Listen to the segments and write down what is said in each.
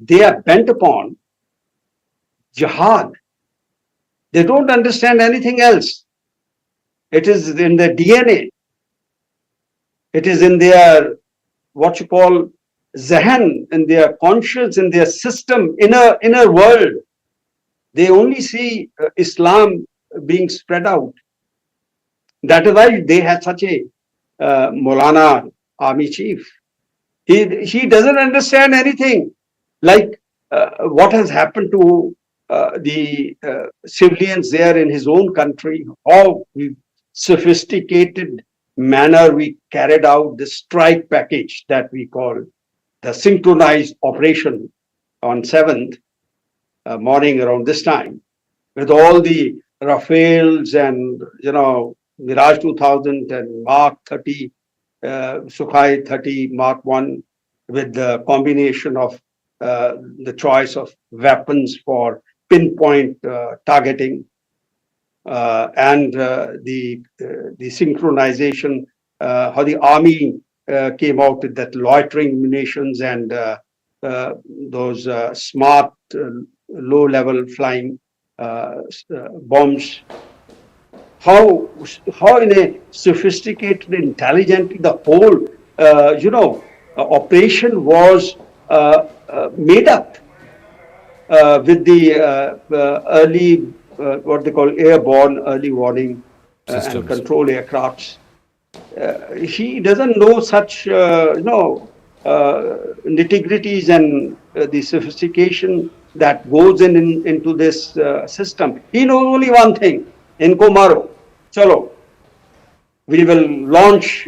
they are bent upon jihad. They don't understand anything else. It is in their DNA. It is in their, what you call, zehen, in their conscience, in their system, inner world. They only see Islam being spread out. That is why they had such a Maulana army chief. He doesn't understand anything. Like what has happened to the civilians there in his own country, how sophisticated manner we carried out the strike package that we call the synchronized operation on 7th morning around this time, with all the Rafales and, Mirage 2000 and Mark 30, Sukhoi 30, Mark 1, with the combination of the choice of weapons for pinpoint targeting and the synchronization, how the army came out with that loitering munitions and those smart low-level flying bombs. How in a sophisticated, intelligent, the whole operation was made up with the early what they call airborne early warning and control aircrafts. He doesn't know such nitty-gritties and the sophistication that goes into this system. He knows only one thing: Inko maro, chalo. We will launch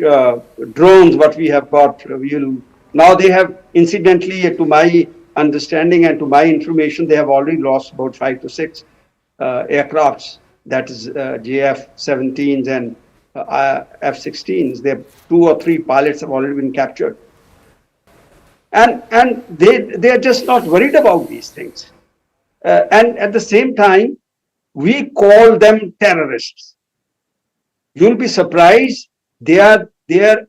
drones. What we have got, now they have, incidentally, to my understanding and to my information, they have already lost about 5 to 6 aircrafts. That is JF-17s and F-16s. There 2 or 3 pilots have already been captured, and they are just not worried about these things. And at the same time, we call them terrorists. You'll be surprised. Their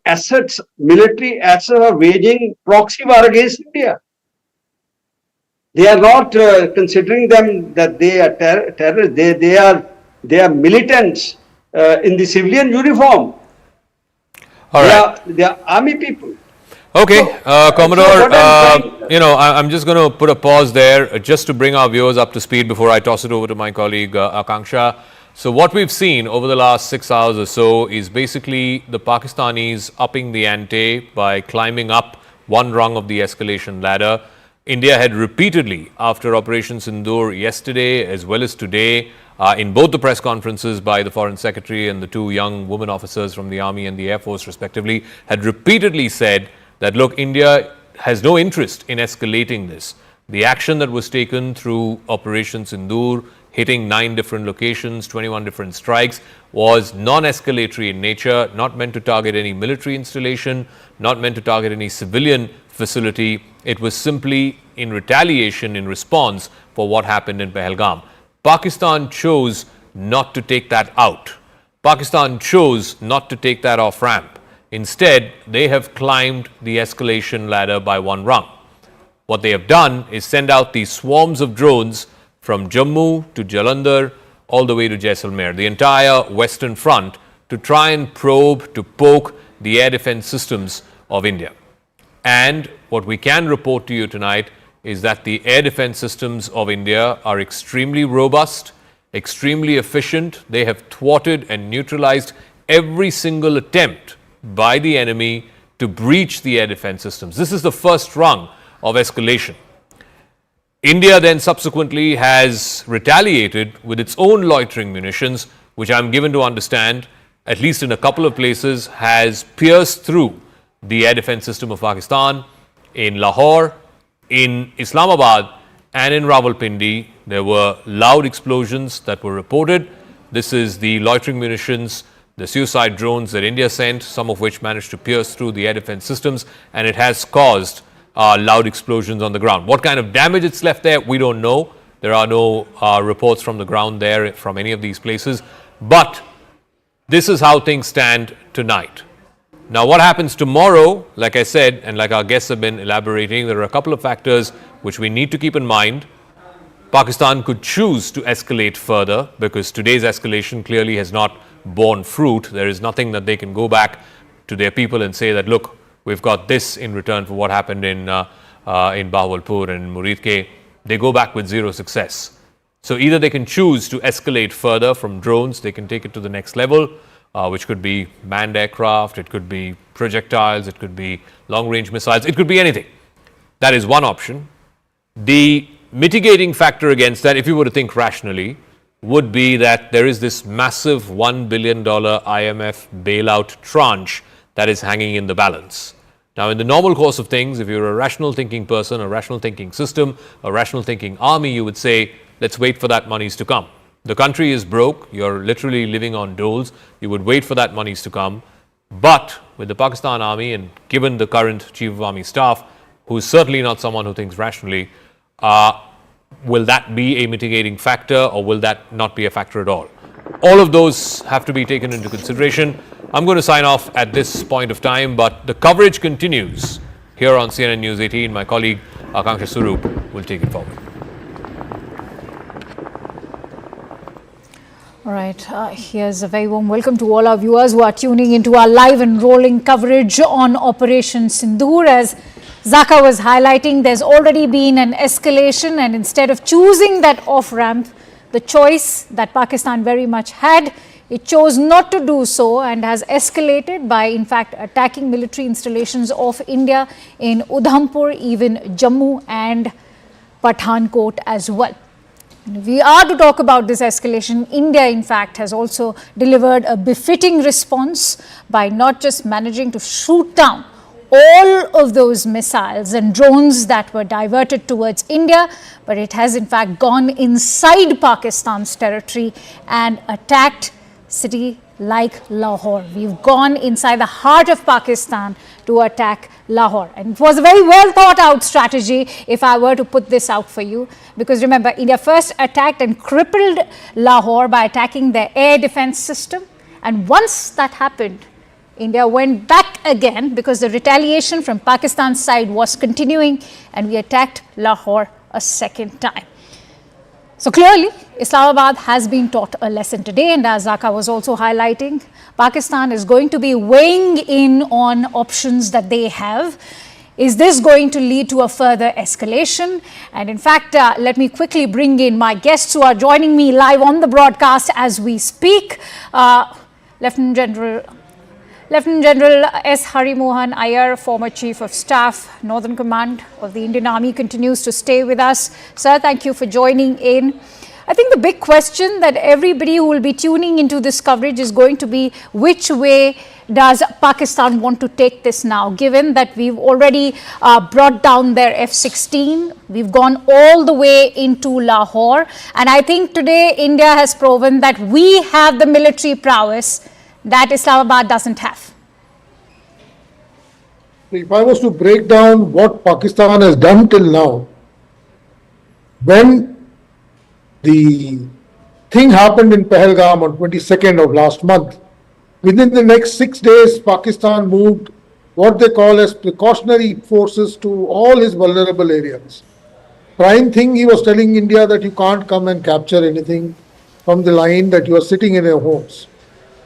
assets, military assets, are waging proxy war against India. They are not considering them that they are terrorists. They are militants in the civilian uniform. All right. They are army people. Okay, Commodore, I'm just going to put a pause there just to bring our viewers up to speed before I toss it over to my colleague Akanksha. So what we've seen over the last 6 hours or so is basically the Pakistanis upping the ante by climbing up one rung of the escalation ladder. India had repeatedly, after Operation Sindoor yesterday as well as today, in both the press conferences by the Foreign Secretary and the 2 young women officers from the Army and the Air Force respectively, had repeatedly said that, look, India has no interest in escalating this. The action that was taken through Operation Sindoor, hitting 9 different locations, 21 different strikes, was non-escalatory in nature, not meant to target any military installation, not meant to target any civilian facility. It was simply in retaliation, in response for what happened in Pahalgam. Pakistan chose not to take that out. Pakistan chose not to take that off ramp. Instead, they have climbed the escalation ladder by one rung. What they have done is send out these swarms of drones from Jammu to Jalandhar all the way to Jaisalmer, the entire western front, to try and probe, to poke the air defense systems of India. And what we can report to you tonight is that the air defense systems of India are extremely robust, extremely efficient. They have thwarted and neutralized every single attempt by the enemy to breach the air defense systems. This is the first rung of escalation. India then subsequently has retaliated with its own loitering munitions, which I'm given to understand, at least in a couple of places, has pierced through the air defense system of Pakistan. In Lahore, in Islamabad, and in Rawalpindi, there were loud explosions that were reported. This is the loitering munitions, the suicide drones that India sent, some of which managed to pierce through the air defense systems, and it has caused loud explosions on the ground. What kind of damage it's left there, we don't know. There are no reports from the ground there from any of these places. But this is how things stand tonight. Now, what happens tomorrow, like I said, and like our guests have been elaborating, there are a couple of factors which we need to keep in mind. Pakistan could choose to escalate further because today's escalation clearly has not borne fruit. There is nothing that they can go back to their people and say that, look, we've got this in return for what happened in Bahawalpur and Muridke. They go back with zero success. So either they can choose to escalate further from drones, they can take it to the next level, which could be manned aircraft, it could be projectiles, it could be long-range missiles, it could be anything. That is one option. The mitigating factor against that, if you were to think rationally, would be that there is this massive $1 billion IMF bailout tranche that is hanging in the balance. Now, in the normal course of things, if you're a rational thinking person, a rational thinking system, a rational thinking army, you would say, let's wait for that monies to come. The country is broke, you're literally living on doles, you would wait for that monies to come. But with the Pakistan army, and given the current Chief of Army Staff, who is certainly not someone who thinks rationally, will that be a mitigating factor or will that not be a factor at all? All of those have to be taken into consideration. I'm going to sign off at this point of time, but the coverage continues here on CNN News 18. My colleague Akanksha Surup will take it forward. All right, here's a very warm welcome to all our viewers who are tuning into our live and rolling coverage on Operation Sindoor. As Zaka was highlighting, there's already been an escalation, and instead of choosing that off-ramp, the choice that Pakistan very much had, it chose not to do so and has escalated by, in fact, attacking military installations of India in Udhampur, even Jammu and Pathankot as well. If we are to talk about this escalation, India, in fact, has also delivered a befitting response by not just managing to shoot down all of those missiles and drones that were diverted towards India, but it has in fact gone inside Pakistan's territory and attacked city like Lahore. We've gone inside the heart of Pakistan to attack Lahore. And it was a very well thought out strategy, if I were to put this out for you, because remember, India first attacked and crippled Lahore by attacking their air defense system. And once that happened, India went back again because the retaliation from Pakistan's side was continuing, and we attacked Lahore a second time. So clearly, Islamabad has been taught a lesson today, and as Zaka was also highlighting, Pakistan is going to be weighing in on options that they have. Is this going to lead to a further escalation? And in fact, let me quickly bring in my guests who are joining me live on the broadcast as we speak. Lieutenant General S. Harimohan Iyer, former Chief of Staff, Northern Command of the Indian Army, continues to stay with us. Sir, thank you for joining in. I think the big question that everybody who will be tuning into this coverage is going to be, which way does Pakistan want to take this now, given that we've already brought down their F-16, we've gone all the way into Lahore, and I think today India has proven that we have the military prowess that Islamabad doesn't have. If I was to break down what Pakistan has done till now, when the thing happened in Pahalgam on 22nd of last month, within the next 6 days, Pakistan moved what they call as precautionary forces to all his vulnerable areas. Prime thing, he was telling India that you can't come and capture anything from the line that you are sitting in your homes.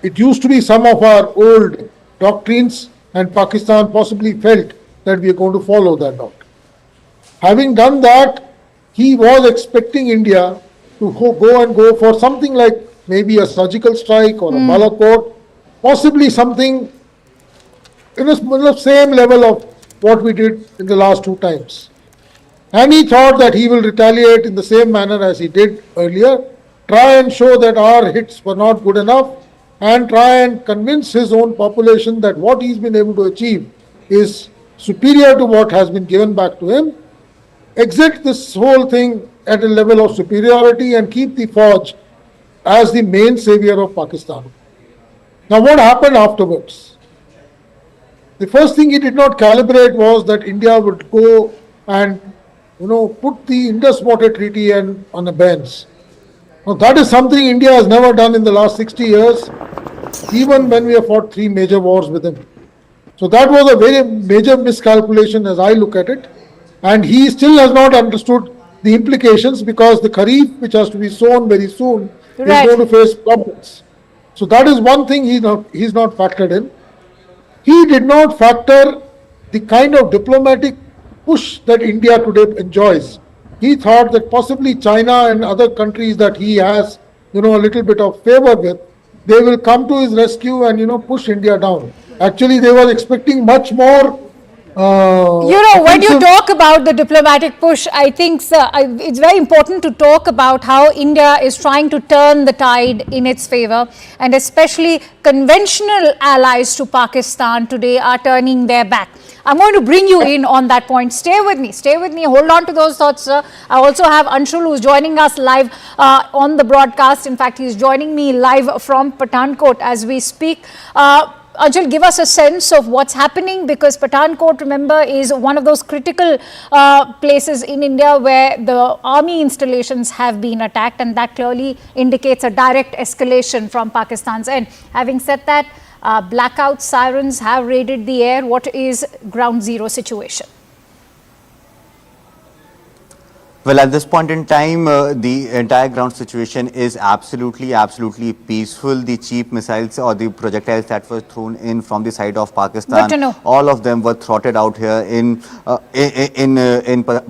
It used to be some of our old doctrines, and Pakistan possibly felt that we are going to follow that doctrine. Having done that, he was expecting India to go for something like maybe a surgical strike or a Balakot, possibly something in the same level of what we did in the last two times. And he thought that he will retaliate in the same manner as he did earlier, try and show that our hits were not good enough, and try and convince his own population that what he's been able to achieve is superior to what has been given back to him, exit this whole thing at a level of superiority and keep the Fauj as the main savior of Pakistan. Now what happened afterwards? The first thing he did not calibrate was that India would go and put the Indus Water Treaty on a bench. Now that is something India has never done in the last 60 years, even when we have fought 3 major wars with him. So that was a very major miscalculation as I look at it. And he still has not understood the implications, because the kharif, which has to be sown very soon, is Right. going to face problems. So that is one thing he's not factored in. He did not factor the kind of diplomatic push that India today enjoys. He thought that possibly China and other countries that he has, a little bit of favor with, they will come to his rescue and, push India down. Actually, they were expecting much more When you offensive. talk about the diplomatic push, I think it's very important to talk about how India is trying to turn the tide in its favor, and especially conventional allies to Pakistan today are turning their back. I'm going to bring you in on that point. Stay with me, hold on to those thoughts, sir. I also have Anshul, who's joining us live on the broadcast. In fact, he's joining me live from Pathankot as we speak. Anshul, give us a sense of what's happening, because Pathankot, remember, is one of those critical places in India where the army installations have been attacked, and that clearly indicates a direct escalation from Pakistan's end. Having said that, blackout sirens have raided the air. What is ground zero situation? Well, at this point in time, the entire ground situation is absolutely peaceful. The cheap missiles or the projectiles that were thrown in from the side of Pakistan, Good to know. all of them were throttled out here in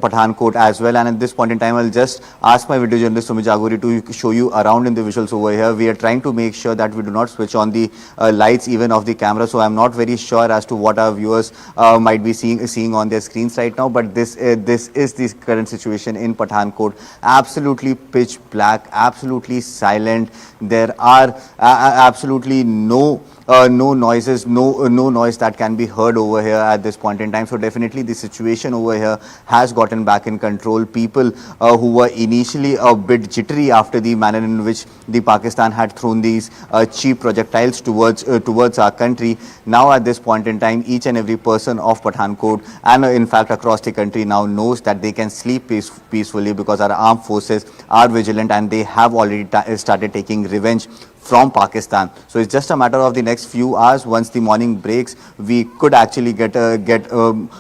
Pathankot as well. And at this point in time, I'll just ask my video journalist Sumit Jaguri to show you around in the visuals over here. We are trying to make sure that we do not switch on the lights even of the camera. So I'm not very sure as to what our viewers might be seeing on their screens right now. But this is the current situation in Pathankot. Absolutely pitch black, absolutely silent. There are absolutely no noises, no noise that can be heard over here at this point in time. So definitely the situation over here has gotten back in control. People who were initially a bit jittery after the manner in which the Pakistan had thrown these cheap projectiles towards our country, now at this point in time, each and every person of Pathankot and in fact across the country now knows that they can sleep peacefully, because our armed forces are vigilant and they have already started taking revenge from Pakistan. So it's just a matter of the next few hours. Once the morning breaks, we could actually get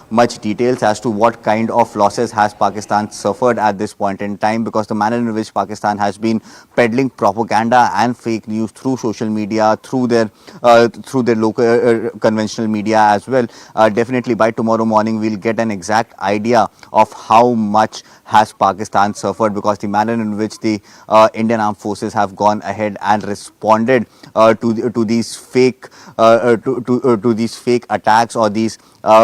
much details as to what kind of losses has Pakistan suffered at this point in time, because the manner in which Pakistan has been peddling propaganda and fake news through social media, through their local conventional media as well. Definitely by tomorrow morning we'll get an exact idea of how much has Pakistan suffered, because the manner in which the Indian armed forces have gone ahead and responded to these fake attacks or these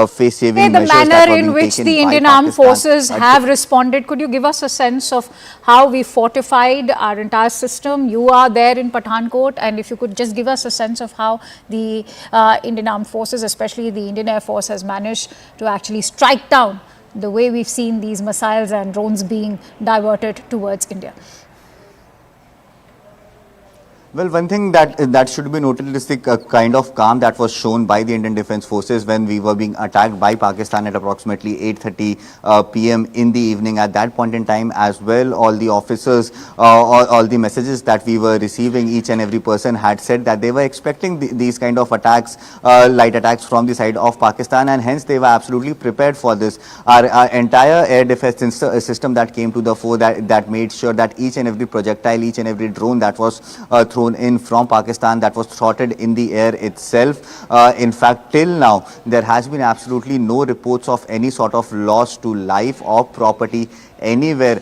face-saving The measures that manner were in being which taken the by Indian armed Pakistan. forces have responded, could you give us a sense of how we fortified our entire system? You are there in Pathankot, and if you could just give us a sense of how the Indian armed forces, especially the Indian Air Force, has managed to actually strike down the way we've seen these missiles and drones being diverted towards India. Well, one thing that should be noted is the kind of calm that was shown by the Indian Defence Forces when we were being attacked by Pakistan at approximately 8:30 p.m. in the evening. At that point in time as well, all the officers, all the messages that we were receiving, each and every person had said that they were expecting these kind of attacks, light attacks from the side of Pakistan, and hence they were absolutely prepared for this. Our entire air defence system that came to the fore, that made sure that each and every projectile, each and every drone that was thrown in from Pakistan, that was throttled in the air itself. In fact, till now, there has been absolutely no reports of any sort of loss to life or property anywhere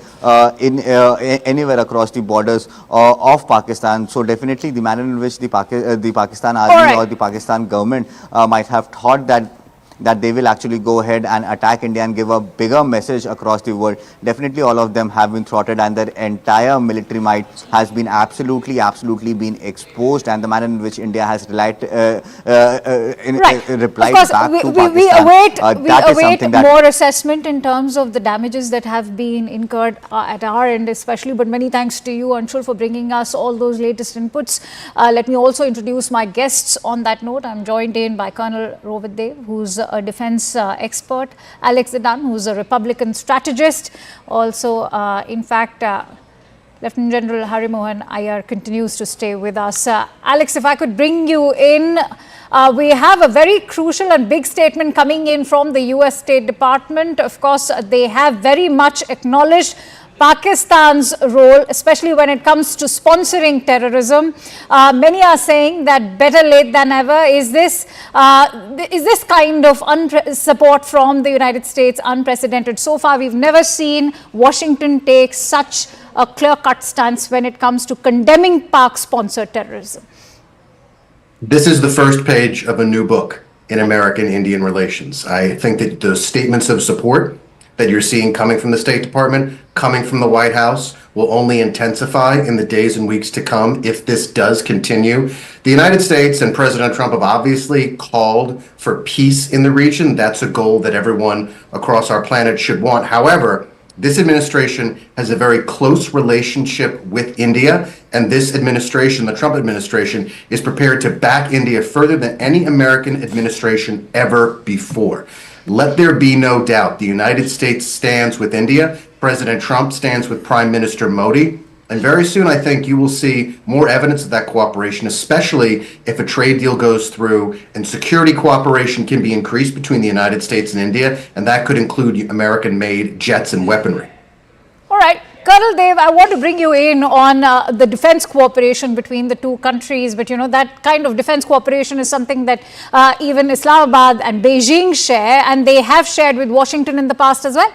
anywhere across the borders of Pakistan. So definitely the manner in which the Pakistan army or the Pakistan government might have thought that they will actually go ahead and attack India and give a bigger message across the world. Definitely all of them have been throttled, and their entire military might has been absolutely been exposed, and the manner in which India has replied back to Pakistan. We await more assessment in terms of the damages that have been incurred at our end especially, but many thanks to you, Anshul, for bringing us all those latest inputs. Let me also introduce my guests on that note. I'm joined in by Colonel Rohit Dev, who's a defense expert, Alex Zidan, who's a Republican strategist, also in fact Lieutenant General Harimohan Iyer continues to stay with us. Alex, if I could bring you in, we have a very crucial and big statement coming in from the US State Department. Of course, they have very much acknowledged Pakistan's role, especially when it comes to sponsoring terrorism. Many are saying that better late than ever. Is this kind of support from the United States unprecedented? So far, we've never seen Washington take such a clear-cut stance when it comes to condemning Pak-sponsored terrorism. This is the first page of a new book in American-Indian relations. I think that the statements of support that you're seeing coming from the State Department, coming from the White House, will only intensify in the days and weeks to come if this does continue. The United States and President Trump have obviously called for peace in the region. That's a goal that everyone across our planet should want. However, this administration has a very close relationship with India, and this administration, the Trump administration, is prepared to back India further than any American administration ever before. Let there be no doubt, the United States stands with India, President Trump stands with Prime Minister Modi, and very soon I think you will see more evidence of that cooperation, especially if a trade deal goes through and security cooperation can be increased between the United States and India, and that could include American-made jets and weaponry. All right. Colonel Dev, I want to bring you in on the defense cooperation between the two countries, but that kind of defense cooperation is something that even Islamabad and Beijing share, and they have shared with Washington in the past as well.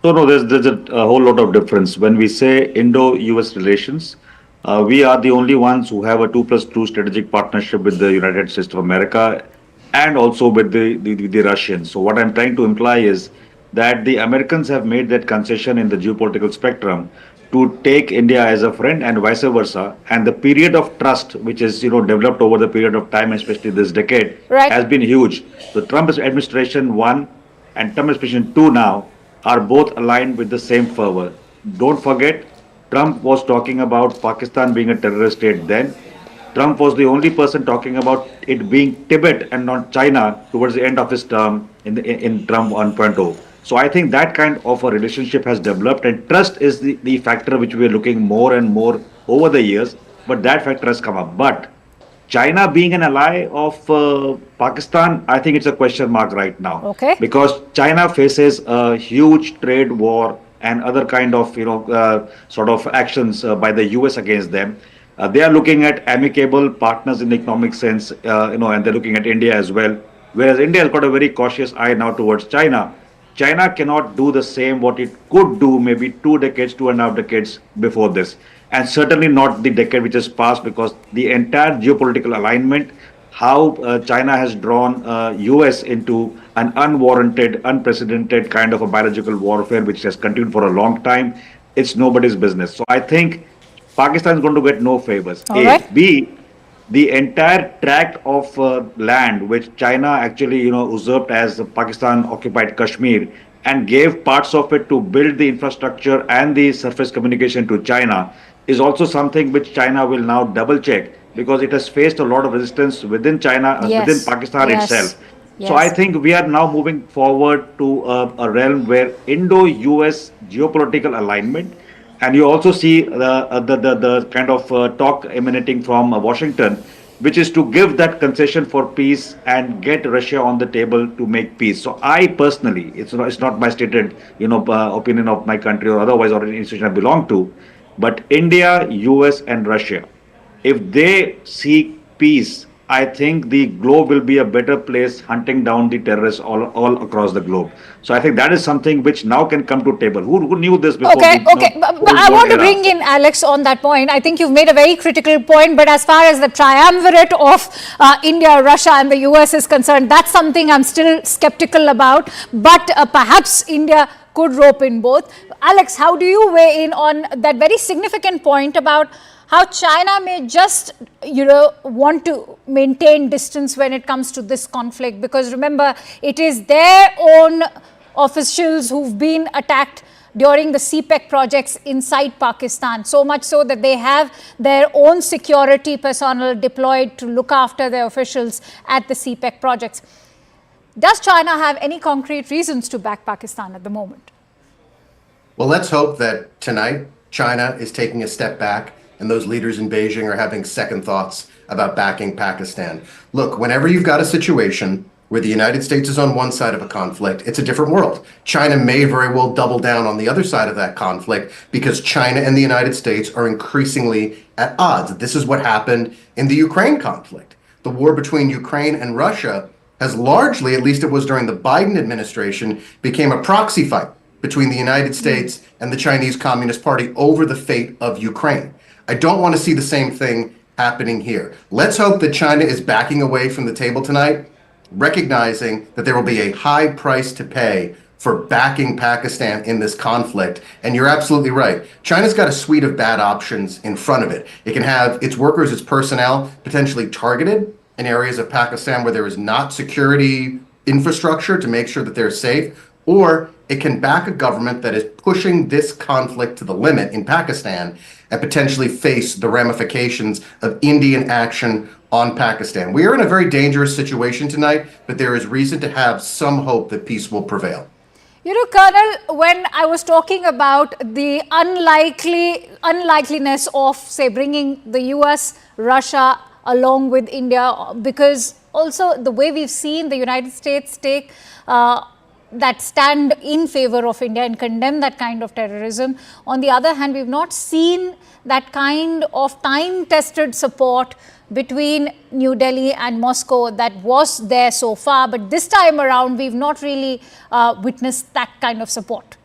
So no, there's a whole lot of difference. When we say Indo-US relations, we are the only ones who have a 2+2 strategic partnership with the United States of America and also with the Russians. So what I'm trying to imply is that the Americans have made that concession in the geopolitical spectrum to take India as a friend and vice versa. And the period of trust, which is developed over the period of time, especially this decade, has been huge. The Trump administration 1 and Trump administration 2 now are both aligned with the same fervor. Don't forget, Trump was talking about Pakistan being a terrorist state then. Trump was the only person talking about it being Tibet and not China towards the end of his term in Trump 1.0. So I think that kind of a relationship has developed, and trust is the factor which we are looking more and more over the years, but that factor has come up. But China being an ally of Pakistan, I think it's a question mark right now. Okay. Because China faces a huge trade war and other kind of, sort of actions by the US against them. They are looking at amicable partners in the economic sense, and they're looking at India as well. Whereas India has got a very cautious eye now towards China. China cannot do the same what it could do maybe 2.5 decades before this. And certainly not the decade which has passed, because the entire geopolitical alignment, how China has drawn US into an unwarranted, unprecedented kind of a biological warfare which has continued for a long time, it's nobody's business. So I think Pakistan is going to get no favors. All right. B, the entire tract of land which China actually usurped as Pakistan occupied Kashmir and gave parts of it to build the infrastructure and the surface communication to China is also something which China will now double check, because it has faced a lot of resistance within China, within Pakistan itself. So I think we are now moving forward to a realm where Indo-US geopolitical alignment, and you also see the kind of talk emanating from Washington, which is to give that concession for peace and get Russia on the table to make peace. So I personally, it's not my stated opinion of my country or otherwise or an institution I belong to, but India, US and Russia, if they seek peace, I think the globe will be a better place hunting down the terrorists all across the globe. So I think that is something which now can come to table. Who knew this before? Okay. But I want to bring in Alex on that point. I think you've made a very critical point, but as far as the triumvirate of India, Russia and the US is concerned, that's something I'm still skeptical about, but perhaps India could rope in both. Alex, how do you weigh in on that very significant point about how China may just, want to maintain distance when it comes to this conflict? Because remember, it is their own officials who've been attacked during the CPEC projects inside Pakistan, so much so that they have their own security personnel deployed to look after their officials at the CPEC projects. Does China have any concrete reasons to back Pakistan at the moment? Well, let's hope that tonight China is taking a step back, and those leaders in Beijing are having second thoughts about backing Pakistan. Look, whenever you've got a situation where the United States is on one side of a conflict, it's a different world. China may very well double down on the other side of that conflict because China and the United States are increasingly at odds. This is what happened in the Ukraine conflict. The war between Ukraine and Russia has largely, at least it was during the Biden administration, became a proxy fight between the United States and the Chinese Communist Party over the fate of Ukraine. I don't want to see the same thing happening here. Let's hope that China is backing away from the table tonight, recognizing that there will be a high price to pay for backing Pakistan in this conflict. And you're absolutely right. China's got a suite of bad options in front of it. It can have its workers, its personnel potentially targeted in areas of Pakistan where there is not security infrastructure to make sure that they're safe, or it can back a government that is pushing this conflict to the limit in Pakistan and potentially face the ramifications of Indian action on Pakistan. We are in a very dangerous situation tonight, but there is reason to have some hope that peace will prevail. You know, Colonel, when I was talking about the unlikeliness of, say, bringing the US, Russia along with India, because also the way we've seen the United States take that stand in favor of India and condemn that kind of terrorism. On the other hand, we've not seen that kind of time-tested support between New Delhi and Moscow that was there so far. But this time around, we've not really witnessed that kind of support.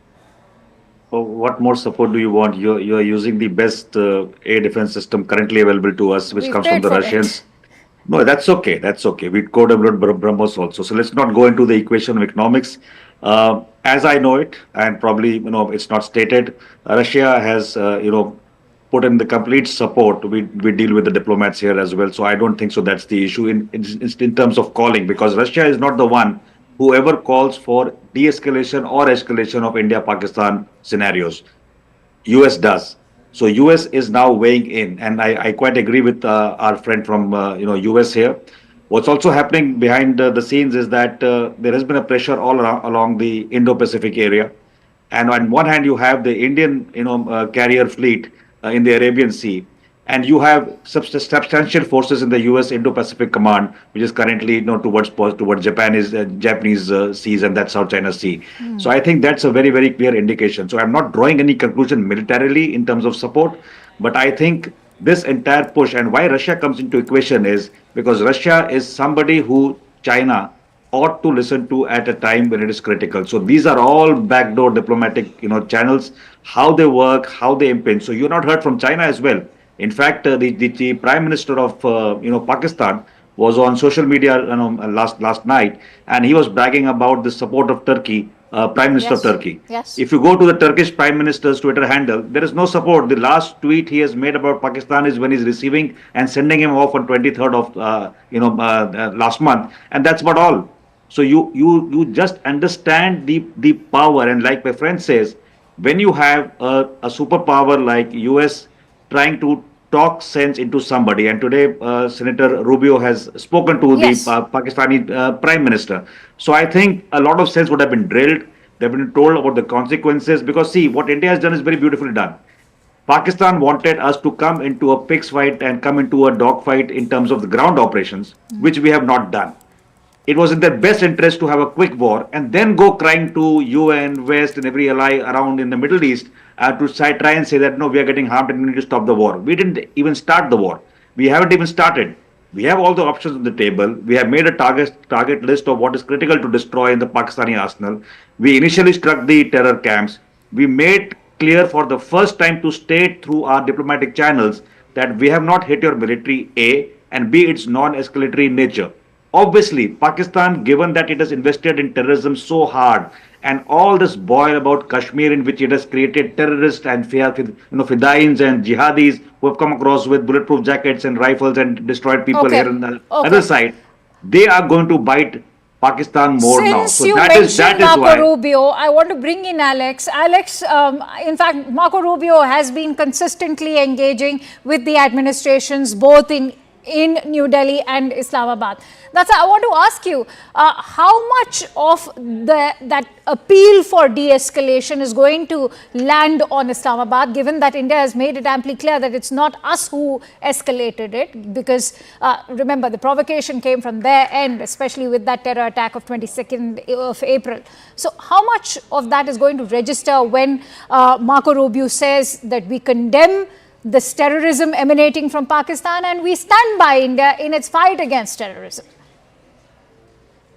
Well, what more support do you want? You're using the best air defense system currently available to us, which comes from the Russians. No, that's okay. That's okay. We co-developed BrahMos also. So let's not go into the equation of economics. As I know it, and probably it's not stated, Russia has put in the complete support. We deal with the diplomats here as well. So I don't think so. That's the issue in terms of calling, because Russia is not the one who ever calls for de-escalation or escalation of India-Pakistan scenarios. US does. So US is now weighing in, and I quite agree with our friend from US here. What's also happening behind the scenes is that there has been a pressure all along the Indo-Pacific area, and on one hand you have the Indian carrier fleet in the Arabian Sea, and you have substantial forces in the US Indo-Pacific Command, which is currently towards Japanese seas, and that's South China Sea. So I think that's a very, very clear indication. So I'm not drawing any conclusion militarily in terms of support, but I think this entire push, and why Russia comes into equation, is because Russia is somebody who China ought to listen to at a time when it is critical. So these are all backdoor diplomatic channels, how they work, how they impinge. So you're not heard from China as well. In fact, the Prime Minister of Pakistan was on social media last night, and he was bragging about the support of Turkey, Prime Minister of Turkey. Yes. If you go to the Turkish Prime Minister's Twitter handle, there is no support. The last tweet he has made about Pakistan is when he's receiving and sending him off on 23rd of last month, and that's about all. So you just understand the power, and like my friend says, when you have a superpower like US trying to talk sense into somebody, and today Senator Rubio has spoken to the Pakistani Prime Minister. So I think a lot of sense would have been drilled. They've been told about the consequences, because see, what India has done is very beautifully done. Pakistan wanted us to come into a pig's fight and come into a dogfight in terms of the ground operations, which we have not done. It was in their best interest to have a quick war and then go crying to UN, West, and every ally around in the Middle East to try and say that, no, we are getting harmed and we need to stop the war. We didn't even start the war. We haven't even started. We have all the options on the table. We have made a target list of what is critical to destroy in the Pakistani arsenal. We initially struck the terror camps. We made clear for the first time to state through our diplomatic channels that we have not hit your military, A, and B, it's non-escalatory in nature. Obviously, Pakistan, given that it has invested in terrorism so hard, and all this boil about Kashmir, in which it has created terrorists and fidains and jihadis who have come across with bulletproof jackets and rifles and destroyed people here on the other side, they are going to bite Pakistan more now. Since you mentioned Marco Rubio, I want to bring in Alex. Alex, in fact, Marco Rubio has been consistently engaging with the administrations both in in New Delhi and Islamabad. That's I want to ask you, how much of that appeal for de-escalation is going to land on Islamabad, given that India has made it amply clear that it's not us who escalated it, because remember, the provocation came from their end, especially with that terror attack of 22nd of April. So how much of that is going to register when Marco Rubio says that we condemn this terrorism emanating from Pakistan and we stand by India in its fight against terrorism?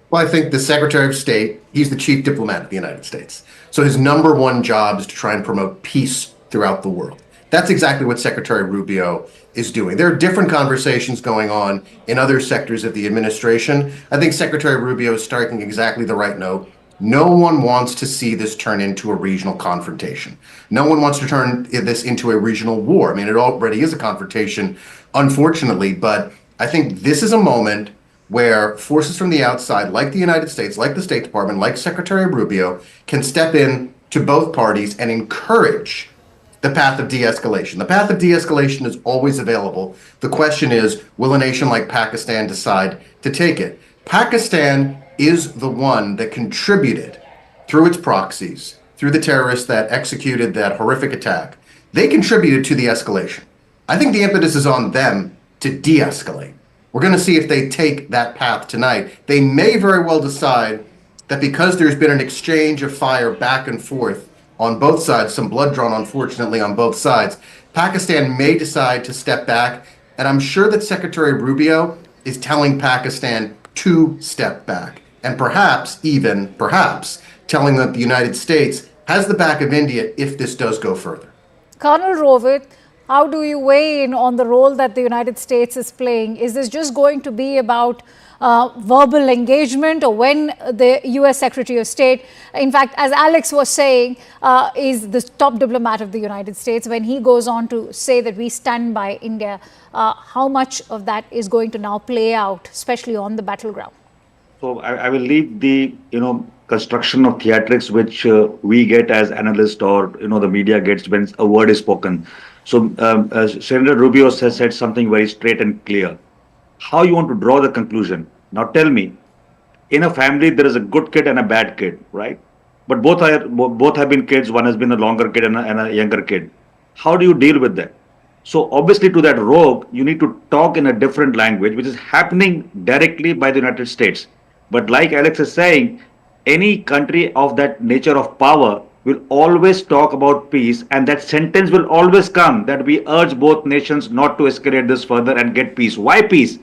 Well, I think the Secretary of State, he's the chief diplomat of the United States. So his number one job is to try and promote peace throughout the world. That's exactly what Secretary Rubio is doing. There are different conversations going on in other sectors of the administration. I think Secretary Rubio is striking exactly the right note. No one wants to see this turn into a regional confrontation. No one wants to turn this into a regional war. I mean, it already is a confrontation, unfortunately, but I think this is a moment where forces from the outside, like the United States, like the State Department, like Secretary Rubio, can step in to both parties and encourage the path of de-escalation. The path of de-escalation is always available. The question is, will a nation like Pakistan decide to take it? Pakistan is the one that contributed through its proxies, through the terrorists that executed that horrific attack. They contributed to the escalation. I think the impetus is on them to de-escalate. We're going to see if they take that path tonight. They may very well decide that because there's been an exchange of fire back and forth on both sides, some blood drawn, unfortunately, on both sides, Pakistan may decide to step back. And I'm sure that Secretary Rubio is telling Pakistan to step back. And perhaps, telling that the United States has the back of India if this does go further. Colonel Rovit, how do you weigh in on the role that the United States is playing? Is this just going to be about verbal engagement, or when the US Secretary of State, in fact, as Alex was saying, is the top diplomat of the United States, when he goes on to say that we stand by India, how much of that is going to now play out, especially on the battleground? So I will leave the, construction of theatrics which we get as analysts, or, the media gets when a word is spoken. So Senator Rubio has said something very straight and clear. How you want to draw the conclusion? Now tell me, in a family there is a good kid and a bad kid, right? But both have been kids. One has been a longer kid and a younger kid. How do you deal with that? So obviously to that rogue, you need to talk in a different language, which is happening directly by the United States. But like Alex is saying, any country of that nature of power will always talk about peace, and that sentence will always come that we urge both nations not to escalate this further and get peace. Why peace?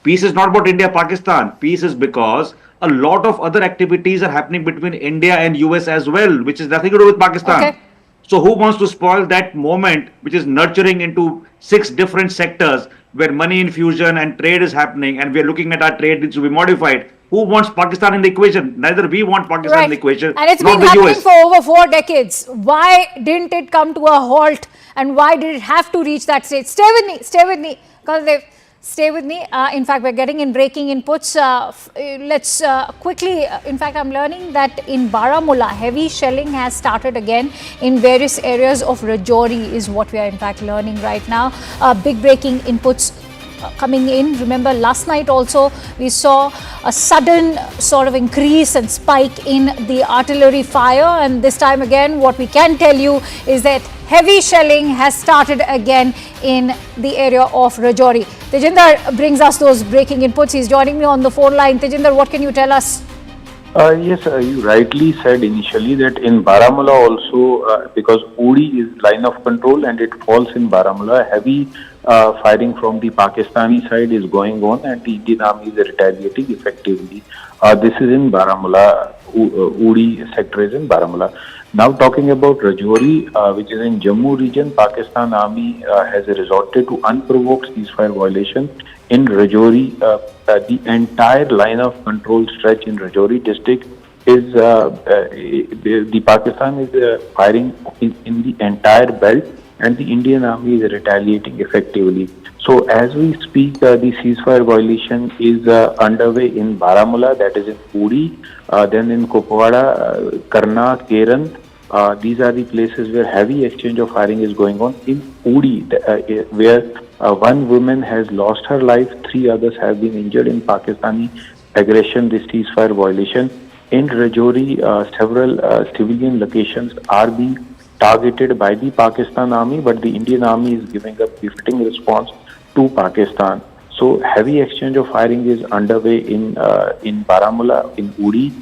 Peace is not about India, Pakistan. Peace is because a lot of other activities are happening between India and US as well, which is nothing to do with Pakistan. Okay. So who wants to spoil that moment, which is nurturing into 6 different sectors where money infusion and trade is happening, and we are looking at our trade needs to be modified? Who wants Pakistan in the equation? Neither we want Pakistan in the equation, and it's nor been the happening US. for over 4 decades. Why didn't it come to a halt, and why did it have to reach that stage? Stay with me, Kaldev. Stay with me. In fact, we're getting in breaking inputs. Let's quickly, in fact, I'm learning that in Baramulla, heavy shelling has started again in various areas of Rajouri is what we are in fact learning right now. Big breaking inputs coming in. Remember, last night also we saw a sudden sort of increase and spike in the artillery fire, and this time again what we can tell you is that heavy shelling has started again in the area of Rajouri. Tejinder brings us those breaking inputs. He's joining me on the phone line. Tejinder, what can you tell us? Yes, you rightly said initially that in Baramulla also, because Uri is line of control and it falls in Baramulla, heavy firing from the Pakistani side is going on, and the Indian army is retaliating effectively. This is in Baramulla, Uri sector is in Baramulla. Now talking about Rajouri, which is in Jammu region, Pakistan army has resorted to unprovoked ceasefire violation in Rajouri. The entire line of control stretch in Rajouri district is the Pakistan is firing in the entire belt, and the Indian army is retaliating effectively. So as we speak, the ceasefire violation is underway in Baramulla, that is in Uri, then in Kupwara, Karna, Keran, These are the places where heavy exchange of firing is going on. In Uri, where one woman has lost her life, three others have been injured in Pakistani aggression, this ceasefire violation. In Rajouri, several civilian locations are being targeted by the Pakistan army, but the Indian army is giving a befitting response to Pakistan. So heavy exchange of firing is underway in Baramulla, in Uri,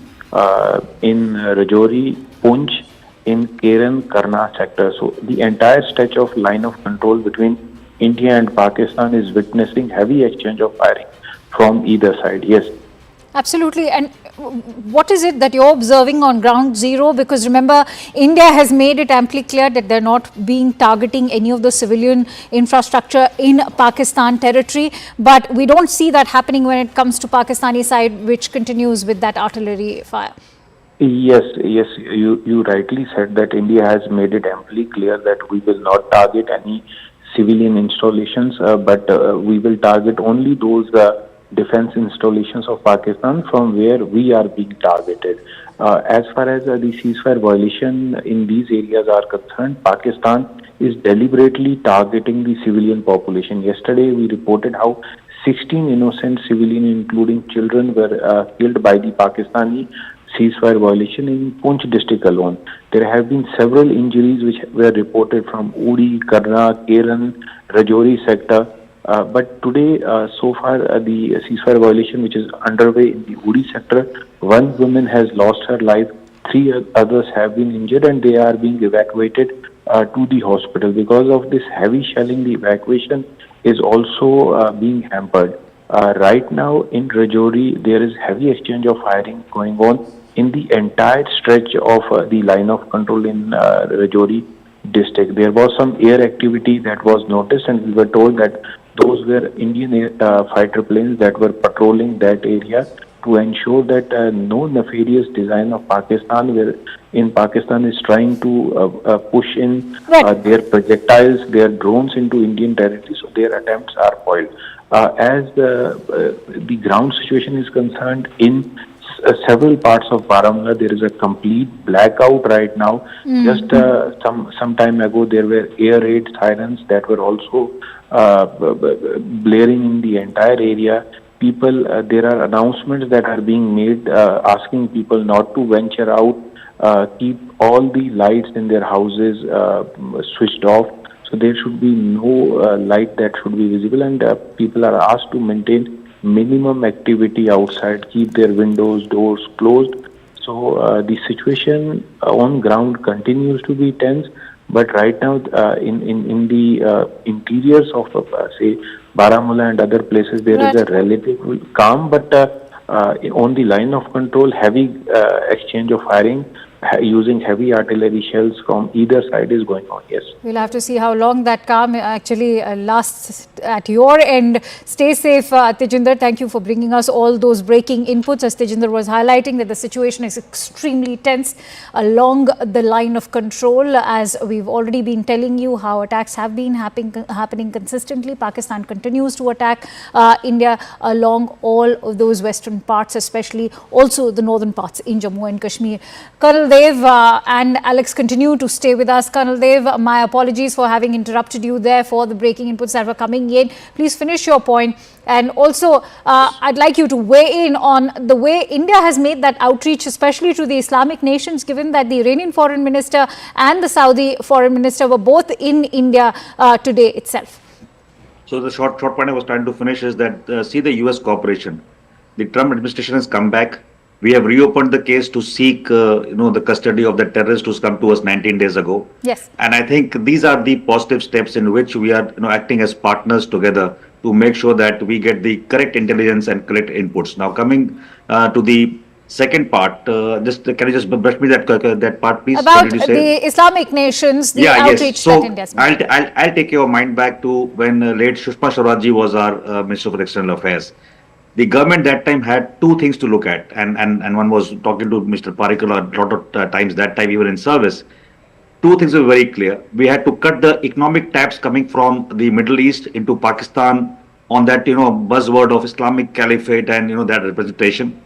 in Rajouri, Punch, in Keren Karna sector. So the entire stretch of line of control between India and Pakistan is witnessing heavy exchange of firing from either side. Yes. Absolutely. And what is it that you're observing on ground zero? Because remember, India has made it amply clear that they're not being targeting any of the civilian infrastructure in Pakistan territory. But we don't see that happening when it comes to Pakistani side, which continues with that artillery fire. Yes, you rightly said that India has made it amply clear that we will not target any civilian installations, but we will target only those defense installations of Pakistan from where we are being targeted. As far as the ceasefire violation in these areas are concerned, Pakistan is deliberately targeting the civilian population. Yesterday, we reported how 16 innocent civilians, including children, were killed by the Pakistani ceasefire violation in Punch district alone. There have been several injuries which were reported from Uri, Karna, Keren, Rajouri sector. But today, so far, the ceasefire violation which is underway in the Uri sector, one woman has lost her life, three others have been injured, and they are being evacuated to the hospital. Because of this heavy shelling, the evacuation is also being hampered. Right now in Rajouri, there is heavy exchange of firing going on in the entire stretch of the line of control in Rajouri district. There was some air activity that was noticed, and we were told that those were Indian fighter planes that were patrolling that area to ensure that no nefarious design of Pakistan, where in Pakistan is trying to push in their projectiles, their drones into Indian territory, so their attempts are foiled. As the ground situation is concerned, in several parts of Baramulla, there is a complete blackout right now. Just some time ago, there were air raid sirens that were also blaring in the entire area. People, there are announcements that are being made asking people not to venture out, keep all the lights in their houses switched off. So there should be no light that should be visible, and people are asked to maintain minimum activity outside, keep their windows, doors closed. So the situation on ground continues to be tense, but right now in the interiors of say Baramulla and other places, there is a relative calm, but on the line of control, heavy exchange of firing using heavy artillery shells from either side is going on. Yes, we'll have to see how long that calm actually lasts at your end. Stay safe, Tejinder. Thank you for bringing us all those breaking inputs. As Tejinder was highlighting, that the situation is extremely tense along the line of control. As we've already been telling you, how attacks have been happening consistently. Pakistan continues to attack India along all of those western parts, especially also the northern parts in Jammu and Kashmir. Colonel Dev and Alex continue to stay with us. Colonel Dev, my apologies for having interrupted you there for the breaking inputs that were coming in. Please finish your point. And also, I'd like you to weigh in on the way India has made that outreach, especially to the Islamic nations, given that the Iranian foreign minister and the Saudi foreign minister were both in India today itself. So the short point I was trying to finish is that see the US cooperation. The Trump administration has come back. We have reopened the case to seek, the custody of the terrorist who's come to us 19 days ago. Yes. And I think these are the positive steps in which we are, acting as partners together to make sure that we get the correct intelligence and correct inputs. Now, coming to the second part, can you just brush me that part, please? About the Islamic nations, the outreach yes. So that India's made. I'll take your mind back to when late Sushma Swaraj was our Minister for External Affairs. The government that time had two things to look at, and one was talking to Mr. Parikal a lot of times that time we were in service. Two things were very clear. We had to cut the economic taps coming from the Middle East into Pakistan on that, buzzword of Islamic Caliphate and, that representation.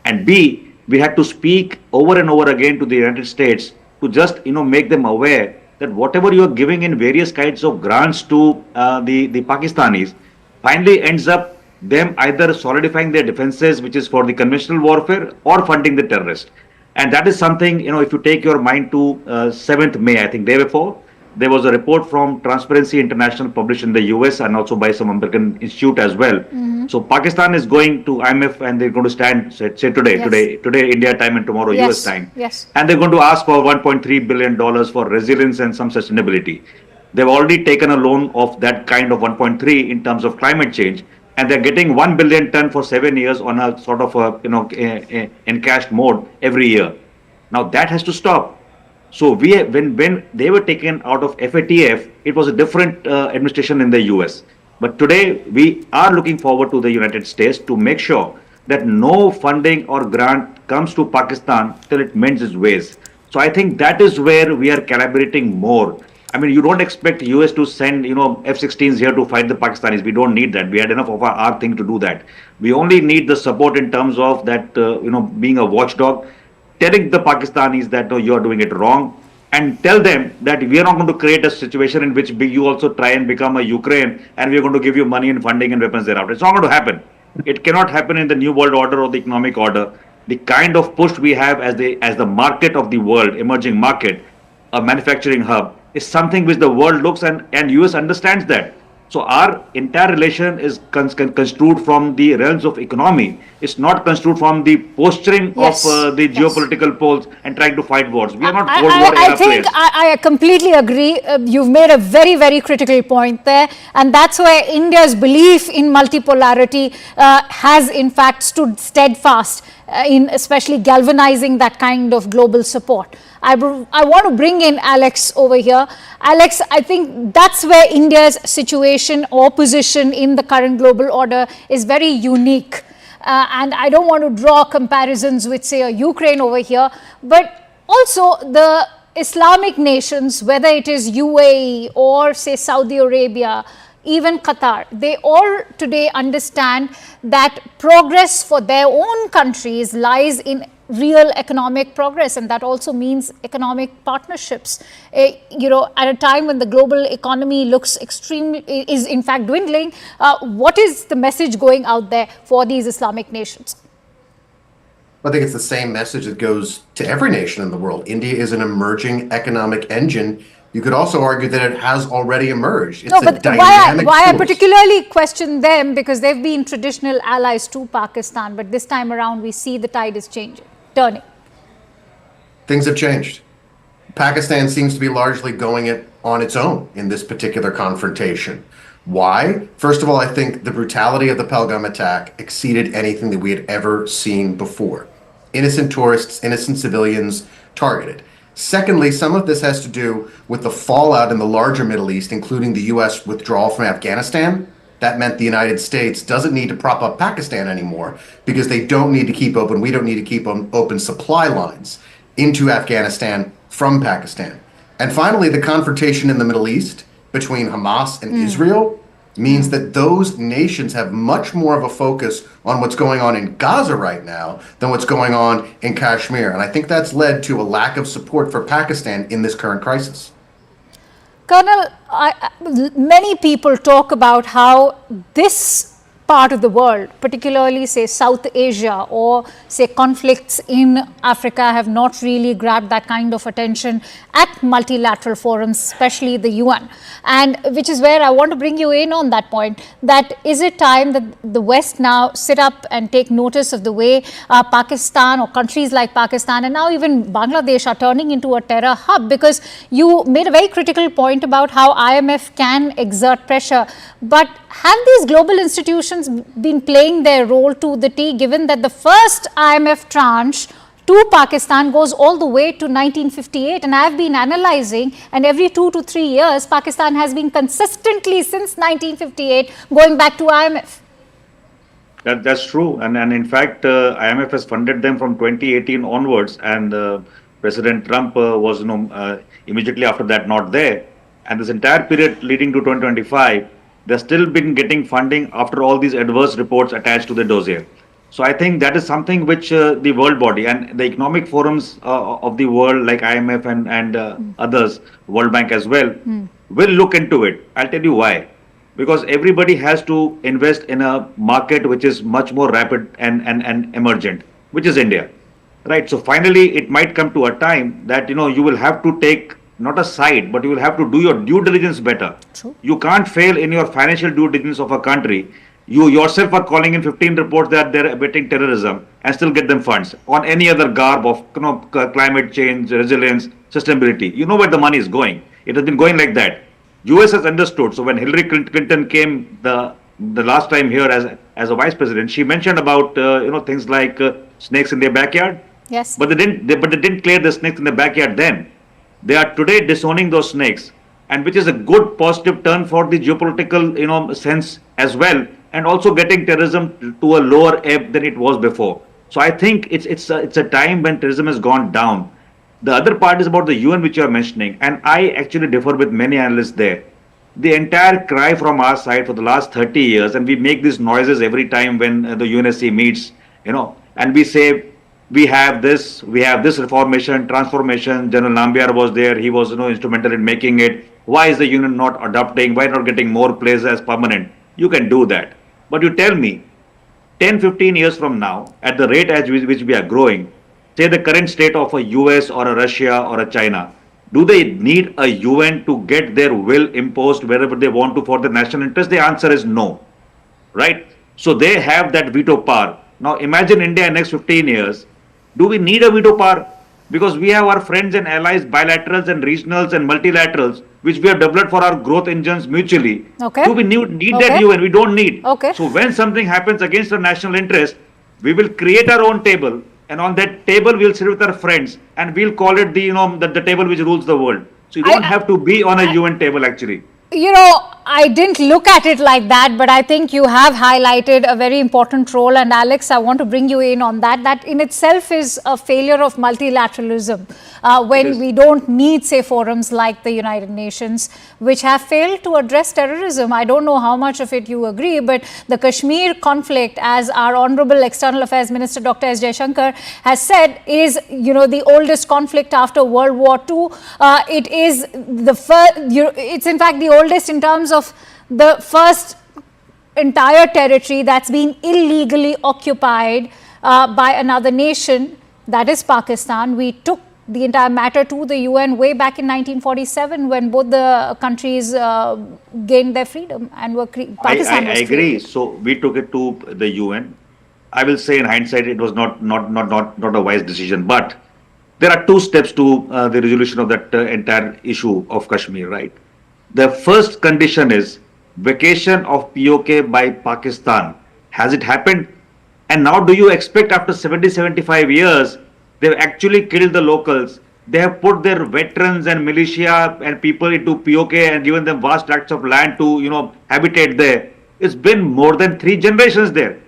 And B, we had to speak over and over again to the United States to just make them aware that whatever you are giving in various kinds of grants to the Pakistanis finally ends up them either solidifying their defenses, which is for the conventional warfare, or funding the terrorists. And that is something, if you take your mind to 7th May, I think day before, there was a report from Transparency International published in the US and also by some American institute as well. So Pakistan is going to IMF and they're going to stand, say today, Yes. today India time and tomorrow Yes. US time. Yes. And they're going to ask for $1.3 billion for resilience and some sustainability. They've already taken a loan of that kind of 1.3 in terms of climate change, and they're getting 1 billion ton for 7 years on a sort of encashed mode every year. Now that has to stop. So when they were taken out of FATF, it was a different administration in the US. But today we are looking forward to the United States to make sure that no funding or grant comes to Pakistan till it mends its ways. So I think that is where we are collaborating more. I mean, you don't expect US to send, F-16s here to fight the Pakistanis. We don't need that. We had enough of our thing to do that. We only need the support in terms of that, being a watchdog, telling the Pakistanis that no, you are doing it wrong, and tell them that we are not going to create a situation in which you also try and become a Ukraine and we are going to give you money and funding and weapons thereafter. It's not going to happen. It cannot happen in the new world order or the economic order. The kind of push we have as the market of the world, emerging market, a manufacturing hub, is something which the world looks and US understands that. So our entire relation is construed from the realms of economy. It's not construed from the posturing Yes. of the Yes. geopolitical poles and trying to fight wars. We are not I, Cold War I era think players. I completely agree. You've made a very, very critical point there. And that's where India's belief in multipolarity has in fact stood steadfast in especially galvanizing that kind of global support. I want to bring in Alex over here. Alex, I think that's where India's situation or position in the current global order is very unique. And I don't want to draw comparisons with, say, a Ukraine over here, but also the Islamic nations, whether it is UAE or, say, Saudi Arabia, even Qatar, they all today understand that progress for their own countries lies in real economic progress, and that also means economic partnerships. At a time when the global economy looks is in fact dwindling, what is the message going out there for these Islamic nations? I think it's the same message that goes to every nation in the world. India is an emerging economic engine. You could also argue that it has already emerged. It's No, a but dynamic why I force. particularly question them, because they've been traditional allies to Pakistan, but this time around we see the tide is changing, turning. Things have changed. Pakistan seems to be largely going it on its own in this particular confrontation. Why? First of all, I think the brutality of the Pahalgam attack exceeded anything that we had ever seen before. Innocent tourists, innocent civilians targeted. Secondly, some of this has to do with the fallout in the larger Middle East, including the U.S. withdrawal from Afghanistan. That meant the United States doesn't need to prop up Pakistan anymore because they don't need to keep open, we don't need to keep open supply lines into Afghanistan from Pakistan. And finally, the confrontation in the Middle East between Hamas and Israel means that those nations have much more of a focus on what's going on in Gaza right now than what's going on in Kashmir. And I think that's led to a lack of support for Pakistan in this current crisis. Colonel, many people talk about how this part of the world, particularly say South Asia or say conflicts in Africa, have not really grabbed that kind of attention at multilateral forums, especially the UN. And which is where I want to bring you in on that point, that is it time that the West now sit up and take notice of the way Pakistan or countries like Pakistan and now even Bangladesh are turning into a terror hub? Because you made a very critical point about how IMF can exert pressure, but have these global institutions been playing their role to the T, given that the first IMF tranche to Pakistan goes all the way to 1958, and I have been analyzing, and every 2 to 3 years Pakistan has been consistently since 1958 going back to IMF. That's true, and in fact, IMF has funded them from 2018 onwards, and President Trump was immediately after that not there, and this entire period leading to 2025, they've still been getting funding after all these adverse reports attached to the dossier. So I think that is something which the world body and the economic forums of the world, like IMF and others, World Bank as well, will look into it. I'll tell you why. Because everybody has to invest in a market which is much more rapid and emergent, which is India. Right. So finally, it might come to a time that you will have to take not a side, but you will have to do your due diligence better. True. You can't fail in your financial due diligence of a country. You yourself are calling in 15 reports that they're abetting terrorism and still get them funds on any other garb of climate change, resilience, sustainability. You know where the money is going. It has been going like that. US has understood. So when Hillary Clinton came the last time here as a vice president, she mentioned about things like snakes in their backyard. Yes. But they didn't clear the snakes in the backyard then. They are today disowning those snakes, and which is a good positive turn for the geopolitical sense as well, and also getting terrorism to a lower ebb than it was before. So I think it's a time when terrorism has gone down. The other part is about the UN, which you are mentioning, and I actually differ with many analysts there. The entire cry from our side for the last 30 years, and we make these noises every time when the UNSC meets, and we say we have this reformation, transformation. General Nambiar was there; he was instrumental in making it. Why is the union not adopting? Why not getting more places as permanent? You can do that, but you tell me, 10, 15 years from now, at the rate at which we are growing, say the current state of a US or a Russia or a China, do they need a UN to get their will imposed wherever they want to for the national interest? The answer is no, right? So they have that veto power. Now imagine India in next 15 years. Do we need a veto power? Because we have our friends and allies, bilaterals and regionals and multilaterals, which we have developed for our growth engines mutually. Okay. Do we need Okay. that UN? We don't need. Okay. So when something happens against our national interest, we will create our own table, and on that table we'll sit with our friends, and we'll call it the table which rules the world. So you don't have to be on a UN table actually. I didn't look at it like that, but I think you have highlighted a very important role. And Alex, I want to bring you in on that. That in itself is a failure of multilateralism when we don't need, say, forums like the United Nations, which have failed to address terrorism. I don't know how much of it you agree, but the Kashmir conflict, as our Honorable External Affairs Minister Dr. S. Jaishankar has said, is, the oldest conflict after World War II. It is the first, it's in fact the oldest in terms of the first entire territory that's been illegally occupied by another nation, that is Pakistan. We took the entire matter to the UN way back in 1947 when both the countries gained their freedom and were Pakistan was I agree. So we took it to the UN. I will say in hindsight it was not a wise decision, but there are two steps to the resolution of that entire issue of Kashmir, right? The first condition is vacation of POK by Pakistan. Has it happened? And now do you expect after 70, 75 years, they've actually killed the locals. They have put their veterans and militia and people into POK and given them vast tracts of land to, habitate there. It's been more than 3 generations there.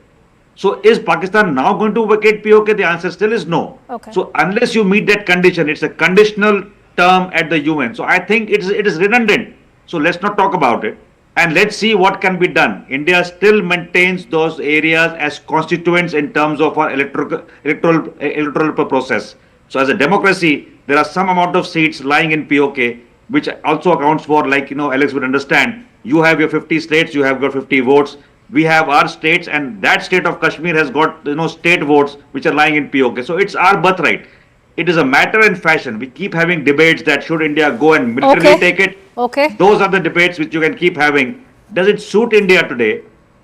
So is Pakistan now going to vacate POK? The answer still is no. Okay. So unless you meet that condition, it's a conditional term at the UN. So I think it is redundant. So let's not talk about it. And let's see what can be done. India still maintains those areas as constituents in terms of our electoral process. So as a democracy, there are some amount of seats lying in POK, which also accounts for, Alex would understand, you have your 50 states, you have got 50 votes. We have our states, and that state of Kashmir has got, state votes which are lying in POK. So it's our birthright. It is a matter in fashion. We keep having debates that should India go and militarily take it. Okay. Those are the debates which you can keep having. Does it suit India today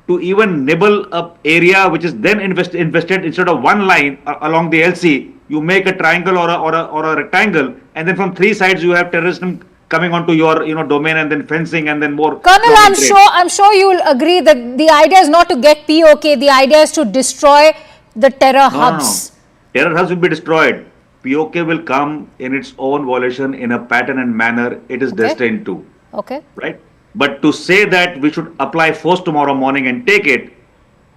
to even nibble up area which is then invested instead of one line along the LC? You make a triangle or a rectangle, and then from 3 sides you have terrorism coming onto your domain, and then fencing, and then more. Colonel, I'm sure you will agree that the idea is not to get POK. The idea is to destroy the terror hubs. No. Terror hubs will be destroyed. POK will come in its own violation in a pattern and manner it is destined to. Okay. Right? But to say that we should apply force tomorrow morning and take it,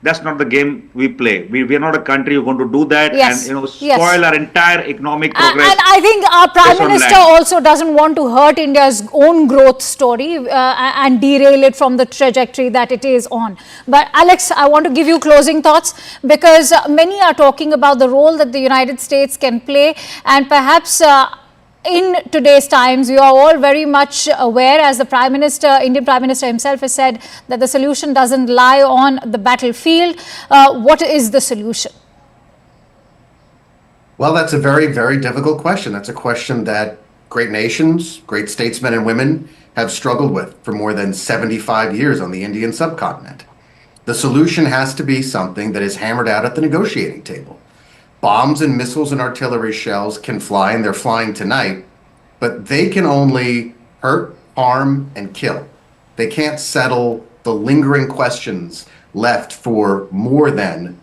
That's not the game we play. We are not a country who's going to do that Yes, and yes. spoil our entire economic And progress. I think our Prime based on Minister land. also doesn't want to hurt India's own growth story and derail it from the trajectory that it is on. But Alex, I want to give you closing thoughts, because many are talking about the role that the United States can play, and perhaps in today's times, you are all very much aware, as the Prime Minister, Indian Prime Minister himself has said, that the solution doesn't lie on the battlefield. What is the solution? Well, that's a very, very difficult question. That's a question that great nations, great statesmen and women have struggled with for more than 75 years on the Indian subcontinent. The solution has to be something that is hammered out at the negotiating table. Bombs and missiles and artillery shells can fly, and they're flying tonight, but they can only hurt, harm, and kill. They can't settle the lingering questions left for more than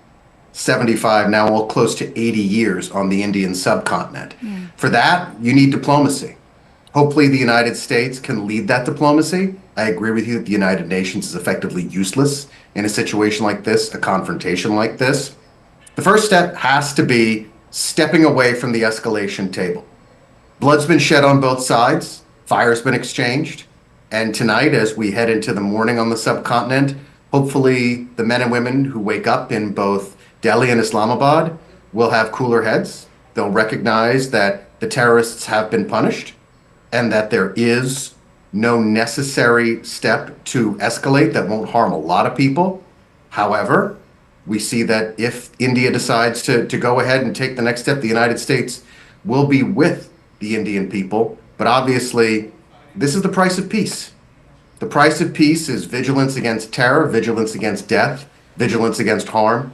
75, now well, close to 80 years on the Indian subcontinent. For that, you need diplomacy. Hopefully the United States can lead that diplomacy. I agree with you that the United Nations is effectively useless in a situation like this, a confrontation like this. The first step has to be stepping away from the escalation table. Blood's been shed on both sides, fire's been exchanged, and tonight, as we head into the morning on the subcontinent, hopefully the men and women who wake up in both Delhi and Islamabad will have cooler heads. They'll recognize that the terrorists have been punished and that there is no necessary step to escalate that won't harm a lot of people. However, we see that if India decides to go ahead and take the next step, the United States will be with the Indian people. But obviously, this is the price of peace. The price of peace is vigilance against terror, vigilance against death, vigilance against harm.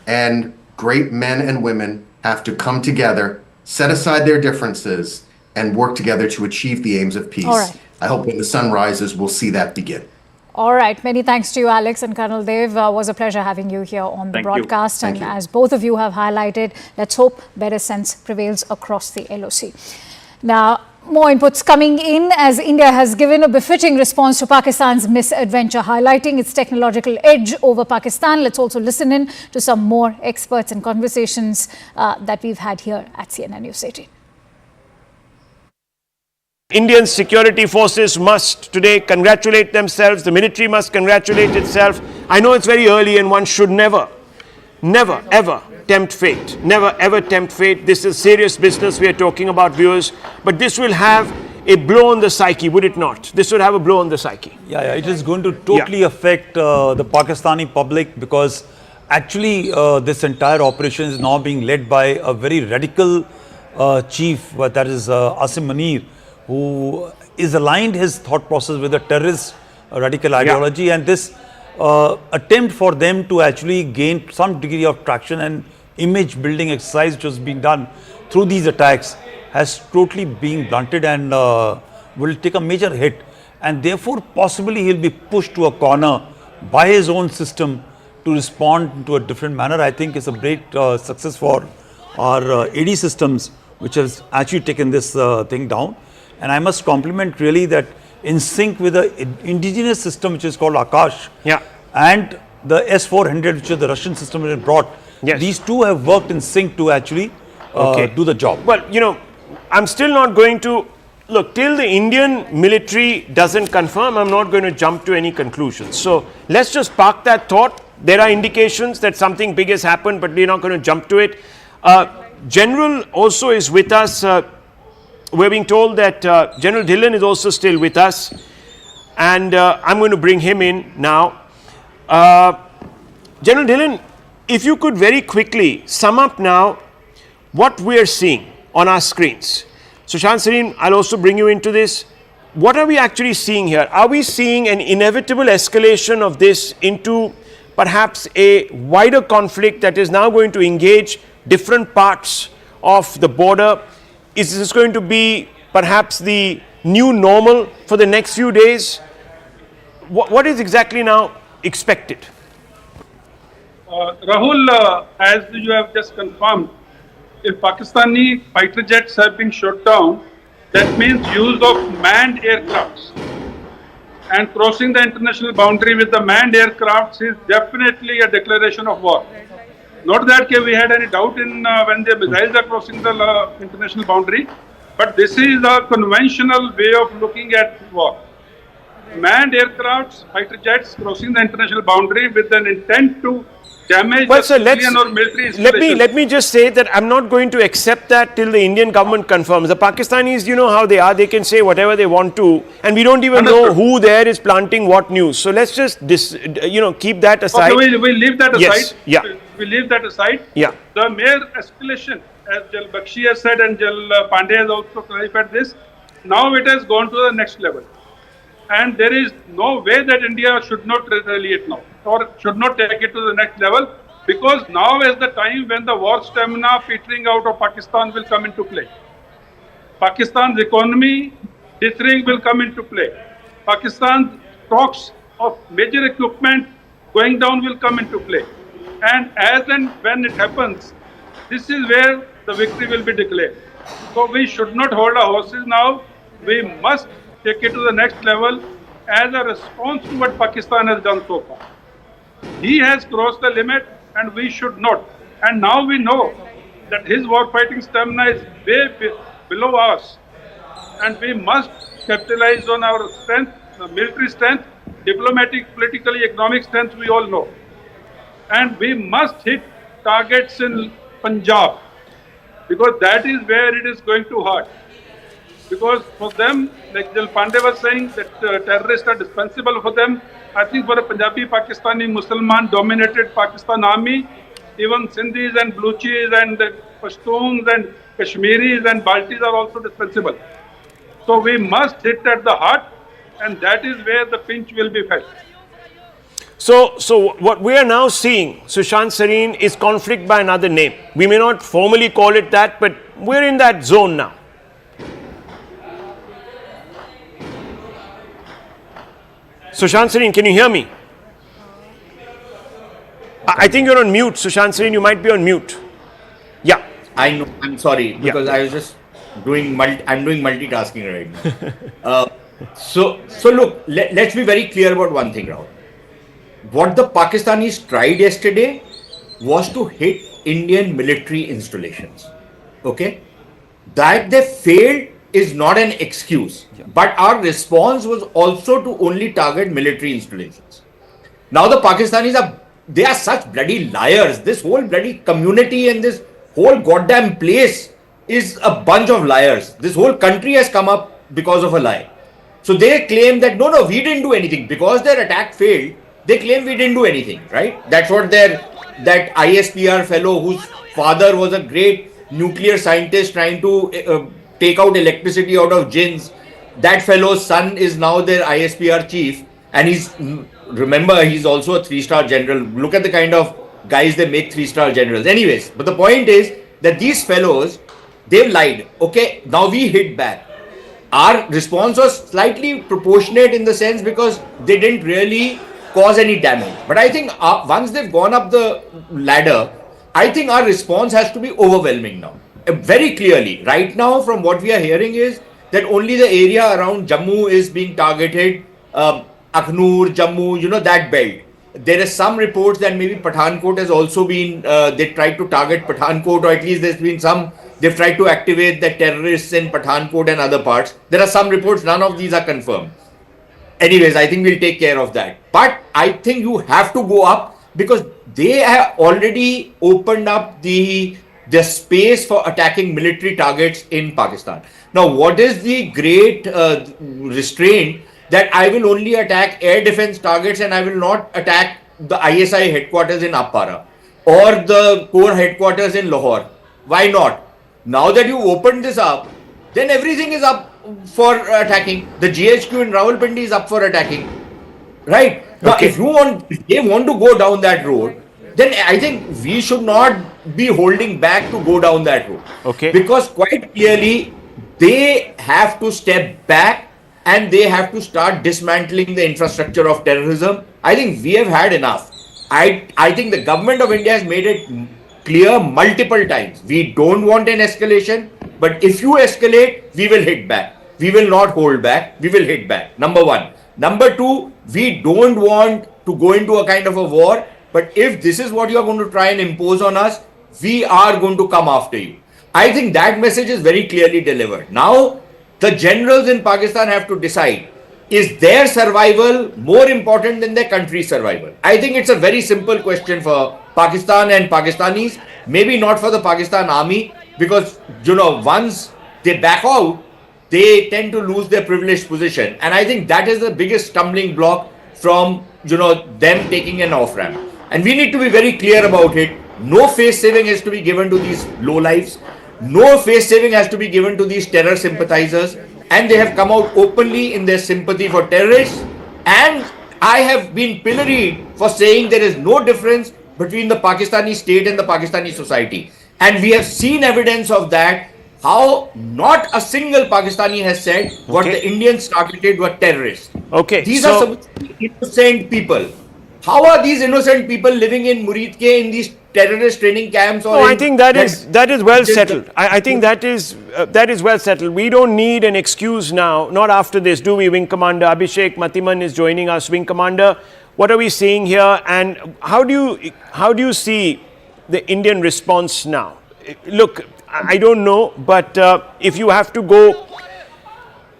And great men and women have to come together, set aside their differences, and work together to achieve the aims of peace. All right. I hope when the sun rises, we'll see that begin. All right. Many thanks to you, Alex and Colonel Dev. Was a pleasure having you here on the Thank you. broadcast. Thank And you. as both of you have highlighted, let's hope better sense prevails across the LOC. Now, more inputs coming in, as India has given a befitting response to Pakistan's misadventure, highlighting its technological edge over Pakistan. Let's also listen in to some more experts and conversations that we've had here at CNN News 18. Indian security forces must today congratulate themselves. The military must congratulate itself. I know it's very early and one should never, ever tempt fate. Never, ever tempt fate. This is serious business we are talking about, viewers. But this will have a blow on the psyche, would it not? This would have a blow on the psyche. Yeah, it is going to totally affect the Pakistani public, because actually this entire operation is now being led by a very radical chief, that is Asim Munir, who is aligned his thought process with the terrorist radical ideology, and this attempt for them to actually gain some degree of traction and image building exercise which was being done through these attacks has totally been blunted and will take a major hit, and therefore possibly he'll be pushed to a corner by his own system to respond to a different manner. I think it's a great success for our AD systems, which has actually taken this thing down. And I must compliment really that in sync with the indigenous system, which is called Akash, and the S-400, which is the Russian system that brought, these two have worked in sync to actually do the job. Well, you know, I'm still not going to, look, till the Indian military doesn't confirm, I'm not going to jump to any conclusions. So let's just park that thought. There are indications that something big has happened, but we're not going to jump to it. General also is with us. We're being told that General Dhillon is also still with us, and I'm going to bring him in now. General Dhillon, if you could very quickly sum up now what we're seeing on our screens. Sushant Sareen, I'll also bring you into this. What are we actually seeing here? Are we seeing an inevitable escalation of this into perhaps a wider conflict that is now going to engage different parts of the border? Is this going to be perhaps the new normal for the next few days? What is exactly now expected? Rahul, as you have just confirmed, if Pakistani fighter jets have been shot down, that means use of manned aircrafts. And crossing the international boundary with the manned aircrafts is definitely a declaration of war. Not that we had any doubt in when the missiles are crossing the international boundary, but this is a conventional way of looking at war. Manned aircrafts, fighter jets crossing the international boundary with an intent to damage Well, the sir, civilian or military let installations. me just say that I'm not going to accept that till the Indian government confirms. The Pakistanis, you know how they are; they can say whatever they want to, and we don't even know who there is planting what news. So let's just keep that aside. Okay, we'll leave that aside. Yes, yeah. We leave that aside. Yeah. The mere escalation, as Jal Bakshi has said and Jal Pandey has also clarified this, now it has gone to the next level. And there is no way that India should not retaliate now or should not take it to the next level, because now is the time when the war stamina petering out of Pakistan will come into play. Pakistan's economy dithering will come into play. Pakistan's stocks of major equipment going down will come into play. And as and when it happens, this is where the victory will be declared. So we should not hold our horses now. We must take it to the next level as a response to what Pakistan has done so far. He has crossed the limit and we should not. And now we know that his war fighting stamina is way below us. And we must capitalize on our strength, military strength, diplomatic, politically, economic strength, we all know. And we must hit targets in Punjab, because that is where it is going to hurt. Because for them, like Jal Pandey was saying, that terrorists are dispensable for them. I think for a Punjabi, Pakistani, Musliman dominated Pakistan army, even Sindhis and Baluchis and Pashtuns and Kashmiris and Baltis are also dispensable. So we must hit at the heart, and that is where the pinch will be felt. So what we are now seeing, Sushant Sareen, is conflict by another name. We may not formally call it that, but we're in that zone now. Sushant Sareen, can you hear me? I think you're on mute, Sushant Sareen. You might be on mute. Yeah. I know. I'm sorry because I was just doing I'm doing multitasking right now. So look, let's be very clear about one thing, Rahul. What the Pakistanis tried yesterday was to hit Indian military installations. Okay, that they failed is not an excuse, but our response was also to only target military installations. Now the Pakistanis are such bloody liars. This whole bloody community and this whole goddamn place is a bunch of liars. This whole country has come up because of a lie. So they claim that no, we didn't do anything because their attack failed. They claim we didn't do anything, right? That's what that ISPR fellow whose father was a great nuclear scientist trying to take out electricity out of jinns. That fellow's son is now their ISPR chief, and remember he's also a 3-star general. Look at the kind of guys they make 3-star generals. Anyways, but the point is that these fellows, they've lied. Okay, now we hit back. Our response was slightly proportionate in the sense because they didn't really cause any damage. But I think once they've gone up the ladder, I think our response has to be overwhelming now. Very clearly, right now from what we are hearing is that only the area around Jammu is being targeted, Akhnur, Jammu, that belt. There is some reports that maybe Pathankot has also been, they tried to target Pathankot, or at least there's been they've tried to activate the terrorists in Pathankot and other parts. There are some reports, none of these are confirmed. Anyways, I think we'll take care of that. But I think you have to go up because they have already opened up the space for attacking military targets in Pakistan. Now, what is the great restraint that I will only attack air defense targets and I will not attack the ISI headquarters in Appara or the core headquarters in Lahore? Why not? Now that you opened this up, then everything is up for attacking. The GHQ in Rawalpindi is up for attacking. Right? Now, if they want to go down that road, then I think we should not be holding back to go down that road. Okay. Because quite clearly, they have to step back and they have to start dismantling the infrastructure of terrorism. I think we have had enough. I think the government of India has made it clear multiple times. We don't want an escalation, but if you escalate, we will hit back. we will not hold back, we will hit back. Number one. Number two, we don't want to go into a kind of a war, but if this is what you are going to try and impose on us, we are going to come after you. I think that message is very clearly delivered. Now, the generals in Pakistan have to decide, is their survival more important than their country's survival? I think it's a very simple question for Pakistan and Pakistanis, maybe not for the Pakistan army, because, once they back out, they tend to lose their privileged position. And I think that is the biggest stumbling block from, them taking an off-ramp. And we need to be very clear about it. No face saving has to be given to these lowlifes. No face saving has to be given to these terror sympathizers. And they have come out openly in their sympathy for terrorists. And I have been pilloried for saying there is no difference between the Pakistani state and the Pakistani society. And we have seen evidence of that. How not a single Pakistani has said what the Indians targeted were terrorists. Okay. These are some innocent people. How are these innocent people living in Muridke in these terrorist training camps? Or I think that is well settled. I think that is well settled. We don't need an excuse now. Not after this, do we, Wing Commander Abhishek Matiman is joining us. Wing Commander, what are we seeing here, and how do you see the Indian response now? Look, I don't know, but if you have to go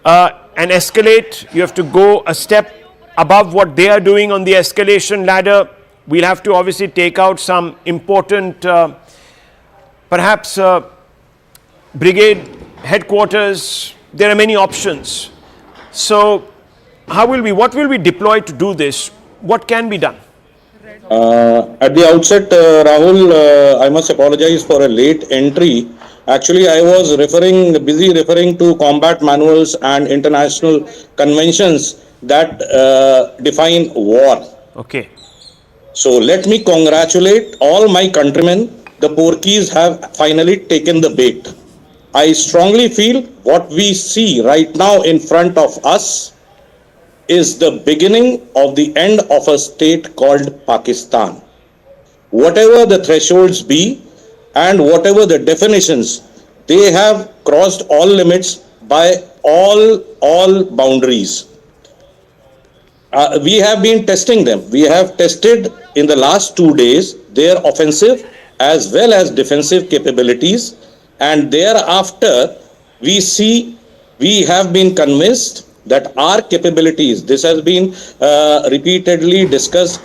and escalate, you have to go a step above what they are doing on the escalation ladder. We'll have to obviously take out some important, perhaps brigade headquarters. There are many options. So what will we deploy to do this? What can be done? At the outset, Rahul, I must apologize for a late entry. Actually, I was busy referring to combat manuals and international conventions that define war. Okay. So let me congratulate all my countrymen. The Porkies have finally taken the bait. I strongly feel what we see right now in front of us is the beginning of the end of a state called Pakistan. Whatever the thresholds be and whatever the definitions, they have crossed all limits by all boundaries. We have been testing them. We have tested in the last 2 days their offensive as well as defensive capabilities, and thereafter we have been convinced that our capabilities, this has been repeatedly discussed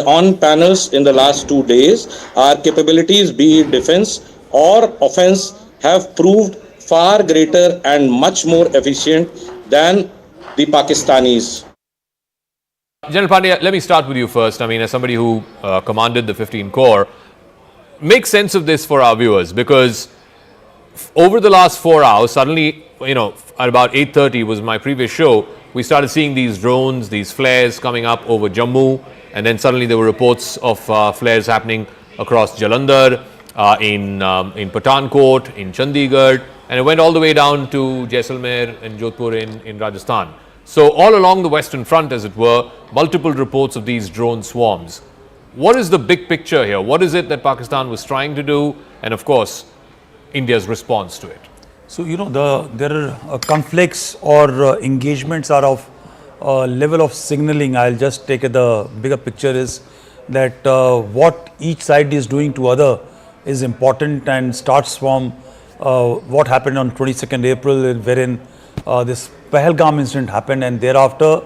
on panels in the last 2 days, our capabilities, be it defense or offense, have proved far greater and much more efficient than the Pakistanis. General Pandya, let me start with you first. I mean, as somebody who commanded the 15 Corps, make sense of this for our viewers, because over the last 4 hours, suddenly, at about 8:30 was my previous show, we started seeing these drones, these flares coming up over Jammu, and then suddenly there were reports of flares happening across Jalandhar, in Pathankot, in Chandigarh, and it went all the way down to Jaisalmer and Jodhpur in Rajasthan. So all along the Western Front, as it were, multiple reports of these drone swarms. What is the big picture here? What is it that Pakistan was trying to do? And of course, India's response to it. So, there are conflicts or engagements are of level of signaling. I'll just take the bigger picture is that what each side is doing to other is important, and starts from what happened on 22nd April, wherein this Pahalgam incident happened, and thereafter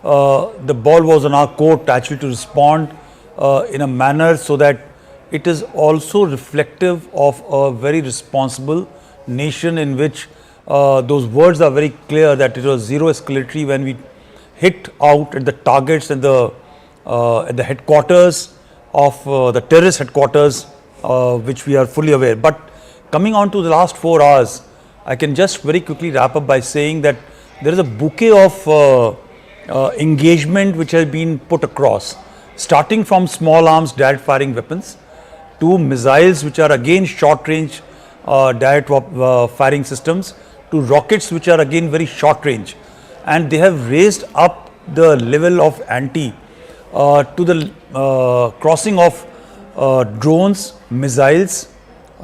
the ball was on our court actually to respond in a manner so that it is also reflective of a very responsible nation, in which those words are very clear that it was zero escalatory when we hit out at the targets and at the headquarters of the terrorist headquarters, which we are fully aware. But coming on to the last 4 hours, I can just very quickly wrap up by saying that there is a bouquet of engagement which has been put across, starting from small arms direct firing weapons to missiles which are again short range direct firing systems, to rockets which are again very short range, and they have raised up the level of ante to the crossing of drones, missiles,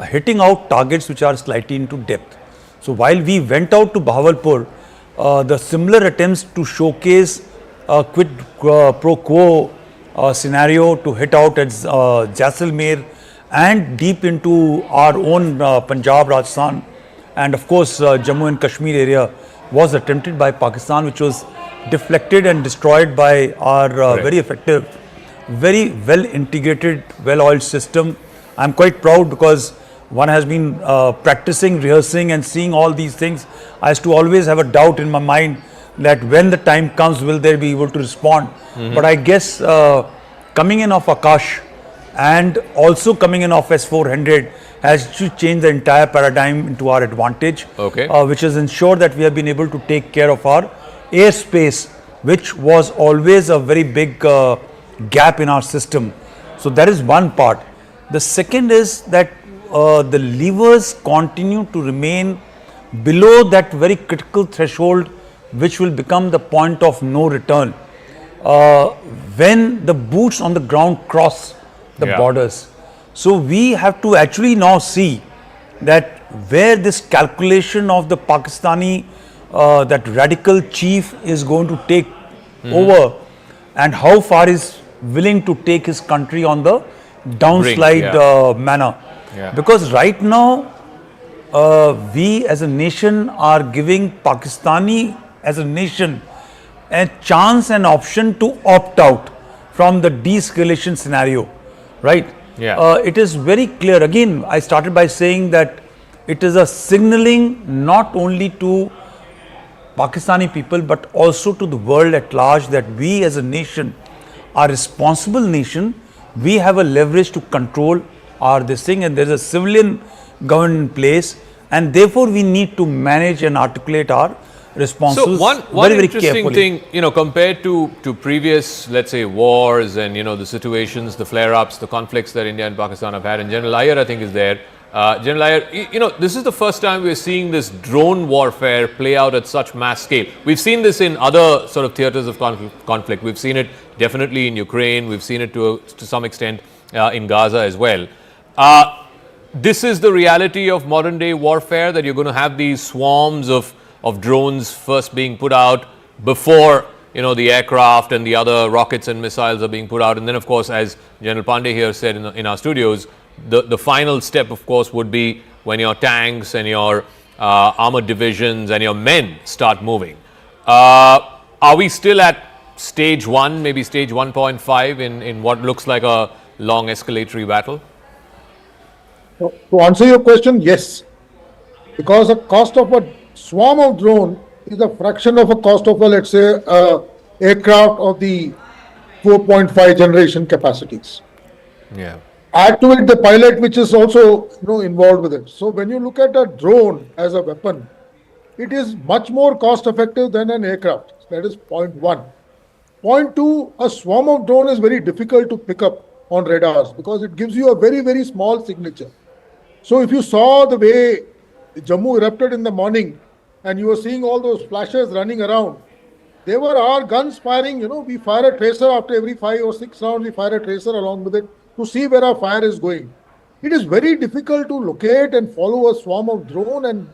hitting out targets which are slightly into depth. So while we went out to Bahawalpur, the similar attempts to showcase a quid pro quo scenario to hit out at Jaisalmer and deep into our own Punjab, Rajasthan, and of course Jammu and Kashmir area was attempted by Pakistan, which was deflected and destroyed by our very effective, very well integrated, well oiled system. I'm quite proud because one has been practicing, rehearsing and seeing all these things. I used to always have a doubt in my mind that when the time comes, will they be able to respond? But I guess coming in of Akash and also coming in of S-400 has to change the entire paradigm into our advantage, which has ensured that we have been able to take care of our airspace, which was always a very big gap in our system. So that is one part. The second is that the levers continue to remain below that very critical threshold, which will become the point of no return when the boots on the ground cross the borders. So we have to actually now see that where this calculation of the Pakistani, that radical chief is going to take over and how far is willing to take his country on the downslide manner. Because right now we as a nation are giving Pakistani as a nation a chance and option to opt out from the de-escalation scenario, right? It is very clear. Again, I started by saying that it is a signaling not only to Pakistani people but also to the world at large that we as a nation are a responsible nation. We have a leverage to control our this thing, and there is a civilian government in place, and therefore we need to manage and articulate our responses. So one very interesting carefully. thing, compared to previous, let's say, wars and the situations, the flare-ups, the conflicts that India and Pakistan have had, and General Iyer I think is there. General Iyer, this is the first time we're seeing this drone warfare play out at such mass scale. We've seen this in other sort of theaters of conflict. We've seen it definitely in Ukraine. We've seen it to some extent in Gaza as well. This is the reality of modern day warfare, that you're going to have these swarms of drones first being put out before the aircraft and the other rockets and missiles are being put out. And then of course, as General Pandey here said in our studios, the final step of course would be when your tanks and your armored divisions and your men start moving. Are we still at stage 1, maybe stage 1.5 in what looks like a long escalatory battle? To answer your question, yes, because the cost of a swarm of drone is a fraction of a cost of a, let's say, aircraft of the 4.5 generation capacities. Add to it the pilot, which is also involved with it. So when you look at a drone as a weapon, it is much more cost effective than an aircraft. That is point one. Point two, a swarm of drone is very difficult to pick up on radars because it gives you a very, very small signature. So if you saw the way Jammu erupted in the morning and you were seeing all those flashes running around, they were our guns firing. We fire a tracer after every 5 or 6 rounds, we fire a tracer along with it to see where our fire is going. It is very difficult to locate and follow a swarm of drone and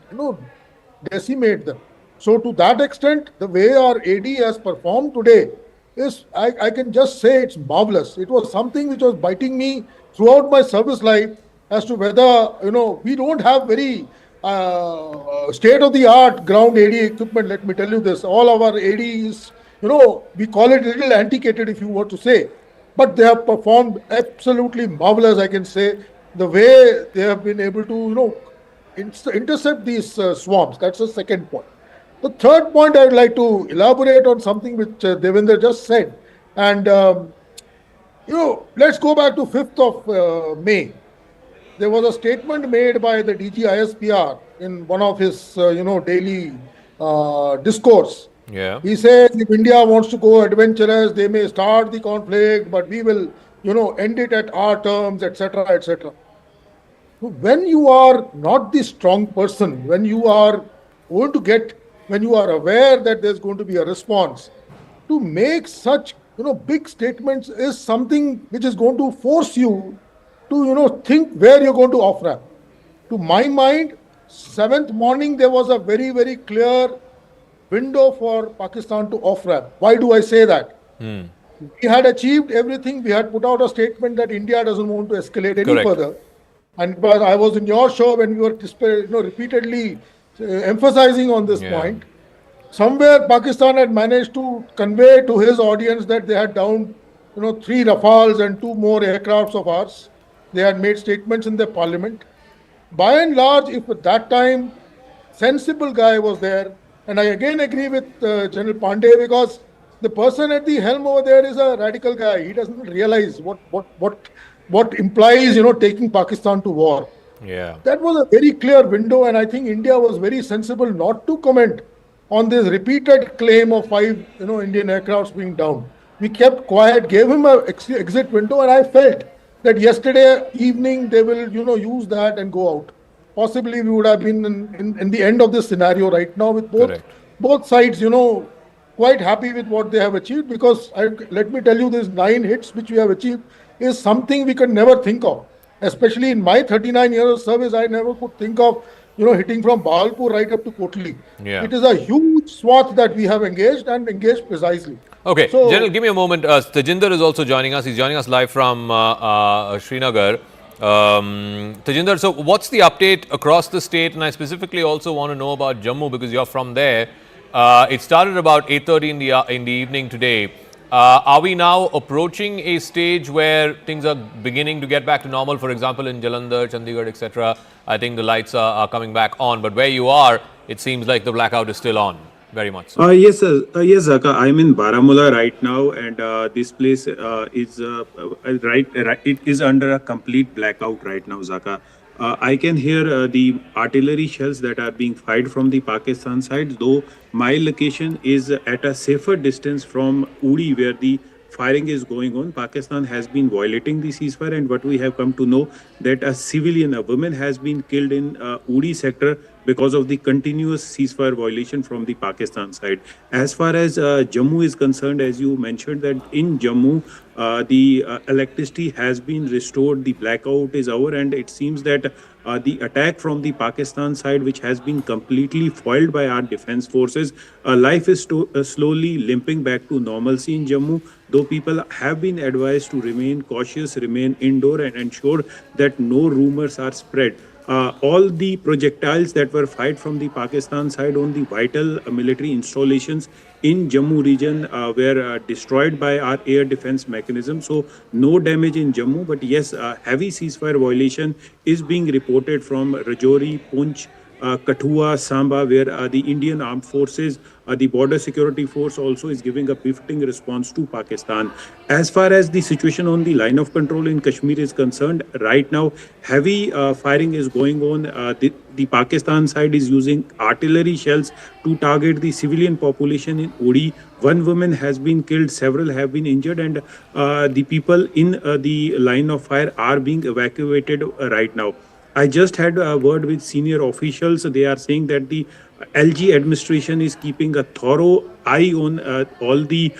decimate them. So to that extent, the way our AD has performed today is, I can just say it's marvelous. It was something which was biting me throughout my service life as to whether, we don't have very state-of-the-art ground AD equipment. Let me tell you this, all of our AD is, we call it a little antiquated if you were to say, but they have performed absolutely marvelous, I can say, the way they have been able to, intercept these swarms. That's the second point. The third point, I would like to elaborate on something which Devendra just said. And, let's go back to 5th of May. There was a statement made by the DG ISPR in one of his, daily discourse. He says if India wants to go adventurous, they may start the conflict, but we will, end it at our terms, etc., etc. When you are not the strong person, when you are going to get, when you are aware that there's going to be a response, to make such, big statements is something which is going to force you to, think where you're going to off-ramp. To my mind, 7th morning, there was a very, very clear window for Pakistan to off-ramp. Why do I say that? We had achieved everything. We had put out a statement that India doesn't want to escalate any Correct. further. And but I was in your show when we were repeatedly emphasizing on this point. Somewhere Pakistan had managed to convey to his audience that they had downed 3 Rafales and 2 more aircrafts of ours. They had made statements in their parliament. By and large, if at that time sensible guy was there, and I again agree with General Pandey, because the person at the helm over there is a radical guy. He doesn't realize what implies taking Pakistan to war. Yeah. That was a very clear window, and I think India was very sensible not to comment on this repeated claim of 5 Indian aircrafts being down. We kept quiet, gave him an exit window, and I felt that yesterday evening they will use that and go out. Possibly we would have been in the end of this scenario right now with both sides quite happy with what they have achieved, because let me tell you, these 9 hits which we have achieved is something we could never think of. Especially in my 39 years of service, I never could think of hitting from Bhalpur right up to Kotli. Yeah. It is a huge swath that we have engaged, and engaged precisely. Okay, So, General, give me a moment. Tajinder is also joining us. He's joining us live from Srinagar. Tajinder, so what's the update across the state? And I specifically also want to know about Jammu, because you're from there. It started about 8:30 in the evening today. Are we now approaching a stage where things are beginning to get back to normal? For example, in Jalandhar, Chandigarh, etc., I think the lights are coming back on. But where you are, it seems like the blackout is still on. Very much so. Yes, sir. Yes, Zaka. I'm in Baramulla right now, and this place is it is under a complete blackout right now, Zaka. I can hear the artillery shells that are being fired from the Pakistan side, though my location is at a safer distance from Uri, where the firing is going on. Pakistan has been violating the ceasefire, and what we have come to know that a civilian, a woman, has been killed in Uri sector because of the continuous ceasefire violation from the Pakistan side. As far as Jammu is concerned, as you mentioned, that in Jammu the electricity has been restored, the blackout is over, and it seems that the attack from the Pakistan side, which has been completely foiled by our defense forces, life is slowly limping back to normalcy in Jammu, though people have been advised to remain cautious, remain indoor, and ensure that no rumors are spread. All the projectiles that were fired from the Pakistan side on the vital military installations in Jammu region were destroyed by our air defense mechanism. So no damage in Jammu, but yes, heavy ceasefire violation is being reported from Rajouri, Poonch, Kathua, Samba, where the Indian Armed Forces, the Border Security Force also is giving a befitting response to Pakistan. As far as the situation on the line of control in Kashmir is concerned, right now heavy firing is going on. The Pakistan side is using artillery shells to target the civilian population in Uri. One woman has been killed, several have been injured, and the people in the line of fire are being evacuated right now. I just had a word with senior officials. They are saying that the LG administration is keeping a thorough eye on all the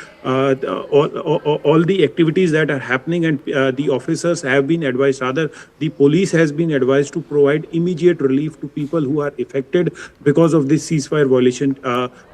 activities that are happening, and the officers have been advised, rather the police has been advised to provide immediate relief to people who are affected because of this ceasefire violation.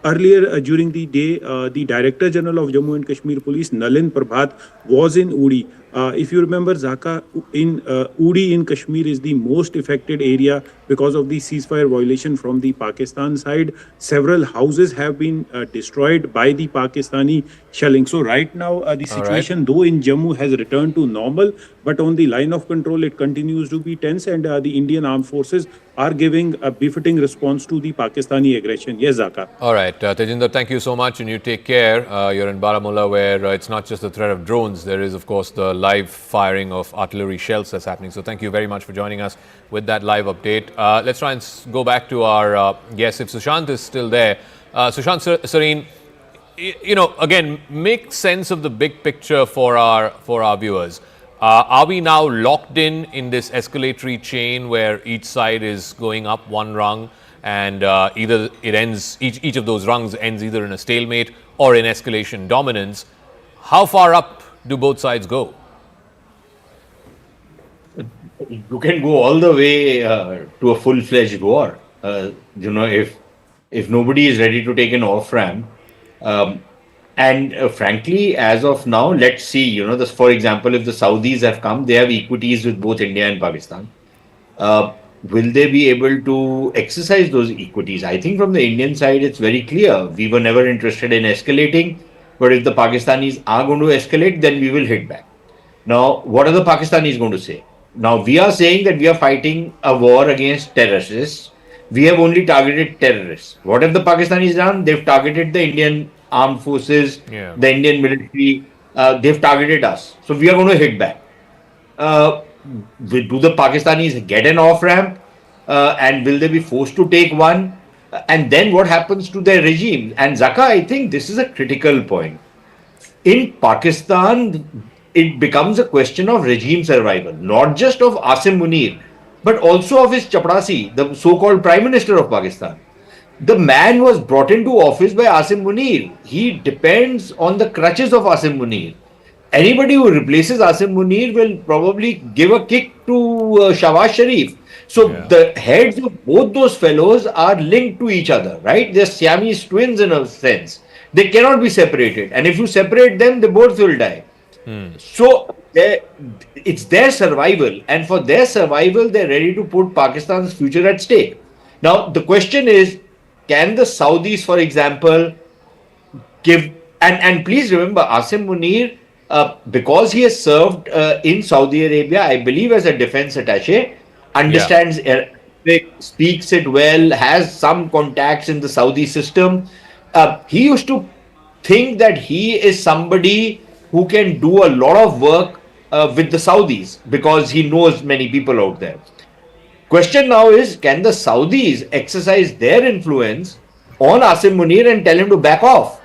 Earlier during the day, the Director General of Jammu and Kashmir Police, Nalin Prabhat, was in Uri. If you remember, Zaka, in Uri in Kashmir is the most affected area because of the ceasefire violation from the Pakistan side. Several houses have been destroyed by the Pakistani shelling. So right now the situation, though in Jammu, has returned to normal, but on the line of control it continues to be tense, and the Indian Armed Forces are giving a befitting response to the Pakistani aggression. Yes, Zaka. All right, Tejinder, thank you so much, and you take care. You're in Baramulla, where it's not just the threat of drones. There is, of course, the live firing of artillery shells that's happening. So thank you very much for joining us with that live update. Let's try and go back to our guest, if Sushant is still there. Sushant Sareen, again, make sense of the big picture for our viewers. Are we now locked in this escalatory chain where each side is going up one rung, and either it ends, each of those rungs ends either in a stalemate or in escalation dominance? How far up do both sides go? You can go all the way to a full-fledged war. If if nobody is ready to take an off ramp, and frankly, as of now, let's see, this, for example, if the Saudis have come, they have equities with both India and Pakistan. Will they be able to exercise those equities? I think from the Indian side, it's very clear. We were never interested in escalating, but if the Pakistanis are going to escalate, then we will hit back. Now, what are the Pakistanis going to say? Now, we are saying that we are fighting a war against terrorists. We have only targeted terrorists. What have the Pakistanis done? They've targeted the Indian armed forces, the Indian military. They've targeted us. So we are going to hit back. Do the Pakistanis get an off ramp? And will they be forced to take one? And then what happens to their regime? And Zaka, I think this is a critical point. In Pakistan, it becomes a question of regime survival, not just of Asim Munir, but also of his Chaprasi, the so-called Prime Minister of Pakistan. The man was brought into office by Asim Munir. He depends on the crutches of Asim Munir. Anybody who replaces Asim Munir will probably give a kick to Shahbaz Sharif. So the heads of both those fellows are linked to each other, right? They're Siamese twins in a sense. They cannot be separated. And if you separate them, they both will die. So it's their survival. And for their survival, they're ready to put Pakistan's future at stake. Now, the question is, can the Saudis, for example, give... And please remember, Asim Munir, because he has served in Saudi Arabia, I believe as a defense attaché, understands Arabic, speaks it well, has some contacts in the Saudi system. He used to think that he is somebody who can do a lot of work with the Saudis because he knows many people out there. Question now is, can the Saudis exercise their influence on Asim Munir and tell him to back off?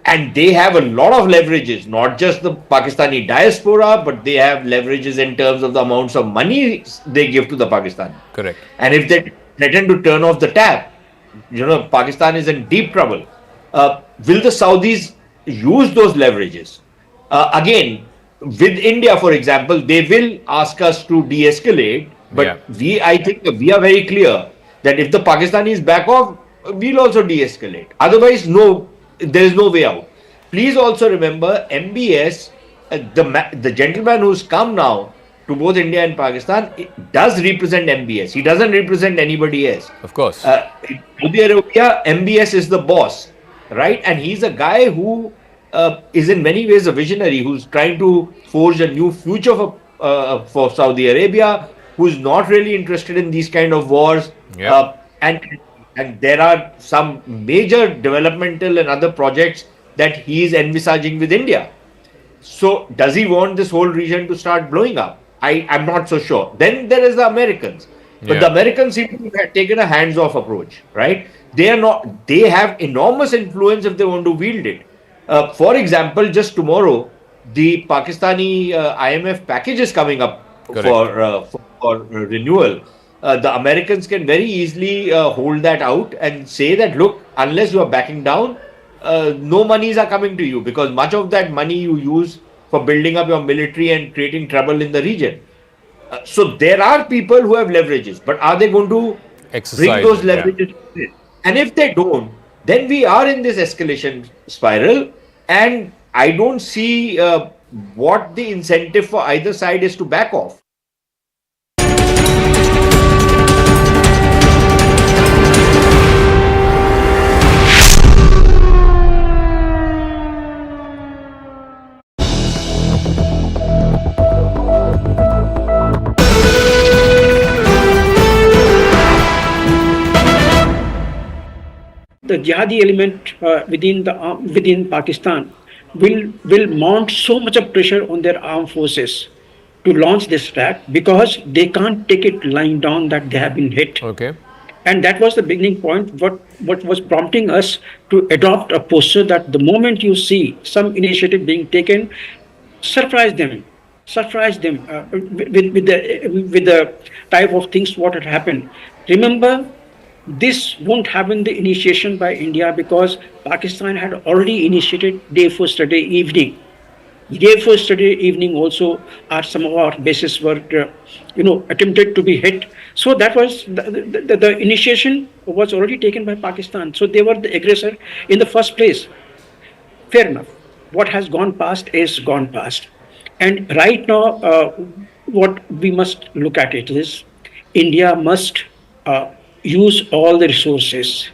And they have a lot of leverages, not just the Pakistani diaspora, but they have leverages in terms of the amounts of money they give to the Pakistani. Correct. And if they threaten to turn off the tap, Pakistan is in deep trouble. Will the Saudis use those leverages? Again, with India, for example, they will ask us to de-escalate, but I think we are very clear that if the Pakistanis back off, we'll also de-escalate. Otherwise, there is no way out. Please also remember, MBS, the gentleman who's come now to both India and Pakistan, does represent MBS. He doesn't represent anybody else. Of course. In Saudi Arabia, MBS is the boss, right? And he's a guy who is in many ways a visionary, who's trying to forge a new future for Saudi Arabia, who's not really interested in these kind of wars. And there are some major developmental and other projects that he is envisaging with India. So does he want this whole region to start blowing up? I'm not so sure. Then there is the Americans. But the Americans seem to have taken a hands-off approach, right? They have enormous influence if they want to wield it. For example, just tomorrow, the Pakistani IMF package is coming up for renewal. The Americans can very easily hold that out and say that, look, unless you are backing down, no monies are coming to you, because much of that money you use for building up your military and creating trouble in the region. So there are people who have leverages, but are they going to bring those leverages? And if they don't, then we are in this escalation spiral, and I don't see what the incentive for either side is to back off. The jihadi element within Pakistan will mount so much of pressure on their armed forces to launch this attack, because they can't take it lying down that they have been hit. Okay. And that was the beginning point. What was prompting us to adopt a posture that the moment you see some initiative being taken, surprise them with the type of things what had happened. Remember, this won't happen the initiation by India, because Pakistan had already initiated day yesterday evening. Day first study evening also, some of our bases were, attempted to be hit. So that was the initiation was already taken by Pakistan. So they were the aggressor in the first place. Fair enough. What has gone past is gone past. And right now, what we must look at it is India must use all the resources.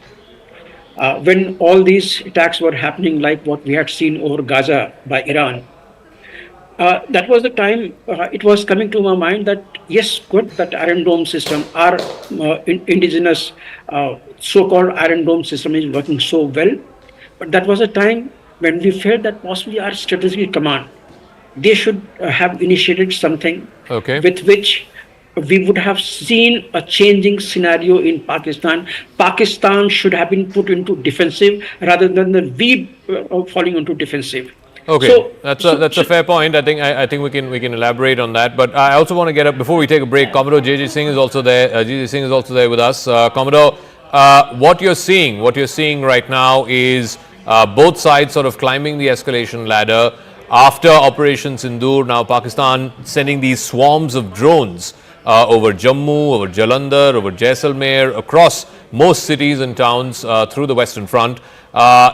When all these attacks were happening, like what we had seen over Gaza by Iran, that was the time it was coming to my mind that yes, good, that Iron Dome system, our indigenous so-called Iron Dome system is working so well. But that was a time when we felt that possibly our strategic command, they should have initiated something with which we would have seen a changing scenario in Pakistan. Pakistan should have been put into defensive rather than we falling into defensive. Okay, so, that's a fair point. I think we can elaborate on that. But I also want to get up before we take a break. Commodore JJ Singh is also there. JJ Singh is also there with us. Commodore, what you're seeing right now is both sides sort of climbing the escalation ladder. After Operation Sindoor, now Pakistan sending these swarms of drones over Jammu, over Jalandhar, over Jaisalmer, across most cities and towns through the Western Front.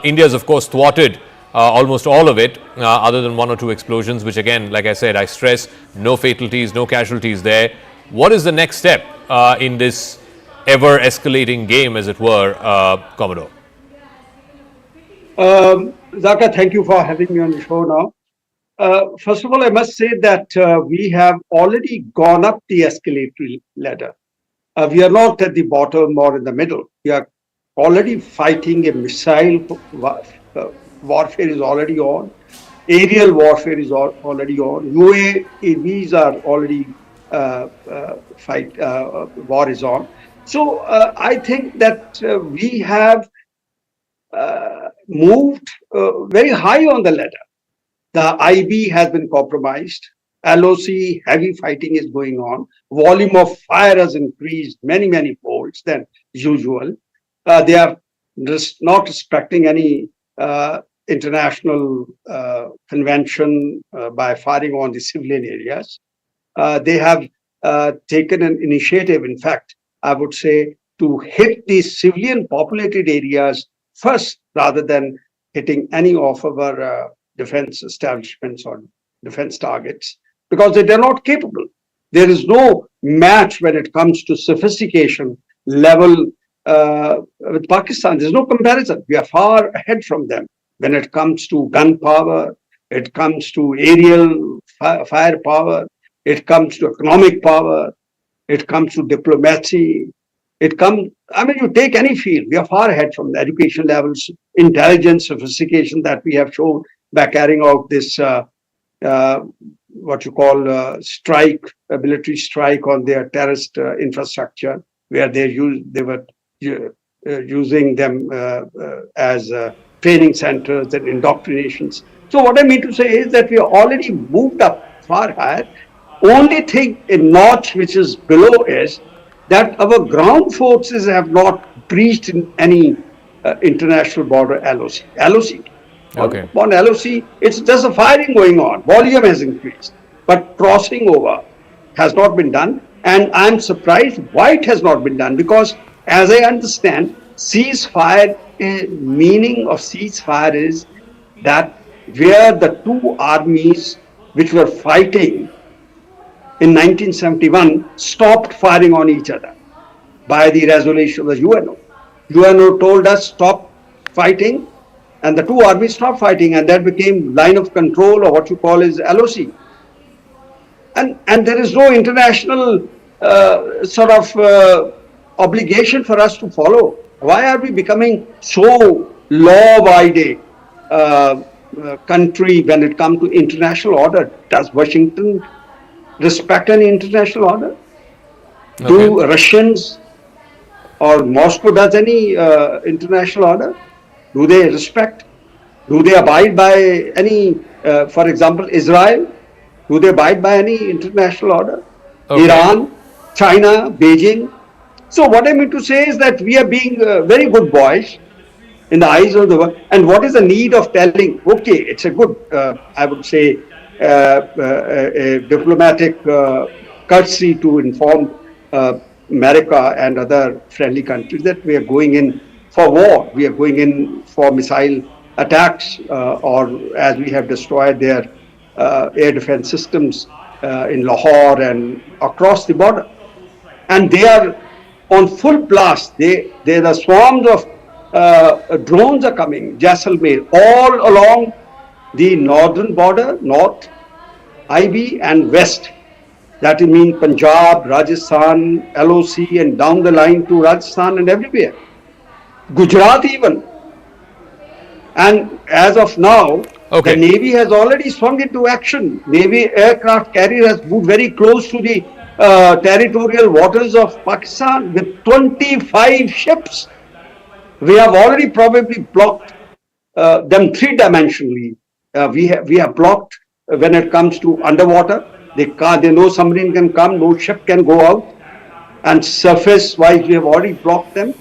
India has, of course, thwarted almost all of it, other than one or two explosions, which again, like I said, I stress, no fatalities, no casualties there. What is the next step in this ever-escalating game, as it were, Commodore? Zaka, thank you for having me on the show now. First of all, I must say that we have already gone up the escalatory ladder. We are not at the bottom or in the middle. We are already fighting a missile warfare is already on. Aerial warfare is already on. UAVs are already war is on. So I think that we have moved very high on the ladder. The IB has been compromised. LOC, heavy fighting is going on. Volume of fire has increased many folds than usual. They are just not respecting any international convention by firing on the civilian areas. They have taken an initiative, in fact, I would say, to hit the civilian populated areas first rather than hitting any of our defense establishments or defense targets, because they're not capable. There is no match when it comes to sophistication level with Pakistan. There's no comparison. We are far ahead from them when it comes to gun power, it comes to aerial firepower, it comes to economic power, it comes to diplomacy. You take any field, we are far ahead from the education levels, intelligence, sophistication that we have shown by carrying out this, what you call strike, a military strike on their terrorist infrastructure, where they were using them as training centers and indoctrinations. So what I mean to say is that we are already moved up far higher. Only thing in notch which is below is that our ground forces have not breached in any international border LOC. Okay. On LOC, it's just a firing going on. Volume has increased, but crossing over has not been done. And I'm surprised why it has not been done, because as I understand, ceasefire, meaning of ceasefire is that where the two armies which were fighting in 1971 stopped firing on each other by the resolution of the UNO. UNO told us stop fighting, and the two armies stopped fighting, and that became line of control, or what you call is LOC. And there is no international obligation for us to follow. Why are we becoming so law-abiding country when it comes to international order? Does Washington respect any international order? Okay. Do Russians or Moscow does any international order? Do they respect? Do they abide by any, for example, Israel? Do they abide by any international order? Okay. Iran, China, Beijing. So what I mean to say is that we are being very good boys in the eyes of the world. And what is the need of telling, okay, it's a good, I would say, a diplomatic courtesy to inform America and other friendly countries that we are going in for war. We are going in for missile attacks, or as we have destroyed their air defense systems in Lahore and across the border. And they are on full blast. The swarms of drones are coming, Jaisalmer, all along the northern border, north, IB, and west. That means Punjab, Rajasthan, LOC, and down the line to Rajasthan and everywhere. Gujarat even. And as of now, the Navy has already swung into action. Navy aircraft carrier has moved very close to the territorial waters of Pakistan with 25 ships. We have already probably blocked them three-dimensionally. We have blocked when it comes to underwater. They know submarine can come, no ship can go out. And surface-wise, we have already blocked them.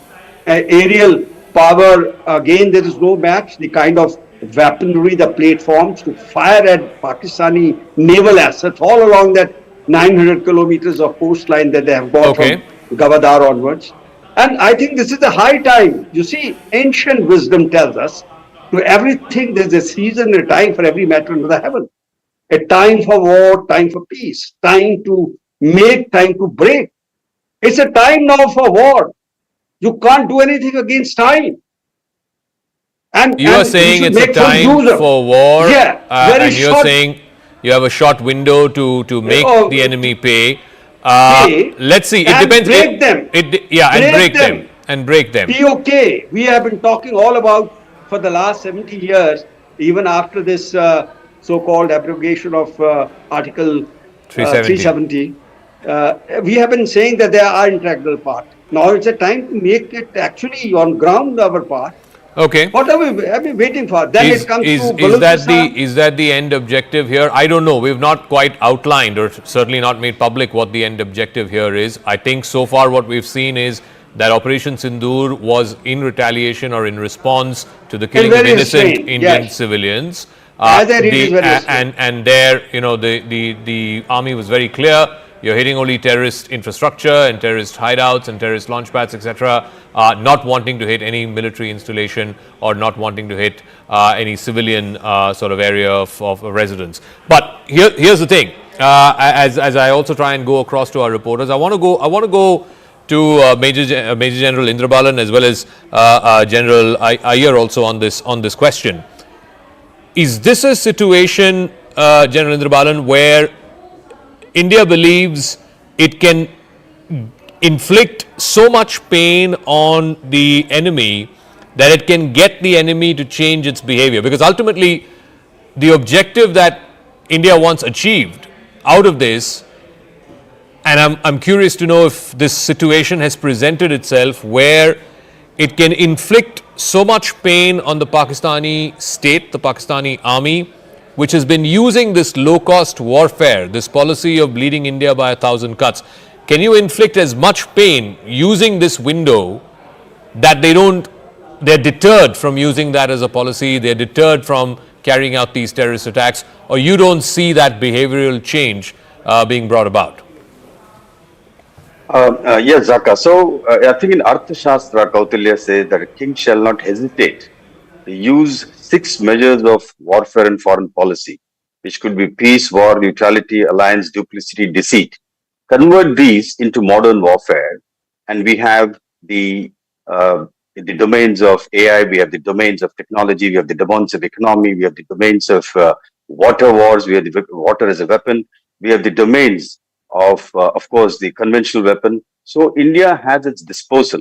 Aerial power, again, there is no match. The kind of weaponry, the platforms to fire at Pakistani naval assets all along that 900 kilometers of coastline that they have got from Gavadar onwards. And I think this is the high time. You see, ancient wisdom tells us to everything there's a season, a time for every matter under the heaven. A time for war, time for peace, time to make, time to break. It's a time now for war. You can't do anything against time. And you are saying it's a time for war, and you're saying you have a short window to make the enemy pay. Let's see. It depends. Break them. And break them. POK. We have been talking all about for the last 70 years, even after this so-called abrogation of Article 370. We have been saying that they are integral part. Now it's a time to make it actually on ground our part. Okay. What are we waiting for? Then it comes to is that the end objective here? I don't know. We've not quite outlined or certainly not made public what the end objective here is. I think so far what we've seen is that Operation Sindoor was in retaliation or in response to the killing of innocent Indian civilians. And there, you know, the army was very clear. You're hitting only terrorist infrastructure and terrorist hideouts and terrorist launch pads, etc., not wanting to hit any military installation or not wanting to hit any civilian sort of area of residence. But here's the thing. As I also try and go across to our reporters, I want to go to Major General Indrabalan as well as General Iyer also on this question. Is this a situation, General Indrabalan, where India believes it can inflict so much pain on the enemy that it can get the enemy to change its behavior? Because ultimately, the objective that India wants achieved out of this, and I'm curious to know if this situation has presented itself where it can inflict so much pain on the Pakistani state, the Pakistani army, which has been using this low-cost warfare, this policy of bleeding India by 1,000 cuts. Can you inflict as much pain using this window that they're deterred from using that as a policy, they're deterred from carrying out these terrorist attacks, or you don't see that behavioral change being brought about? Yes, Zaka. So I think in Arthashastra, Kautilya says that a king shall not hesitate to use 6 measures of warfare and foreign policy, which could be peace, war, neutrality, alliance, duplicity, deceit. Convert these into modern warfare, and we have the domains of AI, we have the domains of technology, we have the domains of economy, we have the domains of water wars, we have the water as a weapon, we have the domains of course, the conventional weapon. So India has its disposal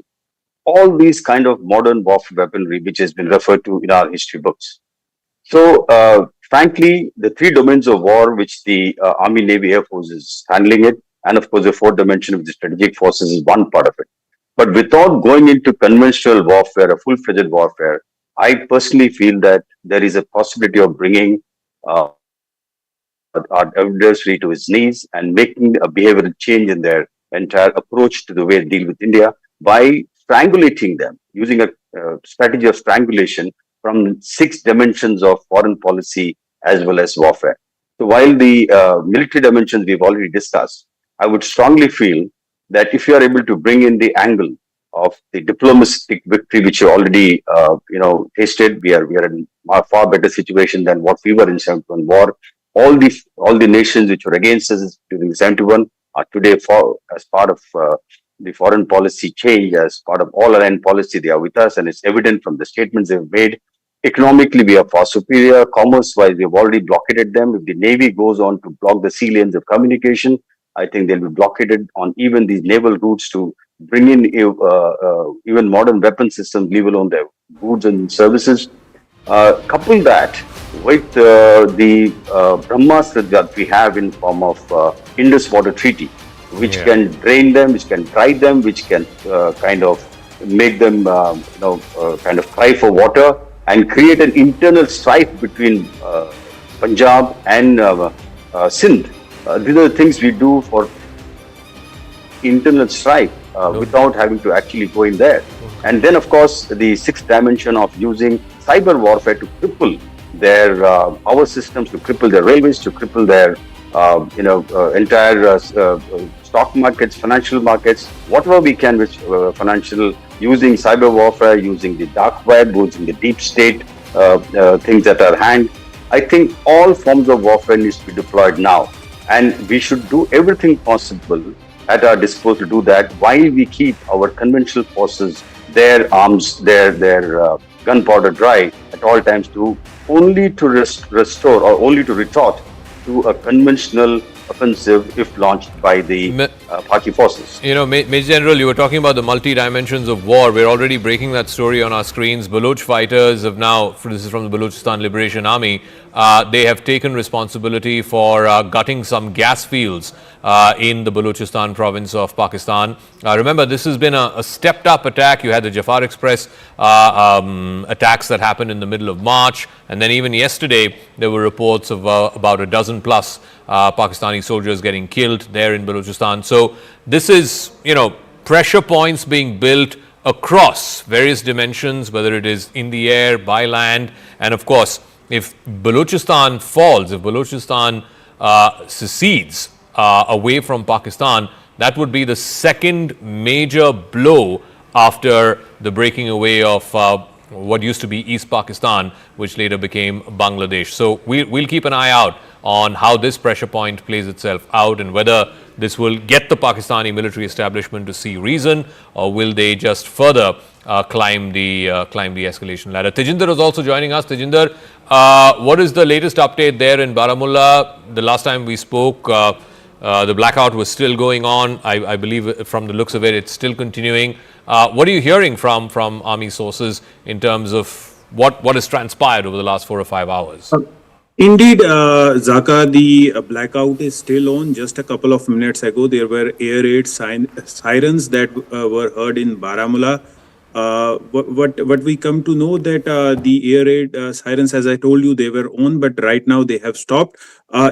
all these kind of modern warfare weaponry, which has been referred to in our history books. So, frankly, the 3 domains of war, which the Army, Navy, Air Force is handling it, and of course, the 4th dimension of the strategic forces is one part of it. But without going into conventional warfare, a full-fledged warfare, I personally feel that there is a possibility of bringing our adversary to his knees and making a behavioral change in their entire approach to the way they deal with India by strangulating them, using a strategy of strangulation from 6 dimensions of foreign policy as well as warfare. So while the military dimensions we've already discussed, I would strongly feel that if you are able to bring in the angle of the diplomatic victory, which you already tasted, we are in a far better situation than what we were in 71 war. All the nations which were against us during the 71 are today as part of the foreign policy change, as part of all aligned policy. They are with us, and it's evident from the statements they've made. Economically, we are far superior. Commerce-wise, we have already blockaded them. If the Navy goes on to block the sea lanes of communication, I think they'll be blockaded on even these naval routes to bring in even modern weapon systems, leave alone their goods and services. Couple that with the Brahmastra that we have in form of Indus Water Treaty, which can drain them, which can dry them, which can kind of make them kind of cry for water and create an internal strife between Punjab and Sindh. These are the things we do for internal strife without having to actually go in there. And then, of course, the sixth dimension of using cyber warfare to cripple their power systems, to cripple their railways, to cripple their entire stock markets, financial markets, whatever we can with financial, using cyber warfare, using the dark web, using the deep state things at our hand. I think all forms of warfare needs to be deployed now, and we should do everything possible at our disposal to do that, while we keep our conventional forces, their arms, their gunpowder dry at all times, to only to restore or only to retort to a conventional offensive if launched by the Paki forces. Major General, you were talking about the multi-dimensions of war. We're already breaking that story on our screens. Baloch fighters have now, this is from the Balochistan Liberation Army, they have taken responsibility for gutting some gas fields in the Balochistan province of Pakistan. Remember, this has been a stepped up attack. You had the Jafar Express attacks that happened in the middle of March, and then even yesterday there were reports of about a dozen plus Pakistani soldiers getting killed there in Balochistan. So this is, pressure points being built across various dimensions, whether it is in the air, by land, and of course, if Balochistan falls, if Balochistan secedes away from Pakistan, that would be the second major blow after the breaking away of what used to be East Pakistan, which later became Bangladesh. So we'll keep an eye out on how this pressure point plays itself out, and whether this will get the Pakistani military establishment to see reason, or will they just further climb the escalation ladder. Tejinder is also joining us. Tejinder, what is the latest update there in Baramulla? The last time we spoke, the blackout was still going on. I believe from the looks of it, it's still continuing. What are you hearing from army sources in terms of what has transpired over the last 4 or 5 hours? Indeed, Zaka, the blackout is still on. Just a couple of minutes ago, there were air raid sirens that were heard in Baramulla. What we come to know that the air raid sirens, as I told you, they were on, but right now they have stopped.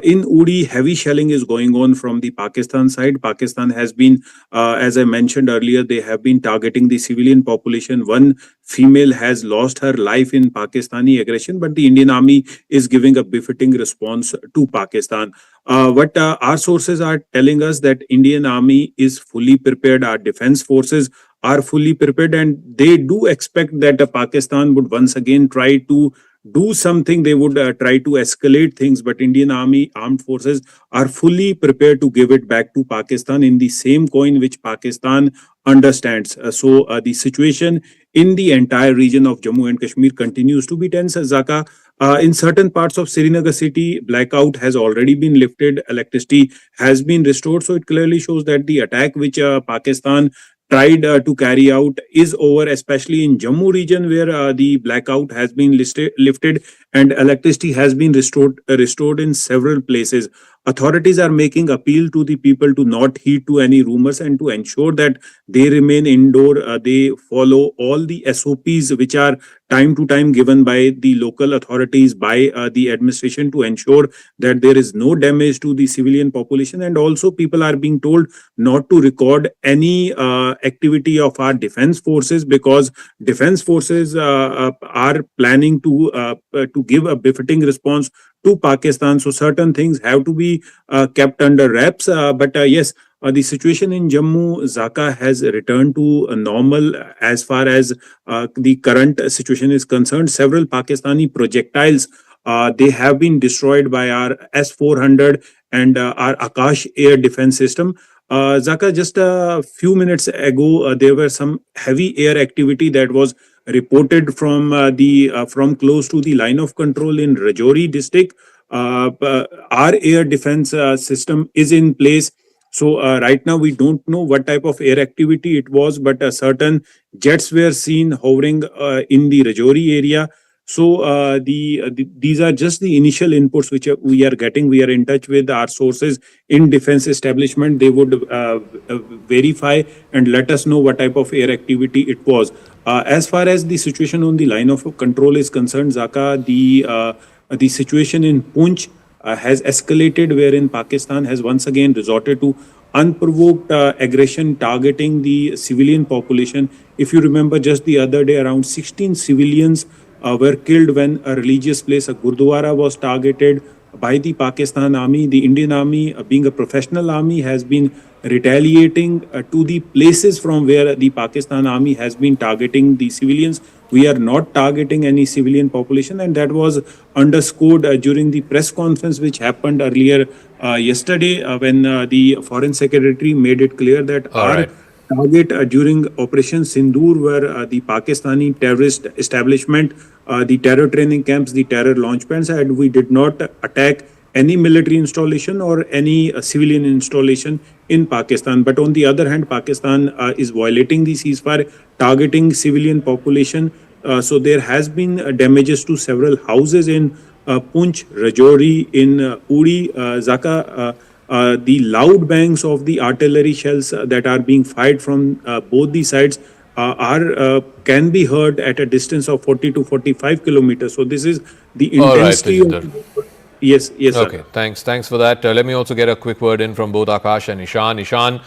In Uri, heavy shelling is going on from the Pakistan side. Pakistan has been, as I mentioned earlier, they have been targeting the civilian population. One female has lost her life in Pakistani aggression, but the Indian Army is giving a befitting response to Pakistan. What our sources are telling us that Indian Army is fully prepared. Our defense forces are fully prepared, and they do expect that Pakistan would once again try to do something. They would try to escalate things, but Indian Army armed forces are fully prepared to give it back to Pakistan in the same coin which Pakistan understands. So the situation in the entire region of Jammu and Kashmir continues to be tense. Zaka, in certain parts of Srinagar city, blackout has already been lifted, electricity has been restored. So it clearly shows that the attack which Pakistan tried to carry out is over, especially in Jammu region, where the blackout has been lifted and electricity has been restored in several places. Authorities are making appeal to the people to not heed to any rumors and to ensure that they remain indoor. They follow all the SOPs which are time to time given by the local authorities, by the administration, to ensure that there is no damage to the civilian population. And also people are being told not to record any activity of our defense forces, because defense forces are planning to give a befitting response to Pakistan. So certain things have to be kept under wraps. But yes, the situation in Jammu, Zaka has returned to normal as far as the current situation is concerned. Several Pakistani projectiles they have been destroyed by our S-400 and our Akash air defense system. Zaka, just a few minutes ago, there were some heavy air activity that was reported from the from close to the line of control in Rajouri district. Our air defense system is in place. So right now we don't know what type of air activity it was, but certain jets were seen hovering in the Rajouri area. So these are just the initial inputs which we are getting. We are in touch with our sources in defense establishment. They would verify and let us know what type of air activity it was. As far as the situation on the line of control is concerned, Zaka, the situation in Poonch has escalated, wherein Pakistan has once again resorted to unprovoked aggression targeting the civilian population. If you remember, just the other day, around 16 civilians were killed when a religious place, a Gurdwara, was targeted by the Pakistan Army. The Indian Army, being a professional army, has been retaliating to the places from where the Pakistan Army has been targeting the civilians. We are not targeting any civilian population, and that was underscored during the press conference which happened earlier yesterday when the Foreign Secretary made it clear that our target during Operation Sindoor were the Pakistani terrorist establishment, the terror training camps, the terror launch pads, and we did not attack any military installation or any civilian installation in Pakistan. But on the other hand, Pakistan is violating the ceasefire, targeting civilian population. So there has been damages to several houses in Poonch, Rajouri, in Uri, Zaka. The loud bangs of the artillery shells that are being fired from both the sides can be heard at a distance of 40 to 45 kilometers. So this is the intensity. Yes, yes. Okay, sir. thanks for that. Let me also get a quick word in from both Akash and Ishan. Ishan,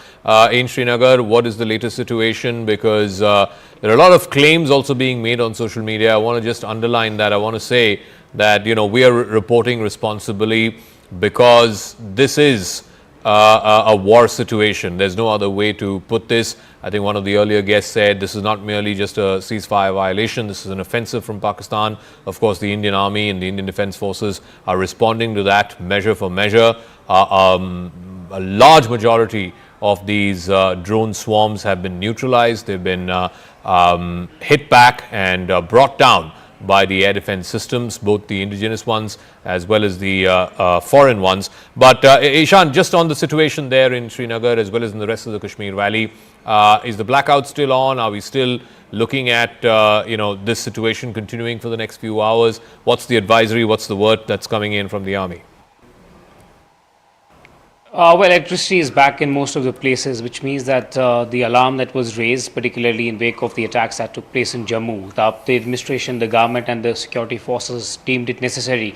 in Srinagar, what is the latest situation? Because there are a lot of claims also being made on social media. I want to just underline that. I want to say that, you know, we are reporting responsibly because this is a war situation. There's no other way to put this. I think one of the earlier guests said this is not merely just a ceasefire violation. This is an offensive from Pakistan. Of course, the Indian Army and the Indian Defence Forces are responding to that measure for measure. A large majority of these drone swarms have been neutralized. They've been hit back and brought down by the air defense systems, both the indigenous ones as well as the foreign ones. But Ishan, just on the situation there in Srinagar as well as in the rest of the Kashmir Valley, is the blackout still on? Are we still looking at this situation continuing for the next few hours? What's the advisory? What's the word that's coming in from the army? Well, electricity is back in most of the places, which means that the alarm that was raised, particularly in wake of the attacks that took place in Jammu, the administration, the government and the security forces deemed it necessary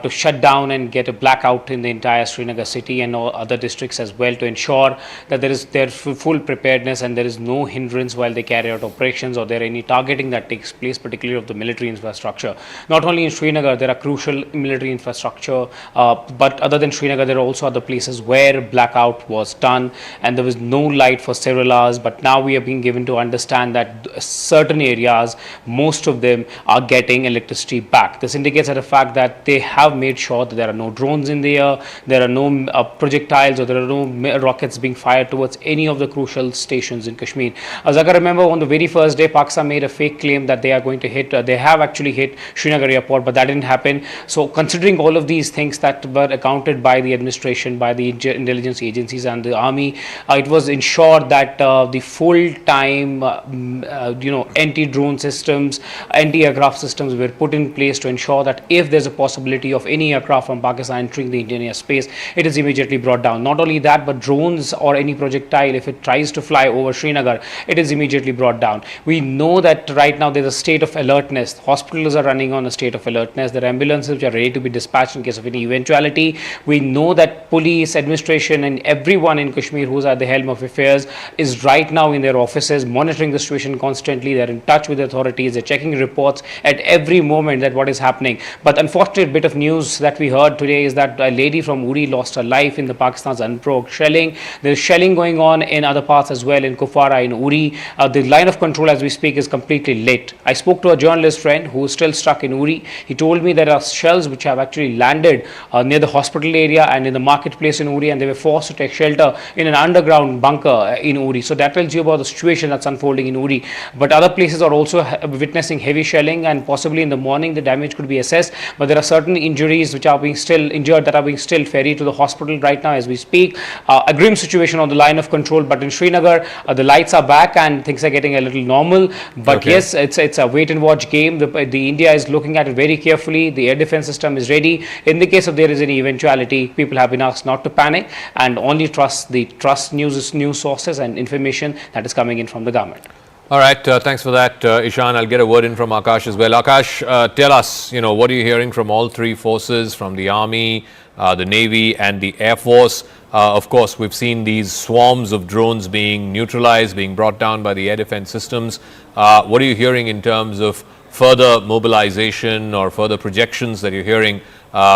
to shut down and get a blackout in the entire Srinagar city and all other districts as well, to ensure that there is full preparedness and there is no hindrance while they carry out operations or there any targeting that takes place, particularly of the military infrastructure. Not only in Srinagar, there are crucial military infrastructure, but other than Srinagar, there are also other places where blackout was done and there was no light for several hours. But now we are being given to understand that certain areas, most of them are getting electricity back. This indicates the fact that they have made sure that there are no drones in the air, there are no projectiles or there are no rockets being fired towards any of the crucial stations in Kashmir. As I can remember, on the very first day, Pakistan made a fake claim that they are going to hit, they have actually hit Srinagar airport, but that didn't happen. So considering all of these things that were accounted by the administration, by the intelligence agencies and the army, it was ensured that the full-time anti-drone systems, anti-aircraft systems were put in place to ensure that if there's a possibility of any aircraft from Pakistan entering the Indian airspace, it is immediately brought down. Not only that, but drones or any projectile, if it tries to fly over Srinagar, it is immediately brought down. We know that right now there's a state of alertness. Hospitals are running on a state of alertness. There are ambulances which are ready to be dispatched in case of any eventuality. We know that police, administration and everyone in Kashmir who's at the helm of affairs is right now in their offices monitoring the situation constantly. They're in touch with the authorities. They're checking reports at every moment that what is happening. But unfortunate bit bit of news that we heard today is that a lady from Uri lost her life in the Pakistan's unprovoked shelling. There's shelling going on in other parts as well, in Kupwara, in Uri. The line of control as we speak is completely lit. I spoke to a journalist friend who is still stuck in Uri. He told me there are shells which have actually landed near the hospital area and in the marketplace in Uri, and they were forced to take shelter in an underground bunker in Uri. So that tells you about the situation that's unfolding in Uri. But other places are also witnessing heavy shelling, and possibly in the morning the damage could be assessed. But there are certain injuries which are being still injured that are being still ferried to the hospital right now as we speak. A grim situation on the line of control, but in Srinagar the lights are back and things are getting a little normal. But yes, it's a wait and watch game. The India is looking at it very carefully. The air defense system is ready. In the case of there is any eventuality, people have been asked not to panic and only trust news sources and information that is coming in from the government. All right, thanks for that, Ishan. I'll get a word in from Akash as well. Akash, tell us, what are you hearing from all three forces, from the Army, the Navy and the Air Force? Of course, we've seen these swarms of drones being neutralized, being brought down by the air defense systems. What are you hearing in terms of further mobilization or further projections that you're hearing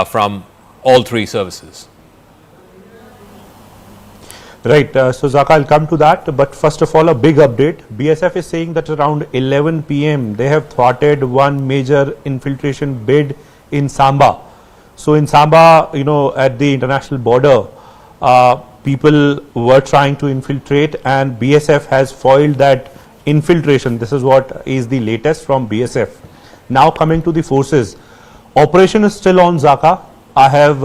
from all three services? Right, so Zaka, I'll come to that, but first of all, a big update. BSF is saying that around 11 p.m. they have thwarted one major infiltration bid in Samba. So in Samba, at the international border, people were trying to infiltrate, and BSF has foiled that infiltration. This is what is the latest from BSF. Now coming to the forces, operation is still on, Zaka. I have,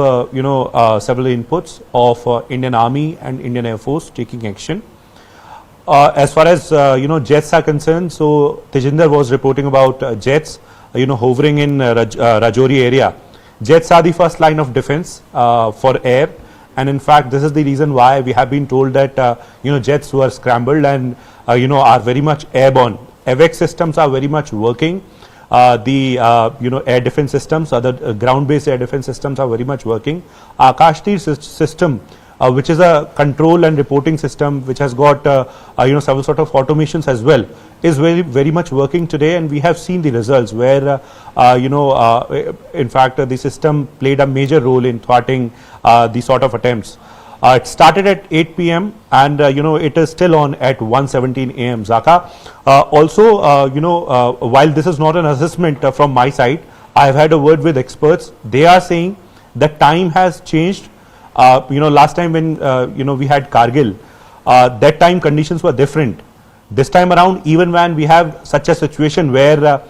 several inputs of Indian Army and Indian Air Force taking action. As far as, jets are concerned, so Tejinder was reporting about jets, hovering in Rajouri area. Jets are the first line of defense for air. And in fact, this is the reason why we have been told that, jets were scrambled and, are very much airborne. AVAX systems are very much working. The air defense systems, other ground-based air defense systems are very much working. Akash Tir system, which is a control and reporting system, which has got several sort of automations as well, is very much working today, and we have seen the results where in fact the system played a major role in thwarting these sort of attempts. It started at 8 p.m. and it is still on at 1:17 a.m. Zaka. Also, while this is not an assessment from my side, I have had a word with experts. They are saying the time has changed. Last time when we had Kargil, that time conditions were different. This time around, even when we have such a situation where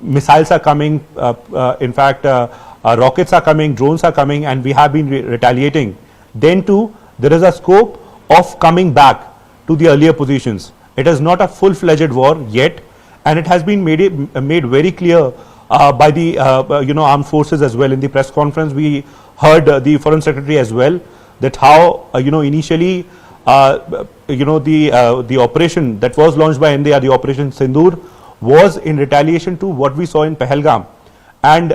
missiles are coming, in fact. Rockets are coming, drones are coming, and we have been retaliating. Then too, there is a scope of coming back to the earlier positions. It is not a full-fledged war yet, and it has been made very clear by the armed forces as well. In the press conference, we heard the Foreign Secretary as well that how initially the operation that was launched by India, the Operation Sindoor, was in retaliation to what we saw in Pahalgam. And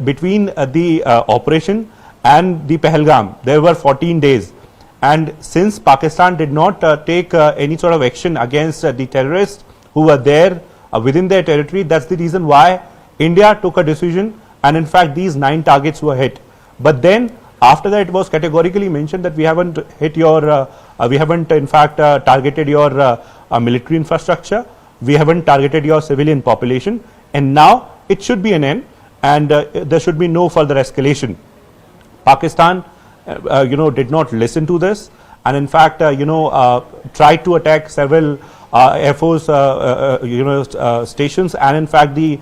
between the operation and the Pahalgam, there were 14 days. And since Pakistan did not take any sort of action against the terrorists who were there within their territory, that's the reason why India took a decision, and in fact these 9 targets were hit. But then after that, it was categorically mentioned that we haven't hit your, we haven't in fact targeted your military infrastructure, we haven't targeted your civilian population, and now it should be an end, and there should be no further escalation. Pakistan, did not listen to this, and in fact, tried to attack several Air Force, stations, and in fact the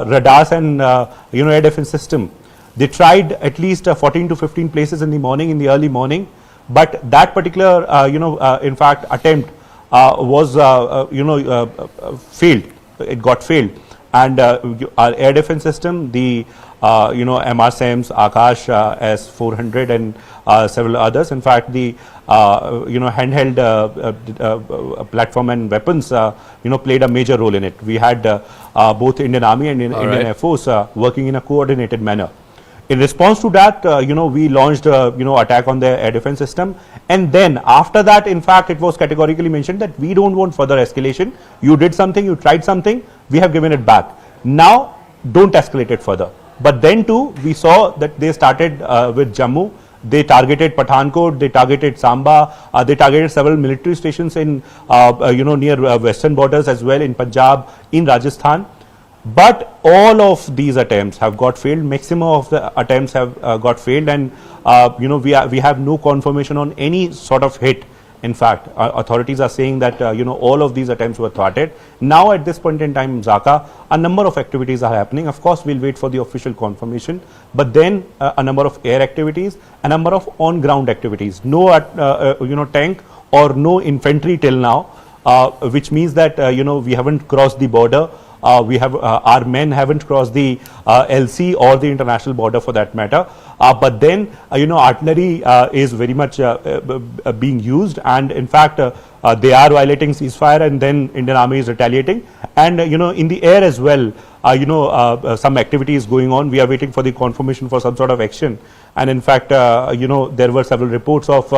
radars and air defense system. They tried at least 14 to 15 places in the morning, in the early morning, but that particular, in fact, attempt was, failed. It got failed. And our air defense system, the MRSAMs, Akash S-400 and several others. In fact, the handheld platform and weapons played a major role in it. We had both Indian Army and Indian Air Force working in a coordinated manner. In response to that, we launched attack on the air defense system, and then after that, in fact, it was categorically mentioned that we don't want further escalation. You did something, you tried something, we have given it back. Now don't escalate it further. But then too, we saw that they started with Jammu. They targeted Pathankot, they targeted Samba, they targeted several military stations in, near western borders as well, in Punjab, in Rajasthan. But all of these attempts have got failed. Maximum of the attempts have got failed, and we have no confirmation on any sort of hit. In fact, authorities are saying that all of these attempts were thwarted. Now at this point in time, Zaka, a number of activities are happening. Of course, we'll wait for the official confirmation, but then a number of air activities, a number of on-ground activities. No, tank or no infantry till now, which means that we haven't crossed the border. Our men haven't crossed the LC or the international border for that matter. But then, artillery is very much being used, and in fact, they are violating ceasefire, and then Indian Army is retaliating. And in the air as well, some activity is going on. We are waiting for the confirmation for some sort of action. And in fact, there were several reports of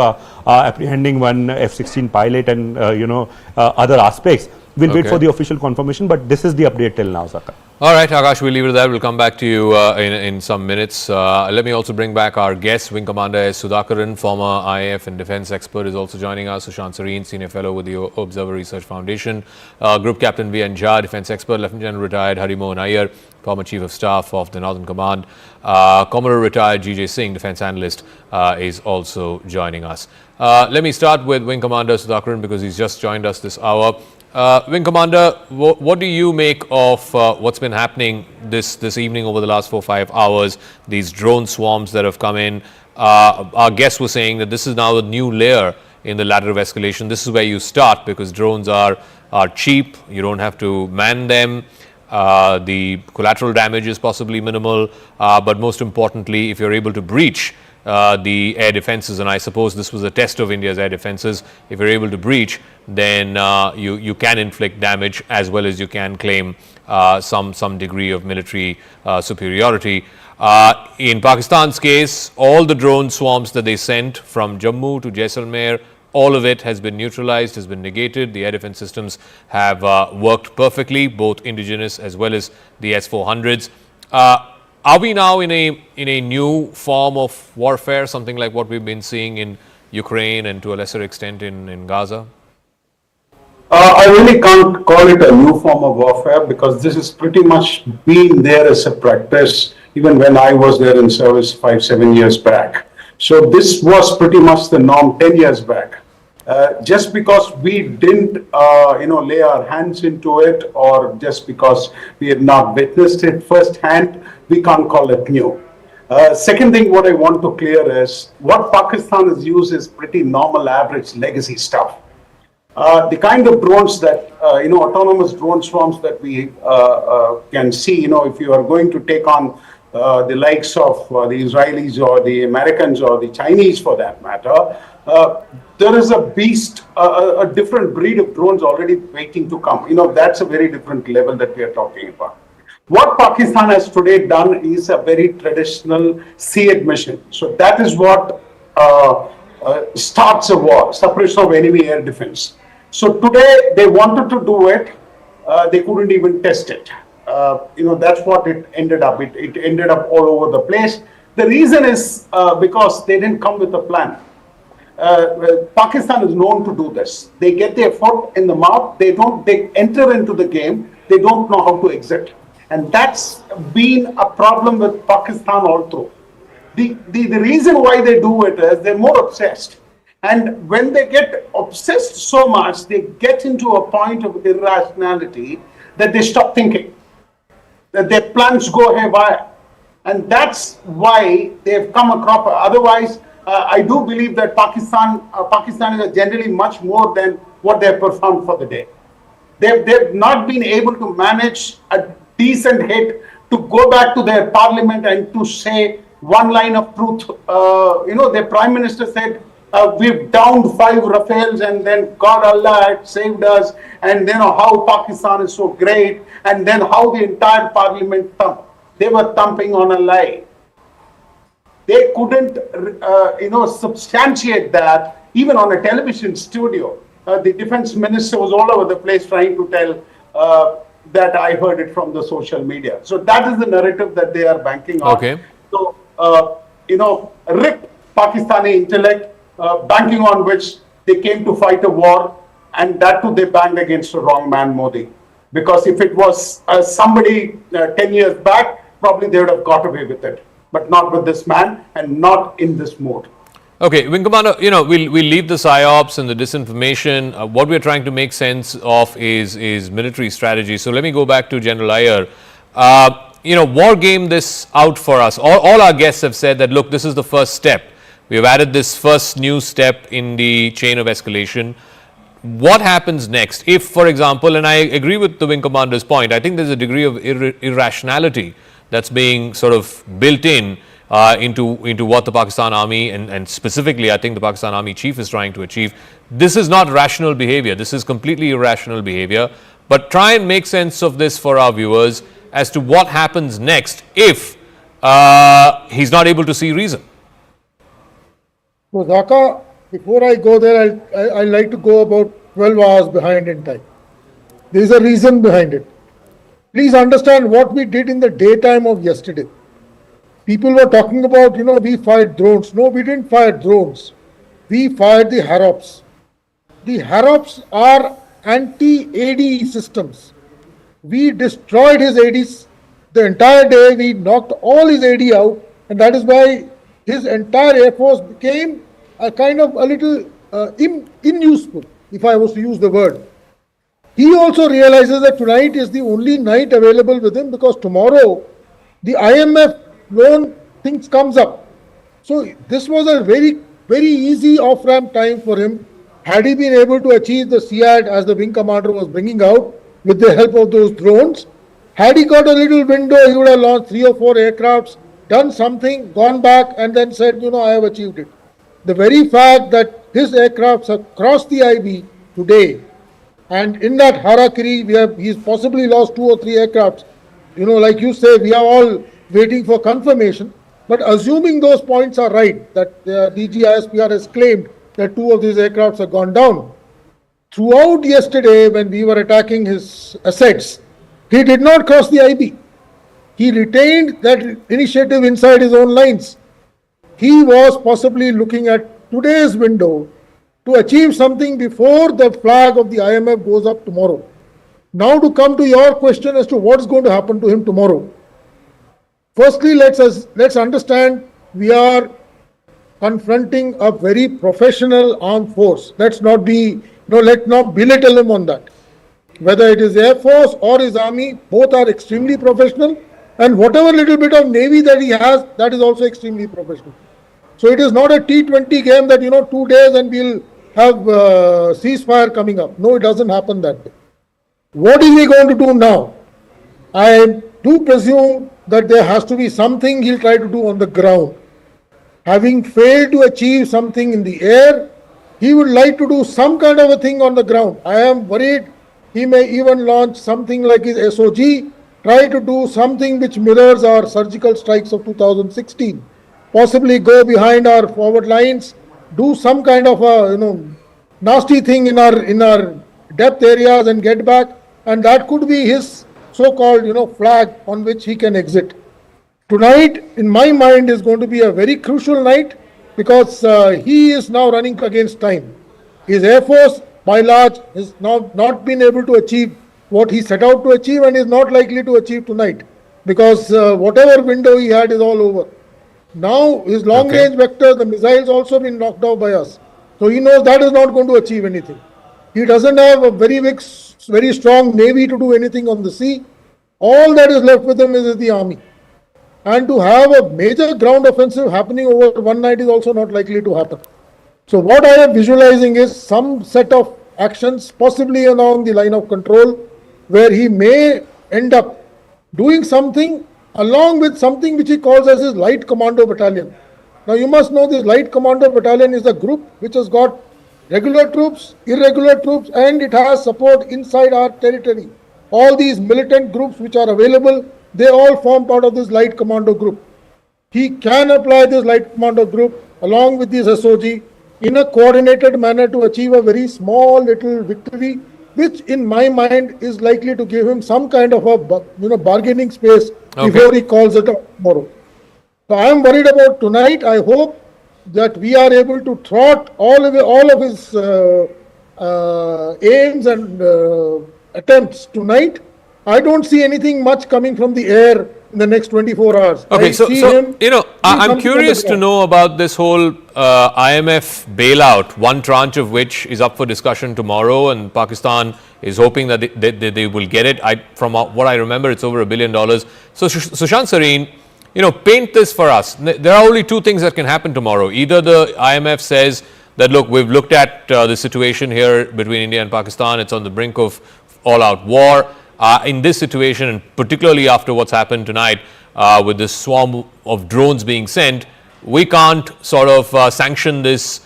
apprehending one F-16 pilot and other aspects. We'll wait for the official confirmation, but this is the update till now, Zaka. All right, Akash, we'll leave it at that. We'll come back to you in some minutes. Let me also bring back our guest, Wing Commander S. Sudhakaran, former IAF and defense expert, is also joining us. Sushant Sareen, Senior Fellow with the Observer Research Foundation. Group Captain V.N. Jha, defense expert. Lieutenant General retired Hari Mohan Iyer, former Chief of Staff of the Northern Command. Commodore retired G.J. Singh, defense analyst, is also joining us. Let me start with Wing Commander Sudhakaran because he's just joined us this hour. Wing Commander, what do you make of what's been happening this evening over the last 4-5 hours? These drone swarms that have come in. Our guests were saying that this is now a new layer in the ladder of escalation. This is where you start because drones are cheap. You don't have to man them. The collateral damage is possibly minimal. But most importantly, if you're able to breach the air defenses, and I suppose this was a test of India's air defenses, if you're able to breach, then you can inflict damage as well as you can claim some degree of military superiority. In Pakistan's case, all the drone swarms that they sent from Jammu to Jaisalmer, all of it has been neutralized, has been negated. The air defense systems have worked perfectly, both indigenous as well as the S-400s. Are we now in a new form of warfare, something like what we've been seeing in Ukraine and to a lesser extent in Gaza? I really can't call it a new form of warfare because this has pretty much been there as a practice even when I was there in service 5-7 years back. So this was pretty much the norm 10 years back. Just because we didn't, lay our hands into it, or just because we had not witnessed it firsthand, we can't call it new. Second thing, what I want to clear is what Pakistan has used is pretty normal, average legacy stuff. The kind of drones that, autonomous drone swarms that we can see, if you are going to take on the likes of the Israelis or the Americans or the Chinese for that matter, there is a beast, a different breed of drones already waiting to come. That's a very different level that we are talking about. What Pakistan has today done is a very traditional SEAD mission. So that is what starts a war, suppression of enemy air defense. So today they wanted to do it, they couldn't even test it. That's what it ended up. It ended up all over the place. The reason is because they didn't come with a plan. Pakistan is known to do this. They get their foot in the mouth. They enter into the game. They don't know how to exit. And that's been a problem with Pakistan all through. The reason why they do it is they're more obsessed. And when they get obsessed so much, they get into a point of irrationality that they stop thinking, that their plans go haywire. And that's why they've come across. Otherwise, I do believe that Pakistan is generally much more than what they've performed for the day. They've not been able to manage a decent hit to go back to their parliament and to say one line of truth. Their prime minister said, we've downed 5 Rafales and then God Allah had saved us, and then how Pakistan is so great, and then how the entire parliament thumped. They were thumping on a lie. They couldn't, substantiate that even on a television studio. The defense minister was all over the place trying to tell that I heard it from the social media. So that is the narrative that they are banking on. Okay. So, rip Pakistani intellect, banking on which they came to fight a war, and that too they banged against the wrong man, Modi. Because if it was somebody 10 years back, probably they would have got away with it. But not with this man and not in this mode. Okay, Wing Commander, we'll leave the psyops and the disinformation. What we're trying to make sense of is military strategy. So let me go back to General Iyer. War game this out for us. All our guests have said that, look, this is the first step. We have added this first new step in the chain of escalation. What happens next? If, for example, and I agree with the Wing Commander's point, I think there's a degree of irrationality that's being sort of built in into what the Pakistan Army and specifically I think the Pakistan Army Chief is trying to achieve. This is not rational behavior. This is completely irrational behavior. But try and make sense of this for our viewers as to what happens next if he's not able to see reason. So Zaka, before I go there, I'd like to go about 12 hours behind in time. There is a reason behind it. Please understand what we did in the daytime of yesterday. People were talking about, we fired drones. No, we didn't fire drones. We fired the Harrops. The Harrops are anti-AD systems. We destroyed his ADs the entire day. We knocked all his AD out, and that is why his entire Air Force became a kind of a little unuseful, if I was to use the word. He also realizes that tonight is the only night available with him because tomorrow the IMF loan things comes up. So this was a very, very easy off-ramp time for him. Had he been able to achieve the SEAD as the wing commander was bringing out with the help of those drones, had he got a little window, he would have launched 3 or 4 aircrafts, done something, gone back and then said, I have achieved it. The very fact that his aircrafts have crossed the IB today, and in that harakiri, he's possibly lost 2 or 3 aircrafts. Like you say, we are all waiting for confirmation. But assuming those points are right, that DGISPR has claimed that 2 of these aircrafts have gone down. Throughout yesterday, when we were attacking his assets, he did not cross the IB. He retained that initiative inside his own lines. He was possibly looking at today's window to achieve something before the flag of the IMF goes up tomorrow. Now to come to your question as to what's going to happen to him tomorrow. Firstly, let's understand we are confronting a very professional armed force. Let's not belittle him on that. Whether it is Air Force or his Army, both are extremely professional, and whatever little bit of Navy that he has, that is also extremely professional. So it is not a T20 game that 2 days and we'll have ceasefire coming up. No, it doesn't happen that way. What is he going to do now? I do presume that there has to be something he'll try to do on the ground. Having failed to achieve something in the air, he would like to do some kind of a thing on the ground. I am worried he may even launch something like his SOG, try to do something which mirrors our surgical strikes of 2016. Possibly go behind our forward lines, do some kind of a nasty thing in our depth areas and get back, and that could be his so-called flag on which he can exit. Tonight, in my mind, is going to be a very crucial night because he is now running against time. His Air Force, by large, has now not been able to achieve what he set out to achieve and is not likely to achieve tonight because whatever window he had is all over. Now, his long-range vector, the missiles also been knocked out by us. So he knows that is not going to achieve anything. He doesn't have a very strong Navy to do anything on the sea. All that is left with him is the Army. And to have a major ground offensive happening over one night is also not likely to happen. So what I am visualizing is some set of actions, possibly along the line of control, where he may end up doing something along with something which he calls as his light commando battalion. Now you must know this light commando battalion is a group which has got regular troops, irregular troops, and it has support inside our territory. All these militant groups which are available, they all form part of this light commando group. He can apply this light commando group along with this SOG in a coordinated manner to achieve a very small little victory which in my mind is likely to give him some kind of a bargaining space before he calls it out tomorrow. So I am worried about tonight. I hope that we are able to thwart all of his aims and attempts tonight. I don't see anything much coming from the air in the next 24 hours. Okay, I'm curious to know about this whole IMF bailout, one tranche of which is up for discussion tomorrow, and Pakistan is hoping that they will get it. From what I remember, it's over $1 billion. So, Sushant Sareen, paint this for us. There are only two things that can happen tomorrow. Either the IMF says that, look, we've looked at the situation here between India and Pakistan, it's on the brink of all-out war. In this situation, and particularly after what's happened tonight with this swarm of drones being sent, we can't sort of sanction this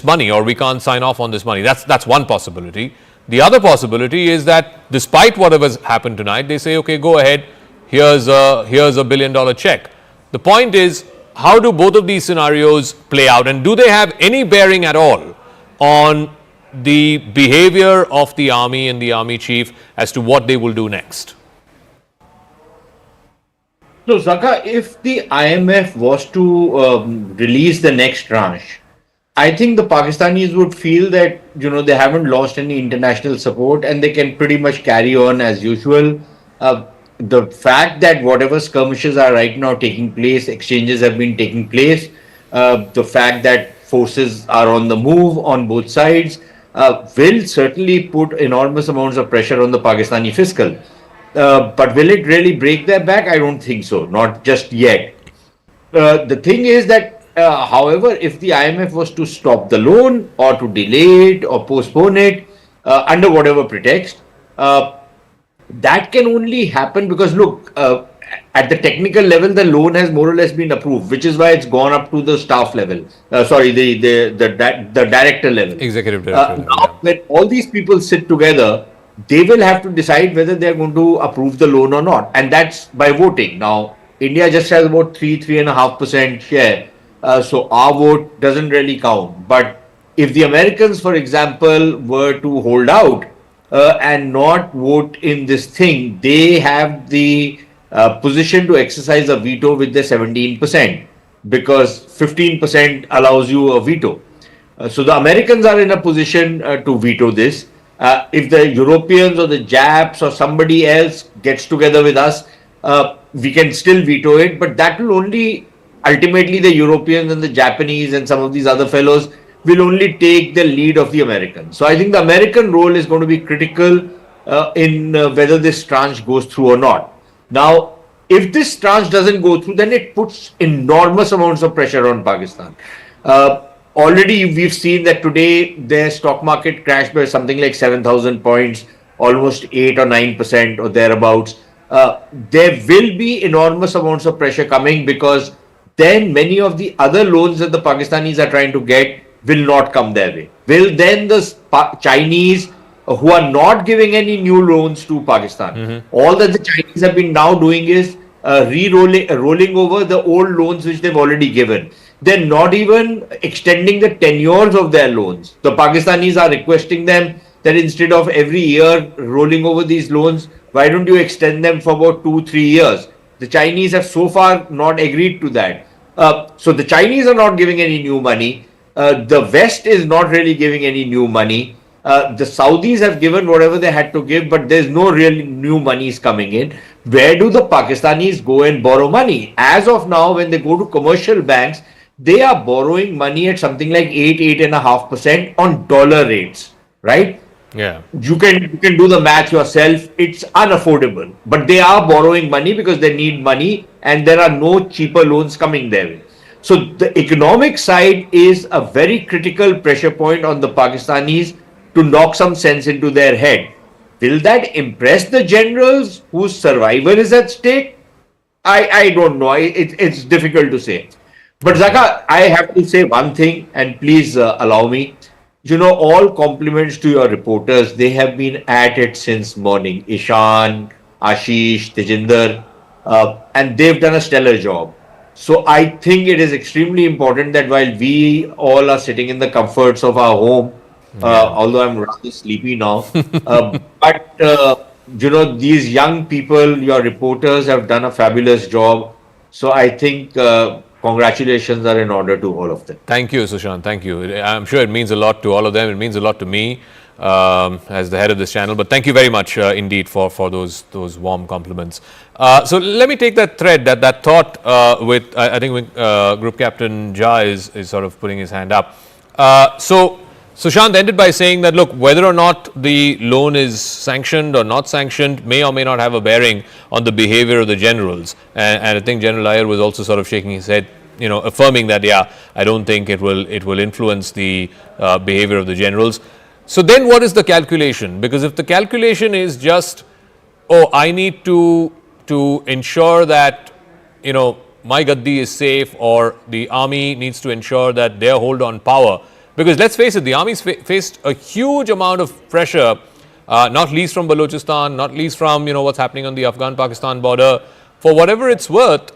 money, or we can't sign off on this money. That's one possibility. The other possibility is that despite whatever's happened tonight, they say, okay, go ahead, here's a $1 billion check. The point is, how do both of these scenarios play out, and do they have any bearing at all on the behavior of the army and the army chief as to what they will do next? So, Zaka, if the IMF was to release the next tranche, I think the Pakistanis would feel that, they haven't lost any international support and they can pretty much carry on as usual. The fact that whatever skirmishes are right now taking place, exchanges have been taking place, the fact that forces are on the move on both sides, will certainly put enormous amounts of pressure on the Pakistani fiscal. But will it really break their back? I don't think so, not just yet. The thing is that, however, if the IMF was to stop the loan or to delay it or postpone it under whatever pretext, that can only happen because, look, at the technical level, the loan has more or less been approved, which is why it's gone up to the staff level. The director level. Executive director level. Now, when all these people sit together, they will have to decide whether they're going to approve the loan or not. And that's by voting. Now, India just has about 3.5% share. So our vote doesn't really count. But if the Americans, for example, were to hold out and not vote in this thing, they have the position to exercise a veto with the 17%, because 15% allows you a veto. So the Americans are in a position to veto this. If the Europeans or the Japs or somebody else gets together with us, we can still veto it, but that will only ultimately the Europeans and the Japanese and some of these other fellows will only take the lead of the Americans. So I think the American role is going to be critical in whether this tranche goes through or not. Now, if this tranche doesn't go through, then it puts enormous amounts of pressure on Pakistan. Already we've seen that today their stock market crashed by something like 7,000 points, almost 8 or 9% or thereabouts. There will be enormous amounts of pressure coming, because then many of the other loans that the Pakistanis are trying to get will not come their way. Will then the Chinese, who are not giving any new loans to Pakistan, all that the Chinese have been now doing is rolling over the old loans which they've already given. They're not even extending the tenures of their loans. The Pakistanis are requesting them that instead of every year rolling over these loans, why don't you extend them for about 2-3 years? The Chinese have so far not agreed to that. So the Chinese are not giving any new money. The West is not really giving any new money. The Saudis have given whatever they had to give, but there's no real new monies coming in. Where do the Pakistanis go and borrow money? As of now, when they go to commercial banks, they are borrowing money at something like 8.5% on dollar rates, right? Yeah. You can do the math yourself. It's unaffordable, but they are borrowing money because they need money, and there are no cheaper loans coming their way. So the economic side is a very critical pressure point on the Pakistanis to knock some sense into their head. Will that impress the generals whose survival is at stake? I don't know. It's difficult to say. But Zaka, I have to say one thing, and please allow me. All compliments to your reporters. They have been at it since morning. Ishan, Ashish, Tejinder, and they've done a stellar job. So I think it is extremely important that while we all are sitting in the comforts of our home, although I'm rather sleepy now. But these young people, your reporters have done a fabulous job. So I think congratulations are in order to all of them. Thank you, Sushant. Thank you. I'm sure it means a lot to all of them. It means a lot to me as the head of this channel. But thank you very much indeed for those warm compliments. So let me take that thread, that thought with I think Group Captain Jha is sort of putting his hand up. So Sushant ended by saying that, look, whether or not the loan is sanctioned or not sanctioned may or may not have a bearing on the behavior of the generals. And I think General Iyer was also sort of shaking his head, affirming that, yeah, I don't think it will influence the behavior of the generals. So then what is the calculation? Because if the calculation is just, oh, I need to ensure that, my Gaddi is safe, or the army needs to ensure that their hold on power. Because let's face it, the army's faced a huge amount of pressure, not least from Balochistan, not least from what's happening on the Afghan-Pakistan border. For whatever it's worth,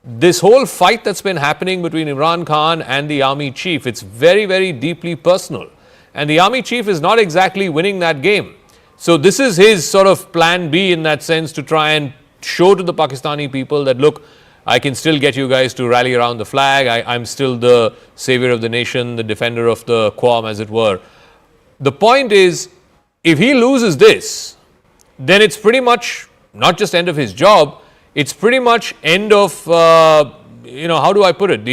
this whole fight that's been happening between Imran Khan and the army chief, it's very, very deeply personal. And the army chief is not exactly winning that game. So this is his sort of plan B in that sense, to try and show to the Pakistani people that, look, I can still get you guys to rally around the flag. I'm still the savior of the nation, the defender of the Quam, as it were. The point is, if he loses this, then it's pretty much not just end of his job, it's pretty much end of, how do I put it?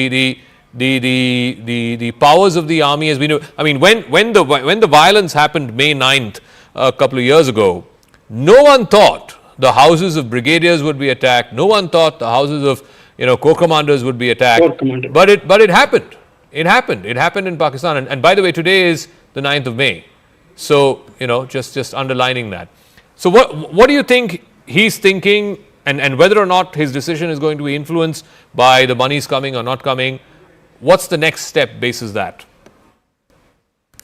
The powers of the army has been. I mean, when the violence happened May 9th a couple of years ago, no one thought the houses of brigadiers would be attacked. No one thought the houses of corps commanders would be attacked. But it happened. It happened. It happened in Pakistan. And by the way, today is the 9th of May. So just underlining that. So what do you think he's thinking, and whether or not his decision is going to be influenced by the monies coming or not coming? What's the next step basis that?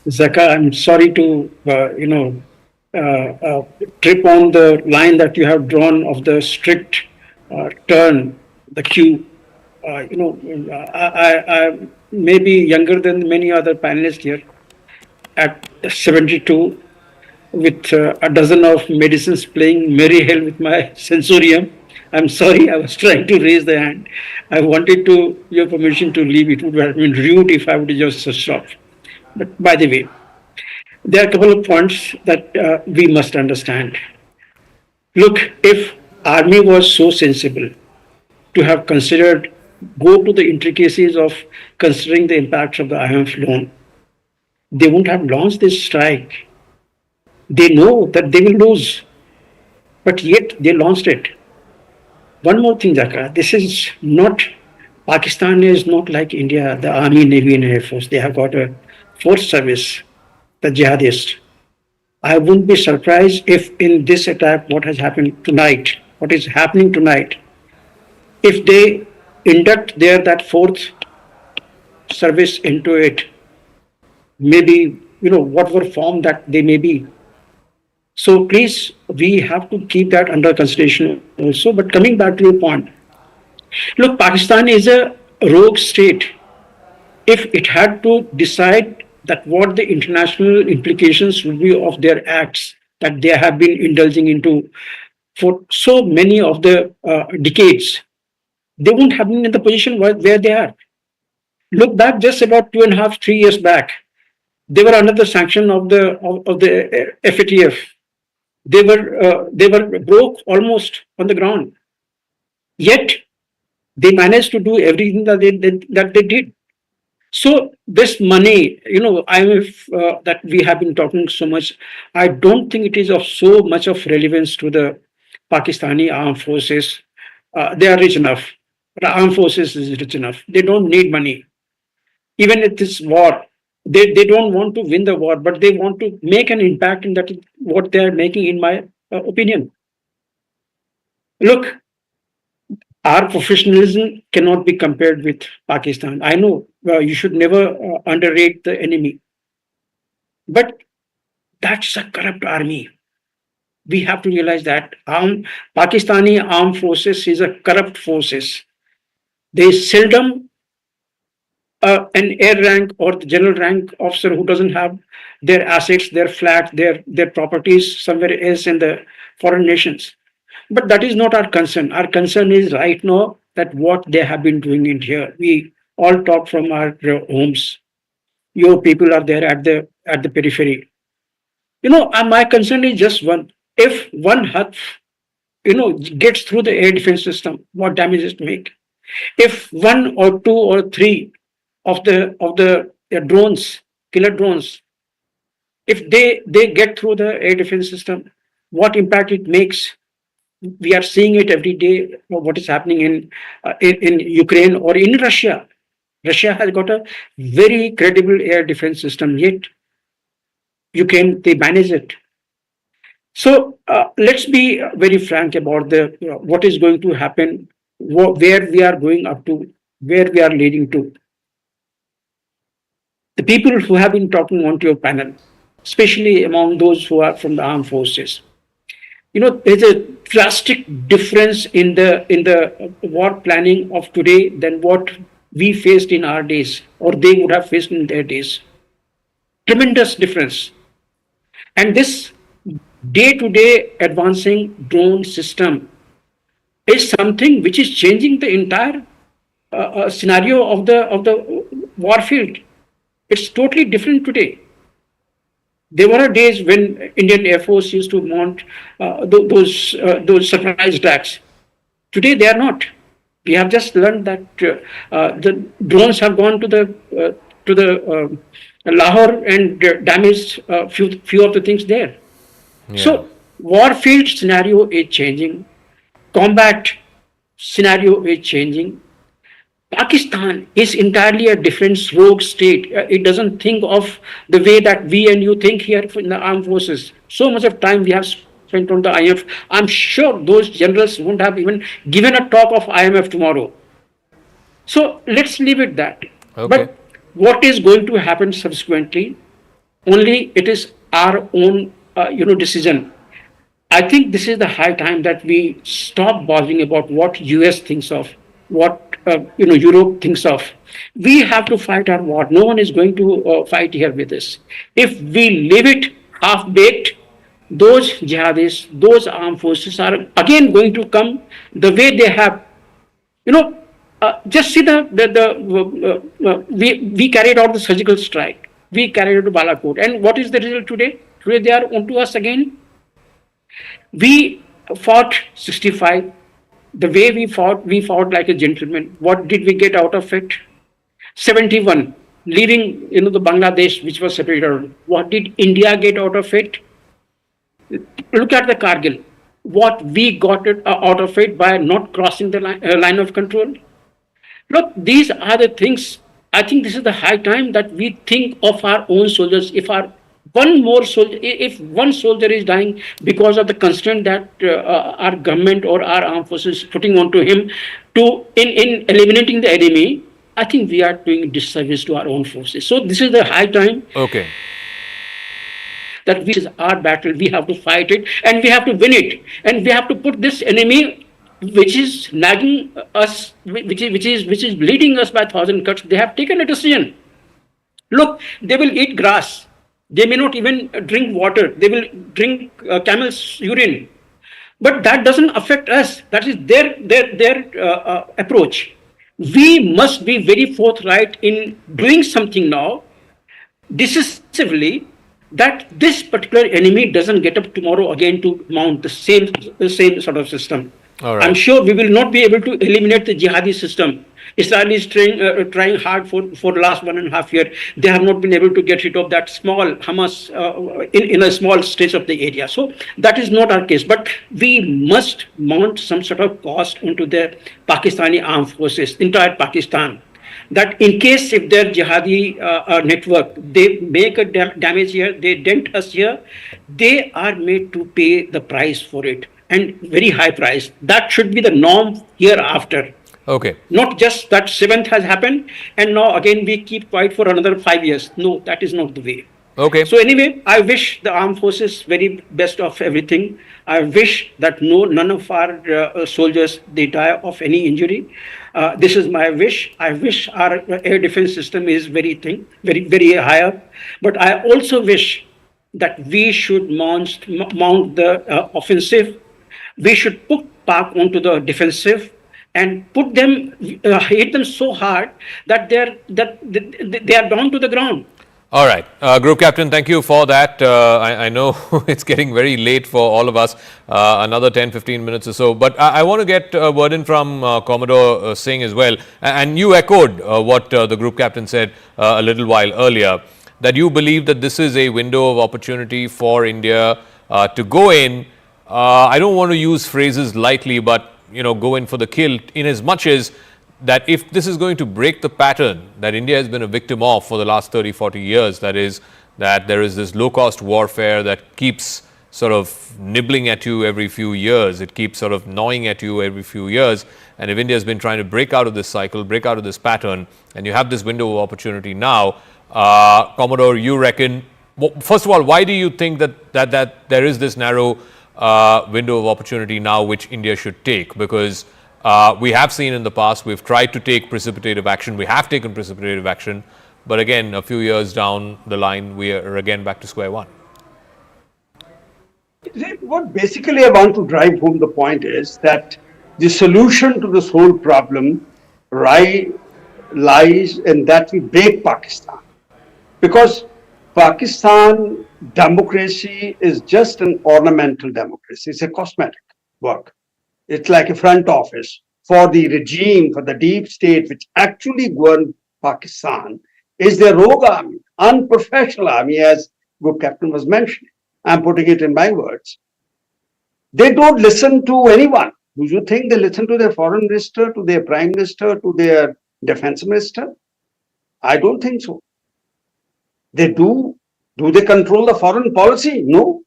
Zaka, I'm sorry to trip on the line that you have drawn of the strict turn, the queue. I may be younger than many other panelists here. At 72, with a dozen of medicines playing merry hell with my sensorium. I'm sorry, I was trying to raise the hand. I wanted your permission to leave. It would have been rude if I would have just stopped. But by the way, there are a couple of points that we must understand. Look, if army was so sensible to have considered, go to the intricacies of considering the impacts of the IMF loan, they wouldn't have launched this strike. They know that they will lose, but yet they launched it. One more thing, Zaka, this is not, Pakistan is not like India, the army, navy and air force. They have got a force service, the jihadists. I wouldn't be surprised if in this attack, what is happening tonight, if they induct that fourth service into it, maybe, whatever form that they may be. So please, we have to keep that under consideration also. But coming back to your point, look, Pakistan is a rogue state. If it had to decide that what the international implications will be of their acts that they have been indulging into for so many of the decades, they wouldn't have been in the position where they are. Look back just about 2.5, 3 years back. They were under the sanction of the FATF. They were broke almost on the ground. Yet they managed to do everything that they did. So this money, IMF that we have been talking so much, I don't think it is of so much of relevance to the Pakistani armed forces. They are rich enough. The armed forces is rich enough. They don't need money. Even if this war, they don't want to win the war, but they want to make an impact in that what they are making, in my opinion. Look, our professionalism cannot be compared with Pakistan. I know you should never underrate the enemy, but that's a corrupt army. We have to realize that Pakistani armed forces is a corrupt forces. They seldom an air rank or the general rank officer who doesn't have their assets, their flat, their properties somewhere else in the foreign nations. But that is not our concern. Our concern is right now that what they have been doing in here. We all talk from our homes. Your people are there at the periphery. My concern is just one. If one hut, gets through the air defense system, what damage it make? If one or two or three of the drones, killer drones, if they get through the air defense system, what impact it makes? We are seeing it every day. What is happening in Ukraine or in Russia? Russia has got a very credible air defense system, yet Ukraine they manage it. So let's be very frank about the what is going to happen, where we are going up to, where we are leading to. The people who have been talking onto your panel, especially among those who are from the armed forces, there's a drastic difference in the war planning of today than what we faced in our days, or they would have faced in their days. Tremendous difference. And this day-to-day advancing drone system is something which is changing the entire scenario of the war field. It's totally different today. There were days when Indian Air Force used to mount those surprise attacks. Today they are not. We have just learned that the drones have gone to the Lahore and damaged few of the things there. Yeah. So war field scenario is changing. Combat scenario is changing. Pakistan is entirely a different rogue state. It doesn't think of the way that we and you think here in the armed forces. So much of time we have spent on the IMF. I'm sure those generals won't have even given a talk of IMF tomorrow. So let's leave it that. Okay. But what is going to happen subsequently? Only it is our own, decision. I think this is the high time that we stop bothering about what US thinks of, what Europe thinks of. We have to fight our war. No one is going to fight here with us. If we leave it half-baked, those jihadists, those armed forces are again going to come the way they have. Just see we carried out the surgical strike. We carried out the Balakot. And what is the result today? Today they are onto us again. We fought 65. The way we fought like a gentleman. What did we get out of it? 71, leaving the Bangladesh, which was separated. What did India get out of it? Look at the Kargil. What we got out of it by not crossing the line of control. Look, these are the things. I think this is the high time that we think of our own soldiers. If one soldier is dying because of the constraint that our government or our armed forces is putting onto him in eliminating the enemy, I think we are doing disservice to our own forces. So this is the high time. Okay. That this is our battle. We have to fight it and we have to win it. And we have to put this enemy which is nagging us, which is bleeding us by 1,000 cuts. They have taken a decision. Look, they will eat grass. They may not even drink water. They will drink camel's urine. But that doesn't affect us. That is their approach. We must be very forthright in doing something now, decisively, that this particular enemy doesn't get up tomorrow again to mount the same sort of system. All right. I'm sure we will not be able to eliminate the jihadi system. Israel is trying hard for the last 1.5 years. They have not been able to get rid of that small Hamas in a small stage of the area. So that is not our case. But we must mount some sort of cost into the Pakistani armed forces, entire Pakistan. That in case if their jihadi network, they make a damage here, they dent us here, they are made to pay the price for it. And very high price. That should be the norm hereafter. Okay. Not just that 7th has happened and now again we keep quiet for another 5 years. No, that is not the way. Okay. So anyway, I wish the armed forces very best of everything. I wish that none of our soldiers they die of any injury. This is my wish. I wish our air defense system is very high up. But I also wish that we should mount the offensive. We should put Pak onto the defensive and put them, hit them so hard that they are down to the ground. All right. Group Captain, thank you for that. I know it's getting very late for all of us, another 10-15 minutes or so. But I want to get a word in from Commodore Singh as well. And you echoed what the Group Captain said a little while earlier, that you believe that this is a window of opportunity for India to go in. I don't want to use phrases lightly, but go in for the kill, in as much as that if this is going to break the pattern that India has been a victim of for the last 30-40 years, that is, that there is this low-cost warfare that keeps sort of nibbling at you every few years, it keeps sort of gnawing at you every few years, and if India has been trying to break out of this cycle, break out of this pattern, and you have this window of opportunity now, Commodore, you reckon, first of all, why do you think that there is this narrow window of opportunity now which India should take? Because we have seen in the past, we've tried to take precipitative action. We have taken precipitative action. But again, a few years down the line, we are again back to square one. What basically I want to drive home the point is that the solution to this whole problem lies in that we break Pakistan. Because Pakistan democracy is just an ornamental democracy. It's a cosmetic work. It's like a front office for the regime, for the deep state, which actually govern Pakistan, is their rogue army, unprofessional army, as Group Captain was mentioning. I'm putting it in my words. They don't listen to anyone. Do you think they listen to their foreign minister, to their prime minister, to their defense minister? I don't think so. They do. Do they control the foreign policy? No.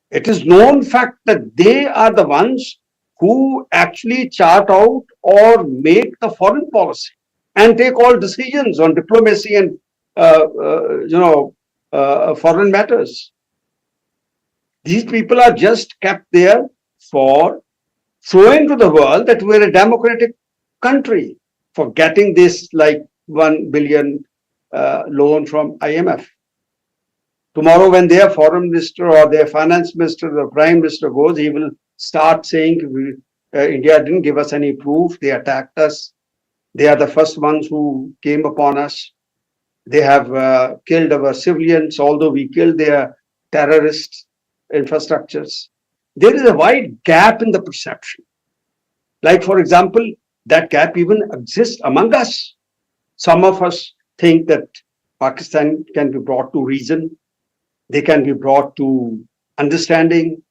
It is known fact that they are the ones who actually chart out or make the foreign policy and take all decisions on diplomacy and foreign matters. These people are just kept there for showing to the world that we're a democratic country, for getting this like 1 billion loan from IMF. Tomorrow, when their foreign minister or their finance minister, the prime minister goes, he will start saying, India didn't give us any proof, they attacked us, they are the first ones who came upon us, they have killed our civilians, although we killed their terrorist infrastructures. There is a wide gap in the perception. Like, for example, that gap even exists among us. Some of us think that Pakistan can be brought to reason, they can be brought to understanding,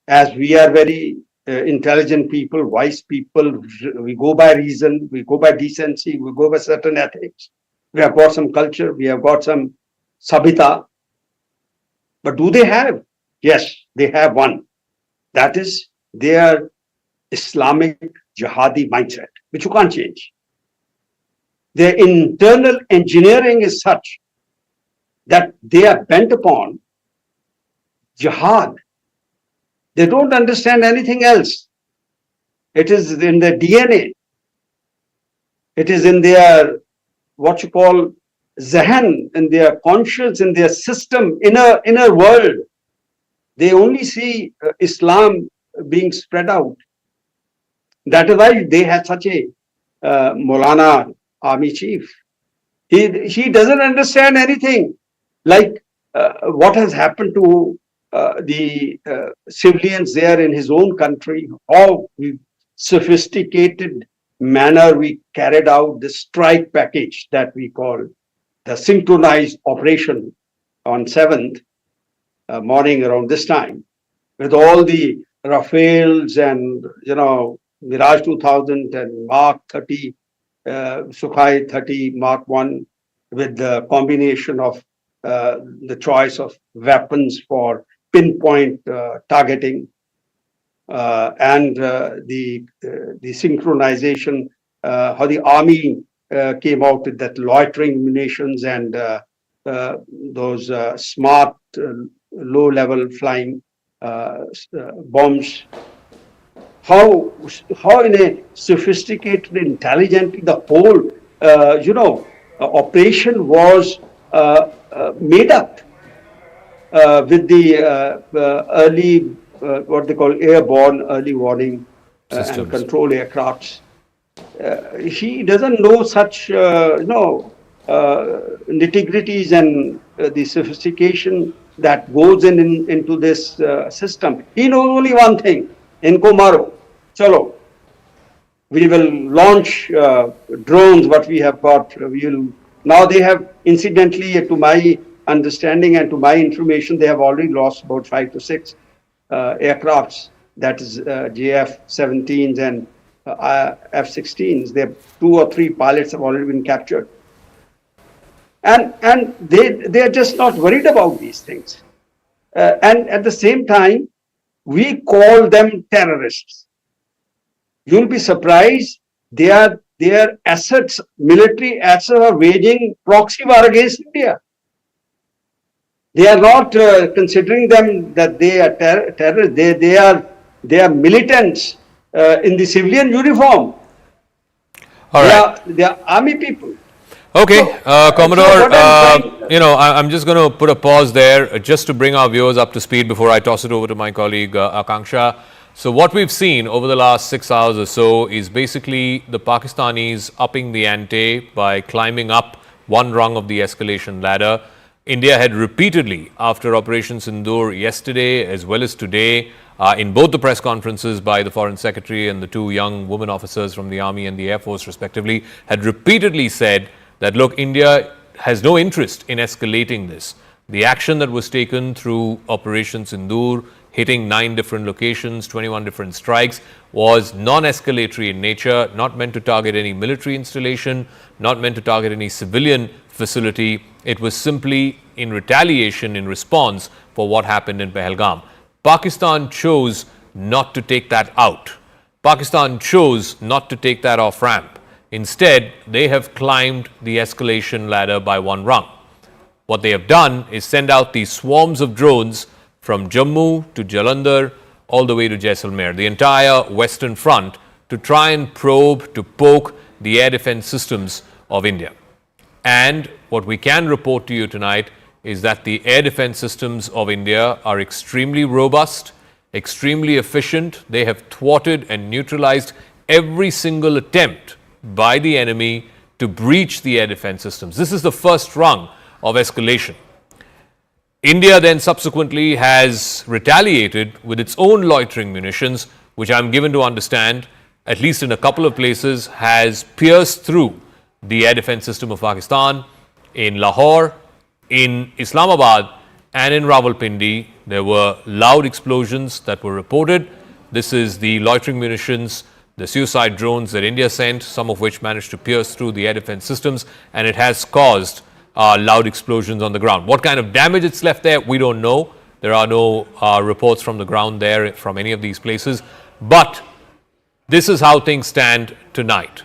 as we are very intelligent people, wise people, we go by reason, we go by decency, we go by certain ethics. We have got some culture, we have got some sabita. But do they have? Yes, they have one. That is their Islamic jihadi mindset, which you can't change. Their internal engineering is such that they are bent upon jihad. They don't understand anything else. It is in their DNA. It is in their, what you call, zehen, in their conscience, in their system, inner world. They only see Islam being spread out. That is why they had such a Maulana army chief. He doesn't understand anything. Like what has happened to the civilians there in his own country, how sophisticated manner we carried out the strike package that we call the synchronized operation on 7th morning around this time, with all the Rafales and Mirage 2000 and Mark 30, Sukhoi 30 Mark 1, with the combination of the choice of weapons for pinpoint targeting and the synchronization, how the army came out with that loitering munitions and those smart low-level flying bombs. how in a sophisticated, intelligently the whole, operation was made up with the early, what they call airborne early warning and Systems. control aircrafts. He doesn't know such, nitty-gritties and the sophistication that goes into this system. He knows only one thing, inko maro, chalo. We will launch drones, what we have got. Now they have, incidentally, to my understanding and to my information, they have already lost about 5 to 6 aircrafts, that is JF-17s and F-16s. There 2 or 3 pilots have already been captured. And they are just not worried about these things. And at the same time, we call them terrorists. You'll be surprised, their assets, military assets are waging proxy war against India. They are not considering them that they are terrorists. They are militants in the civilian uniform. All right. They are army people. Okay, Commodore, I'm just going to put a pause there just to bring our viewers up to speed before I toss it over to my colleague Akanksha. So what we've seen over the last 6 hours or so is basically the Pakistanis upping the ante by climbing up one rung of the escalation ladder. India had repeatedly, after Operation Sindoor yesterday as well as today, in both the press conferences by the Foreign Secretary and the 2 young women officers from the Army and the Air Force respectively, had repeatedly said that, look, India has no interest in escalating this. The action that was taken through Operation Sindoor, hitting 9 different locations, 21 different strikes, was non-escalatory in nature, not meant to target any military installation, not meant to target any civilian facility. It was simply in retaliation, in response for what happened in Pahalgam. Pakistan chose not to take that out. Pakistan chose not to take that off ramp. Instead, they have climbed the escalation ladder by one rung. What they have done is send out these swarms of drones from Jammu to Jalandhar all the way to Jaisalmer, the entire western front, to try and probe, to poke the air defense systems of India. And what we can report to you tonight is that the air defense systems of India are extremely robust, extremely efficient. They have thwarted and neutralized every single attempt by the enemy to breach the air defense systems. This is the first rung of escalation. India then subsequently has retaliated with its own loitering munitions, which I'm given to understand, at least in a couple of places, has pierced through the air defense system of Pakistan. In Lahore, in Islamabad, and in Rawalpindi, there were loud explosions that were reported. This is the loitering munitions, the suicide drones that India sent, some of which managed to pierce through the air defense systems, and it has caused loud explosions on the ground. What kind of damage it's left there, we don't know. There are no reports from the ground there from any of these places. But this is how things stand tonight.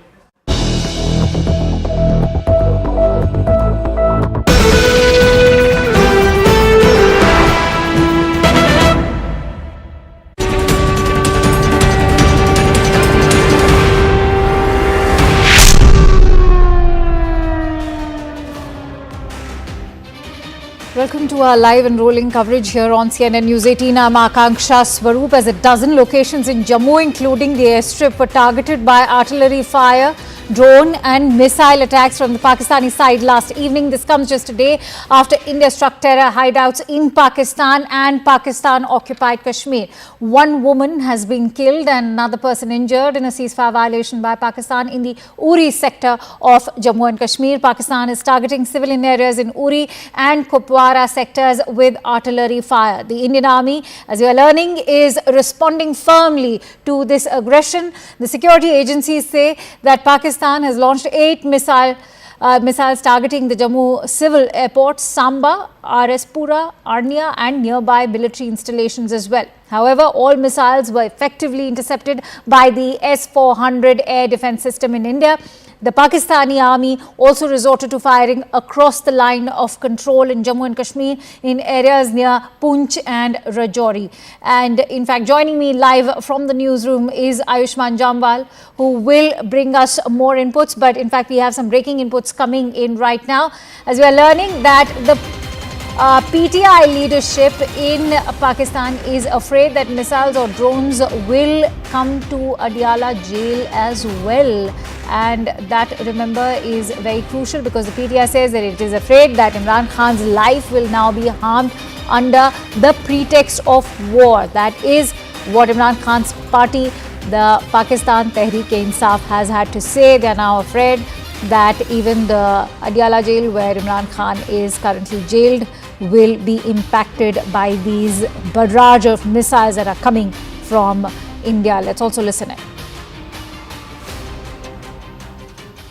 Welcome to our live and rolling coverage here on CNN News 18. I'm Akanksha Swaroop. As a dozen locations in Jammu, including the airstrip, were targeted by artillery fire, drone and missile attacks from the Pakistani side last evening. This comes just a day after India struck terror hideouts in Pakistan and Pakistan-occupied Kashmir. One woman has been killed and another person injured in a ceasefire violation by Pakistan in the Uri sector of Jammu and Kashmir. Pakistan is targeting civilian areas in Uri and Kupwara sectors with artillery fire. The Indian Army, as you are learning, is responding firmly to this aggression. The security agencies say that Pakistan has launched 8 missiles targeting the Jammu civil airports, Samba, Pura, Arnia and nearby military installations as well. However, all missiles were effectively intercepted by the S-400 air defense system in India. the Pakistani army also resorted to firing across the line of control in Jammu and Kashmir in areas near Poonch and Rajouri. And in fact, joining me live from the newsroom is Ayushman Jamwal, who will bring us more inputs. But in fact, we have some breaking inputs coming in right now as we are learning that the PTI leadership in Pakistan is afraid that missiles or drones will come to Adiala jail as well. And that, remember, is very crucial because the PTI says that it is afraid that Imran Khan's life will now be harmed under the pretext of war. That is what Imran Khan's party, the Pakistan Tehreek-e-Insaf, has had to say. They are now afraid that even the Adiala jail, where Imran Khan is currently jailed, will be impacted by these barrage of missiles that are coming from India. Let's also listen in.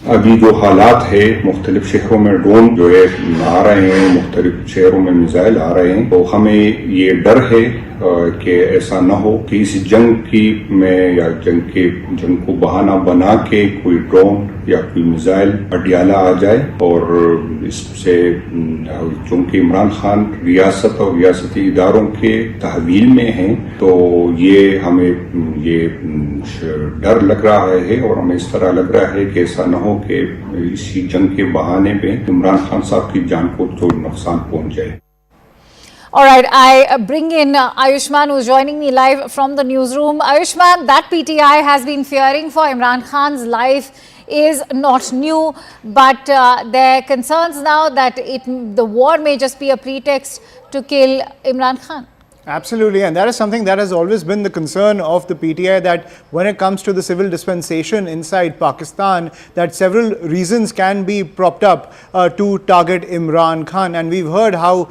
अभी जो हालात है मुख्तलिफ शहरों में drone जो है आ रहे हैं, मुख्तलिफ शहरों में मिसाइल आ रहे हैं, तो हमें ये डर है कि ऐसा न हो कि इस जंग में या जंग को बहाना बना के कोई ड्रोन या कोई मिसाइल अडियाला आ जाए। और इससे चूंकि इमरान खान रियासत और रियासती इदारों के तहवील में हैं, तो ये हमें ये डर लग रहा है और हमें इस तरह लग रहा है कि ऐसा न हो कि इसी जंग के बहाने पे इमरान खान साहब की जान को तो नुकसान पहुंच जाए। All right, I bring in Ayushman, who's joining me live from the newsroom. Ayushman, that PTI has been fearing for Imran Khan's life is not new, but there are concerns now that the war may just be a pretext to kill Imran Khan. Absolutely, and that is something that has always been the concern of the PTI, that when it comes to the civil dispensation inside Pakistan, that several reasons can be propped up to target Imran Khan. And we've heard how,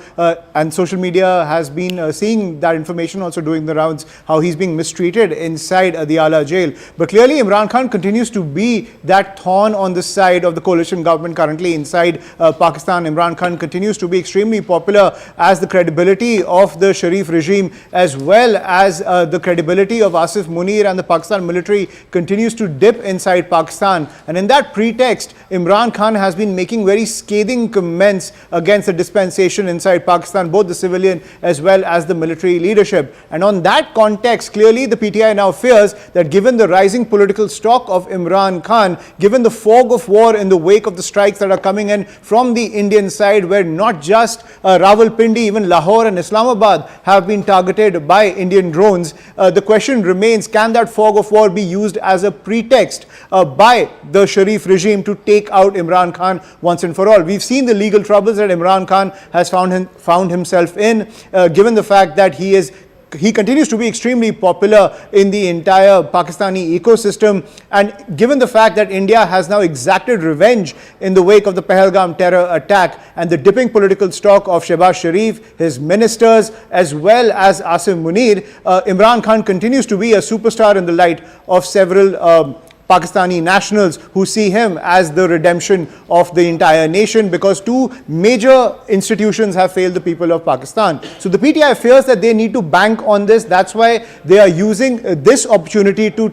and social media has been seeing that information also doing the rounds, how he's being mistreated inside Adiala jail. But clearly Imran Khan continues to be that thorn on the side of the coalition government currently inside Pakistan. Imran Khan continues to be extremely popular as the credibility of the Sharif regime, as well as the credibility of Asif Munir and the Pakistan military continues to dip inside Pakistan. And in that pretext, Imran Khan has been making very scathing comments against the dispensation inside Pakistan, both the civilian as well as the military leadership. And on that context, clearly the PTI now fears that given the rising political stock of Imran Khan, given the fog of war in the wake of the strikes that are coming in from the Indian side, where not just Rawalpindi, even Lahore and Islamabad have been targeted by Indian drones, the question remains, can that fog of war be used as a pretext by the Sharif regime to take out Imran Khan once and for all? We've seen the legal troubles that Imran Khan has found himself in, given the fact that he continues to be extremely popular in the entire Pakistani ecosystem, and given the fact that India has now exacted revenge in the wake of the Pahalgam terror attack and the dipping political stock of Shehbaz Sharif, his ministers, as well as Asif Munir, Imran Khan continues to be a superstar in the light of several Pakistani nationals who see him as the redemption of the entire nation, because two major institutions have failed the people of Pakistan. So the PTI fears that they need to bank on this. That's why they are using this opportunity to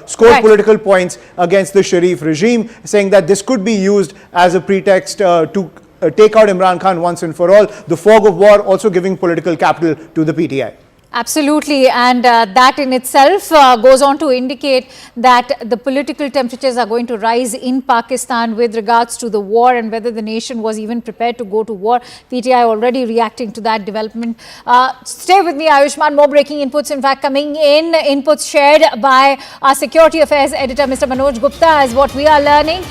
score political points against the Sharif regime, saying that this could be used as a pretext to take out Imran Khan once and for all. The fog of war also giving political capital to the PTI. Absolutely, and that in itself goes on to indicate that the political temperatures are going to rise in Pakistan with regards to the war and whether the nation was even prepared to go to war. PTI already reacting to that development. Stay with me, Ayushman. More breaking inputs, in fact, coming in. Inputs shared by our Security Affairs editor, Mr. Manoj Gupta, as what we are learning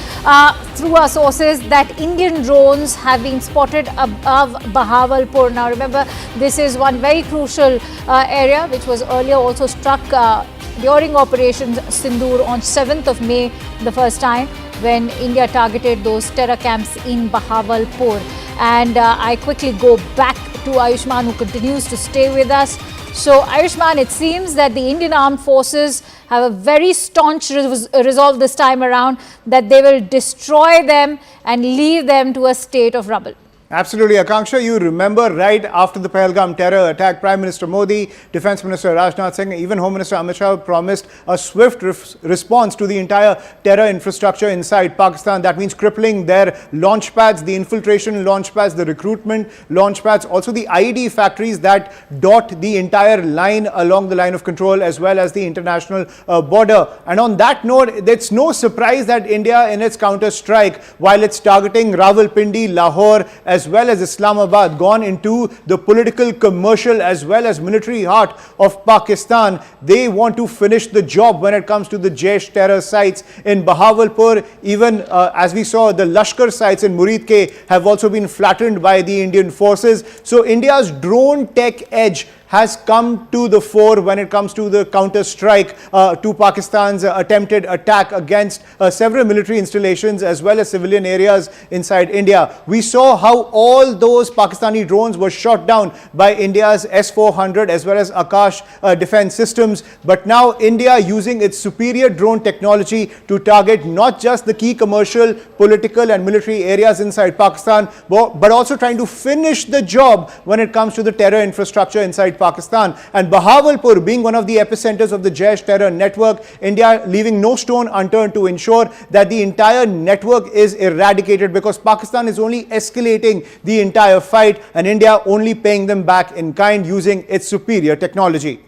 through our sources that Indian drones have been spotted above Bahawalpur. Now, remember, this is one very crucial area which was earlier also struck during Operations Sindoor on 7th of May, the first time when India targeted those terror camps in Bahawalpur. And I quickly go back to Ayushman, who continues to stay with us. So Ayushman, it seems that the Indian armed forces have a very staunch resolve this time around that they will destroy them and leave them to a state of rubble. Absolutely. Akanksha, you remember right after the Pahalgam terror attack, Prime Minister Modi, Defence Minister Rajnath Singh, even Home Minister Amit Shah promised a swift response to the entire terror infrastructure inside Pakistan. That means crippling their launch pads, the infiltration launch pads, the recruitment launch pads, also the IED factories that dot the entire line along the line of control as well as the international border. And on that note, it's no surprise that India in its counter-strike, while it's targeting Rawalpindi, Lahore, as well as Islamabad, gone into the political, commercial, as well as military heart of Pakistan. They want to finish the job when it comes to the Jaish terror sites in Bahawalpur. Even as we saw, the Lashkar sites in Murid Ke have also been flattened by the Indian forces. So India's drone tech edge has come to the fore when it comes to the counter-strike to Pakistan's attempted attack against several military installations as well as civilian areas inside India. We saw how all those Pakistani drones were shot down by India's S-400 as well as Akash defense systems. But now India, using its superior drone technology to target not just the key commercial, political and military areas inside Pakistan, but also trying to finish the job when it comes to the terror infrastructure inside Pakistan. And Bahawalpur being one of the epicenters of the Jaish terror network, India leaving no stone unturned to ensure that the entire network is eradicated, because Pakistan is only escalating the entire fight and India only paying them back in kind using its superior technology.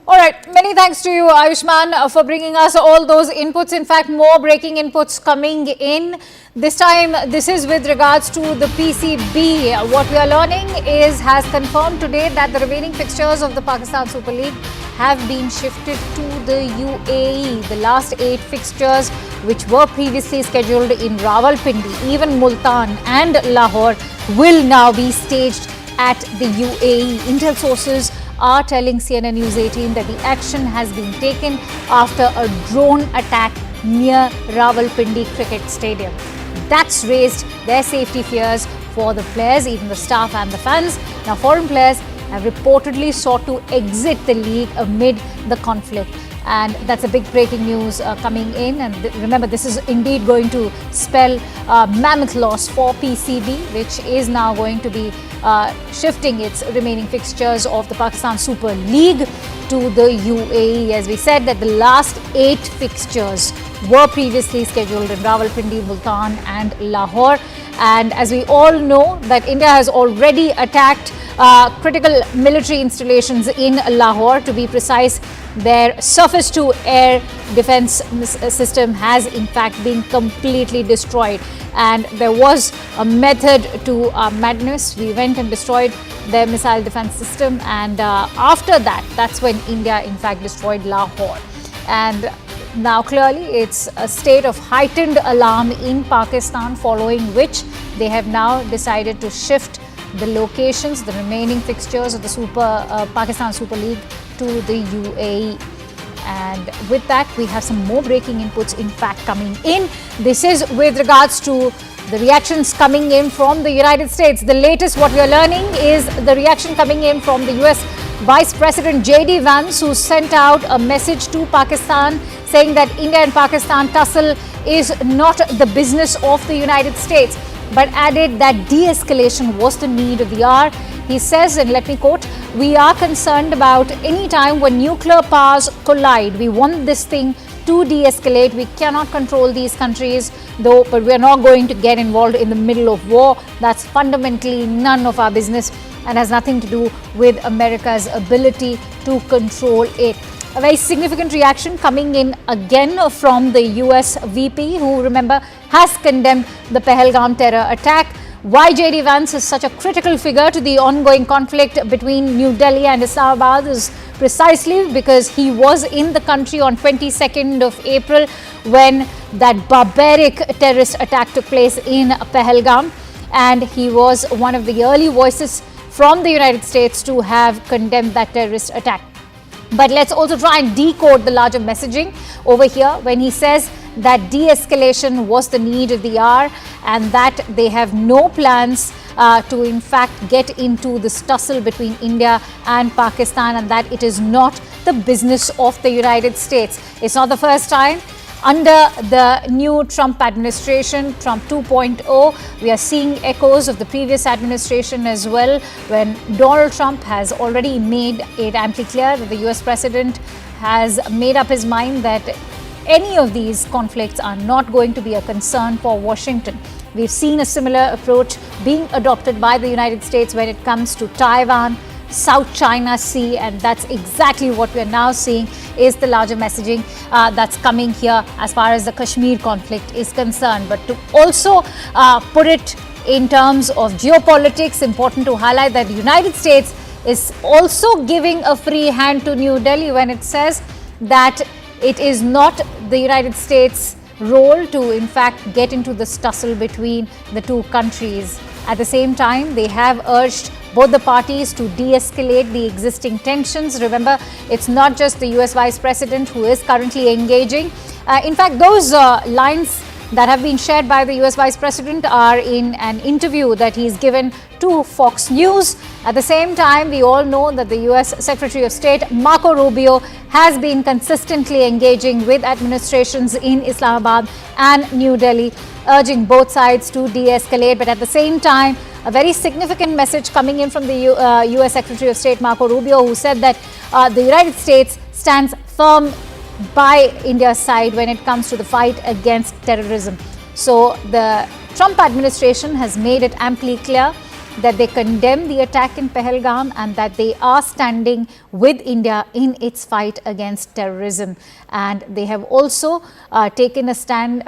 All right, many thanks to you, Ayushman, for bringing us all those inputs. In fact, more breaking inputs coming in. This time, this is with regards to the PCB. What we are learning has confirmed today that the remaining fixtures of the Pakistan Super League have been shifted to the UAE. The last 8 fixtures, which were previously scheduled in Rawalpindi, even Multan and Lahore, will now be staged at the UAE. Intel sources are telling CNN News 18 that the action has been taken after a drone attack near Rawalpindi Cricket Stadium. That's raised their safety fears for the players, even the staff and the fans. Now, foreign players have reportedly sought to exit the league amid the conflict. And that's a big breaking news coming in. And remember, this is indeed going to spell mammoth loss for PCB, which is now going to be shifting its remaining fixtures of the Pakistan Super League to the UAE. As we said, that the last 8 fixtures were previously scheduled in Rawalpindi, Multan and Lahore. And as we all know, that India has already attacked critical military installations in Lahore. To be precise, their surface-to-air defense system has in fact been completely destroyed. And there was a method to madness. We went and destroyed their missile defense system, and after that, that's when India in fact destroyed Lahore. And now clearly it's a state of heightened alarm in Pakistan, following which they have now decided to shift the locations, the remaining fixtures of the Pakistan Super League to the UAE. And with that, we have some more breaking inputs in fact coming in. This is with regards to the reactions coming in from the United States. The latest what we are learning is the reaction coming in from the US Vice President J.D. Vance, who sent out a message to Pakistan saying that India and Pakistan tussle is not the business of the United States, but added that de-escalation was the need of the hour. He says, and let me quote, "We are concerned about any time when nuclear powers collide. We want this thing to de-escalate. We cannot control these countries, though, but we are not going to get involved in the middle of war. That's fundamentally none of our business and has nothing to do with America's ability to control it." A very significant reaction coming in again from the US VP, who, remember, has condemned the Pahalgam terror attack. Why J.D. Vance is such a critical figure to the ongoing conflict between New Delhi and Islamabad is precisely because he was in the country on 22nd of April when that barbaric terrorist attack took place in Pahalgam, and he was one of the early voices from the United States to have condemned that terrorist attack. But let's also try and decode the larger messaging over here when he says that de-escalation was the need of the hour and that they have no plans to in fact get into this tussle between India and Pakistan, and that it is not the business of the United States. It's not the first time under the new Trump administration, Trump 2.0. We are seeing echoes of the previous administration as well, when Donald Trump has already made it amply clear that the US president has made up his mind that any of these conflicts are not going to be a concern for Washington. We've seen a similar approach being adopted by the United States when it comes to Taiwan, South China Sea, and that's exactly what we're now seeing is the larger messaging that's coming here as far as the Kashmir conflict is concerned. But to also put it in terms of geopolitics, important to highlight that the United States is also giving a free hand to New Delhi when it says that it is not the United States' role to in fact get into this tussle between the two countries. At the same time, they have urged both the parties to de-escalate the existing tensions. Remember, it's not just the US Vice President who is currently engaging. In fact, those lines that have been shared by the US Vice President are in an interview that he's given to Fox News. At the same time, we all know that the US Secretary of State Marco Rubio has been consistently engaging with administrations in Islamabad and New Delhi, urging both sides to de-escalate. But at the same time, a very significant message coming in from the US Secretary of State Marco Rubio, who said that the United States stands firm by India's side when it comes to the fight against terrorism. So the Trump administration has made it amply clear that they condemn the attack in Pahalgam and that they are standing with India in its fight against terrorism. And they have also taken a stand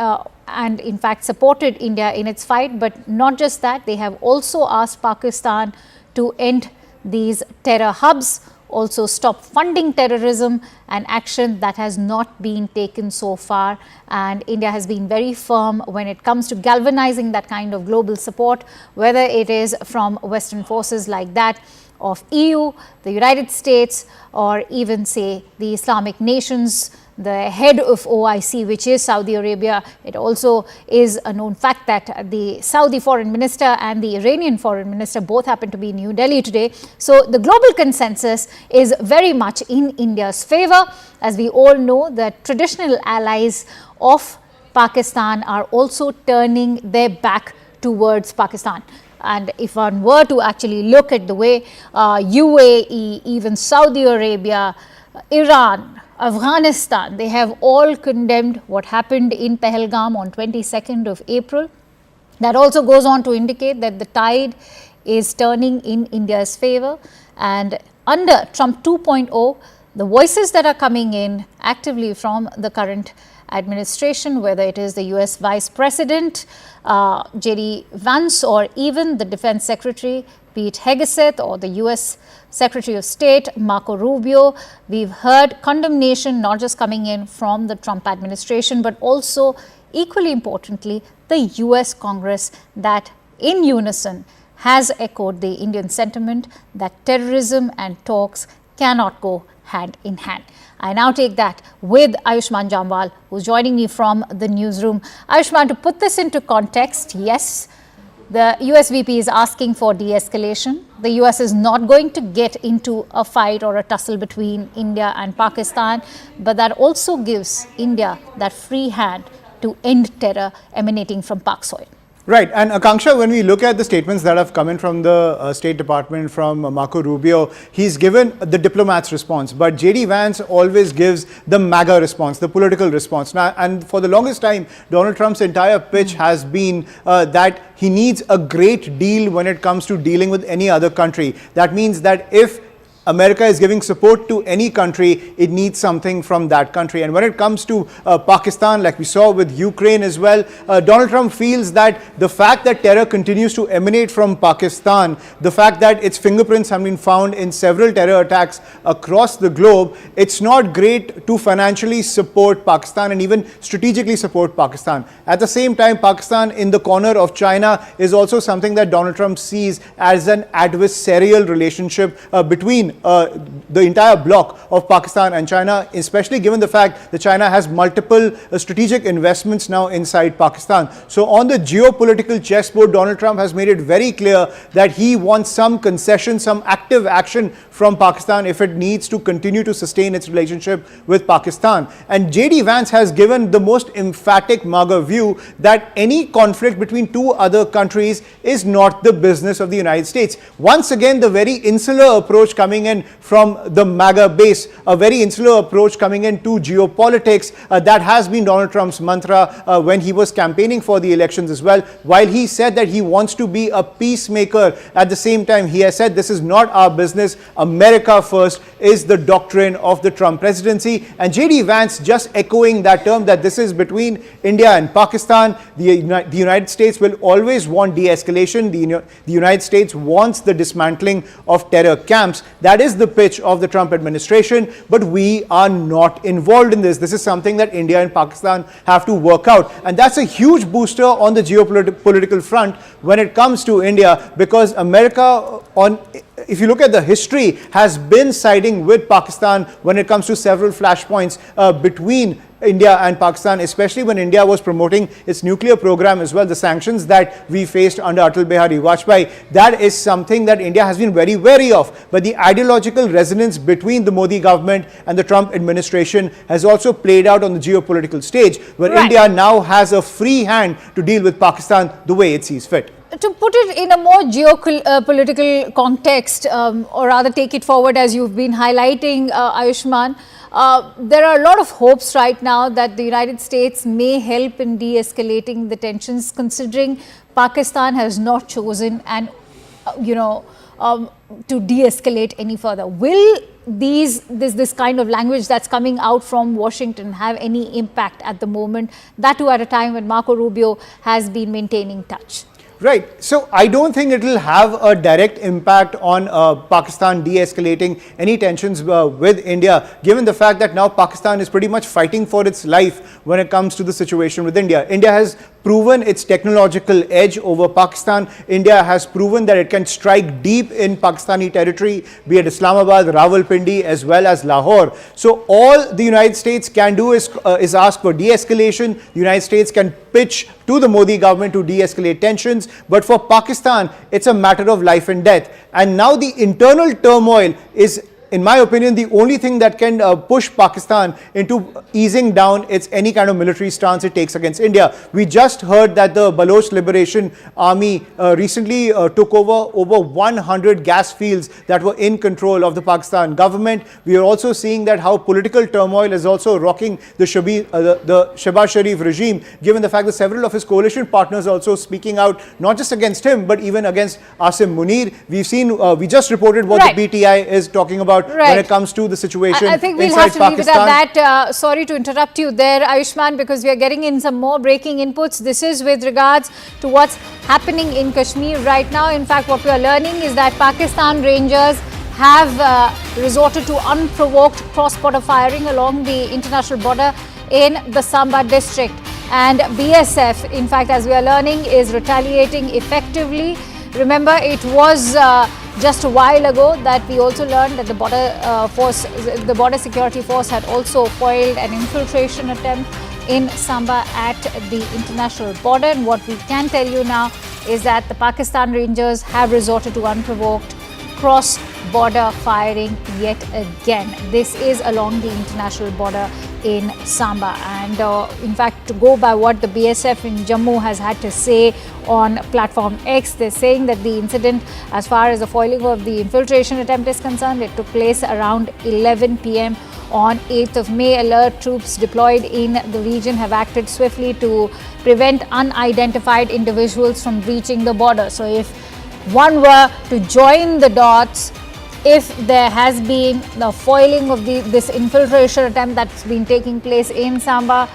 and in fact supported India in its fight. But not just that, they have also asked Pakistan to end these terror hubs, also stop funding terrorism, an action that has not been taken so far. And India has been very firm when it comes to galvanizing that kind of global support, whether it is from Western forces like that of EU, the United States, or even say the Islamic nations. The head of OIC, which is Saudi Arabia, it also is a known fact that the Saudi foreign minister and the Iranian foreign minister both happen to be in New Delhi today. So the global consensus is very much in India's favor. As we all know, the traditional allies of Pakistan are also turning their back towards Pakistan. And if one were to actually look at the way UAE, even Saudi Arabia, Iran, Afghanistan, they have all condemned what happened in Pahalgam on 22nd of April. That also goes on to indicate that the tide is turning in India's favor. And under Trump 2.0, the voices that are coming in actively from the current administration, whether it is the US Vice President, J.D. Vance, or even the Defense Secretary, Pete Hegseth, or the US Secretary of State Marco Rubio, we've heard condemnation not just coming in from the Trump administration, but also equally importantly, the US Congress that in unison has echoed the Indian sentiment that terrorism and talks cannot go hand in hand. I now take that with Ayushman Jamwal, who's joining me from the newsroom. Ayushman, to put this into context, yes, the US VP is asking for de-escalation. The US is not going to get into a fight or a tussle between India and Pakistan, but that also gives India that free hand to end terror emanating from Pak soil. Right. And Akanksha, when we look at the statements that have come in from the State Department, from Marco Rubio, he's given the diplomat's response. But J.D. Vance always gives the MAGA response, the political response. Now, and for the longest time, Donald Trump's entire pitch has been that he needs a great deal when it comes to dealing with any other country. That means that if America is giving support to any country, it needs something from that country. And when it comes to Pakistan, like we saw with Ukraine as well, Donald Trump feels that the fact that terror continues to emanate from Pakistan, the fact that its fingerprints have been found in several terror attacks across the globe, it's not great to financially support Pakistan and even strategically support Pakistan. At the same time, Pakistan in the corner of China is also something that Donald Trump sees as an adversarial relationship between the entire bloc of Pakistan and China, especially given the fact that China has multiple strategic investments now inside Pakistan. So on the geopolitical chessboard, Donald Trump has made it very clear that he wants some concession, some active action from Pakistan if it needs to continue to sustain its relationship with Pakistan. And J.D. Vance has given the most emphatic MAGA view that any conflict between two other countries is not the business of the United States. Once again, the very insular approach coming in from the MAGA base, a very insular approach coming into geopolitics, that has been Donald Trump's mantra when he was campaigning for the elections as well. While he said that he wants to be a peacemaker, at the same time he has said this is not our business, America first is the doctrine of the Trump presidency. And J.D. Vance just echoing that term, that this is between India and Pakistan. The United States will always want de-escalation. The United States wants the dismantling of terror camps. That is the pitch of the Trump administration, but we are not involved in this. This is something that India and Pakistan have to work out. And that's a huge booster on the geopolitical front when it comes to India, because America, if you look at the history, has been siding with Pakistan when it comes to several flashpoints between India and Pakistan, especially when India was promoting its nuclear program as well. The sanctions that we faced under Atal Bihari Vajpayee, that is something that India has been very wary of. But the ideological resonance between the Modi government and the Trump administration has also played out on the geopolitical stage, where India now has a free hand to deal with Pakistan the way it sees fit. To put it in a more geopolitical context, or rather take it forward as you've been highlighting, Ayushman, there are a lot of hopes right now that the United States may help in de-escalating the tensions, considering Pakistan has not chosen to de-escalate any further. Will this kind of language that's coming out from Washington have any impact at the moment, that too at a time when Marco Rubio has been maintaining touch? Right. So I don't think it will have a direct impact on Pakistan de-escalating any tensions with India, given the fact that now Pakistan is pretty much fighting for its life when it comes to the situation with India. India has proven its technological edge over Pakistan. India has proven that it can strike deep in Pakistani territory, be it Islamabad, Rawalpindi, as well as Lahore. So all the United States can do is ask for de-escalation. The United States can pitch to the Modi government to de-escalate tensions. But for Pakistan, it's a matter of life and death. And now the internal turmoil is, in my opinion, the only thing that can push Pakistan into easing down any kind of military stance it takes against India. We just heard that the Baloch Liberation Army recently took over 100 gas fields that were in control of the Pakistan government. We are also seeing that how political turmoil is also rocking the Shehbaz Sharif regime, given the fact that several of his coalition partners are also speaking out, not just against him, but even against Asim Munir. We've seen, we just reported what the BTI is talking about when it comes to the situation I think we'll inside have to Pakistan. leave it at that. Sorry to interrupt you there, Ayushman, because we are getting in some more breaking inputs. This is with regards to what's happening in Kashmir right now. In fact, what we are learning is that Pakistan Rangers have resorted to unprovoked cross-border firing along the international border in the Samba district. And BSF, in fact, as we are learning, is retaliating effectively. Remember, it was just a while ago that we also learned that the border security force had also foiled an infiltration attempt in Samba at the international border. And what we can tell you now is that the Pakistan Rangers have resorted to unprovoked cross-border firing yet again. This is along the international border in Samba. And in fact, to go by what the BSF in Jammu has had to say on platform X, they're saying that the incident, as far as the foiling of the infiltration attempt is concerned, it took place around 11 p.m. on 8th of May. Alert troops deployed in the region have acted swiftly to prevent unidentified individuals from breaching the border. So if one were to join the dots, if there has been the foiling of this infiltration attempt that's been taking place in Samba,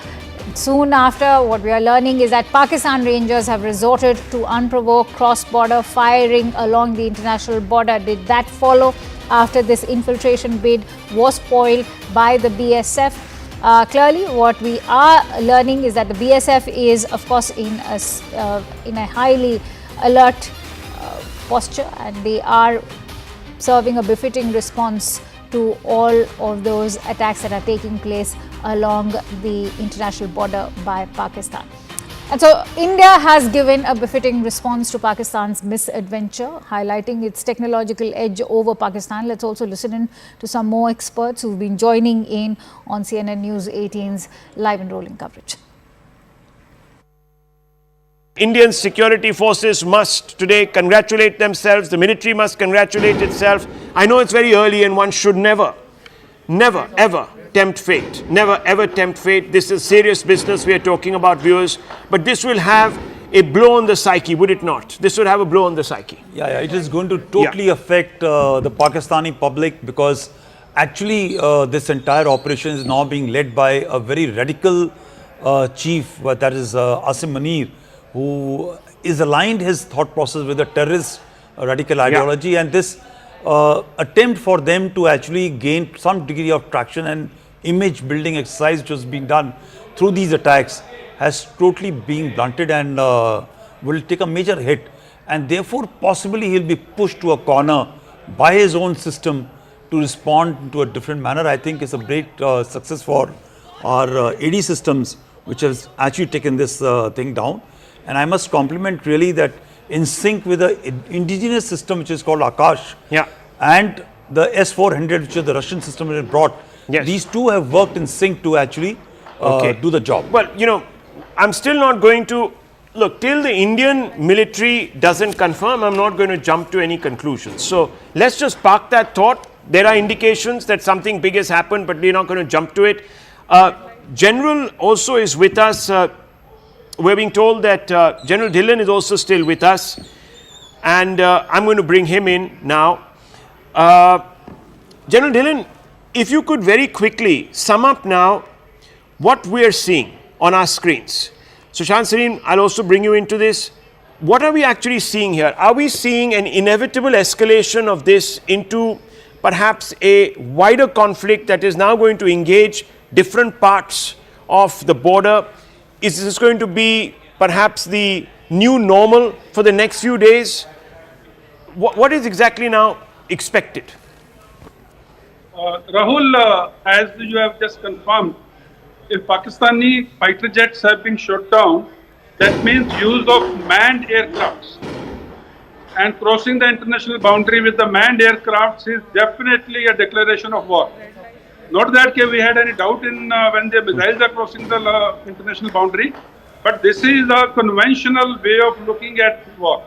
soon after, what we are learning is that Pakistan Rangers have resorted to unprovoked cross-border firing along the international border. Did that follow after this infiltration bid was foiled by the BSF? Clearly, what we are learning is that the BSF is, of course, in a highly alert posture, and they are serving a befitting response to all of those attacks that are taking place along the international border by Pakistan. And so India has given a befitting response to Pakistan's misadventure, highlighting its technological edge over Pakistan. Let's also listen in to some more experts who've been joining in on CNN News 18's live and rolling coverage. Indian security forces must today congratulate themselves. The military must congratulate itself. I know it's very early and one should never, ever tempt fate. Never, ever tempt fate. This is serious business we are talking about, viewers. But this will have a blow on the psyche, would it not? This would have a blow on the psyche. Yeah, it is going to totally affect the Pakistani public, because actually this entire operation is now being led by a very radical chief, that is Asim Munir, who is aligned his thought process with the terrorist radical ideology. And this attempt for them to actually gain some degree of traction and image building exercise which has been done through these attacks has totally been blunted and will take a major hit, and therefore possibly he'll be pushed to a corner by his own system to respond to a different manner. I think it's a great success for our AD systems, which has actually taken this thing down. And I must compliment really that in sync with the indigenous system which is called Akash, and the S-400, which is the Russian system that it brought, these two have worked in sync to actually do the job. Well, you know, I'm still not going to, look, till the Indian military doesn't confirm, I'm not going to jump to any conclusions. So let's just park that thought. There are indications that something big has happened, but we're not going to jump to it. General also is with us. We're being told that General Dhillon is also still with us, and I'm going to bring him in now. General Dhillon, if you could very quickly sum up now what we are seeing on our screens. Sushant Sareen, I'll also bring you into this. What are we actually seeing here? Are we seeing an inevitable escalation of this into perhaps a wider conflict that is now going to engage different parts of the border? Is this going to be perhaps the new normal for the next few days? What is exactly now expected? Rahul, as you have just confirmed, if Pakistani fighter jets have been shot down, that means use of manned aircrafts. And crossing the international boundary with the manned aircrafts is definitely a declaration of war. Not that we had any doubt in when the missiles are crossing the international boundary, but this is a conventional way of looking at war.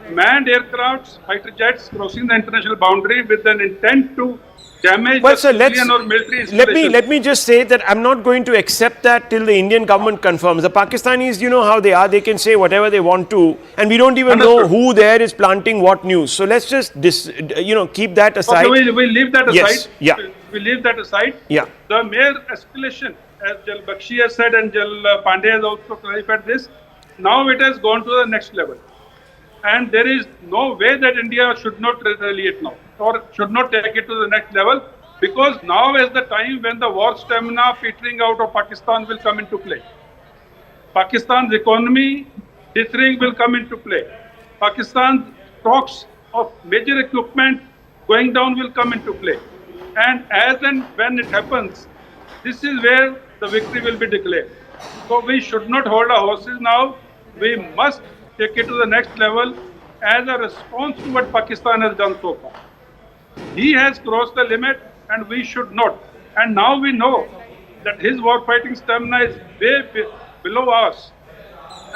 Manned aircrafts, fighter jets crossing the international boundary with an intent to damage the civilian or military installations. Let me just say that I'm not going to accept that till the Indian government confirms. The Pakistanis, you know how they are. They can say whatever they want to, and we don't even know who there is planting what news. So let's just keep that aside. Okay, we'll leave that aside. Yes. Yeah. We'll leave that aside. Yeah. The mere escalation, as Jal Bakshi has said and Jal Pandey has also clarified this, now it has gone to the next level. And there is no way that India should not retaliate now, or should not take it to the next level, because now is the time when the war stamina petering out of Pakistan will come into play. Pakistan's economy dithering will come into play. Pakistan's stocks of major equipment going down will come into play. And as and when it happens, this is where the victory will be declared. So we should not hold our horses now. We must take it to the next level as a response to what Pakistan has done so far. He has crossed the limit and we should not. And now we know that his war fighting stamina is way below us.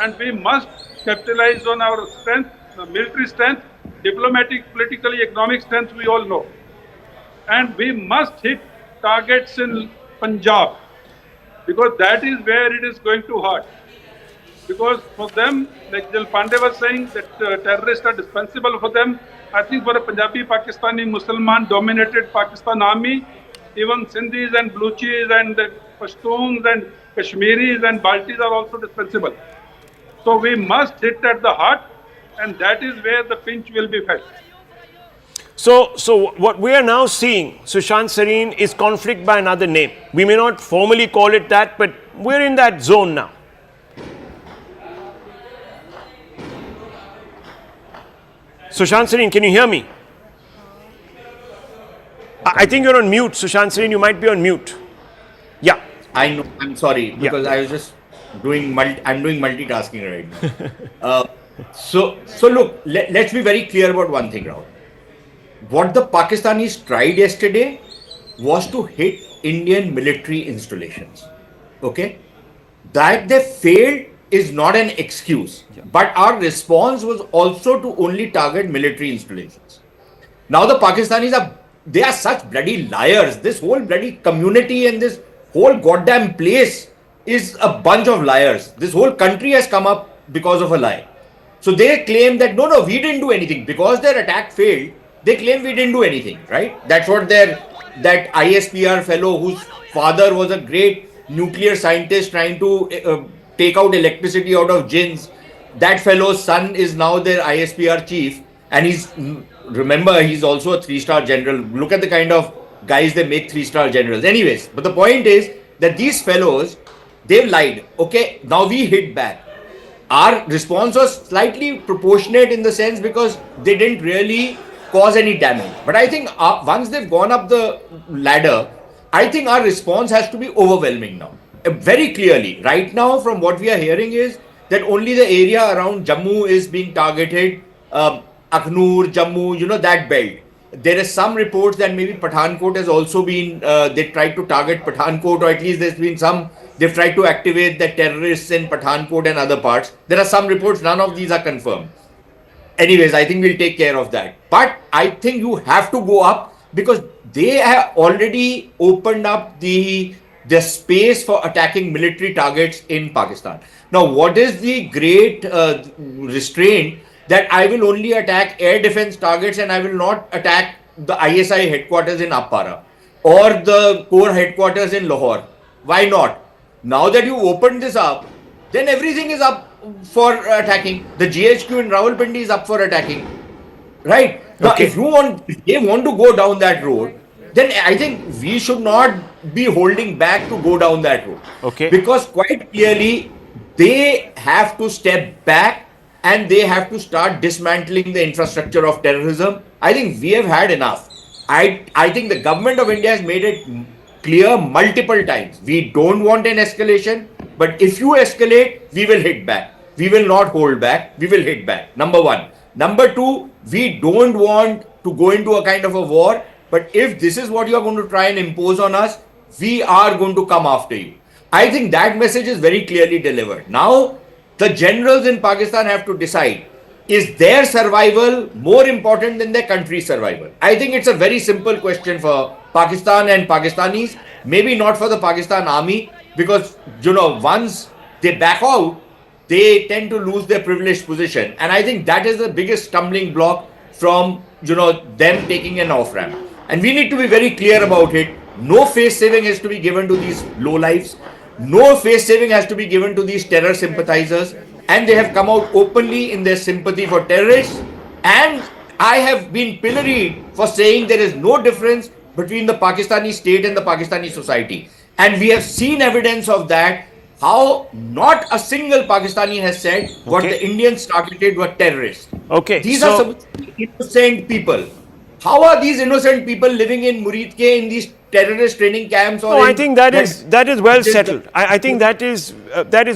And we must capitalize on our strength, military strength, diplomatic, politically, economic strength, we all know. And we must hit targets in Punjab, because that is where it is going to hurt. Because for them, like Jal Pandey was saying, that terrorists are dispensable for them. I think for a Punjabi, Pakistani, Musliman dominated Pakistan army, even Sindhis and Baluchis and Pashtuns and Kashmiris and Baltis are also dispensable. So we must hit at the heart, and that is where the pinch will be felt. So what we are now seeing, Sushant Sareen, is conflict by another name. We may not formally call it that, but we're in that zone now. Sushant Sareen, can you hear me? I think you're on mute, Sushant Sareen. You might be on mute. Yeah. I know. I'm sorry because I was just doing I'm doing multitasking right now. So look, let's be very clear about one thing, Rahul. What the Pakistanis tried yesterday was to hit Indian military installations. Okay? That they failed is not an excuse. But our response was also to only target military installations. Now the Pakistanis they are such bloody liars. This whole bloody community and this whole goddamn place is a bunch of liars. This whole country has come up because of a lie. So they claim that no, we didn't do anything. Because their attack failed, they claim we didn't do anything, right? That's what that ISPR fellow whose father was a great nuclear scientist trying to take out electricity out of jinns. That fellow's son is now their ISPR chief, and remember, he's also a 3-star general. Look at the kind of guys they make 3-star generals. Anyways, but the point is that these fellows, they've lied. Okay, now we hit back. Our response was slightly proportionate in the sense because they didn't really cause any damage. But I think once they've gone up the ladder, I think our response has to be overwhelming now. Very clearly, right now, from what we are hearing is that only the area around Jammu is being targeted. Akhnur, Jammu, that belt. There is some reports that maybe Pathankot has also been, they tried to target Pathankot, or at least there's been some, they've tried to activate the terrorists in Pathankot and other parts. There are some reports, none of these are confirmed. Anyways, I think we'll take care of that. But I think you have to go up because they have already opened up the space for attacking military targets in Pakistan. Now, what is the great restraint? That I will only attack air defense targets and I will not attack the ISI headquarters in Appara or the core headquarters in Lahore. Why not? Now that you opened this up, then everything is up for attacking. The GHQ in Rawalpindi is up for attacking. Right? Now, if they want to go down that road, then I think we should not be holding back to go down that road. Okay. Because quite clearly, they have to step back and they have to start dismantling the infrastructure of terrorism. I think we have had enough. I think the government of India has made it clear multiple times. We don't want an escalation, but if you escalate, we will hit back. We will not hold back. We will hit back. Number one. Number two, we don't want to go into a kind of a war, but if this is what you are going to try and impose on us, we are going to come after you. I think that message is very clearly delivered. Now, the generals in Pakistan have to decide, is their survival more important than their country's survival? I think it's a very simple question for Pakistan and Pakistanis, maybe not for the Pakistan army, because, once they back out, they tend to lose their privileged position. And I think that is the biggest stumbling block from, them taking an off-ramp. And we need to be very clear about it. No face saving has to be given to these lowlifes. No face saving has to be given to these terror sympathizers, and they have come out openly in their sympathy for terrorists. And I have been pilloried for saying there is no difference between the Pakistani state and the Pakistani society. And we have seen evidence of that, how not a single Pakistani has said what the Indians targeted were terrorists. Okay. These are some innocent people. How are these innocent people living in Muridke in these terrorist training camps? Or I think that is well settled. I think that is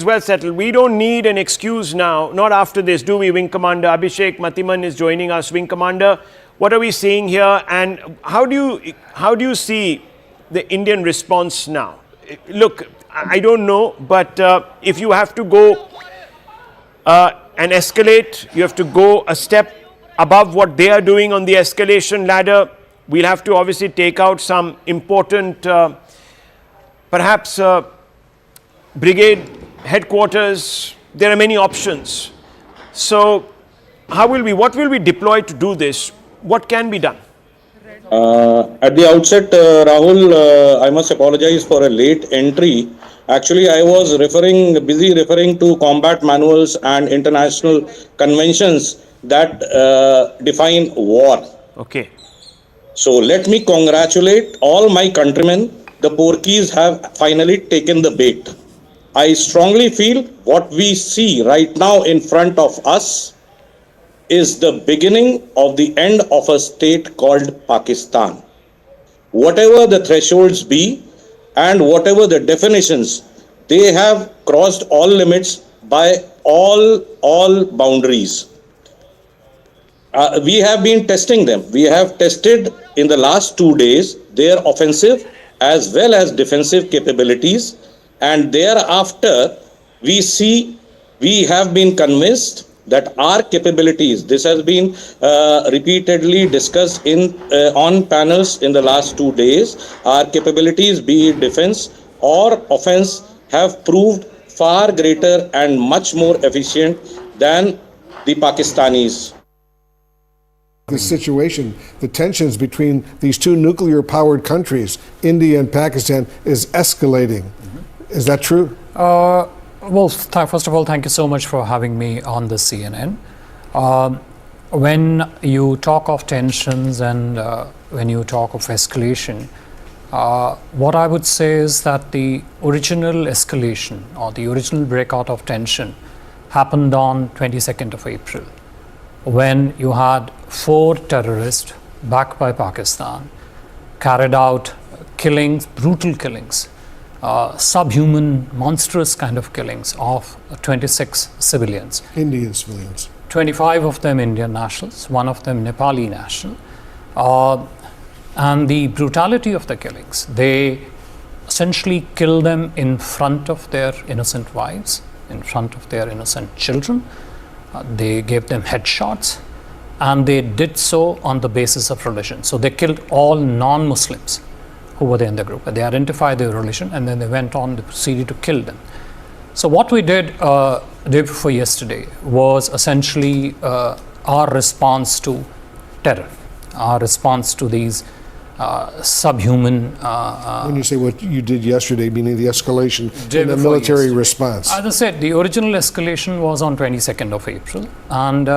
well settled. We don't need an excuse now. Not after this, do we, Wing Commander Abhishek Matiman is joining us. Wing Commander, what are we seeing here, and how do you see the Indian response now? Look, I don't know, but if you have to go and escalate, you have to go a step above what they are doing on the escalation ladder. We'll have to obviously take out some important, perhaps brigade headquarters. There are many options. So what will we deploy to do this? What can be done? At the outset, Rahul, I must apologize for a late entry. Actually, I was busy referring to combat manuals and international conventions that define war. Okay. So let me congratulate all my countrymen. The Porkies have finally taken the bait. I strongly feel what we see right now in front of us is the beginning of the end of a state called Pakistan. whatever the thresholds be and whatever the definitions, they have crossed all limits by all boundaries. We have been testing them. We have tested in the last 2 days their offensive as well as defensive capabilities, and thereafter we have been convinced that our capabilities, this has been repeatedly discussed on panels in the last 2 days, our capabilities, be it defense or offense, have proved far greater and much more efficient than the Pakistanis. The situation, the tensions between these two nuclear-powered countries, India and Pakistan, is escalating. Is that true? Well, first of all, thank you so much for having me on the CNN. When you talk of tensions and when you talk of escalation, what I would say is that the original escalation or the original breakout of tension happened on 22nd of April, when you had 4 terrorists backed by Pakistan carried out killings, brutal killings, subhuman, monstrous kind of killings of 26 civilians. Indian civilians. 25 of them Indian nationals, 1 of them Nepali national. And the brutality of the killings, they essentially kill them in front of their innocent wives, in front of their innocent children. They gave them headshots, and they did so on the basis of religion. So they killed all non-Muslims who were there in the group. They identified their religion, and then they went on to proceed to kill them. So what we did day before yesterday was essentially our response to terror, our response to these subhuman... when you say what you did yesterday, meaning the escalation in the military response. As I said, the original escalation was on 22nd of April. And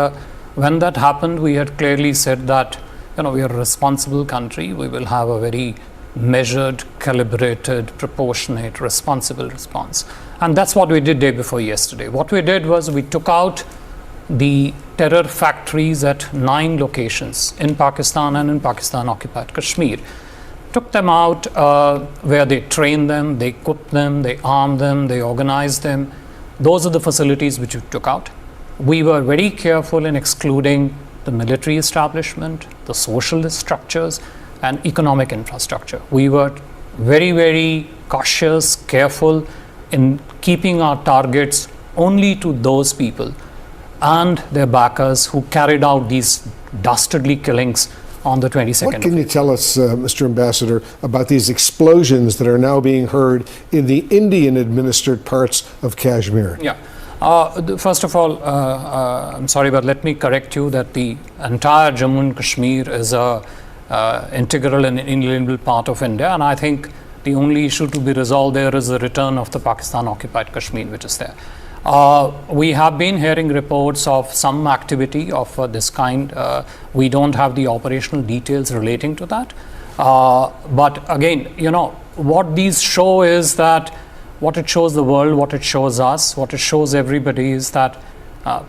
when that happened, we had clearly said that, we are a responsible country. We will have a very measured, calibrated, proportionate, responsible response. And that's what we did day before yesterday. What we did was we took out the terror factories at 9 locations in Pakistan and in Pakistan-occupied Kashmir. Took them out where they trained them, they equipped them, they armed them, they organized them. Those are the facilities which we took out. We were very careful in excluding the military establishment, the social structures, and economic infrastructure. We were very, very cautious, careful in keeping our targets only to those people and their backers who carried out these dastardly killings on the 22nd. What can you tell us, Mr. Ambassador, about these explosions that are now being heard in the Indian-administered parts of Kashmir? Yeah. First of all, I'm sorry, but let me correct you that the entire Jammu and Kashmir is a integral and inalienable part of India, and I think the only issue to be resolved there is the return of the Pakistan-occupied Kashmir, which is there. We have been hearing reports of some activity of this kind. We don't have the operational details relating to that. But again, what these show is that what it shows the world, what it shows us, what it shows everybody is that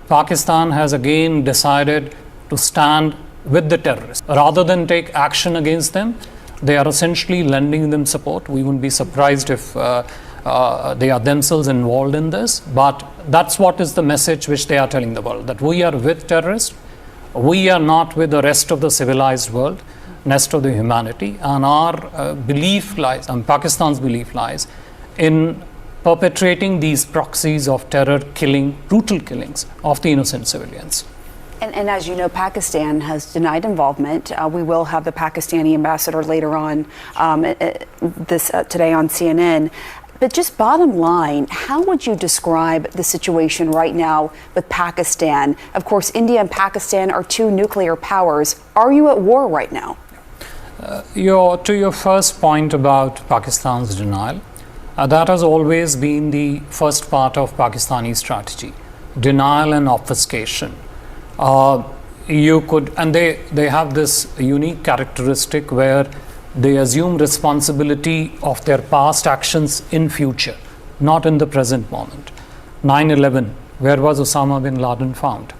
Pakistan has again decided to stand with the terrorists. Rather than take action against them, they are essentially lending them support. We wouldn't be surprised if they are themselves involved in this, but that's what is the message which they are telling the world, that we are with terrorists, we are not with the rest of the civilized world, rest of the humanity, and our belief lies, and Pakistan's belief lies in perpetrating these proxies of terror, killing, brutal killings of the innocent civilians. And as you know, Pakistan has denied involvement. We will have the Pakistani ambassador later on today on CNN. But just bottom line, how would you describe the situation right now with Pakistan? Of course, India and Pakistan are 2 nuclear powers. Are you at war right now? To your first point about Pakistan's denial, that has always been the first part of Pakistani strategy, denial and obfuscation. They have this unique characteristic where they assume responsibility of their past actions in future, not in the present moment. 9/11, where was Osama bin Laden found?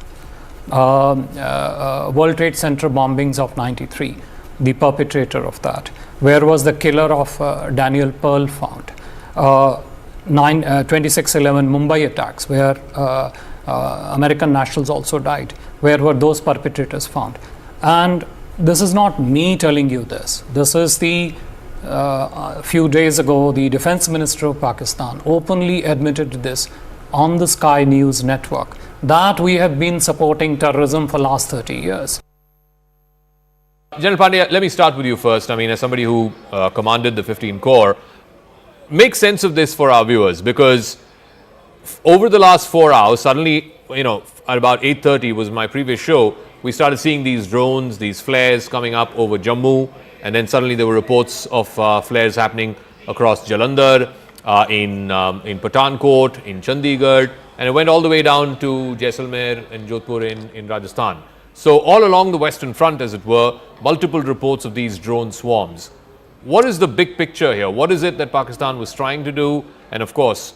World Trade Center bombings of 93, the perpetrator of that. Where was the killer of Daniel Pearl found? 26/11 Mumbai attacks, where American nationals also died. Where were those perpetrators found? And this is not me telling you this. This is the few days ago, the Defense Minister of Pakistan openly admitted this on the Sky News network, that we have been supporting terrorism for last 30 years. General Pandya, let me start with you first. I mean, as somebody who commanded the 15 Corps, make sense of this for our viewers, because over the last 4 hours, suddenly, at about 8:30 was my previous show, we started seeing these drones, these flares coming up over Jammu, and then suddenly there were reports of flares happening across Jalandhar, in Pathankot, in Chandigarh, and it went all the way down to Jaisalmer and Jodhpur in Rajasthan. So all along the Western Front, as it were, multiple reports of these drone swarms. What is the big picture here? What is it that Pakistan was trying to do? And of course,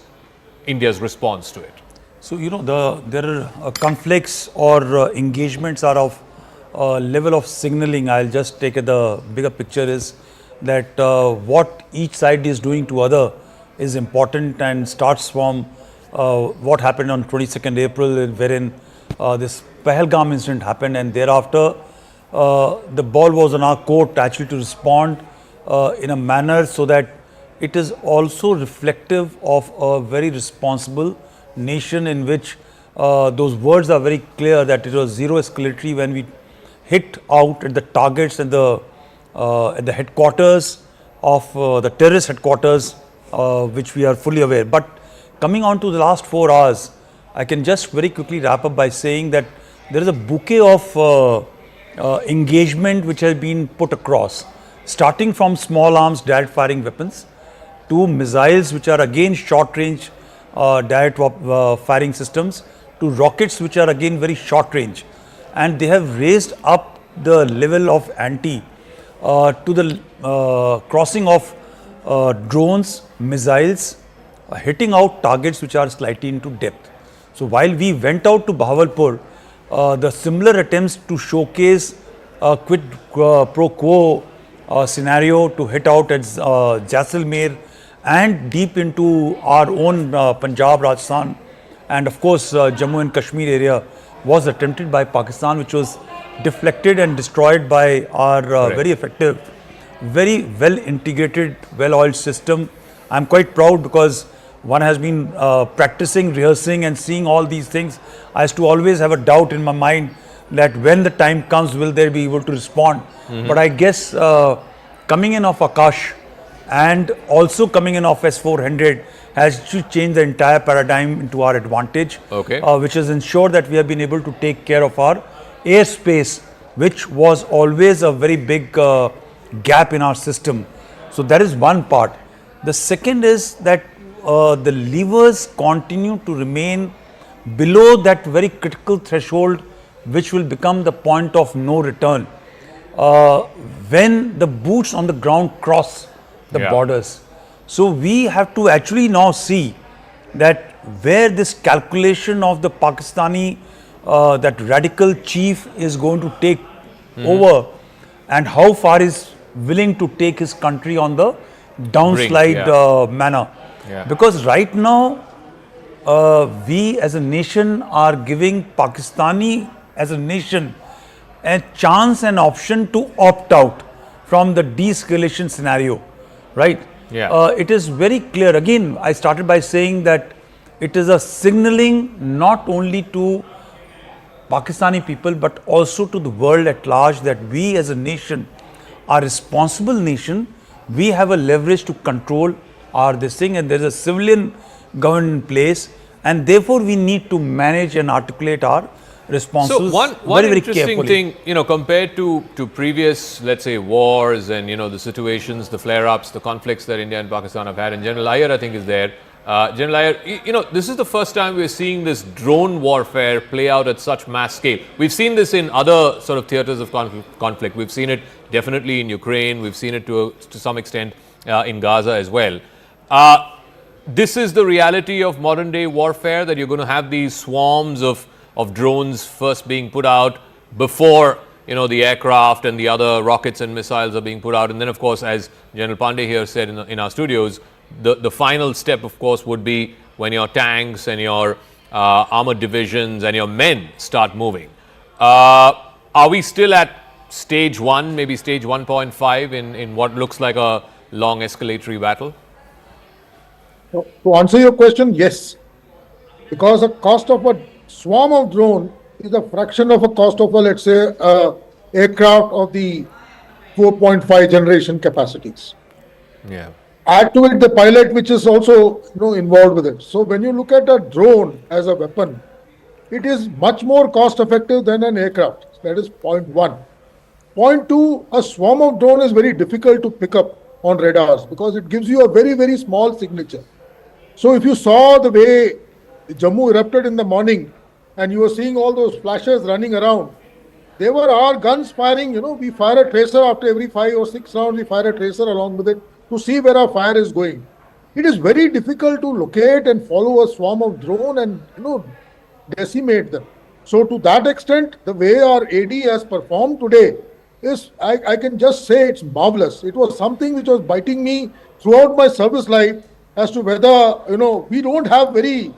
India's response to it. So, there are conflicts or engagements are of level of signaling. I'll just take the bigger picture is that what each side is doing to other is important, and starts from what happened on 22nd April, wherein this Pahalgam incident happened, and thereafter the ball was on our court actually to respond in a manner so that it is also reflective of a very responsible nation, in which those words are very clear that it was zero escalatory when we hit out at the targets at the headquarters of the terrorist headquarters, which we are fully aware. But coming on to the last 4 hours, I can just very quickly wrap up by saying that there is a bouquet of engagement which has been put across, starting from small arms direct firing weapons to missiles, which are again short range direct firing systems, to rockets, which are again very short range. And they have raised up the level of ante to the crossing of drones, missiles, hitting out targets which are slightly into depth. So while we went out to Bahawalpur, the similar attempts to showcase a quid pro quo scenario to hit out at Jaisalmer and deep into our own Punjab, Rajasthan, and of course Jammu and Kashmir area was attempted by Pakistan, which was deflected and destroyed by our very effective, very well integrated, well oiled system. I'm quite proud because one has been practicing, rehearsing and seeing all these things. I used to always have a doubt in my mind that when the time comes, will they be able to respond? But I guess coming in of Akash and also coming in of S-400 has to change the entire paradigm into our advantage, which has ensured that we have been able to take care of our airspace, which was always a very big gap in our system. So that is one part. The second is that the levers continue to remain below that very critical threshold, which will become the point of no return when the boots on the ground cross the borders. So we have to actually now see that where this calculation of the Pakistani, that radical chief is going to take over, and how far is willing to take his country on the downslide manner. Because right now we as a nation are giving Pakistani as a nation a chance and option to opt out from the de-escalation scenario, right? It is very clear. Again, I started by saying that it is a signaling not only to Pakistani people but also to the world at large that we as a nation are a responsible nation. We have a leverage to control this thing, and there is a civilian government in place, and therefore we need to manage and articulate our responses. So one very interesting carefully. thing, compared to previous, let's say, wars and the situations, the flare-ups, the conflicts that India and Pakistan have had, and General Iyer I think is there. General Iyer, this is the first time we're seeing this drone warfare play out at such mass scale. We've seen this in other sort of theaters of conflict. We've seen it definitely in Ukraine. We've seen it to some extent in Gaza as well. This is the reality of modern day warfare, that you're going to have these swarms of drones first being put out before the aircraft and the other rockets and missiles are being put out. And then, of course, as General Pandey here said in our studios, the final step, of course, would be when your tanks and your armored divisions and your men start moving. Are we still at stage 1, maybe stage 1.5 in what looks like a long escalatory battle? To answer your question, yes. Because the cost of a swarm of drone is a fraction of a cost of a, let's say, aircraft of the 4.5 generation capacities. Yeah. Add to it the pilot, which is also involved with it. So when you look at a drone as a weapon, it is much more cost effective than an aircraft. That is point one. Point two, a swarm of drone is very difficult to pick up on radars because it gives you a very, very small signature. So if you saw the way Jammu erupted in the morning and you were seeing all those flashes running around, they were our guns firing. We fire a tracer after every 5 or 6 rounds, we fire a tracer along with it to see where our fire is going. It is very difficult to locate and follow a swarm of drone and decimate them. So to that extent, the way our AD has performed today is, I can just say it's marvelous. It was something which was biting me throughout my service life as to whether, we don't have very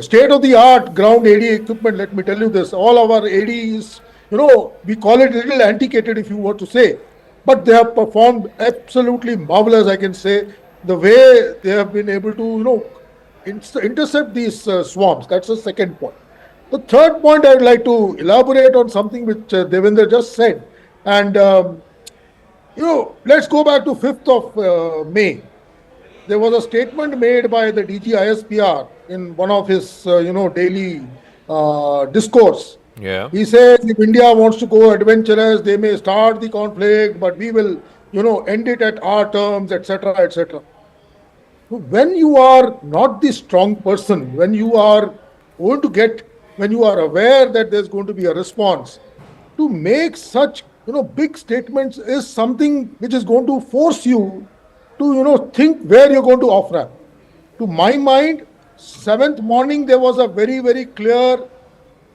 state-of-the-art ground AD equipment. Let me tell you this, all of our AD is, we call it a little antiquated if you were to say, but they have performed absolutely marvelous, I can say, the way they have been able to, intercept these swarms. That's the second point. The third point, I would like to elaborate on something which Devendra just said. And, let's go back to 5th of May. There was a statement made by the DG ISPR in one of his, daily discourse. Yeah. He says if India wants to go adventurous, they may start the conflict, but we will, end it at our terms, etc., etc. When you are not the strong person, when you are aware that there's going to be a response, to make such, big statements is something which is going to force you to, think where you're going to off-ramp. To my mind, 7th morning, there was a very, very clear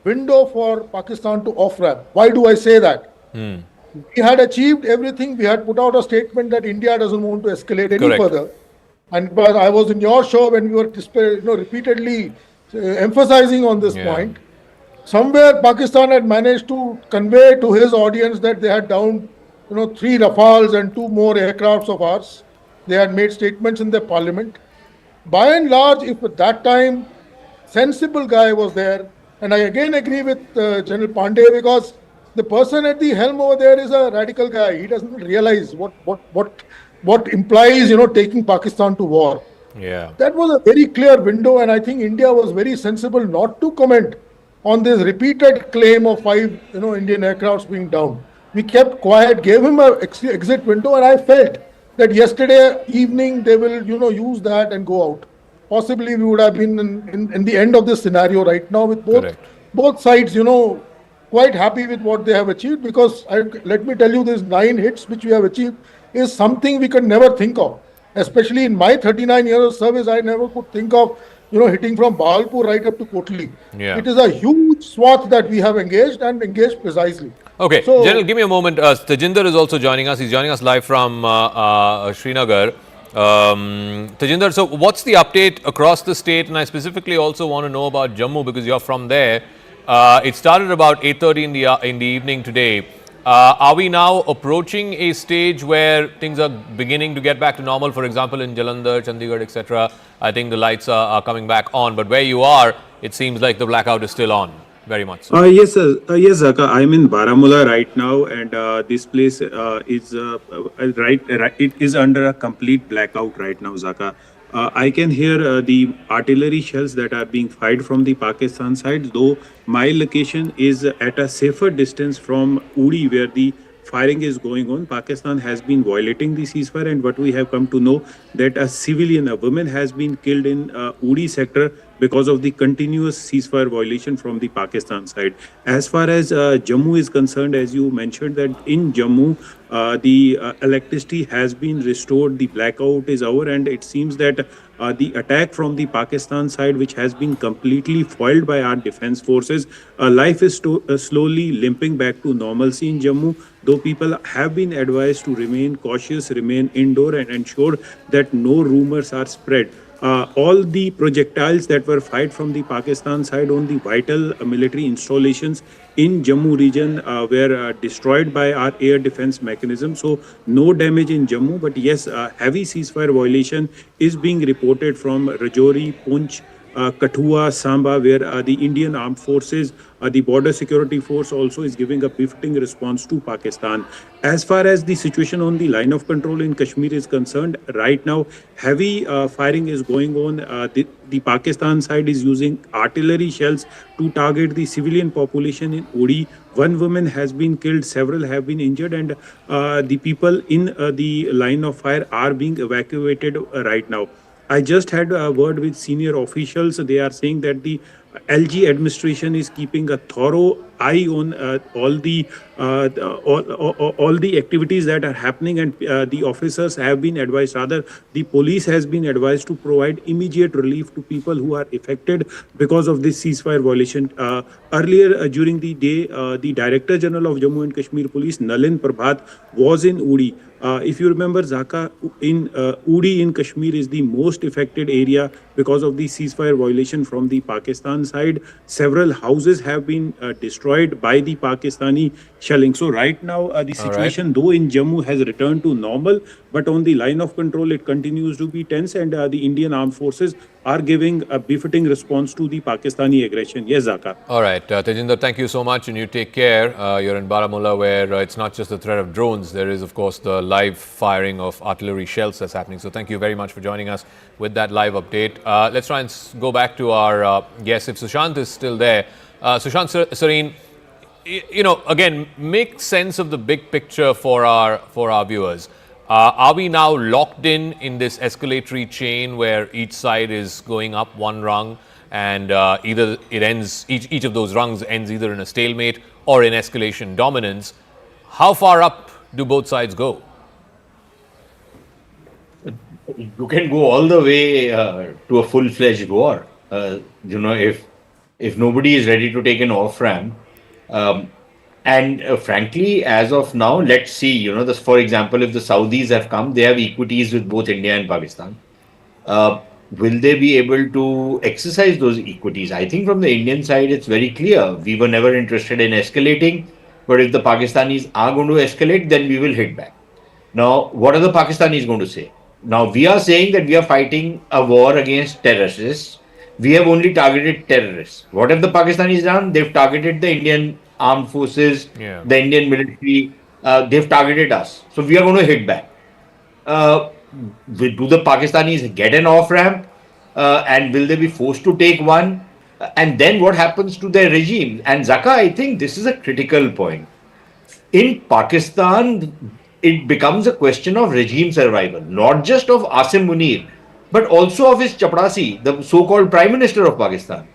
window for Pakistan to off-ramp. Why do I say that? We had achieved everything. We had put out a statement that India doesn't want to escalate any further. But I was in your show when we were repeatedly emphasizing on this point. Somewhere Pakistan had managed to convey to his audience that they had downed 3 Rafales and 2 more aircrafts of ours. They had made statements in their parliament. By and large, if at that time sensible guy was there, and I again agree with General Pandey, because the person at the helm over there is a radical guy. He doesn't realize what implies, taking Pakistan to war. Yeah. That was a very clear window, and I think India was very sensible not to comment on this repeated claim of 5, Indian aircrafts being down. We kept quiet, gave him an exit window, and I felt that yesterday evening they will, use that and go out. Possibly we would have been in the end of this scenario right now with both sides, quite happy with what they have achieved, because let me tell you, these 9 hits which we have achieved is something we could never think of. Especially in my 39 years of service, I never could think of, hitting from Bahalpur right up to Kotli. Yeah. It is a huge swath that we have engaged and engaged precisely. Okay, So, General, give me a moment. Tajinder is also joining us. He's joining us live from Srinagar. Tajinder, so what's the update across the state? And I specifically also want to know about Jammu because you're from there. It started about 8:30 in the evening today. Are we now approaching a stage where things are beginning to get back to normal? For example, in Jalandhar, Chandigarh, etc., I think the lights are coming back on. But where you are, it seems like the blackout is still on. Very much so. Yes, sir. Yes, Zaka. I'm in Baramulla right now, and this place is it is under a complete blackout right now, Zaka. I can hear the artillery shells that are being fired from the Pakistan side, though my location is at a safer distance from Uri, where the firing is going on. Pakistan has been violating the ceasefire, and what we have come to know that a civilian, a woman, has been killed in Uri sector because of the continuous ceasefire violation from the Pakistan side. As far as Jammu is concerned, as you mentioned, that in Jammu, the electricity has been restored, the blackout is over, and it seems that the attack from the Pakistan side, which has been completely foiled by our defense forces, life is slowly limping back to normalcy in Jammu, though people have been advised to remain cautious, remain indoor, and ensure that no rumors are spread. All the projectiles that were fired from the Pakistan side on the vital military installations in Jammu region were destroyed by our air defense mechanism. So no damage in Jammu, but yes, heavy ceasefire violation is being reported from Rajouri, Poonch, Kathua, Samba, where the Indian Armed Forces, the Border Security Force also is giving a befitting response to Pakistan. As far as the situation on the line of control in Kashmir is concerned, right now, heavy firing is going on. The Pakistan side is using artillery shells to target the civilian population in Uri. One woman has been killed, several have been injured, and the people in the line of fire are being evacuated right now. I just had a word with senior officials. They are saying that the LG administration is keeping a thorough eye on all the activities that are happening, and the officers have been advised, rather the police has been advised to provide immediate relief to people who are affected because of this ceasefire violation. Earlier during the day, the Director General of Jammu and Kashmir Police, Nalin Prabhat, was in Uri. If you remember, Zaka, in Uri in Kashmir is the most affected area because of the ceasefire violation from the Pakistan side. Several houses have been destroyed by the Pakistani shelling. So right now, the situation, though in Jammu, has returned to normal, but on the line of control, it continues to be tense, and the Indian Armed Forces are giving a befitting response to the Pakistani aggression. Yes, Zaka. All right, Tejinder, thank you so much, and you take care. You're in Baramulla, where it's not just the threat of drones. There is, of course, the live firing of artillery shells that's happening. So thank you very much for joining us with that live update. Let's try and go back to our guest, if Sushant is still there. Sushant Sareen, again, make sense of the big picture for our viewers. Are we now locked in this escalatory chain where each side is going up one rung, and either it ends, each of those rungs ends either in a stalemate or in escalation dominance? How far up do both sides go? You can go all the way to a full-fledged war. If nobody is ready to take an off ramp, and frankly, as of now, let's see. For example, if the Saudis have come, they have equities with both India and Pakistan. Will they be able to exercise those equities? I think from the Indian side, it's very clear. We were never interested in escalating, but if the Pakistanis are going to escalate, then we will hit back. Now, what are the Pakistanis going to say? Now, we are saying that we are fighting a war against terrorists. We have only targeted terrorists. What have the Pakistanis done? They've targeted the Indian armed forces, the Indian military. They've targeted us. So we are going to hit back. Do the Pakistanis get an off ramp? And will they be forced to take one? And then what happens to their regime? And Zaka, I think this is a critical point. In Pakistan, it becomes a question of regime survival, not just of Asim Munir, but also of his chaprasi, the so-called Prime Minister of Pakistan.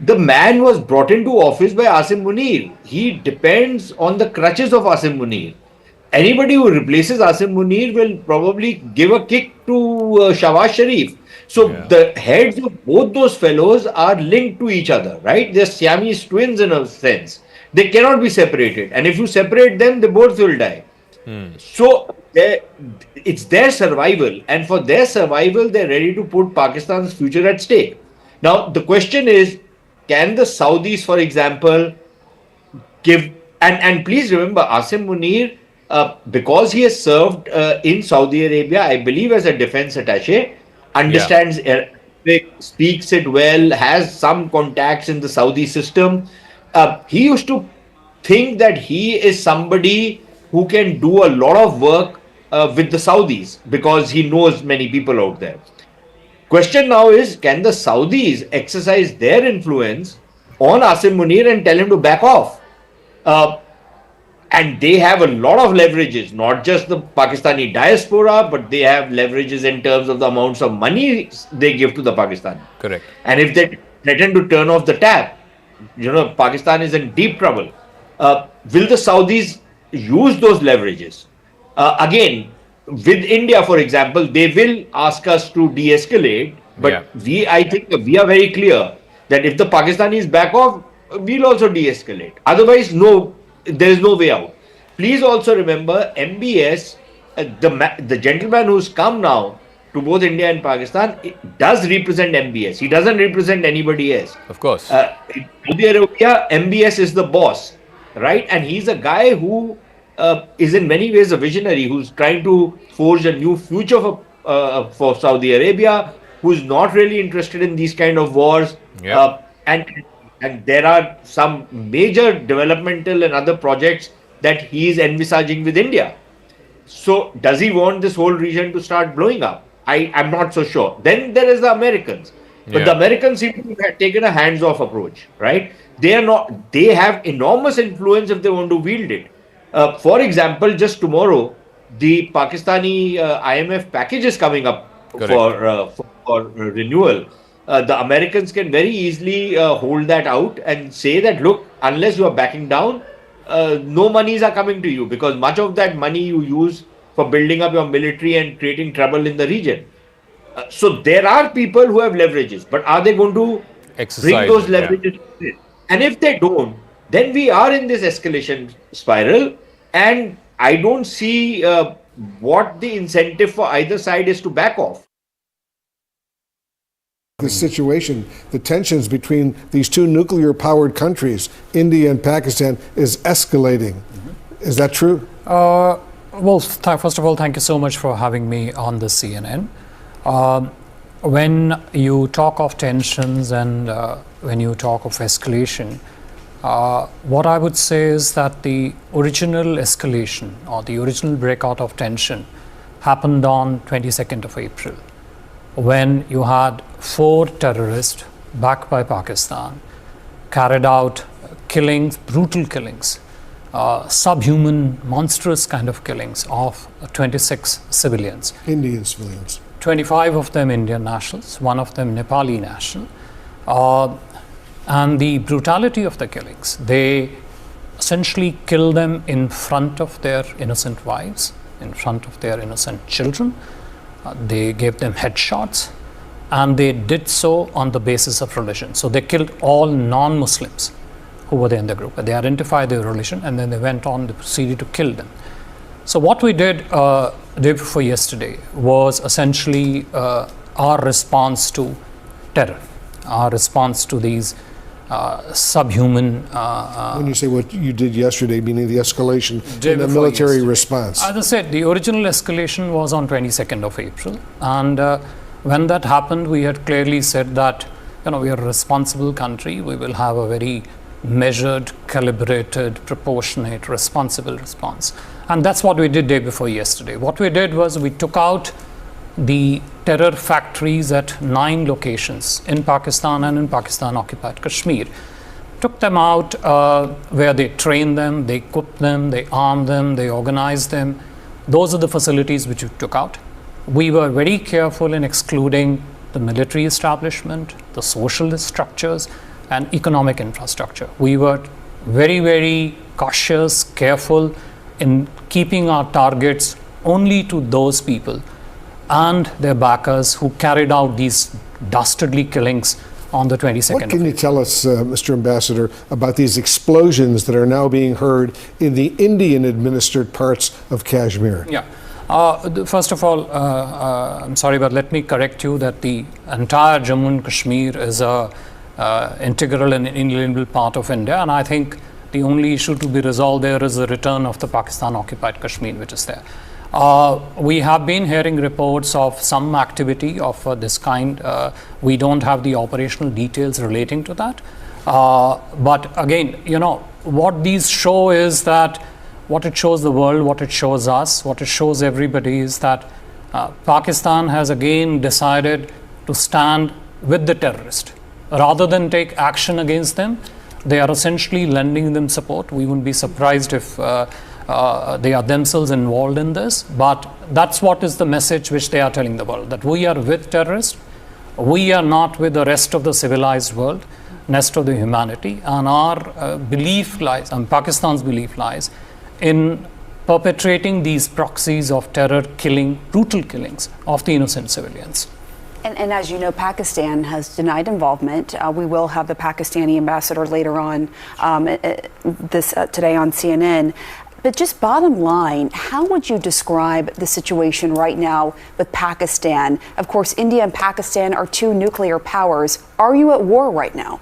The man was brought into office by Asim Munir. He depends on the crutches of Asim Munir. Anybody who replaces Asim Munir will probably give a kick to Shawaz Sharif. So the heads of both those fellows are linked to each other, right? They're Siamese twins in a sense. They cannot be separated. And if you separate them, they both will die. So it's their survival. And for their survival, they're ready to put Pakistan's future at stake. Now, the question is, can the Saudis, for example, give... And please remember, Asim Munir, because he has served in Saudi Arabia, I believe as a defense attaché, understands Arabic, speaks it well, has some contacts in the Saudi system. He used to think that he is somebody who can do a lot of work with the Saudis because he knows many people out there. Question now is, can the Saudis exercise their influence on Asim Munir and tell him to back off? And they have a lot of leverages, not just the Pakistani diaspora, but they have leverages in terms of the amounts of money they give to the Pakistani. Correct. And if they threaten to turn off the tap, Pakistan is in deep trouble. Will the Saudis use those leverages? Again, with India, for example, they will ask us to de-escalate, but I think we are very clear that if the Pakistanis back off, we'll also de-escalate. Otherwise, no, there is no way out. Please also remember, MBS, the gentleman who's come now to both India and Pakistan, does represent MBS. He doesn't represent anybody else. Of course. In Saudi Arabia, MBS is the boss, right? And he's a guy who is in many ways a visionary, who's trying to forge a new future for Saudi Arabia, who's not really interested in these kind of wars. And there are some major developmental and other projects that he is envisaging with India. So does he want this whole region to start blowing up? I'm not so sure. Then there is the Americans. But the Americans seem to have taken a hands-off approach, right? They have enormous influence if they want to wield it. For example, just tomorrow, the Pakistani IMF package is coming up for renewal. The Americans can very easily hold that out and say that, look, unless you are backing down, no monies are coming to you, because much of that money you use for building up your military and creating trouble in the region. So there are people who have leverages, but are they going to bring those leverages? And if they don't, then we are in this escalation spiral, and I don't see what the incentive for either side is to back off. The situation, the tensions between these two nuclear-powered countries, India and Pakistan, is escalating. Is that true? Well, first of all, thank you so much for having me on the CNN. When you talk of tensions and when you talk of escalation, what I would say is that the original escalation or the original breakout of tension happened on 22nd of April, when you had 4 terrorists backed by Pakistan carried out killings, brutal killings, subhuman, monstrous kind of killings of 26 civilians. Indian civilians. 25 of them Indian nationals, 1 of them Nepali national. And the brutality of the killings, they essentially killed them in front of their innocent wives, in front of their innocent children. They gave them headshots, and they did so on the basis of religion. So they killed all non-Muslims who were there in the group. They identified their religion, and then they went on, they proceeded to kill them. So what we did day before yesterday was essentially our response to terror, our response to these subhuman... when you say what you did yesterday, meaning the escalation in the military response. As I said, the original escalation was on 22nd of April. And when that happened, we had clearly said that, we are a responsible country. We will have a very measured, calibrated, proportionate, responsible response. And that's what we did day before yesterday. What we did was we took out the terror factories at 9 locations in Pakistan and in Pakistan-occupied Kashmir. Took them out where they trained them, they equipped them, they armed them, they organized them. Those are the facilities which we took out. We were very careful in excluding the military establishment, the social structures, and economic infrastructure. We were very, very cautious, careful in keeping our targets only to those people and their backers who carried out these dastardly killings on the 22nd. What can you tell us, Mr. Ambassador, about these explosions that are now being heard in the Indian-administered parts of Kashmir? Yeah. First of all, I'm sorry, but let me correct you that the entire Jammu and Kashmir is a integral and inalienable part of India, and I think the only issue to be resolved there is the return of the Pakistan-occupied Kashmir, which is there. We have been hearing reports of some activity of this kind. We don't have the operational details relating to that. But again, what these show is that what it shows the world, what it shows us, what it shows everybody is that Pakistan has again decided to stand with the terrorist. Rather than take action against them, They are essentially lending them support. We wouldn't be surprised if they are themselves involved in this, but that's what is the message which they are telling the world, that we are with terrorists, we are not with the rest of the civilized world, rest of the humanity, and our belief lies, and Pakistan's belief lies in perpetrating these proxies of terror killing, brutal killings of the innocent civilians. And as you know, Pakistan has denied involvement. We will have the Pakistani ambassador later on today on CNN. But just bottom line, how would you describe the situation right now with Pakistan? Of course, India and Pakistan are two nuclear powers. Are you at war right now?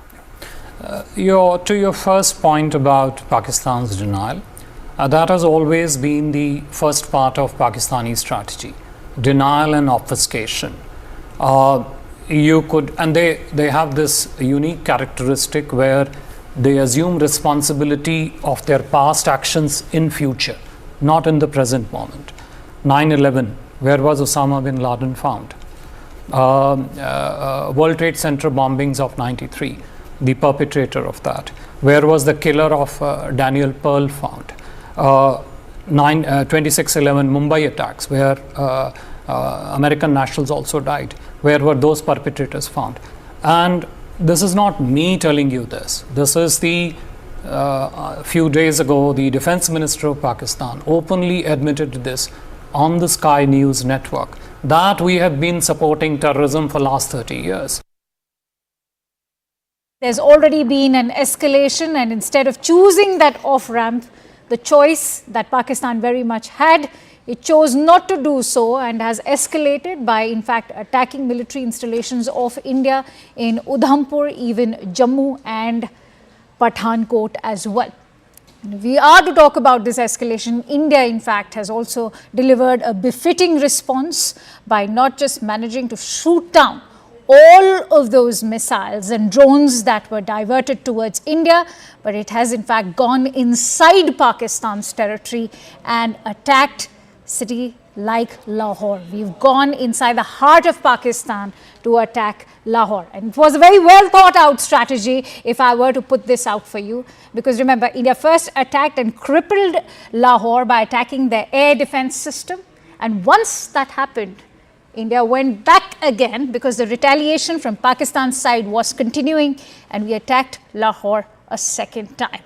To your first point about Pakistan's denial, that has always been the first part of Pakistani strategy, denial and obfuscation. They have this unique characteristic where they assume responsibility of their past actions in future, not in the present moment. 9/11, where was Osama bin Laden found? World Trade Center bombings of 93, the perpetrator of that. Where was the killer of Daniel Pearl found? 26/11 Mumbai attacks, where American nationals also died. Where were those perpetrators found? And this is not me telling you this. This is few days ago, the Defense Minister of Pakistan openly admitted this on the Sky News network, that we have been supporting terrorism for the last 30 years. There's already been an escalation, and instead of choosing that off-ramp, the choice that Pakistan very much had, it chose not to do so and has escalated by, in fact, attacking military installations of India in Udhampur, even Jammu and Pathankot as well. And if we are to talk about this escalation, India, in fact, has also delivered a befitting response by not just managing to shoot down all of those missiles and drones that were diverted towards India, but it has in fact gone inside Pakistan's territory and attacked city like Lahore. We've gone inside the heart of Pakistan to attack Lahore. And it was a very well thought out strategy, if I were to put this out for you. Because remember, India first attacked and crippled Lahore by attacking their air defense system. And once that happened, India went back again because the retaliation from Pakistan's side was continuing, and we attacked Lahore a second time.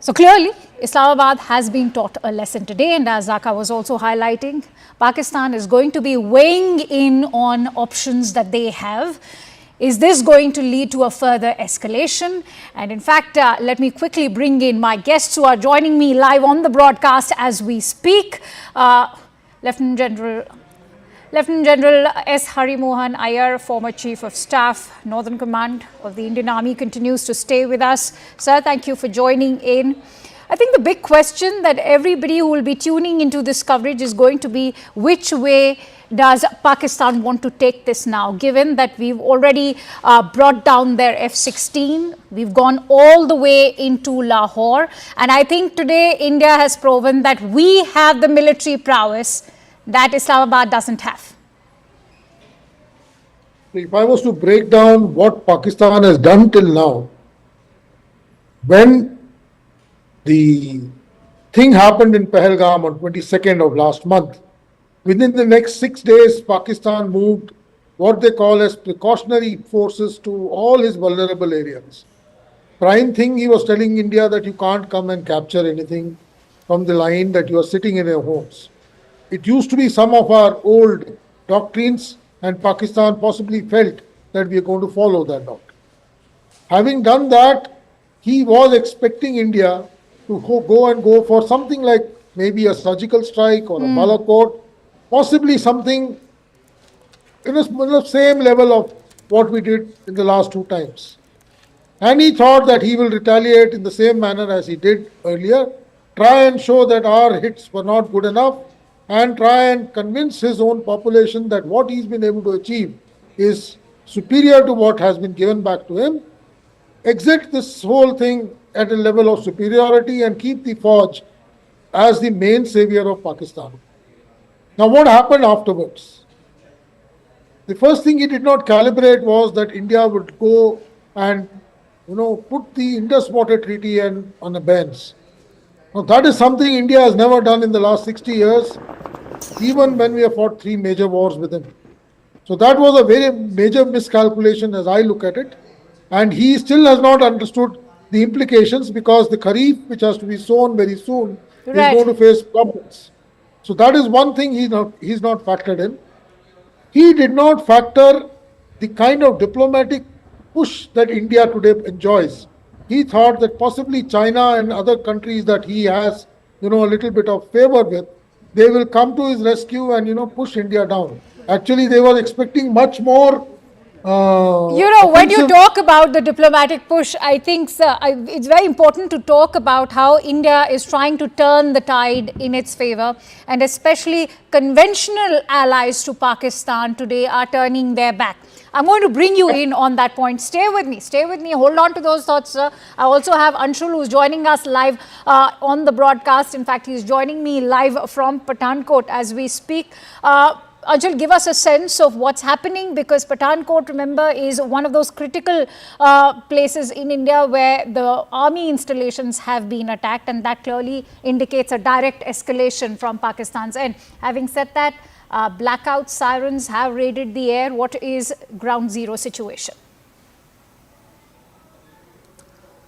So clearly, Islamabad has been taught a lesson today, and as Zaka was also highlighting, Pakistan is going to be weighing in on options that they have. Is this going to lead to a further escalation? And in fact, let me quickly bring in my guests who are joining me live on the broadcast as we speak. Lieutenant General S. Harimohan Iyer, former Chief of Staff, Northern Command of the Indian Army, continues to stay with us. Sir, thank you for joining in. I think the big question that everybody who will be tuning into this coverage is going to be, which way does Pakistan want to take this now, given that we've already brought down their F-16, we've gone all the way into Lahore, and I think today India has proven that we have the military prowess that Islamabad doesn't have. If I was to break down what Pakistan has done till now, when the thing happened in Pahalgam on 22nd of last month, within the next 6 days, Pakistan moved what they call as precautionary forces to all his vulnerable areas. Prime thing, he was telling India that you can't come and capture anything from the line that you are sitting in your homes. It used to be some of our old doctrines, and Pakistan possibly felt that we are going to follow that doctrine. Having done that, he was expecting India to go for something like maybe a surgical strike or a Balakot, possibly something in the same level of what we did in the last two times. And he thought that he will retaliate in the same manner as he did earlier, try and show that our hits were not good enough, and try and convince his own population that what he's been able to achieve is superior to what has been given back to him, exit this whole thing at a level of superiority and keep the Fauj as the main savior of Pakistan. Now what happened afterwards? The first thing he did not calibrate was that India would go and put the Indus Water Treaty on a bench. Now, that is something India has never done in the last 60 years, even when we have fought 3 major wars with him. So that was a very major miscalculation as I look at it. And he still has not understood the implications, because the kharif, which has to be sown very soon, is going to face problems. So that is one thing he's not factored in. He did not factor the kind of diplomatic push that India today enjoys. He thought that possibly China and other countries that he has, a little bit of favor with, they will come to his rescue and, push India down. Actually, they were expecting much more. When you talk about the diplomatic push, I think it's very important to talk about how India is trying to turn the tide in its favor, and especially conventional allies to Pakistan today are turning their back. I'm going to bring you in on that point. Stay with me. Hold on to those thoughts, sir. I also have Anshul, who's joining us live on the broadcast. In fact, he's joining me live from Pathankot as we speak. Anshul, give us a sense of what's happening, because Pathankot, remember, is one of those critical places in India where the army installations have been attacked, and that clearly indicates a direct escalation from Pakistan's end. Having said that, blackout sirens have raided the air. What is ground zero situation?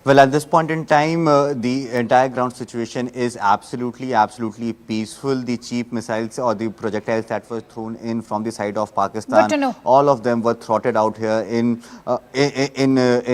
Well, at this point in time, the entire ground situation is absolutely peaceful. The cheap missiles or the projectiles that were thrown in from the side of Pakistan, Good to know. all of them were throttled out here in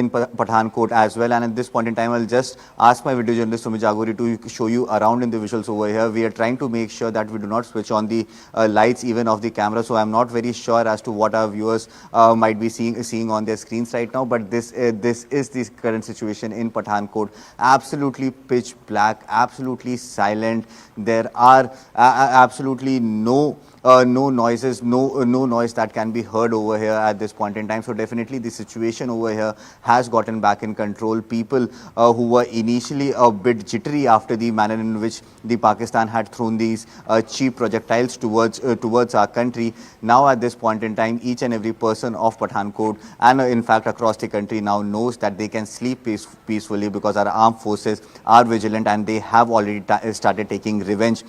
Pathankot as well. And at this point in time, I'll just ask my video journalist Sumit Jagori to show you around in the visuals over here. We are trying to make sure that we do not switch on the lights even of the camera. So I'm not very sure as to what our viewers might be seeing on their screens right now. But this is the current situation in Pathankot. Absolutely pitch black, absolutely silent. There are absolutely no noises, no noise that can be heard over here at this point in time. So definitely the situation over here has gotten back in control. People who were initially a bit jittery after the manner in which the Pakistan had thrown these cheap projectiles towards our country, now at this point in time, each and every person of Pathankot and in fact across the country now knows that they can sleep peacefully, because our armed forces are vigilant and they have already started taking revenge.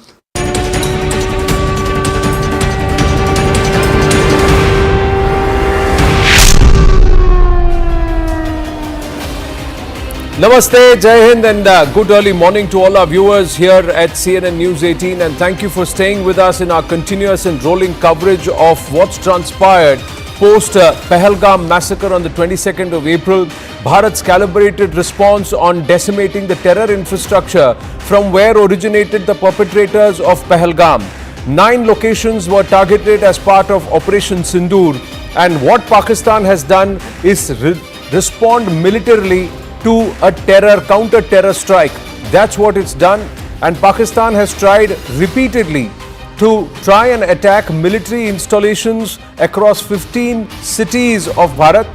Namaste, Jai Hind, and good early morning to all our viewers here at CNN News 18, and thank you for staying with us in our continuous and rolling coverage of what's transpired post Pahalgam massacre on the 22nd of April. Bharat's calibrated response on decimating the terror infrastructure from where originated the perpetrators of Pahalgam. 9 locations were targeted as part of Operation Sindoor, and what Pakistan has done is respond militarily to a counter-terror strike. That's what it's done, and Pakistan has tried repeatedly to try and attack military installations across 15 cities of Bharat.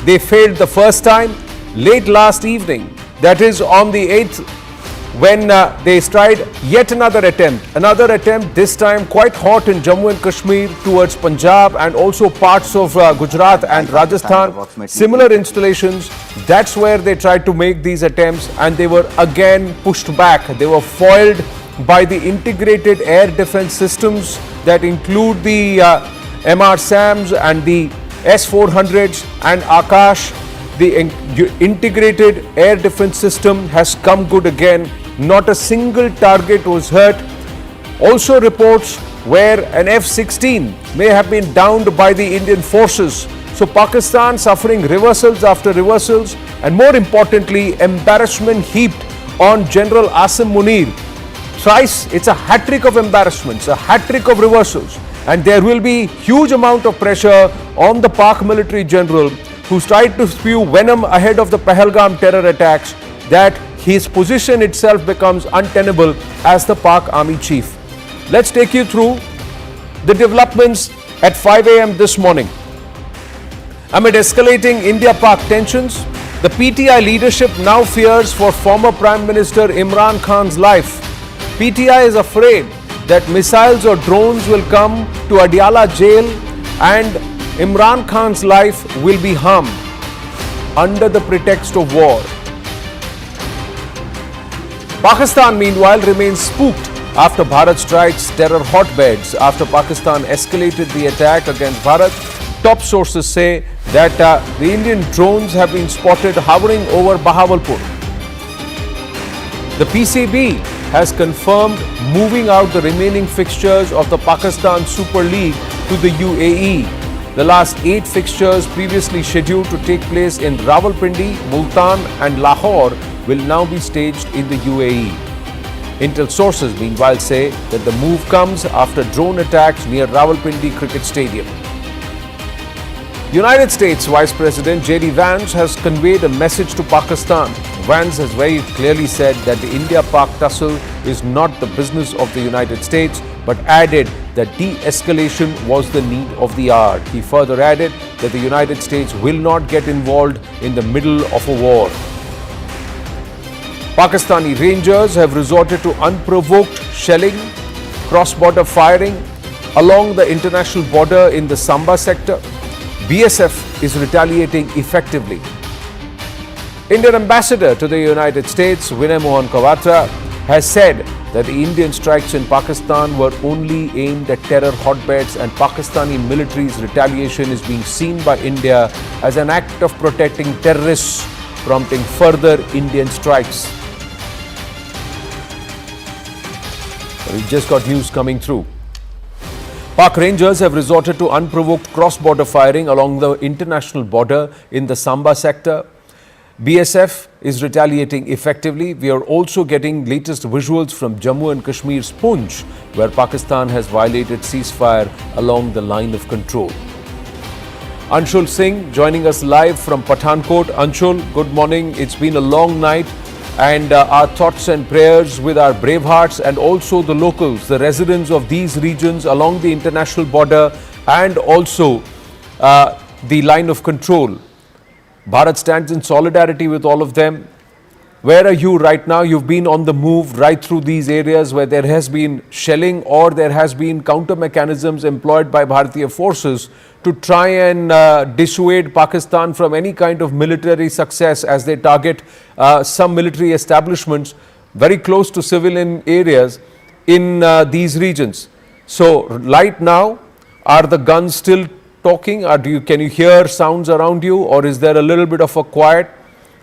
They failed the first time late last evening, that is on the 8th, when they tried yet another attempt, this time quite hot in Jammu and Kashmir towards Punjab and also parts of Gujarat and Rajasthan. Similar installations, that's where they tried to make these attempts, and they were again pushed back. They were foiled by the integrated air defense systems that include the MR-SAMs and the S-400s and Akash. The integrated air defense system has come good again. Not a single target was hurt. Also reports where an F-16 may have been downed by the Indian forces. So Pakistan suffering reversals after reversals, and more importantly, embarrassment heaped on General Asim Munir. Thrice, it's a hat-trick of embarrassments, a hat-trick of reversals. And there will be huge amount of pressure on the Pak military general, who's tried to spew venom ahead of the Pahalgam terror attacks, that his position itself becomes untenable as the Pak army chief. Let's take you through the developments at 5 a.m. this morning. Amid escalating India-Pak tensions, the PTI leadership now fears for former Prime Minister Imran Khan's life. PTI is afraid that missiles or drones will come to Adiala jail and Imran Khan's life will be harmed. under the pretext of war. Pakistan, meanwhile, remains spooked after Bharat strikes terror hotbeds. After Pakistan escalated the attack against Bharat, top sources say that the Indian drones have been spotted hovering over Bahawalpur. The PCB has confirmed moving out the remaining fixtures of the Pakistan Super League to the UAE. The last 8 fixtures previously scheduled to take place in Rawalpindi, Multan and Lahore will now be staged in the UAE. Intel sources meanwhile say that the move comes after drone attacks near Rawalpindi Cricket Stadium. United States Vice President J.D. Vance has conveyed a message to Pakistan. Vance has very clearly said that the India-Pak tussle is not the business of the United States, but added that de-escalation was the need of the hour. He further added that the United States will not get involved in the middle of a war. Pakistani Rangers have resorted to unprovoked shelling, cross-border firing along the international border in the Samba sector. BSF is retaliating effectively. Indian ambassador to the United States, Vinay Mohan Kwatra, has said that the Indian strikes in Pakistan were only aimed at terror hotbeds, and Pakistani military's retaliation is being seen by India as an act of protecting terrorists, prompting further Indian strikes. We've just got news coming through. Pak Rangers have resorted to unprovoked cross-border firing along the international border in the Samba sector. BSF is retaliating effectively. We are also getting latest visuals from Jammu and Kashmir's Poonch, where Pakistan has violated ceasefire along the line of control. Anshul Singh joining us live from Pathankot. Anshul, good morning. It's been a long night, and our thoughts and prayers with our brave hearts and also the locals, the residents of these regions along the international border and also the line of control. Bharat stands in solidarity with all of them. Where are you right now? You've been on the move right through these areas where there has been shelling or there has been counter mechanisms employed by Bharatiya forces to try and dissuade Pakistan from any kind of military success as they target some military establishments very close to civilian areas in these regions. So right now, are the guns still talking? Or can you hear sounds around you, or is there a little bit of a quiet?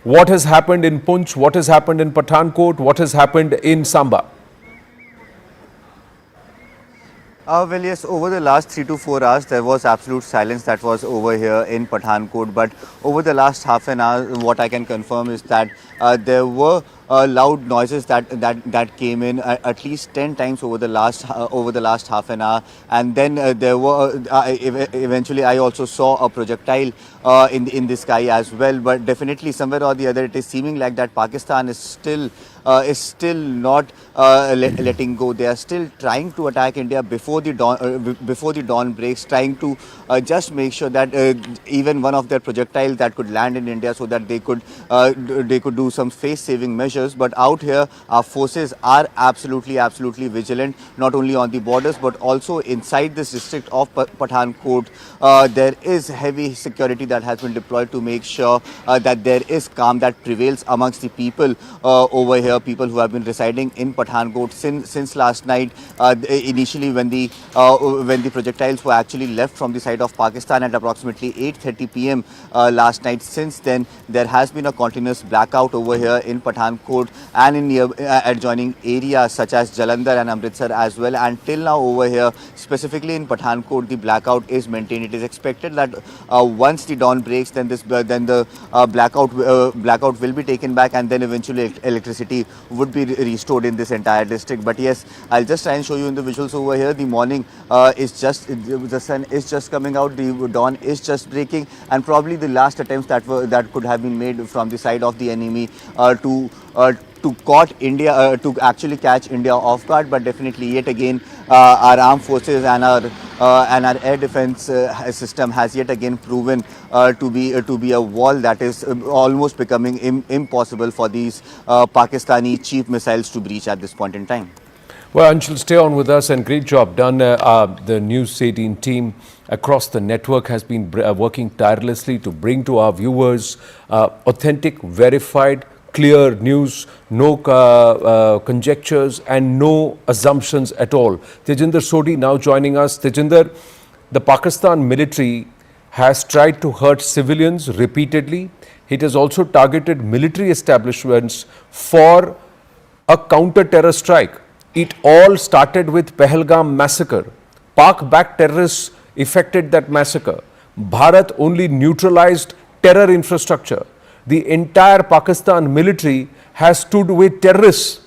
What has happened in Poonch? What has happened in Pathankot? What has happened in Samba? Well, yes, over the last 3 to 4 hours, there was absolute silence that was over here in Pathankot. But over the last half an hour, what I can confirm is that there were loud noises that came in at least 10 times over the last half an hour, and then there were eventually I also saw a projectile in the sky as well. But definitely somewhere or the other, it is seeming like that Pakistan is still not letting go. They are still trying to attack India before the dawn breaks, trying to just make sure that even one of their projectiles that could land in India, so that they could do some face-saving measures. But out here, our forces are absolutely vigilant, not only on the borders but also inside this district of Pathankot. There is heavy security that has been deployed to make sure that there is calm that prevails amongst the people over here, people who have been residing in Pathankot since last night. Initially, when the projectiles were actually left from the side of Pakistan at approximately 8:30 p.m. Last night. Since then, there has been a continuous blackout over here in Pathankot and in near adjoining areas such as Jalandhar and Amritsar as well. And till now over here, specifically in Pathankot, the blackout is maintained. It is expected that once the dawn breaks, then the blackout will be taken back, and then eventually electricity would be restored in this entire district. But yes, I'll just try and show you in the visuals over here. The morning the sun is just coming out, the dawn is just breaking, and probably the last attempts that could have been made from the side of the enemy to actually catch India off guard. But definitely, yet again, our armed forces and our air defense system has yet again proven to be a wall that is almost becoming impossible for these Pakistani cheap missiles to breach at this point in time. Well, Anshul, stay on with us, and great job done. The News 18 team across the network has been working tirelessly to bring to our viewers authentic, verified, clear news, no conjectures and no assumptions at all. Tejinder Sodhi now joining us. Tejinder, the Pakistan military has tried to hurt civilians repeatedly. It has also targeted military establishments for a counter-terror strike. It all started with Pahalgam massacre. Pak-backed terrorists effected that massacre. Bharat only neutralized terror infrastructure. The entire Pakistan military has stood with terrorists,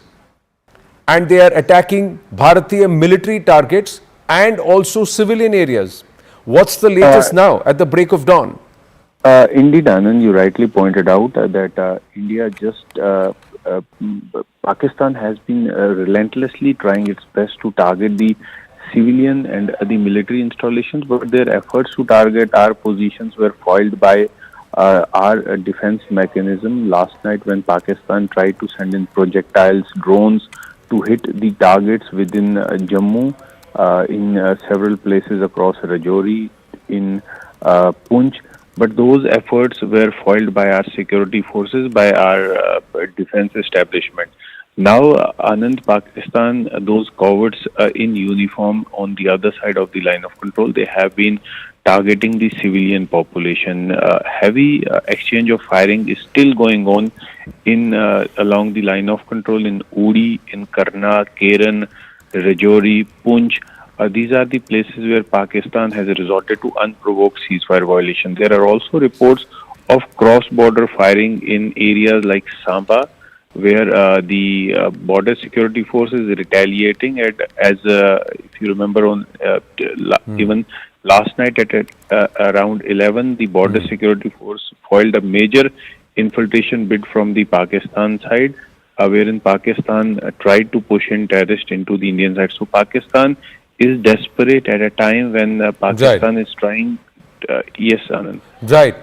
and they are attacking Bharatiya military targets and also civilian areas. What's the latest now at the break of dawn? Indeed, Anand, you rightly pointed out that India Pakistan has been relentlessly trying its best to target the civilian and the military installations, but their efforts to target our positions were foiled by our defense mechanism last night when Pakistan tried to send in projectiles, drones to hit the targets within Jammu, in several places across Rajouri, in Poonch. But those efforts were foiled by our security forces, by our defense establishment. Now, Anand, Pakistan, those cowards in uniform on the other side of the line of control, they have been targeting the civilian population. Heavy exchange of firing is still going on in along the line of control in Uri, in Karna, Keran, Rajouri, Poonch. These are the places where Pakistan has resorted to unprovoked ceasefire violations. There are also reports of cross-border firing in areas like Samba, where the border security force is retaliating as if you remember on even last night at around 11, the border security force foiled a major infiltration bid from the Pakistan side, wherein Pakistan tried to push in terrorists into the Indian side. So Pakistan is desperate at a time when Pakistan is trying. Yes, Anand. Right.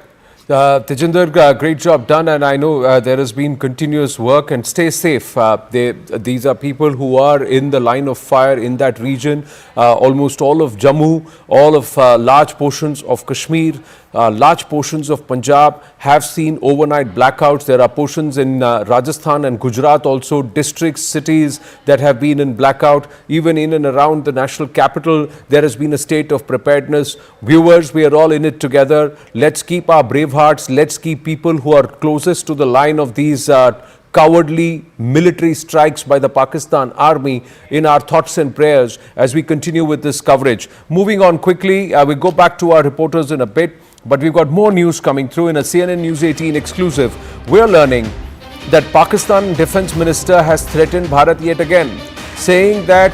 Tejinder, great job done, and I know there has been continuous work, and stay safe. These are people who are in the line of fire in that region. Almost all of Jammu, all of large portions of Kashmir, large portions of Punjab have seen overnight blackouts. There are portions in Rajasthan and Gujarat also, districts, cities that have been in blackout. Even in and around the national capital, there has been a state of preparedness. Viewers, we are all in it together. Let's keep our brave hearts. Let's keep people who are closest to the line of these cowardly military strikes by the Pakistan army in our thoughts and prayers as we continue with this coverage. Moving on quickly, we go back to our reporters in a bit, but we've got more news coming through in a CNN News 18 exclusive. We're learning that Pakistan Defense Minister has threatened Bharat yet again, saying that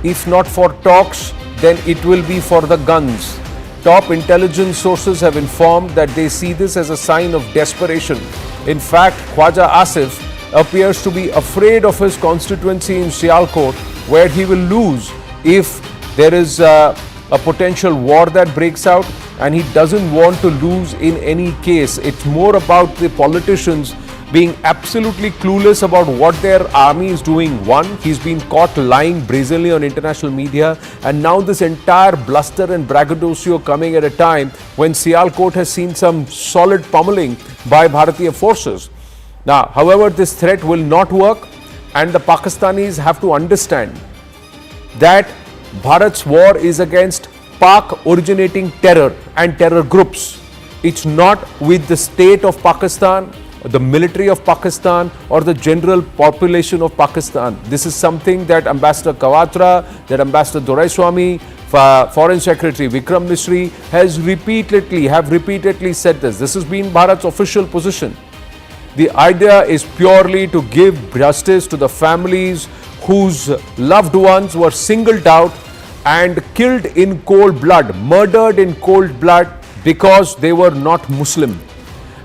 if not for talks, then it will be for the guns. Top intelligence sources have informed that they see this as a sign of desperation. In fact, Khwaja Asif appears to be afraid of his constituency in Sialkot, where he will lose if there is a potential war that breaks out, and he doesn't want to lose in any case. It's more about the politicians being absolutely clueless about what their army is doing. One, he's been caught lying brazenly on international media, and now this entire bluster and braggadocio coming at a time when Sialkot has seen some solid pummeling by Bharatiya forces. Now, however, this threat will not work, and the Pakistanis have to understand that Bharat's war is against Pak originating terror and terror groups. It's not with the state of Pakistan, the military of Pakistan, or the general population of Pakistan. This is something that Ambassador Kawatra, that Ambassador Doraiswamy, Foreign Secretary Vikram Misri have repeatedly said this. This has been Bharat's official position. The idea is purely to give justice to the families whose loved ones were singled out and killed in cold blood, murdered in cold blood because they were not Muslim.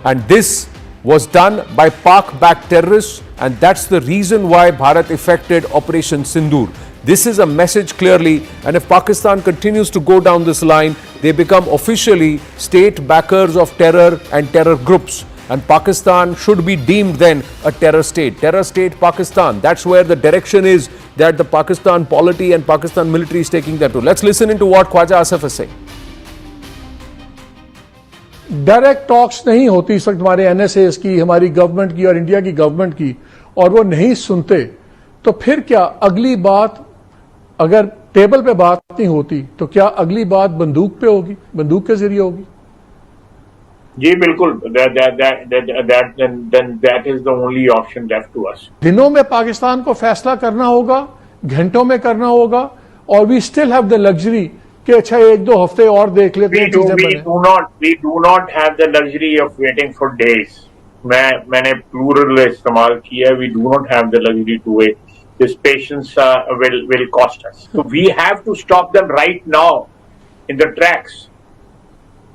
And this was done by Pak-backed terrorists, and that's the reason why Bharat effected Operation Sindoor. This is a message clearly, and if Pakistan continues to go down this line, they become officially state backers of terror and terror groups. And Pakistan should be deemed then a terror state. Terror state Pakistan. That's where the direction is that the Pakistan polity and Pakistan military is taking them to. Let's listen into what Khwaja Asif is saying. Direct talks नहीं होती इस वक्त हमारे NSS की, हमारी government की और India की गवर्नमेंट की, और वो नहीं सुनते, तो फिर क्या अगली बात, अगर टेबल पे बात नहीं होती तो क्या अगली बात बंदूक पे होगी, बंदूक के जरिए होगी? जी बिल्कुल, that is the only option left to us. दिनों में पाकिस्तान को फैसला करना होगा, घंटों में करना होगा, और we still have the luxury कि अच्छा एक दो हफ्ते और देख लेते हैं चीजें बने. We do not have the luxury of waiting for days. मैंने plural इस्तेमाल किया. We do not have the luxury to wait. This patience will cost us. So we have to stop them right now in the tracks.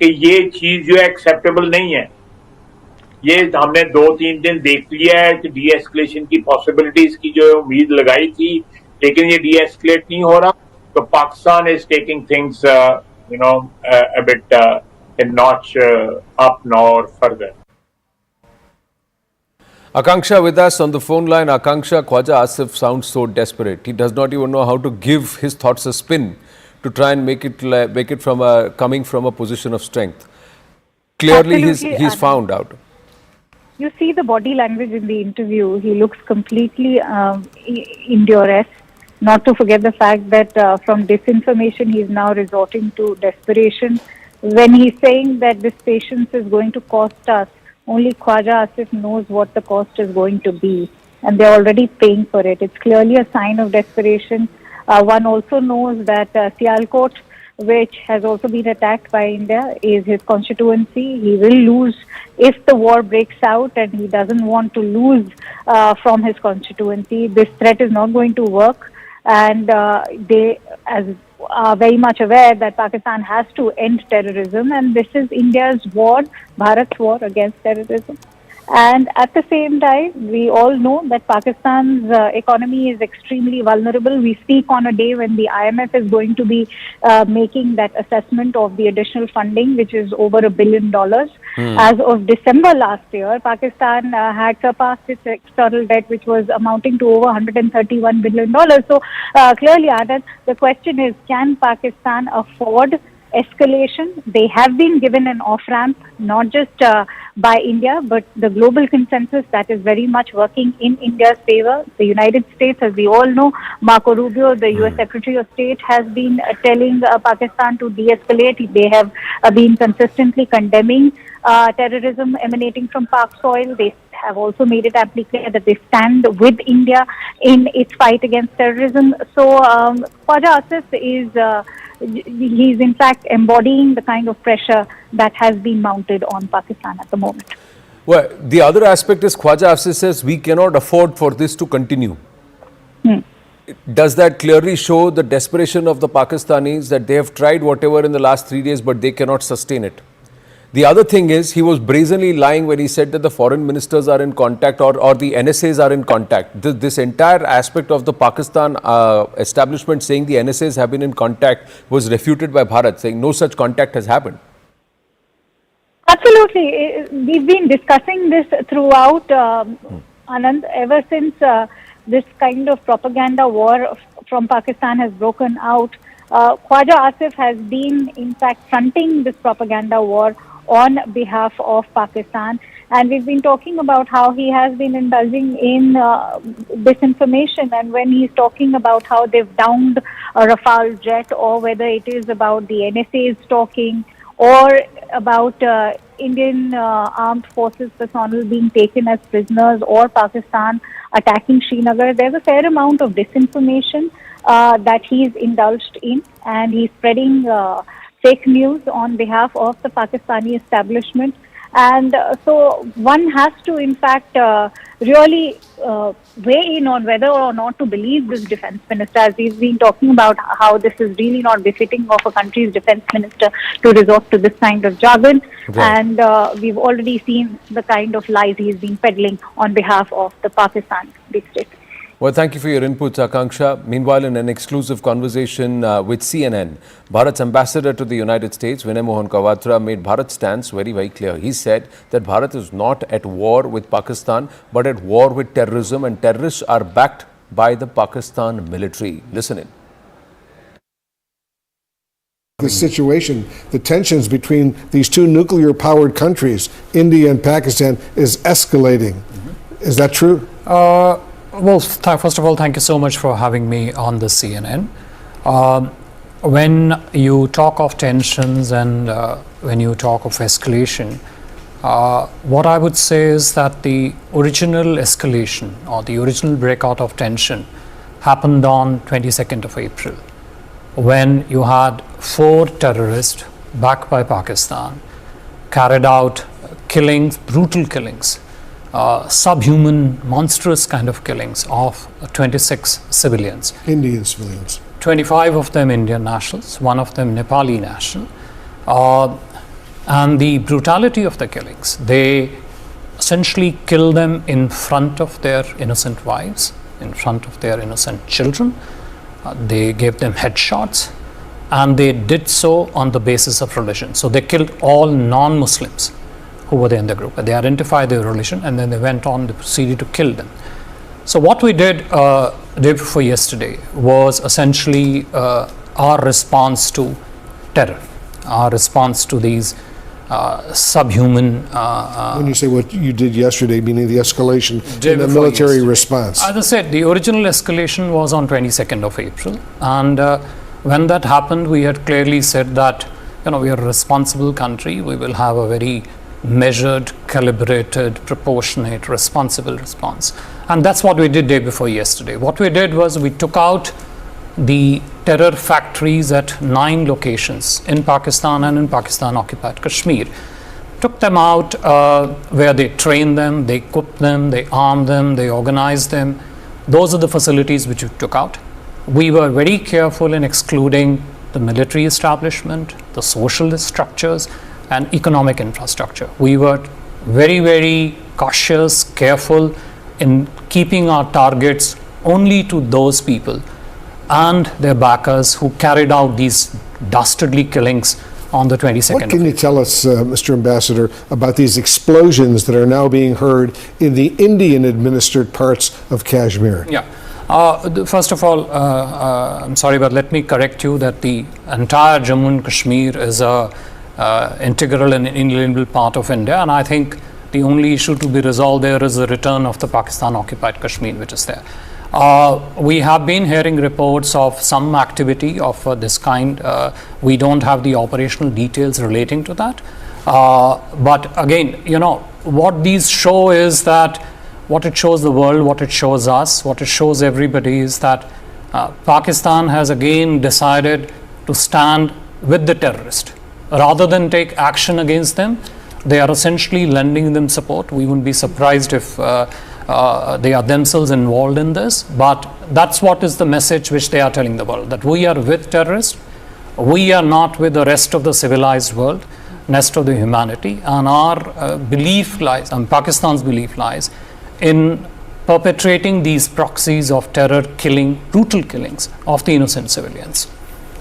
कि ये चीज जो acceptable नहीं है. ये हमने 2-3 दिन देख लिया है कि डी एस्केलेशन की पॉसिबिलिटीज की जो उम्मीद लगाई थी, लेकिन ये डी एस्केलेट नहीं हो रहा. So Pakistan is taking things, a bit a notch up now or further. Akanksha with us on the phone line. Akanksha, Khwaja Asif sounds so desperate. He does not even know how to give his thoughts a spin to try and make it from coming from a position of strength. Clearly, he's found out. You see the body language in the interview. He looks completely in duress. Not to forget the fact that from disinformation, he is now resorting to desperation. When he's saying that this patience is going to cost us, only Khwaja Asif knows what the cost is going to be. And they're already paying for it. It's clearly a sign of desperation. One also knows that Sialkot, which has also been attacked by India, is his constituency. He will lose if the war breaks out, and he doesn't want to lose from his constituency. This threat is not going to work. And they are very much aware that Pakistan has to end terrorism, and this is India's war, Bharat's war against terrorism. And at the same time, we all know that Pakistan's economy is extremely vulnerable. We speak on a day when the IMF is going to be making that assessment of the additional funding, which is over $1 billion. As of December last year, Pakistan had surpassed its external debt, which was amounting to over $131 billion. So clearly, Anand, the question is, can Pakistan afford escalation? They have been given an off-ramp, not just by India, but the global consensus that is very much working in India's favor. The United States, as we all know, Marco Rubio, the US Secretary of State, has been telling Pakistan to de-escalate. They have been consistently condemning terrorism emanating from Pak soil. They have also made it amply clear that they stand with India in its fight against terrorism. So Khwaja Asif he's in fact embodying the kind of pressure that has been mounted on Pakistan at the moment. Well, the other aspect is Khwaja Asif says we cannot afford for this to continue. Does that clearly show the desperation of the Pakistanis, that they have tried whatever in the last 3 days but they cannot sustain it? The other thing is, he was brazenly lying when he said that the foreign ministers are in contact or the NSAs are in contact. This entire aspect of the Pakistan establishment saying the NSAs have been in contact was refuted by Bharat, saying no such contact has happened. Absolutely. We've been discussing this throughout, Anand, ever since this kind of propaganda war from Pakistan has broken out. Khwaja Asif has been, in fact, fronting this propaganda war on behalf of Pakistan. And we've been talking about how he has been indulging in disinformation. And when he's talking about how they've downed a Rafale jet, or whether it is about the NSA's talking, or about Indian armed forces personnel being taken as prisoners, or Pakistan attacking Srinagar, there's a fair amount of disinformation that he's indulged in, and he's spreading fake news on behalf of the Pakistani establishment. And so one has to, in fact, really weigh in on whether or not to believe this defense minister, as we've been talking about how this is really not befitting of a country's defense minister to resort to this kind of jargon. Right. And we've already seen the kind of lies he's been peddling on behalf of the Pakistan big state. Well, thank you for your inputs, Akanksha. Meanwhile, in an exclusive conversation with CNN, Bharat's ambassador to the United States, Vinay Mohan Kwatra, made Bharat's stance very, very clear. He said that Bharat is not at war with Pakistan, but at war with terrorism, and terrorists are backed by the Pakistan military. Listen in. The situation, the tensions between these two nuclear-powered countries, India and Pakistan, is escalating. Is that true? Well, first of all, thank you so much for having me on the CNN. When you talk of tensions and when you talk of escalation, what I would say is that the original escalation or the original breakout of tension happened on 22nd of April, when you had 4 terrorists backed by Pakistan carried out killings, brutal killings, subhuman, monstrous kind of killings of 26 civilians. Indian civilians. 25 of them Indian nationals, 1 of them Nepali national. And the brutality of the killings, they essentially killed them in front of their innocent wives, in front of their innocent children. They gave them headshots, and they did so on the basis of religion. So they killed all non-Muslims who were there in the group. They identified their religion, and then they went on, they proceeded to kill them. So what we did day before yesterday was essentially our response to terror, our response to these subhuman... when you say what you did yesterday, meaning the escalation in the military response. As I said, the original escalation was on 22nd of April. And when that happened, we had clearly said that, we are a responsible country. We will have a very measured, calibrated, proportionate, responsible response. And that's what we did day before yesterday. What we did was we took out the terror factories at 9 locations in Pakistan and in Pakistan-occupied Kashmir. Took them out where they trained them, they equipped them, they armed them, they organized them. Those are the facilities which we took out. We were very careful in excluding the military establishment, the social structures, and economic infrastructure. We were very, very cautious, careful in keeping our targets only to those people and their backers who carried out these dastardly killings on the 22nd. What can you tell us, Mr. Ambassador, about these explosions that are now being heard in the Indian-administered parts of Kashmir? Yeah. First of all, I'm sorry, but let me correct you that the entire Jammu and Kashmir is a integral and inalienable part of India, and I think the only issue to be resolved there is the return of the Pakistan-occupied Kashmir, which is there. We have been hearing reports of some activity of this kind. We don't have the operational details relating to that. But again, what these show is that what it shows the world, what it shows us, what it shows everybody is that Pakistan has again decided to stand with the terrorist. Rather than take action against them, they are essentially lending them support. We wouldn't be surprised if they are themselves involved in this, but that's what is the message which they are telling the world, that we are with terrorists, we are not with the rest of the civilized world, rest of the humanity, and our belief lies, and Pakistan's belief lies in perpetrating these proxies of terror, killing, brutal killings of the innocent civilians.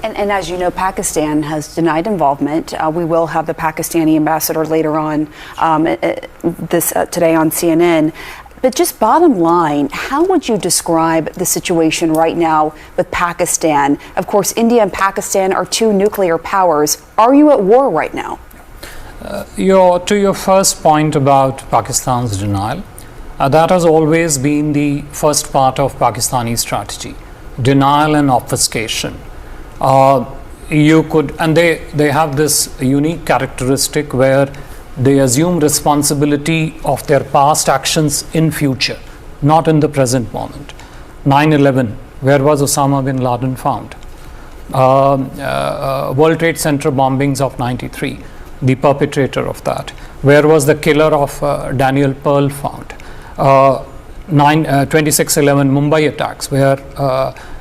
And as you know, Pakistan has denied involvement. We will have the Pakistani ambassador later on today on CNN. But just bottom line, how would you describe the situation right now with Pakistan? Of course, India and Pakistan are 2 nuclear powers. Are you at war right now? To your first point about Pakistan's denial, that has always been the first part of Pakistani strategy, denial and obfuscation. They have this unique characteristic where they assume responsibility of their past actions in future, not in the present moment. 9/11, where was Osama bin Laden found? World Trade Center bombings of 93, the perpetrator of that. Where was the killer of Daniel Pearl found? 26/11 Mumbai attacks, where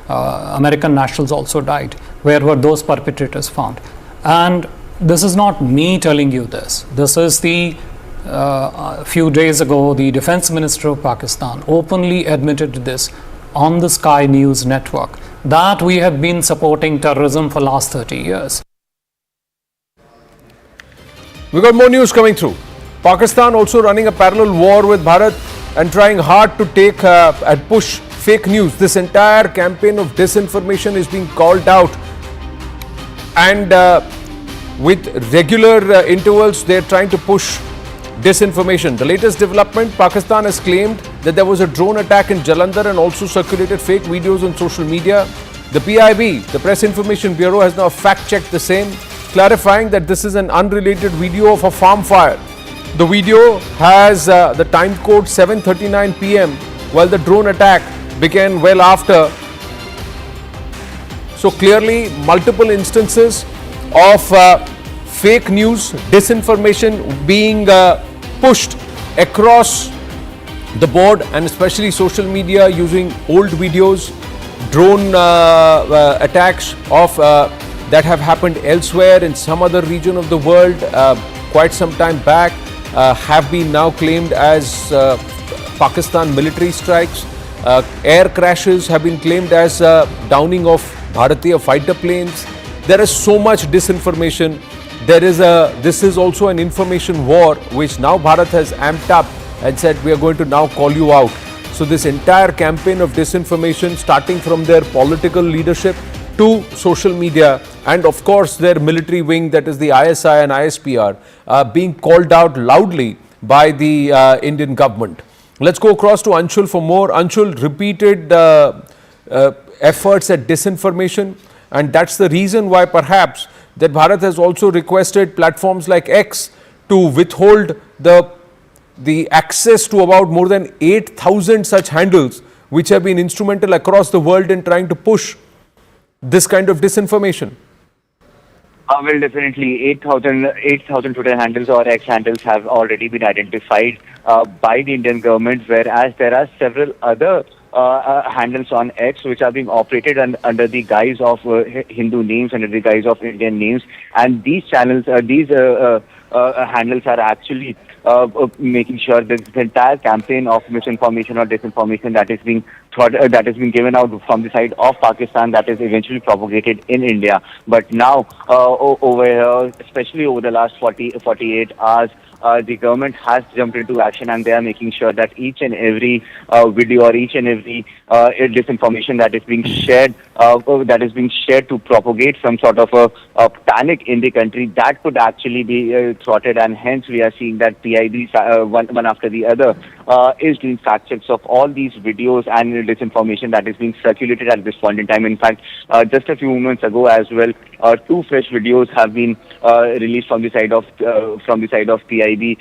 American nationals also died. Where were those perpetrators found? And this is not me telling you this. This is a few days ago, the defense minister of Pakistan openly admitted this on the Sky News network that we have been supporting terrorism for last 30 years. We got more news coming through. Pakistan also running a parallel war with Bharat and trying hard to take and push fake news. This entire campaign of disinformation is being called out, and with regular intervals they're trying to push disinformation. The latest development, Pakistan has claimed that there was a drone attack in Jalandhar and also circulated fake videos on social media. The PIB, the Press Information Bureau, has now fact-checked the same, clarifying that this is an unrelated video of a farm fire. The video has the time code 7:39 p.m. while the drone attack began well after. So clearly multiple instances of fake news, disinformation being pushed across the board, and especially social media using old videos, drone attacks of that have happened elsewhere in some other region of the world quite some time back have been now claimed as Pakistan military strikes. Air crashes have been claimed as downing of Bharatiya fighter planes. There is so much disinformation. This is also an information war which now Bharat has amped up and said we are going to now call you out. So this entire campaign of disinformation, starting from their political leadership to social media and of course their military wing, that is the ISI and ISPR, being called out loudly by the Indian government. Let's go across to Anshul for more. Anshul, repeated efforts at disinformation, and that's the reason why perhaps that Bharat has also requested platforms like X to withhold the access to about more than 8,000 such handles which have been instrumental across the world in trying to push this kind of disinformation. Well, definitely 8,000 Twitter handles or X handles have already been identified by the Indian government, whereas there are several other handles on X which are being operated under the guise of Hindu names, under the guise of Indian names, and these channels, handles are actually making sure that the entire campaign of misinformation or disinformation that is being given out from the side of Pakistan, that is eventually propagated in India. But now, over here, especially over the last 48 hours, the government has jumped into action, and they are making sure that each and every video or each and every disinformation that is being shared to propagate some sort of a panic in the country, that could actually be thwarted. And hence we are seeing that PIB one after the other is doing fact checks of all these videos and disinformation that is being circulated at this point in time. In fact, just a few moments ago as well, 2 fresh videos have been released from the side of PIB,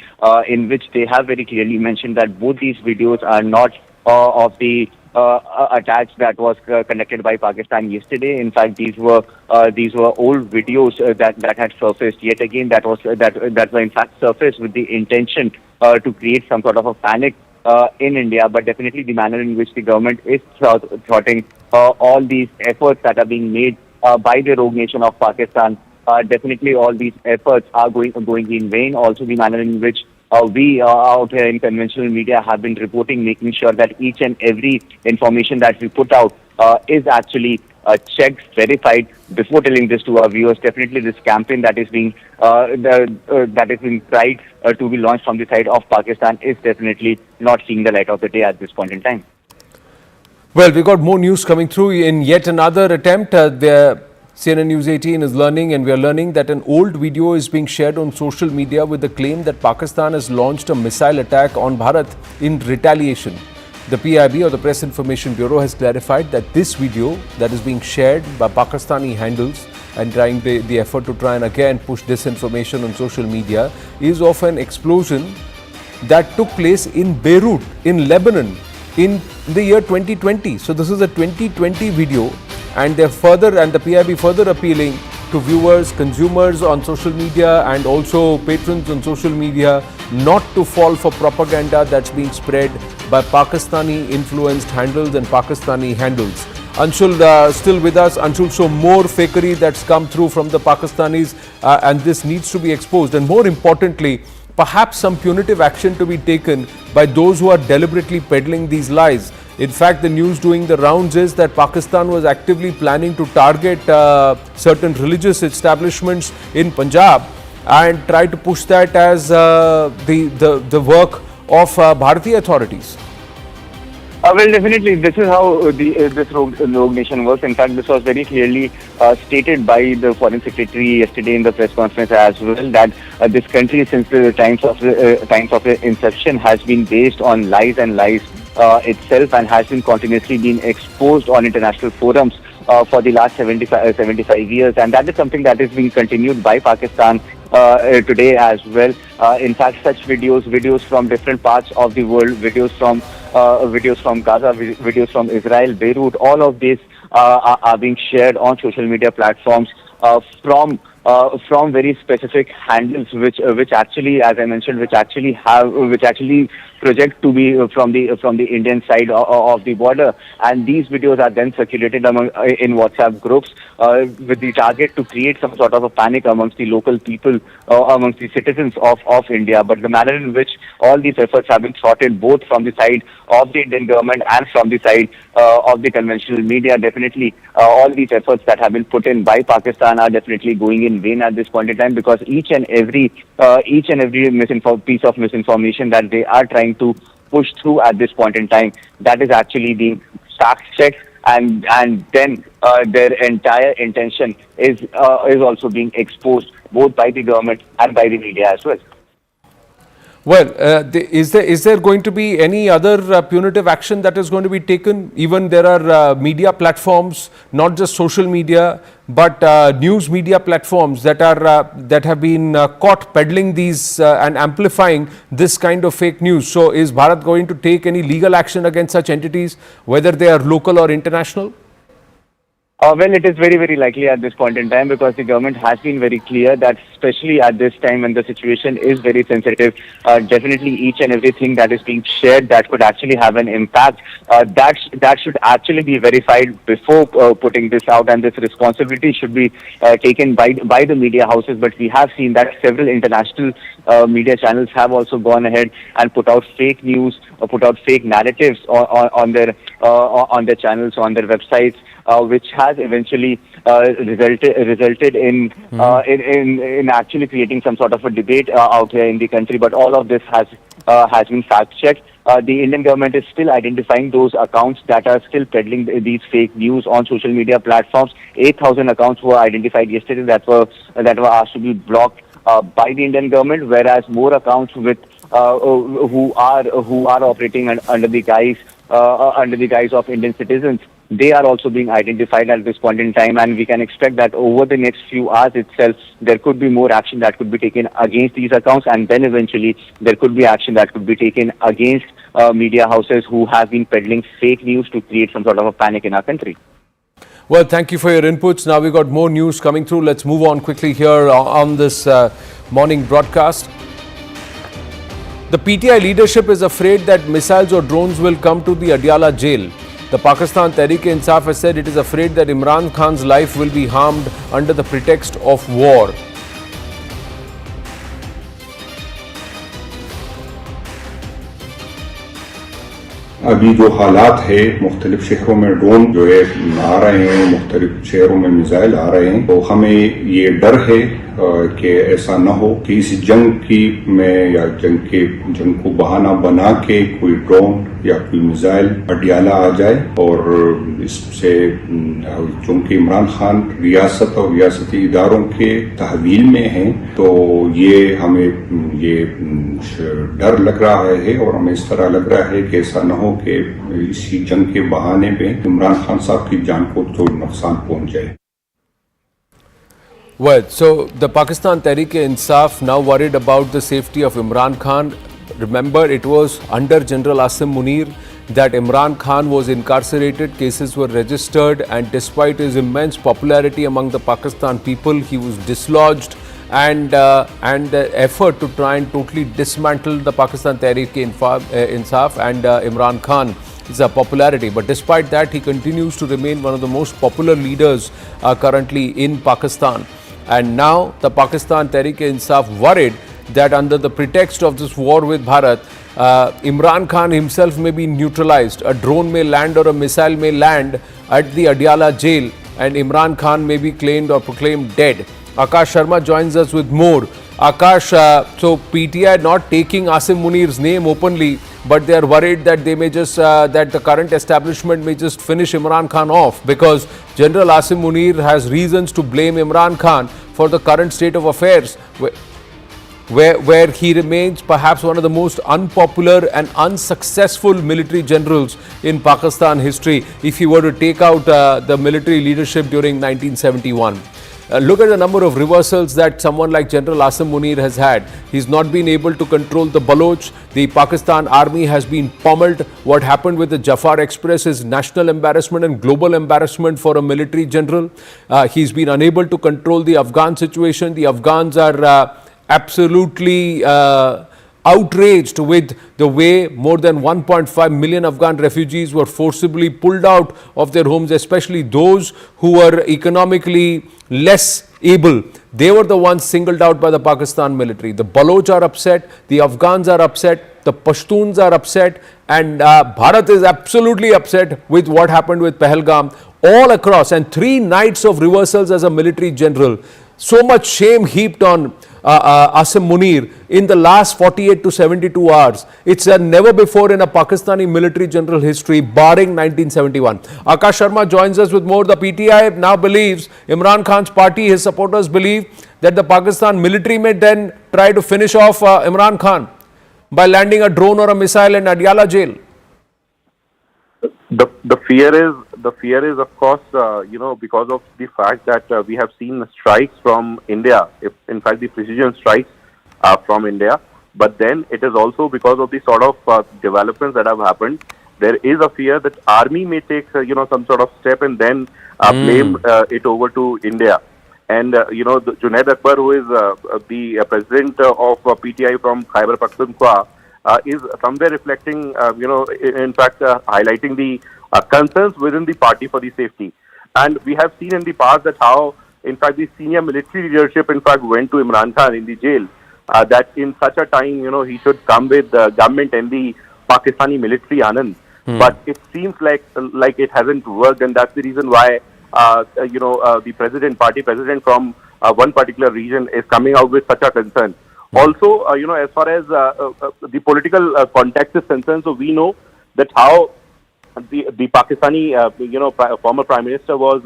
in which they have very clearly mentioned that both these videos are not of the attacks that was conducted by Pakistan yesterday. In fact, these were old videos that had surfaced yet again. That were in fact surfaced with the intention to create some sort of a panic in India. But definitely the manner in which the government is thwarting all these efforts that are being made by the rogue nation of Pakistan. Definitely all these efforts are going in vain. Also the manner in which we out here in conventional media have been reporting, making sure that each and every information that we put out is actually checked, verified before telling this to our viewers. Definitely this campaign that is being tried to be launched from the side of Pakistan is definitely not seeing the light of the day at this point in time. Well, we got more news coming through in yet another attempt. CNN News 18 is learning, and we are learning that an old video is being shared on social media with the claim that Pakistan has launched a missile attack on Bharat in retaliation. The PIB, or the Press Information Bureau, has clarified that this video that is being shared by Pakistani handles and trying the effort to try and again push disinformation on social media is of an explosion that took place in Beirut, in Lebanon, in the year 2020. So this is a 2020 video. And the PIB further appealing to viewers, consumers on social media and also patrons on social media not to fall for propaganda that's being spread by Pakistani influenced handles and Pakistani handles. Anshul, still with us. Anshul, so more fakery that's come through from the Pakistanis, and this needs to be exposed. And more importantly, perhaps some punitive action to be taken by those who are deliberately peddling these lies. In fact, the news doing the rounds is that Pakistan was actively planning to target certain religious establishments in Punjab and try to push that as the work of Bharatiya authorities. Well, definitely, this is how this rogue nation works. In fact, this was very clearly stated by the Foreign Secretary yesterday in the press conference as well, that this country, since the times of inception, has been based on lies and lies itself, and has been continuously being exposed on international forums for the last 75 years, and that is something that is being continued by Pakistan today as well. In fact, such videos from different parts of the world, videos from Gaza, videos from Israel, Beirut, all of these are being shared on social media platforms from very specific handles, which actually, as I mentioned, which actually project to be from the Indian side of the border, and these videos are then circulated in WhatsApp groups with the target to create some sort of a panic amongst the local people, amongst the citizens of India. But the manner in which all these efforts have been thwarted, both from the side of the Indian government and from the side of the conventional media, definitely all these efforts that have been put in by Pakistan are definitely going in vain at this point in time, because each and every piece of misinformation that they are trying to push through at this point in time, that is actually being fact-checked, and then their entire intention is also being exposed both by the government and by the media as well. Well, is there going to be any other punitive action that is going to be taken? Even there are media platforms, not just social media, but news media platforms that have been caught peddling these and amplifying this kind of fake news. So, is Bharat going to take any legal action against such entities, whether they are local or international? Well, it is very, very likely at this point in time, because the government has been very clear that, especially at this time when the situation is very sensitive, definitely each and everything that is being shared that could actually have an impact, that should actually be verified before putting this out, and this responsibility should be taken by the media houses. But we have seen that several international media channels have also gone ahead and put out fake news, or put out fake narratives on their channels, on their websites, which has eventually resulted in actually creating some sort of a debate out here in the country. But all of this has been fact-checked. The Indian government is still identifying those accounts that are still peddling these fake news on social media platforms. 8,000 accounts were identified yesterday that were asked to be blocked by the Indian government, whereas more accounts with who are operating under the guise of Indian citizens, they are also being identified at this point in time, and we can expect that over the next few hours itself, there could be more action that could be taken against these accounts, and then eventually there could be action that could be taken against media houses who have been peddling fake news to create some sort of a panic in our country. Well, thank you for your inputs. Now we got more news coming through. Let's move on quickly here on this morning broadcast. The PTI leadership is afraid that missiles or drones will come to the Adiala jail. The Pakistan Tehreek-e-Insaf has said it is afraid that Imran Khan's life will be harmed under the pretext of war. अभी जो हालात है, मुख्तलिफ शहरों में drone जो है आ रहे हैं, मुख्तलिफ शहरों में मिसाइल आ रहे हैं, तो हमें ये डर है कि ऐसा न हो कि इस जंग में या जंग को बहाना बना के कोई ड्रोन या कोई मिसाइल अडियाला आ जाए, और इससे चूंकि इमरान खान रियासत और रियासती इदारों के तहवील में हैं, तो ये हमें ये डर लग रहा है, और हमें इस तरह लग रहा है कि ऐसा न हो कि इसी जंग के बहाने पे इमरान खान साहब की जान को तो नुकसान पहुंच जाए. Well, so the Pakistan Tehreek-e-Insaf now worried about the safety of Imran Khan. Remember, it was under General Asim Munir that Imran Khan was incarcerated, cases were registered, and despite his immense popularity among the Pakistan people, he was dislodged, and the effort to try and totally dismantle the Pakistan Tehreek-e-Insaf and Imran Khan is a popularity. But despite that, he continues to remain one of the most popular leaders currently in Pakistan. And now the Pakistan Tehreek-e-Insaf worried that under the pretext of this war with Bharat, Imran Khan himself may be neutralized. A drone may land or a missile may land at the Adiala jail and Imran Khan may be claimed or proclaimed dead. Akash Sharma joins us with more. Akash, so PTI not taking Asim Munir's name openly, but they are worried that they may just, that the current establishment may just finish Imran Khan off, because General Asim Munir has reasons to blame Imran Khan for the current state of affairs, where he remains perhaps one of the most unpopular and unsuccessful military generals in Pakistan history, if you were to take out the military leadership during 1971. Look at the number of reversals that someone like General Asim Munir has had. He's not been able to control the Baloch. The Pakistan army has been pummeled. What happened with the Jafar Express is national embarrassment and global embarrassment for a military general. He's been unable to control the Afghan situation. The Afghans are absolutely outraged with the way more than 1.5 million Afghan refugees were forcibly pulled out of their homes, especially those who were economically less able. They were the ones singled out by the Pakistan military. The Baloch are upset, the Afghans are upset, the Pashtuns are upset, and Bharat is absolutely upset with what happened with Pahalgam all across, and 3 nights of reversals as a military general. So much shame heaped on Asim Munir in the last 48 to 72 hours. It's never before in a Pakistani military general history, barring 1971. Akash Sharma joins us with more. The PTI now believes, Imran Khan's party, his supporters believe that the Pakistan military may then try to finish off Imran Khan by landing a drone or a missile in Adiala jail. The fear is of course because of the fact that we have seen strikes from India, if in fact the precision strikes from India, but then it is also because of the sort of developments that have happened. There is a fear that army may take some sort of step and then blame it over to India. And Junaid Akbar, who is the president of PTI from Khyber Pakhtunkhwa, is somewhere reflecting, in fact, highlighting the concerns within the party for the safety. And we have seen in the past that how, in fact, the senior military leadership, in fact, went to Imran Khan in the jail, that in such a time, he should come with the government and the Pakistani military Anand. But it seems like it hasn't worked, and that's the reason why, the party president from one particular region is coming out with such a concern. Also, as far as the political context is concerned, so we know that how the Pakistani, former Prime Minister was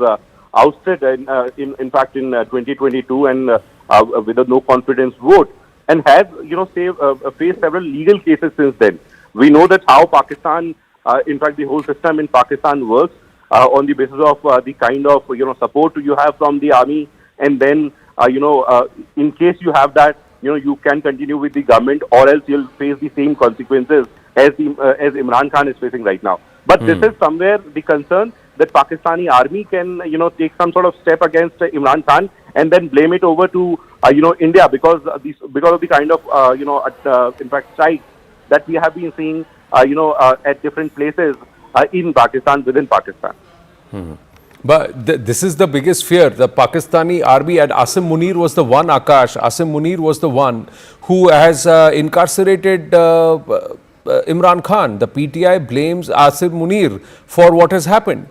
ousted in fact in 2022 and with a no confidence vote, and has faced several legal cases since then. We know that how Pakistan, in fact, the whole system in Pakistan works on the basis of the kind of support you have from the army, and then in case you have that, you can continue with the government, or else you'll face the same consequences as Imran Khan is facing right now. But this is somewhere the concern that Pakistani army can, take some sort of step against Imran Khan and then blame it over to, India, because of the kind of, in fact, strikes that we have been seeing, at different places in Pakistan, within Pakistan. But this is the biggest fear. The Pakistani army, and Asim Munir was the one, Akash, Asim Munir was the one who has incarcerated Imran Khan. The PTI blames Asim Munir for what has happened.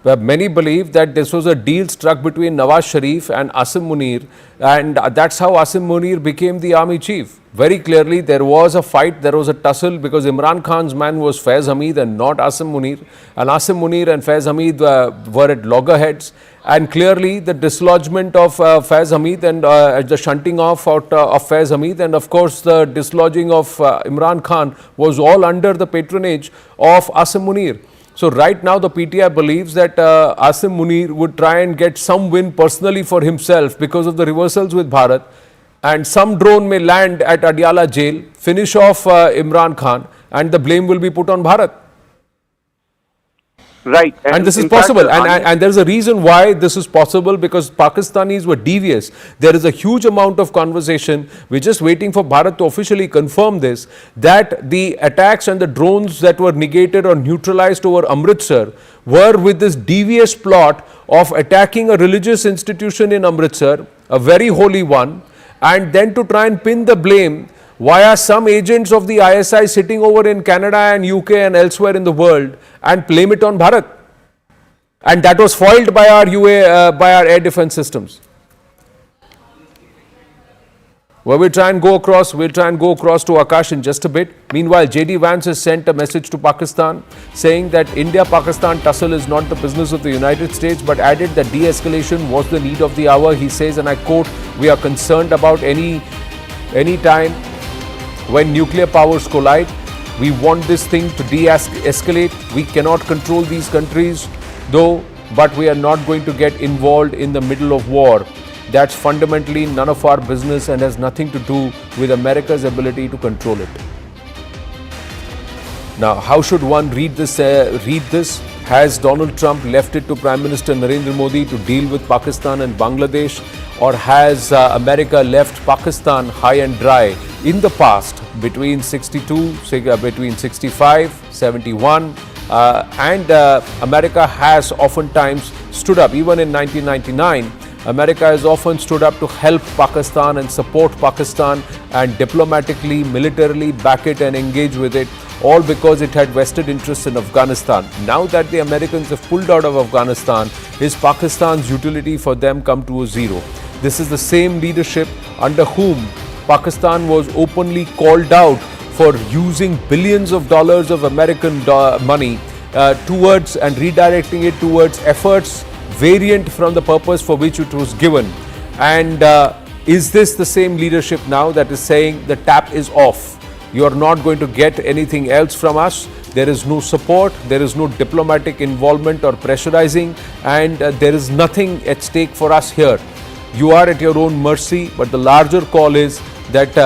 Many believe that this was a deal struck between Nawaz Sharif and Asim Munir, and that's how Asim Munir became the army chief. Very clearly, there was a fight, there was a tussle, because Imran Khan's man was Faiz Hamid and not Asim Munir. And Asim Munir and Faiz Hamid were at loggerheads. And clearly, the dislodgement of Faiz Hamid and the shunting off of Faiz Hamid, and of course, the dislodging of Imran Khan was all under the patronage of Asim Munir. So right now, the PTI believes that Asim Munir would try and get some win personally for himself because of the reversals with Bharat, and some drone may land at Adiala jail, finish off Imran Khan, and the blame will be put on Bharat. Right. And this is possible. And there's a reason why this is possible, because Pakistanis were devious. There is a huge amount of conversation. We're just waiting for Bharat to officially confirm this, that the attacks and the drones that were negated or neutralized over Amritsar were with this devious plot of attacking a religious institution in Amritsar, a very holy one, and then to try and pin the blame via some agents of the ISI sitting over in Canada and UK and elsewhere in the world and blame it on Bharat. And that was foiled by our by our air defense systems. Well, we'll try and go across to Akash in just a bit. Meanwhile, J.D. Vance has sent a message to Pakistan saying that India-Pakistan tussle is not the business of the United States, but added that de-escalation was the need of the hour. He says, and I quote, "We are concerned about any time when nuclear powers collide. We want this thing to de-escalate. We cannot control these countries, though, but we are not going to get involved in the middle of war. That's fundamentally none of our business and has nothing to do with America's ability to control it." Now, how should one read this? Has Donald Trump left it to Prime Minister Narendra Modi to deal with Pakistan and Bangladesh, or has America left Pakistan high and dry in the past between 65, 71, and America has oftentimes stood up, even in 1999. America has often stood up to help Pakistan and support Pakistan and diplomatically, militarily back it and engage with it, all because it had vested interests in Afghanistan. Now that the Americans have pulled out of Afghanistan, is Pakistan's utility for them come to a zero? This is the same leadership under whom Pakistan was openly called out for using billions of dollars of American money towards and redirecting it towards efforts variant from the purpose for which it was given. And is this the same leadership now that is saying the tap is off? You are not going to get anything else from us. There is no support, there is no diplomatic involvement or pressurizing, and there is nothing at stake for us here. You are at your own mercy, but the larger call is that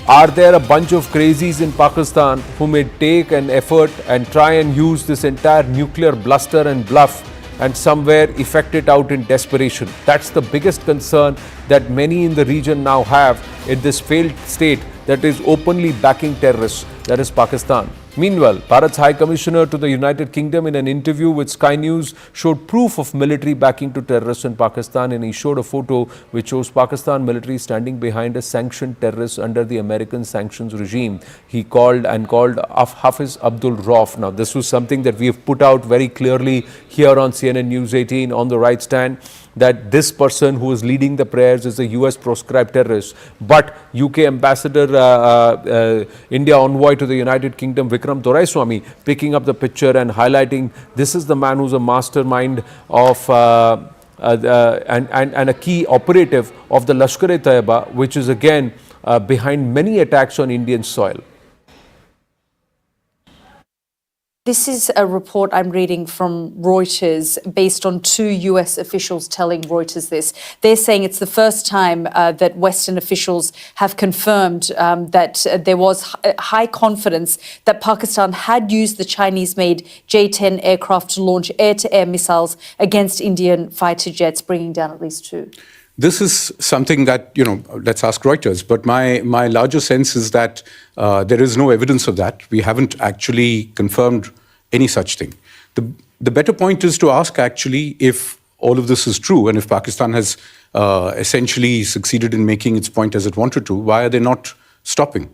are there a bunch of crazies in Pakistan who may take an effort and try and use this entire nuclear bluster and bluff and somewhere effect it out in desperation? That's the biggest concern that many in the region now have in this failed state that is openly backing terrorists, that is Pakistan. Meanwhile, Bharat's High Commissioner to the United Kingdom in an interview with Sky News showed proof of military backing to terrorists in Pakistan, and he showed a photo which shows Pakistan military standing behind a sanctioned terrorist under the American sanctions regime. He called Hafiz Abdul Rauf. Now, this was something that we have put out very clearly here on CNN News 18 on the right stand, that this person who is leading the prayers is a US proscribed terrorist. But UK Ambassador, India Envoy to the United Kingdom, Vikram Doraiswamy, picking up the picture and highlighting this is the man who's a mastermind of and a key operative of the Lashkar-e-Taiba, which is again behind many attacks on Indian soil. This is a report I'm reading from Reuters based on 2 US officials telling Reuters this. They're saying it's the first time that Western officials have confirmed that there was high confidence that Pakistan had used the Chinese-made J-10 aircraft to launch air-to-air missiles against Indian fighter jets, bringing down at least 2. This is something that, let's ask Reuters, but my larger sense is that there is no evidence of that. We haven't actually confirmed any such thing. The better point is to ask actually if all of this is true, and if Pakistan has essentially succeeded in making its point as it wanted to, why are they not stopping?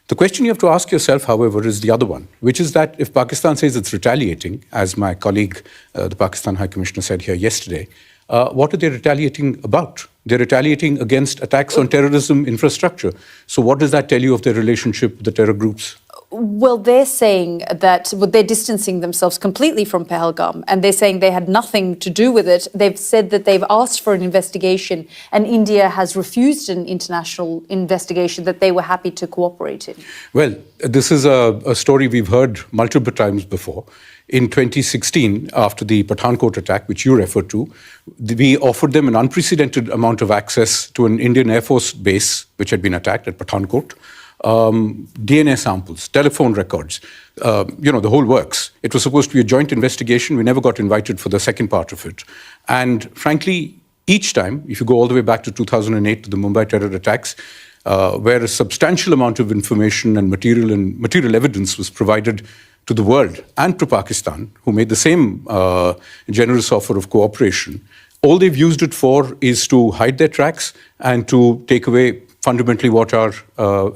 The question you have to ask yourself, however, is the other one, which is that if Pakistan says it's retaliating, as my colleague, the Pakistan High Commissioner, said here yesterday, what are they retaliating about? They're retaliating against attacks on terrorism infrastructure. So what does that tell you of their relationship with the terror groups? Well, they're saying that they're distancing themselves completely from Pahalgam, and they're saying they had nothing to do with it. They've said that they've asked for an investigation, and India has refused an international investigation that they were happy to cooperate in. Well, this is a story we've heard multiple times before. In 2016, after the Pathankot attack, which you referred to, we offered them an unprecedented amount of access to an Indian Air Force base, which had been attacked at Pathankot. DNA samples, telephone records, the whole works. It was supposed to be a joint investigation. We never got invited for the second part of it. And frankly, each time, if you go all the way back to 2008 to the Mumbai terror attacks, where a substantial amount of information and material evidence was provided to the world and to Pakistan, who made the same generous offer of cooperation, All they've used it for is to hide their tracks and to take away fundamentally what are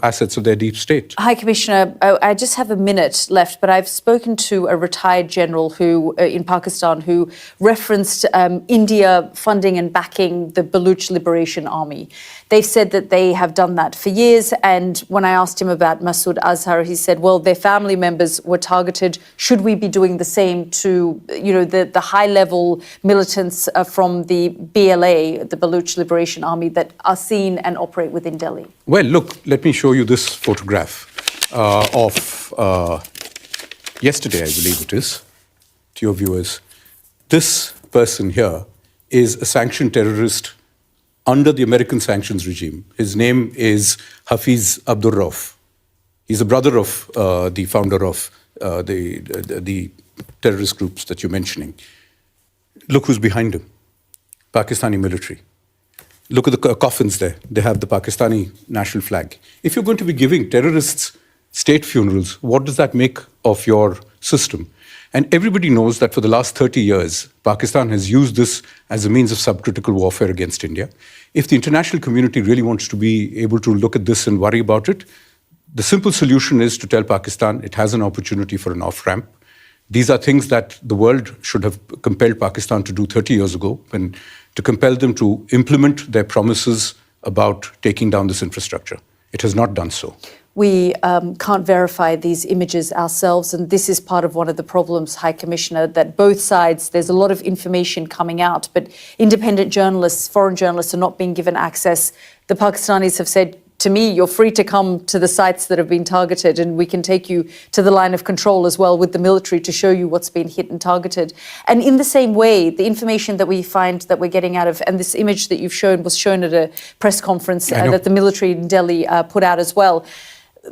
assets of their deep state. High Commissioner, I just have a minute left, but I've spoken to a retired general who in Pakistan who referenced India funding and backing the Baluch Liberation Army. They've said that they have done that for years, and when I asked him about Masood Azhar, he said, well, their family members were targeted. Should we be doing the same to, the high-level militants from the BLA, the Baluch Liberation Army, that are seen and operate within Delhi? Well, look, let me show you this photograph of yesterday, I believe it is, to your viewers. This person here is a sanctioned terrorist under the American sanctions regime. His name is Hafiz Abdur Rauf. He's a brother of the founder of the terrorist groups that you're mentioning. Look who's behind him, Pakistani military. Look at the coffins there. They have the Pakistani national flag. If you're going to be giving terrorists state funerals, what does that make of your system? And everybody knows that for the last 30 years, Pakistan has used this as a means of subcritical warfare against India. If the international community really wants to be able to look at this and worry about it, the simple solution is to tell Pakistan it has an opportunity for an off-ramp. These are things that the world should have compelled Pakistan to do 30 years ago, and to compel them to implement their promises about taking down this infrastructure. It has not done so. We can't verify these images ourselves, and this is part of one of the problems, High Commissioner, that both sides, there's a lot of information coming out, but independent journalists, foreign journalists are not being given access. The Pakistanis have said to me, you're free to come to the sites that have been targeted, and we can take you to the line of control as well with the military to show you what's been hit and targeted. And in the same way, the information that we find that we're getting out of, and this image that you've shown was shown at a press conference that the military in Delhi put out as well.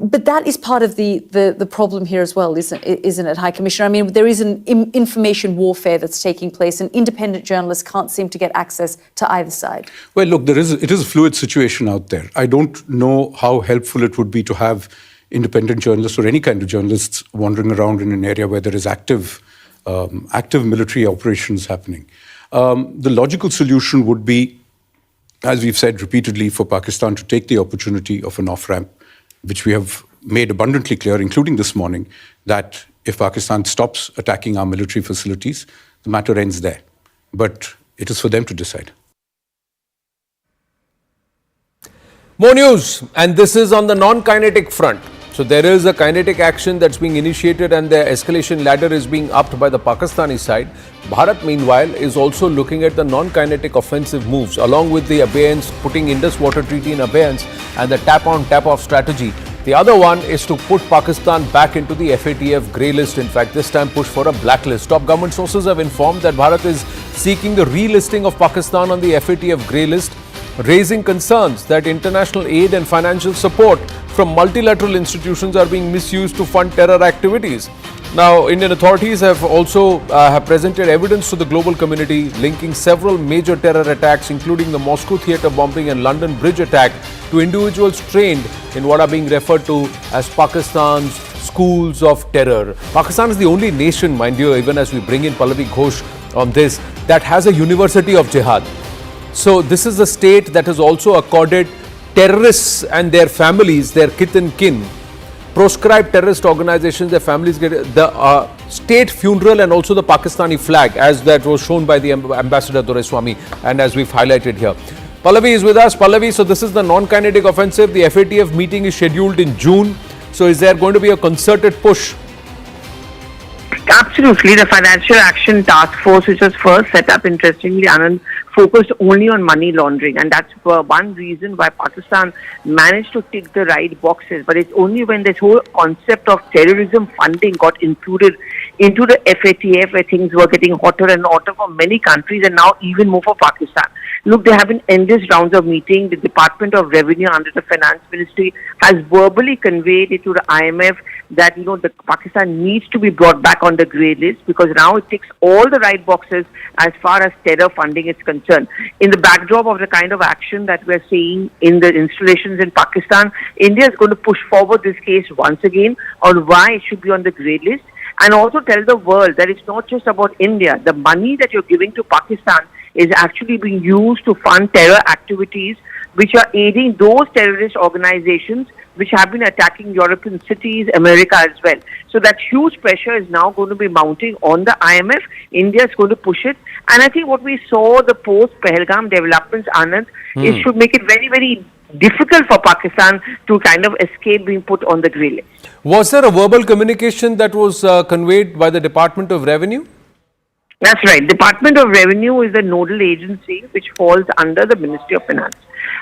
But that is part of the problem here as well, isn't it, High Commissioner? I mean, there is an information warfare that's taking place, and independent journalists can't seem to get access to either side. Well, look, it is a fluid situation out there. I don't know how helpful it would be to have independent journalists or any kind of journalists wandering around in an area where there is active military operations happening. The logical solution would be, as we've said repeatedly, for Pakistan to take the opportunity of an off-ramp, which we have made abundantly clear, including this morning, that if Pakistan stops attacking our military facilities, the matter ends there. But it is for them to decide. More news, and this is on the non-kinetic front. So there is a kinetic action that's being initiated, and the escalation ladder is being upped by the Pakistani side. Bharat, meanwhile, is also looking at the non-kinetic offensive moves, along with the abeyance, putting Indus Water Treaty in abeyance and the tap-on, tap-off strategy. The other one is to put Pakistan back into the FATF grey list. In fact, this time push for a blacklist. Top government sources have informed that Bharat is seeking the relisting of Pakistan on the FATF grey list, raising concerns that international aid and financial support from multilateral institutions are being misused to fund terror activities. Now, Indian authorities have also presented evidence to the global community linking several major terror attacks, including the Moscow theatre bombing and London Bridge attack, to individuals trained in what are being referred to as Pakistan's schools of terror. Pakistan is the only nation, mind you, even as we bring in Pallavi Ghosh on this, that has a university of jihad. So this is a state that has also accorded terrorists and their families, their kith and kin, proscribed terrorist organizations, their families get the state funeral and also the Pakistani flag, as that was shown by the Ambassador Doraiswamy and as we've highlighted here. Pallavi is with us. Pallavi, so this is the non-kinetic offensive. The FATF meeting is scheduled in June. So is there going to be a concerted push? Absolutely. The Financial Action Task Force, which was first set up, interestingly, Anand, focused only on money laundering. And that's one reason why Pakistan managed to tick the right boxes. But it's only when this whole concept of terrorism funding got included into the FATF where things were getting hotter and hotter for many countries, and now even more for Pakistan. Look, there have been endless rounds of meetings. The Department of Revenue under the Finance Ministry has verbally conveyed it to the IMF that, the Pakistan needs to be brought back on the grey list, because now it ticks all the right boxes as far as terror funding is concerned. In the backdrop of the kind of action that we're seeing in the installations in Pakistan, India is going to push forward this case once again on why it should be on the grey list, and also tell the world that it's not just about India. The money that you're giving to Pakistan is actually being used to fund terror activities which are aiding those terrorist organizations which have been attacking European cities, America as well. So that huge pressure is now going to be mounting on the IMF. India is going to push it. And I think what we saw, the post-Pahalgam developments, Anand, it should make it very, very difficult for Pakistan to kind of escape being put on the grey list. Was there a verbal communication that was conveyed by the Department of Revenue? That's right. Department of Revenue is the nodal agency which falls under the Ministry of Finance.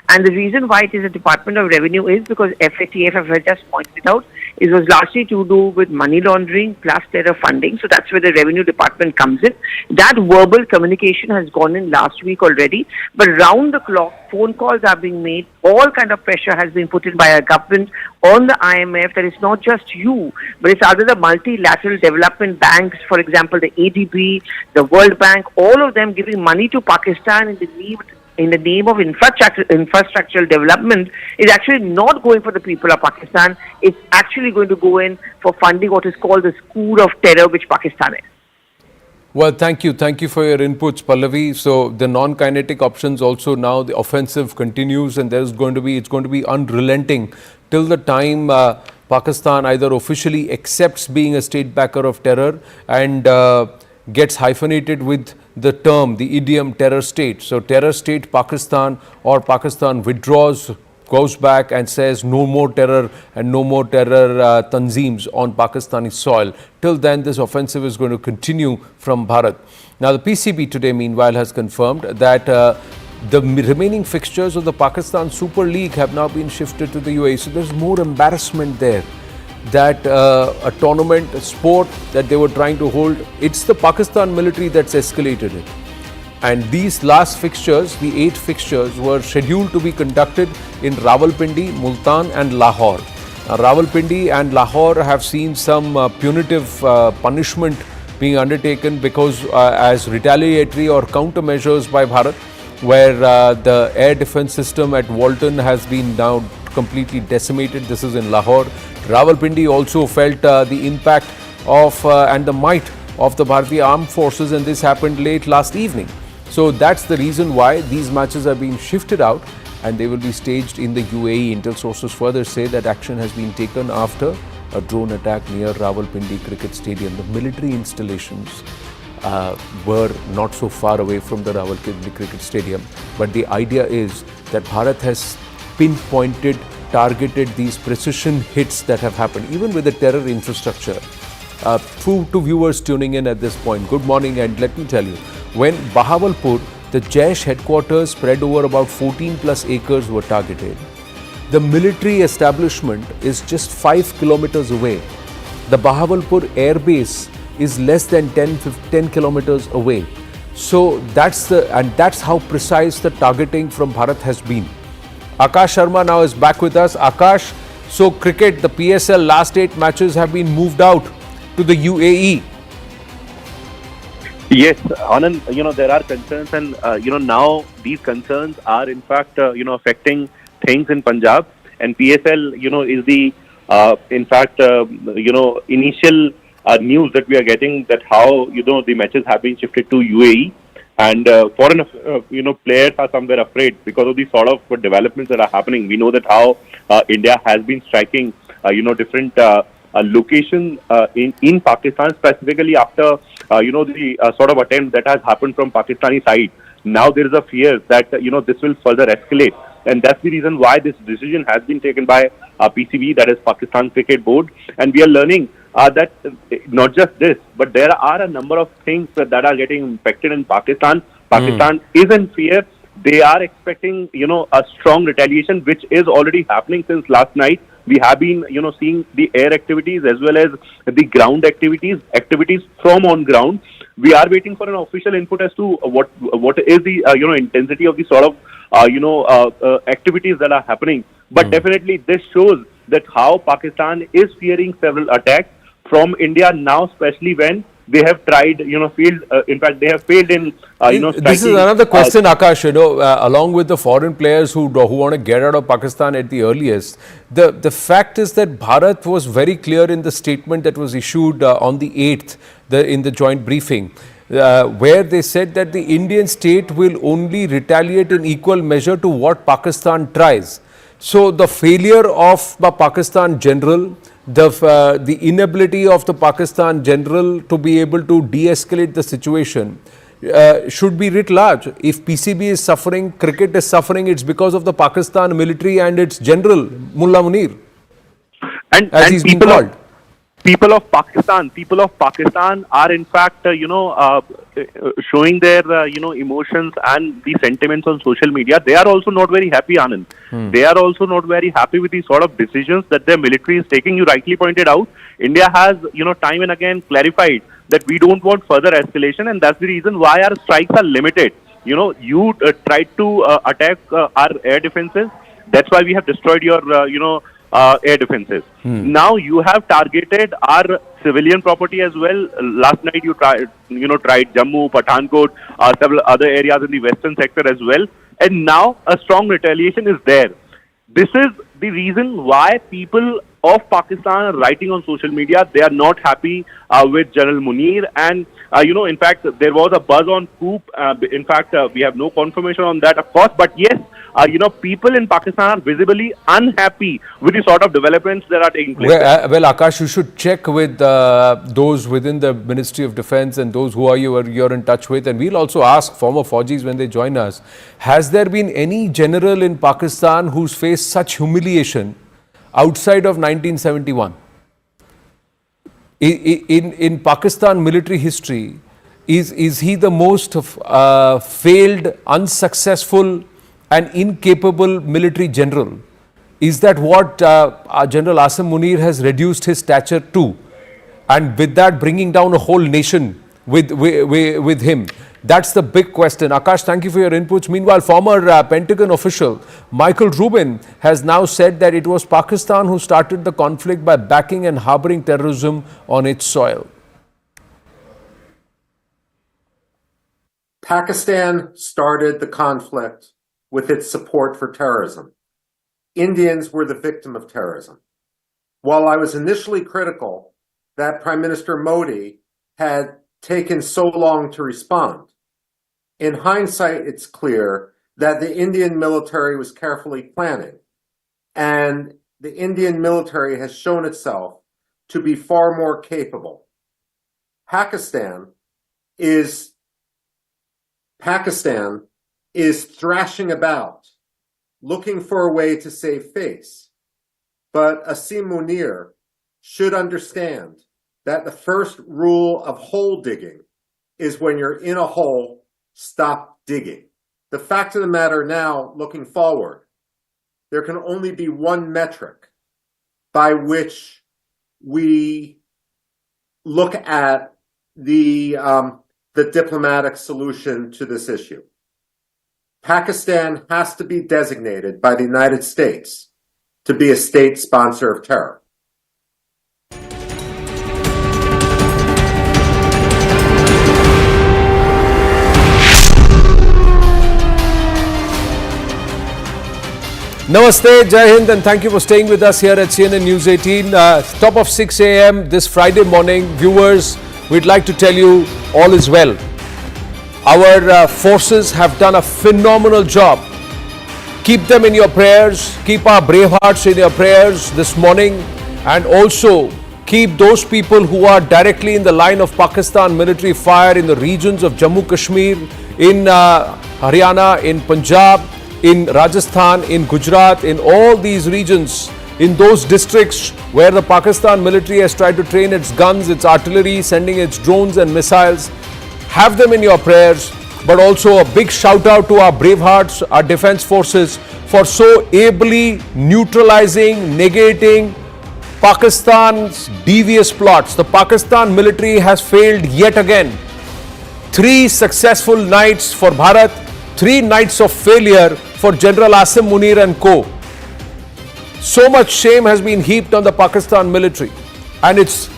And the reason why it is a Department of Revenue is because FATF, as I just pointed out, it was largely to do with money laundering plus terror funding. So that's where the Revenue Department comes in. That verbal communication has gone in last week already. But round the clock, phone calls are being made. All kind of pressure has been put in by our government on the IMF that it's not just you, but it's other the multilateral development banks, for example, the ADB, the World Bank, all of them giving money to Pakistan in the name of infrastructural development is actually not going for the people of Pakistan. It's actually going to go in for funding what is called the school of terror, which Pakistan is. Well, thank you. Thank you for your inputs, Pallavi. So the non-kinetic options also now the offensive continues, and it's going to be unrelenting till the time Pakistan either officially accepts being a state backer of terror and gets hyphenated with the term, the idiom terror state. So terror state Pakistan, or Pakistan withdraws, goes back and says no more terror and no more terror tanzeems on Pakistani soil. Till then, this offensive is going to continue from Bharat. Now, the PCB today, meanwhile, has confirmed that the remaining fixtures of the Pakistan Super League have now been shifted to the UAE. So there's more embarrassment there that a tournament, a sport that they were trying to hold, it's the Pakistan military that's escalated it. And these last fixtures, the 8 fixtures, were scheduled to be conducted in Rawalpindi, Multan and Lahore. Rawalpindi and Lahore have seen some punitive punishment being undertaken because as retaliatory or countermeasures by Bharat, where the air defense system at Walton has been now completely decimated. This is in Lahore. Rawalpindi also felt the impact of and the might of the Bharatiya Armed Forces, and this happened late last evening. So that's the reason why these matches are being shifted out and they will be staged in the UAE. Intel sources further say that action has been taken after a drone attack near Rawalpindi Cricket Stadium. The military installations were not so far away from the Rawalpindi Cricket Stadium, but the idea is that Bharat has pinpointed, targeted these precision hits that have happened, even with the terror infrastructure. To viewers tuning in at this point, good morning, and let me tell you, when Bahawalpur, the Jaish headquarters spread over about 14 plus acres were targeted, the military establishment is just 5 kilometers away. The Bahawalpur air base is less than 10 kilometers away. So that's how precise the targeting from Bharat has been. Akash Sharma now is back with us. Akash, so cricket, the PSL last 8 matches have been moved out to the UAE. Yes, Anand, there are concerns, and now these concerns are in fact affecting things in Punjab, and PSL is the initial news that we are getting, that how the matches have been shifted to UAE, and foreign players are somewhere afraid because of the sort of developments that are happening. We know that how India has been striking different locations in Pakistan, specifically after the sort of attempt that has happened from Pakistani side. Now there is a fear that this will further escalate, and that's the reason why this decision has been taken by PCB, that is Pakistan Cricket Board. And we are learning that not just this, but there are a number of things that are getting impacted in Pakistan. Pakistan is in fear. They are expecting a strong retaliation, which is already happening since last night. We have been seeing the air activities as well as the ground activities from on ground. We are waiting for an official input as to what is the intensity of the sort of activities that are happening. But definitely this shows that how Pakistan is fearing several attacks from India now, especially when they have tried, failed. In fact, they have failed in, striking. This is another question, Akash. Along with the foreign players who want to get out of Pakistan at the earliest, the fact is that Bharat was very clear in the statement that was issued on the 8th, in the joint briefing, where they said that the Indian state will only retaliate in equal measure to what Pakistan tries. So the failure of the Pakistan general, the inability of the Pakistan general to be able to de-escalate the situation should be writ large. If PCB is suffering, cricket is suffering, it's because of the Pakistan military and its general, Mullah Munir, as he's been called. People of Pakistan are in fact, showing their, emotions and the sentiments on social media. They are also not very happy, Anand. They are also not very happy with the sort of decisions that their military is taking. You rightly pointed out, India has, time and again clarified that we don't want further escalation, and that's the reason why our strikes are limited. You tried to attack our air defenses. That's why we have destroyed your, air defenses. Now you have targeted our civilian property as well. Last night you tried Jammu, Pathankot, several other areas in the western sector as well. And now a strong retaliation is there. This is the reason why people of Pakistan are writing on social media. They are not happy with General Munir. And, in fact, there was a buzz on coup. In fact, we have no confirmation on that, of course. But yes, people in Pakistan are visibly unhappy with the sort of developments that are taking place. Well, Akash, you should check with those within the Ministry of Defence and those who you're in touch with. And we'll also ask former Fauji's when they join us. Has there been any general in Pakistan who's faced such humiliation outside of 1971? In Pakistan military history, is he the most failed, unsuccessful and incapable military general? Is that what General Asim Munir has reduced his stature to? And with that, bringing down a whole nation with him? That's the big question. Akash, thank you for your inputs. Meanwhile, former Pentagon official Michael Rubin has now said that it was Pakistan who started the conflict by backing and harboring terrorism on its soil. Pakistan started the conflict with its support for terrorism. Indians were the victim of terrorism. While I was initially critical that Prime Minister Modi had taken so long to respond, in hindsight, it's clear that the Indian military was carefully planning, and the Indian military has shown itself to be far more capable. Pakistan is thrashing about, looking for a way to save face. But Asim Munir should understand that the first rule of hole digging is when you're in a hole, stop digging. The fact of the matter now, looking forward, there can only be one metric by which we look at the diplomatic solution to this issue. Pakistan has to be designated by the United States to be a state sponsor of terror. Namaste, Jai Hind, and thank you for staying with us here at CNN News 18. Top of 6 a.m. this Friday morning. Viewers, we'd like to tell you all is well. Our forces have done a phenomenal job. Keep them in your prayers. Keep our brave hearts in your prayers this morning. And also keep those people who are directly in the line of Pakistan military fire in the regions of Jammu Kashmir, in Haryana, in Punjab, in Rajasthan, in Gujarat, in all these regions, in those districts where the Pakistan military has tried to train its guns, its artillery, sending its drones and missiles. Have them in your prayers, but also a big shout out to our brave hearts, our defense forces, for so ably neutralizing, negating Pakistan's devious plots. The Pakistan military has failed yet again. 3 successful nights for Bharat, 3 nights of failure for General Asim Munir and co. So much shame has been heaped on the Pakistan military, and it's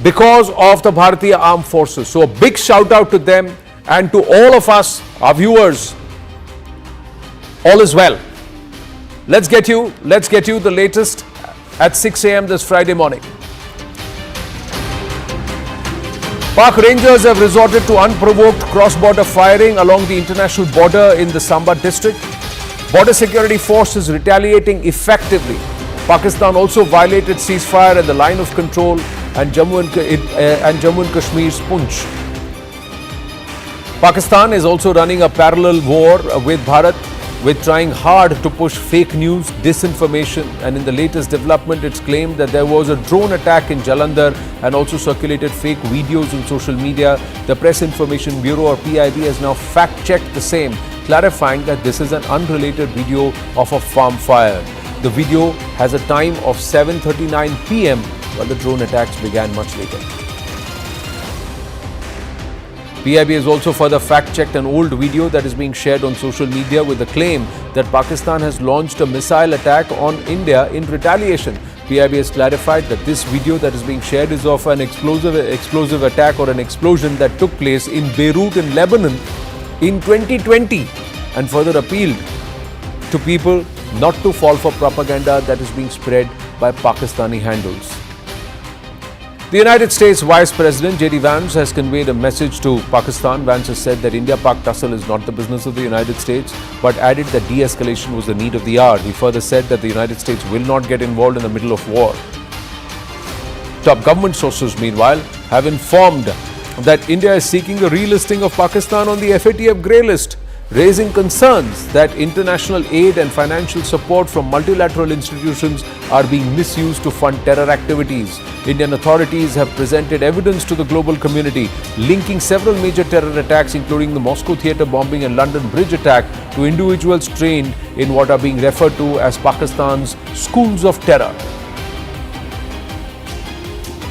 because of the Bharatiya Armed Forces. So a big shout out to them and to all of us, our viewers. All is well. Let's get you the latest at 6 a.m. this Friday morning. Pak Rangers have resorted to unprovoked cross-border firing along the international border in the Samba district. Border security forces retaliating effectively. Pakistan also violated ceasefire at the line of control and Jammu and Kashmir's Poonch. Pakistan is also running a parallel war with Bharat, with trying hard to push fake news, disinformation, and in the latest development it's claimed that there was a drone attack in Jalandhar and also circulated fake videos on social media. The Press Information Bureau or PIB has now fact-checked the same, clarifying that this is an unrelated video of a farm fire. The video has a time of 7:39 p.m. while the drone attacks began much later. PIB has also further fact-checked an old video that is being shared on social media with the claim that Pakistan has launched a missile attack on India in retaliation. PIB has clarified that this video that is being shared is of an explosive attack or an explosion that took place in Beirut in Lebanon in 2020 and further appealed to people not to fall for propaganda that is being spread by Pakistani handles. The United States Vice President J.D. Vance has conveyed a message to Pakistan. Vance has said that India-Pak tussle is not the business of the United States, but added that de-escalation was the need of the hour. He further said that the United States will not get involved in the middle of war. Top government sources, meanwhile, have informed that India is seeking the relisting of Pakistan on the FATF grey list, raising concerns that international aid and financial support from multilateral institutions are being misused to fund terror activities. Indian authorities have presented evidence to the global community linking several major terror attacks, including the Moscow theatre bombing and London Bridge attack, to individuals trained in what are being referred to as Pakistan's schools of terror.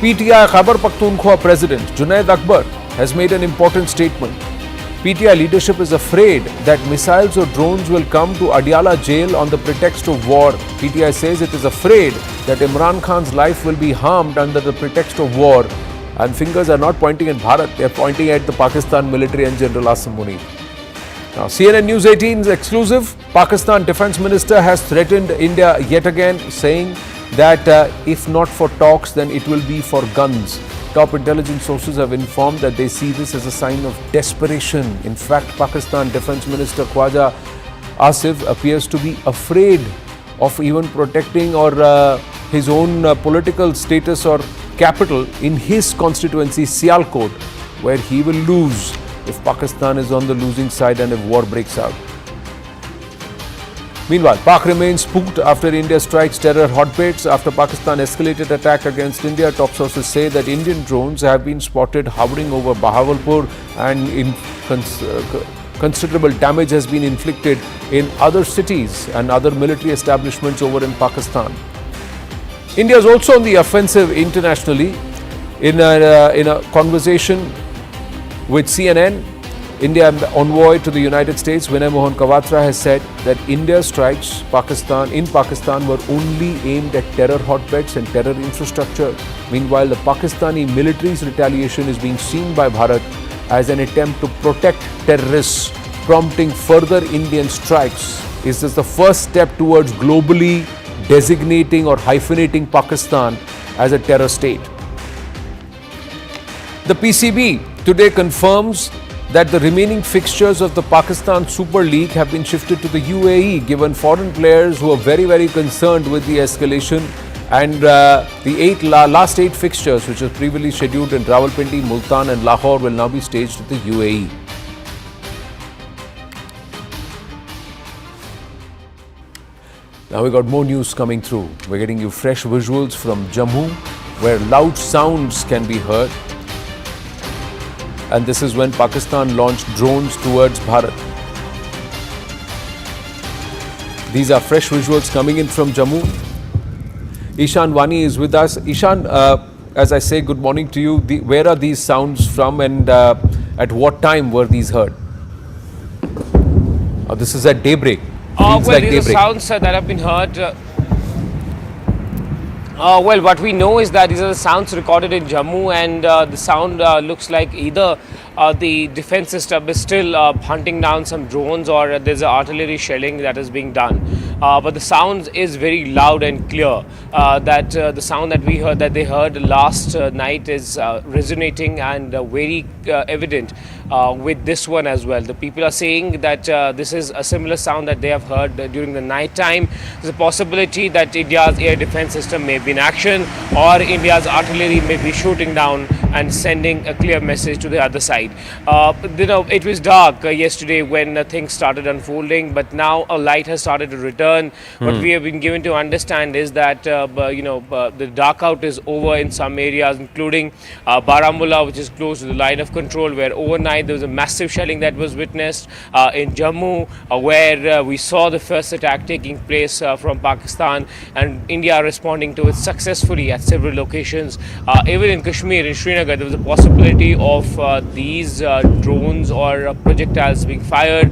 PTI Khyber Pakhtunkhwa President Junaid Akbar has made an important statement. PTI leadership is afraid that missiles or drones will come to Adiala jail on the pretext of war. PTI says it is afraid that Imran Khan's life will be harmed under the pretext of war. And fingers are not pointing at Bharat, they are pointing at the Pakistan military and General Asim Munir. Now, CNN News 18's exclusive. Pakistan Defence Minister has threatened India yet again, saying that if not for talks, then it will be for guns. Top intelligence sources have informed that they see this as a sign of desperation. In fact, Pakistan Defence Minister Khwaja Asif appears to be afraid of even protecting or his own political status or capital in his constituency, Sialkot, where he will lose if Pakistan is on the losing side and if war breaks out. Meanwhile, Pak remains spooked after India strikes terror hotbeds. After Pakistan escalated attack against India, top sources say that Indian drones have been spotted hovering over Bahawalpur and considerable damage has been inflicted in other cities and other military establishments over in Pakistan. India is also on the offensive internationally. In a conversation with CNN, India envoy to the United States, Vinay Mohan Kawatra, has said that India's strikes in Pakistan were only aimed at terror hotbeds and terror infrastructure. Meanwhile, the Pakistani military's retaliation is being seen by Bharat as an attempt to protect terrorists, prompting further Indian strikes. Is this the first step towards globally designating or hyphenating Pakistan as a terror state? The PCB today confirms that the remaining fixtures of the Pakistan Super League have been shifted to the UAE, given foreign players who are very, very concerned with the escalation, and the last 8 fixtures, which are previously scheduled in Rawalpindi, Multan and Lahore, will now be staged at the UAE. Now we got more news coming through. We're getting you fresh visuals from Jammu, where loud sounds can be heard. And this is when Pakistan launched drones towards Bharat. These are fresh visuals coming in from Jammu. Ishan Wani is with us. Ishan, as I say, good morning to you. Where are these sounds from and at what time were these heard? This is at daybreak. Well, these are sounds that have been heard. Well, what we know is that these are the sounds recorded in Jammu, and the sound looks like either the defense system is still hunting down some drones, or there's artillery shelling that is being done. But the sound is very loud and clear. That the sound that we heard, that they heard last night, is resonating and very evident with this one as well. The people are saying that this is a similar sound that they have heard during the night time. There's a possibility that India's air defense system may be in action, or India's artillery may be shooting down and sending a clear message to the other side. It was dark yesterday when things started unfolding, but now a light has started to return. What we have been given to understand is that the dark out is over in some areas, including Baramulla, which is close to the line of control, where overnight there was a massive shelling that was witnessed. In Jammu, where we saw the first attack taking place from Pakistan, and India responding to it successfully at several locations. Even in Kashmir, in Srinagar, there was a possibility of these drones or projectiles being fired,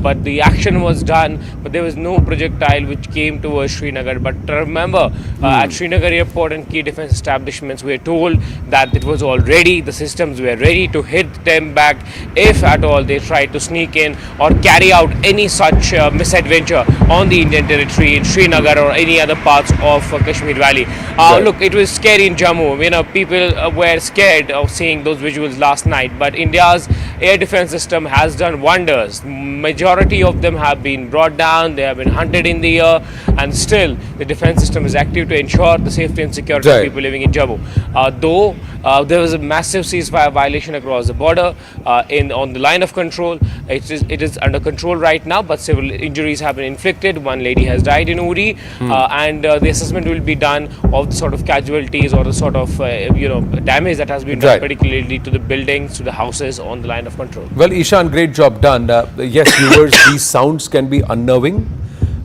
but the action was done, but there was no projectile which came towards Srinagar. But remember, at Srinagar airport and key defense establishments, we are told that it was all ready, the systems were ready to hit them back if at all they tried to sneak in or carry out any such misadventure on the Indian territory in Srinagar or any other parts of Kashmir Valley. Look, it was scary in Jammu. People were scared of seeing those visuals last night, but India's air defense system has done wonders. Majority of them have been brought down, they have been hunted in the air, and still the defense system is active to ensure the safety and security of people living in Jammu. Though there was a massive ceasefire violation across the border on the line of control. It is under control right now, but several injuries have been inflicted. One lady has died in Uri, and the assessment will be done of the sort of casualties or the sort of damage that has been done, particularly to the buildings, to the houses on the line of control. Well, Ishan, great job done. Yes, viewers, these sounds can be unnerving,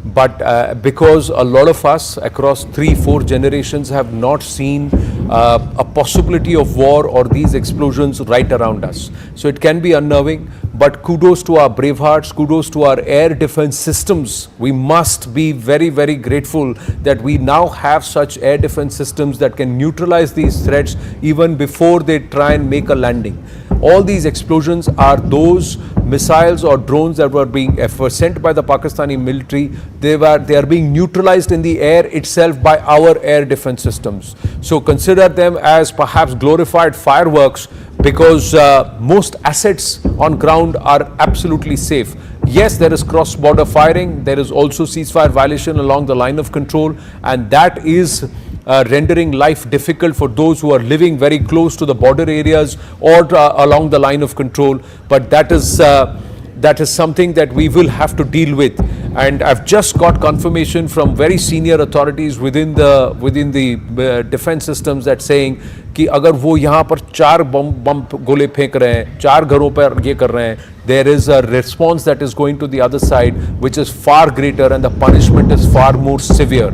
but because a lot of us across 3-4 generations have not seen a possibility of war or these explosions right around us. So it can be unnerving, but kudos to our brave hearts, kudos to our air defense systems. We must be very, very grateful that we now have such air defense systems that can neutralize these threats even before they try and make a landing. All these explosions are those missiles or drones that were sent by the Pakistani military. They are being neutralized in the air itself by our air defense systems. So consider them as perhaps glorified fireworks, because most assets on ground are absolutely safe. Yes, there is cross-border firing. There is also ceasefire violation along the line of control, and that is rendering life difficult for those who are living very close to the border areas or along the line of control. But that is something that we will have to deal with. And I've just got confirmation from very senior authorities within the defense systems that saying कि अगर वो यहाँ पर 4 बम गोले फेंक रहे हैं, 4 घरों पर ये कर रहे हैं, there is a response that is going to the other side which is far greater, and the punishment is far more severe.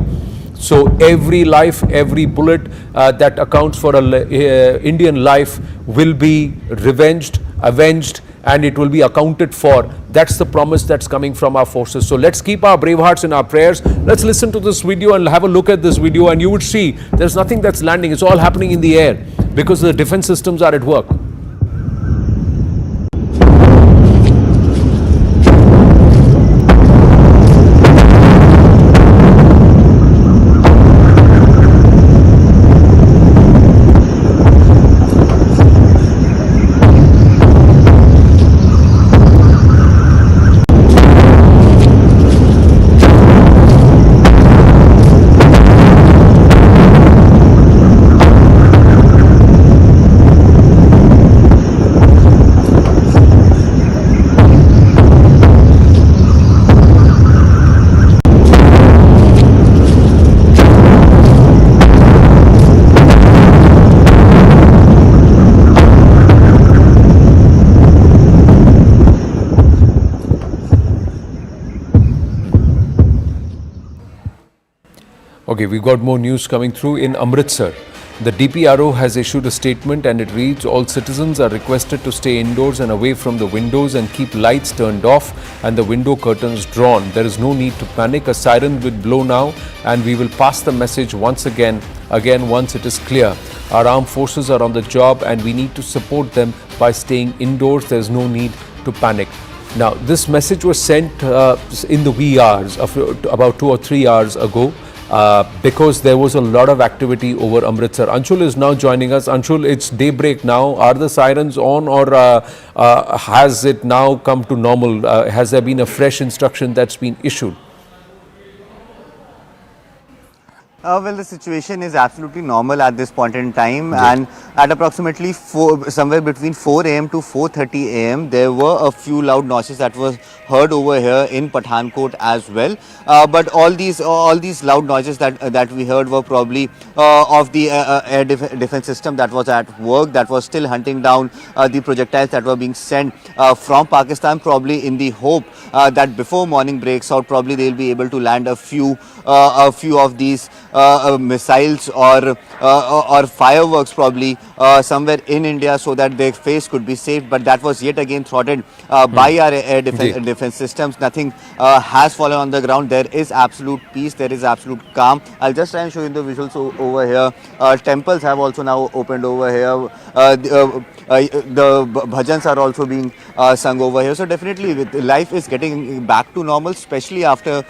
So every life, every bullet that accounts for an Indian life will be avenged, and it will be accounted for. That's the promise that's coming from our forces. So let's keep our brave hearts in our prayers. Let's listen to this video and have a look at this video, and you would see there's nothing that's landing. It's all happening in the air because the defense systems are at work. Okay, we've got more news coming through in Amritsar. The DPRO has issued a statement, and it reads, all citizens are requested to stay indoors and away from the windows and keep lights turned off and the window curtains drawn. There is no need to panic. A siren will blow now, and we will pass the message once again once it is clear. Our armed forces are on the job, and we need to support them by staying indoors. There's no need to panic. Now, this message was sent in the wee hours, of about 2 or 3 hours ago, because there was a lot of activity over Amritsar. Anshul is now joining us. Anshul, it's daybreak now. Are the sirens on, or has it now come to normal? Has there been a fresh instruction that's been issued? Well, the situation is absolutely normal at this point in time, and at approximately somewhere between 4 a.m. to 4:30 a.m. there were a few loud noises that was heard over here in Pathankot as well. But all these loud noises that we heard were probably of the air defense system that was at work, that was still hunting down the projectiles that were being sent from Pakistan, probably in the hope that before morning breaks out, probably they'll be able to land a few of these missiles or fireworks probably somewhere in India, so that their face could be saved. But that was yet again thwarted by our air defense systems. Nothing has fallen on the ground. There is absolute peace. There is absolute calm. I'll just try and show you the visuals over here. Temples have also now opened over here. The bhajans are also being sung over here. So definitely life is getting back to normal, especially after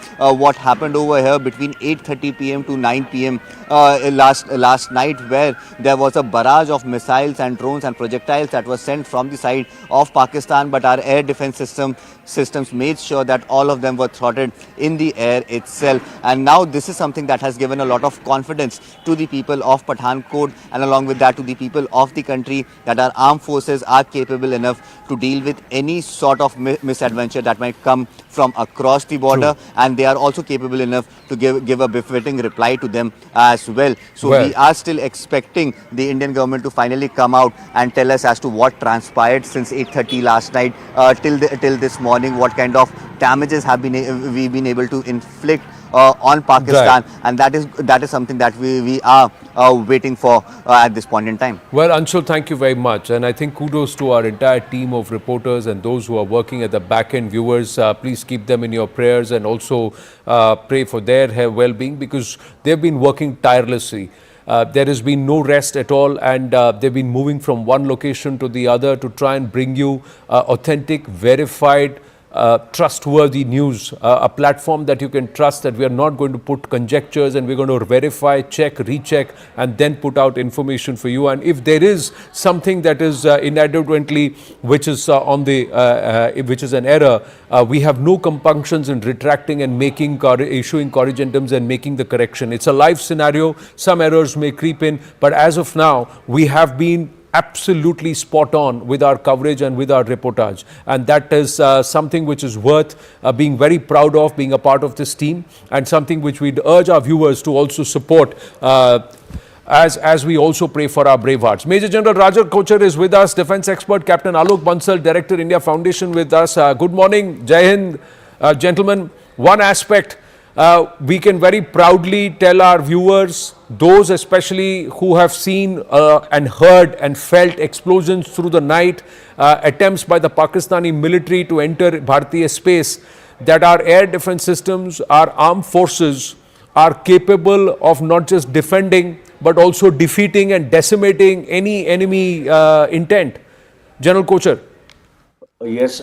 what happened over here between 8:30 p.m. to 9 p.m. Last night, where there was a barrage of missiles and drones and projectiles that were sent from the side of Pakistan, but our air defense systems made sure that all of them were thwarted in the air itself. And now this is something that has given a lot of confidence to the people of Pathankot, and along with that to the people of the country, that our armed forces are capable enough to deal with any sort of misadventure that might come from across the border. And they are also capable enough to give a befitting reply to them as well. So we are still expecting the Indian government to finally come out and tell us as to what transpired since 8:30 last night till this morning, what kind of damages have we been able to inflict on Pakistan, and that is something that we are waiting for at this point in time. Well, Anshul, thank you very much, and I think kudos to our entire team of reporters and those who are working at the back end. Viewers, please keep them in your prayers, and also pray for their well-being, because they've been working tirelessly. There has been no rest at all, and they've been moving from one location to the other to try and bring you authentic, verified, trustworthy news, a platform that you can trust, that we are not going to put conjectures, and we're going to verify, check, recheck, and then put out information for you. And if there is something that is inadvertently, which is which is an error, we have no compunctions in retracting and issuing corrigendums and making the correction. It's a live scenario. Some errors may creep in, but as of now, we have been absolutely spot on with our coverage and with our reportage, and that is something which is worth being very proud of, being a part of this team, and something which we'd urge our viewers to also support as we also pray for our brave hearts. Major General Raja Kochar is with us, defense expert. Captain Alok Bansal, Director, India Foundation, with us. Good morning. Jai Hind, gentlemen. One aspect we can very proudly tell our viewers, those especially who have seen and heard and felt explosions through the night, attempts by the Pakistani military to enter Bharatiya space, that our air defense systems, our armed forces are capable of not just defending but also defeating and decimating any enemy intent. General Kochar. Yes.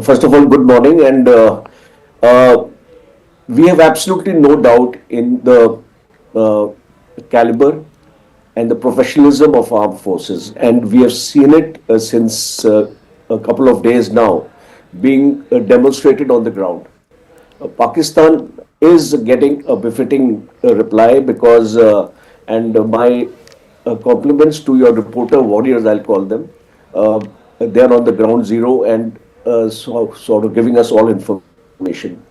First of all, good morning, and we have absolutely no doubt in the caliber and the professionalism of armed forces, and we have seen it since a couple of days now being demonstrated on the ground. Pakistan is getting a befitting reply, because and my compliments to your reporter warriors, I'll call them. They're on the ground zero and sort of giving us all information.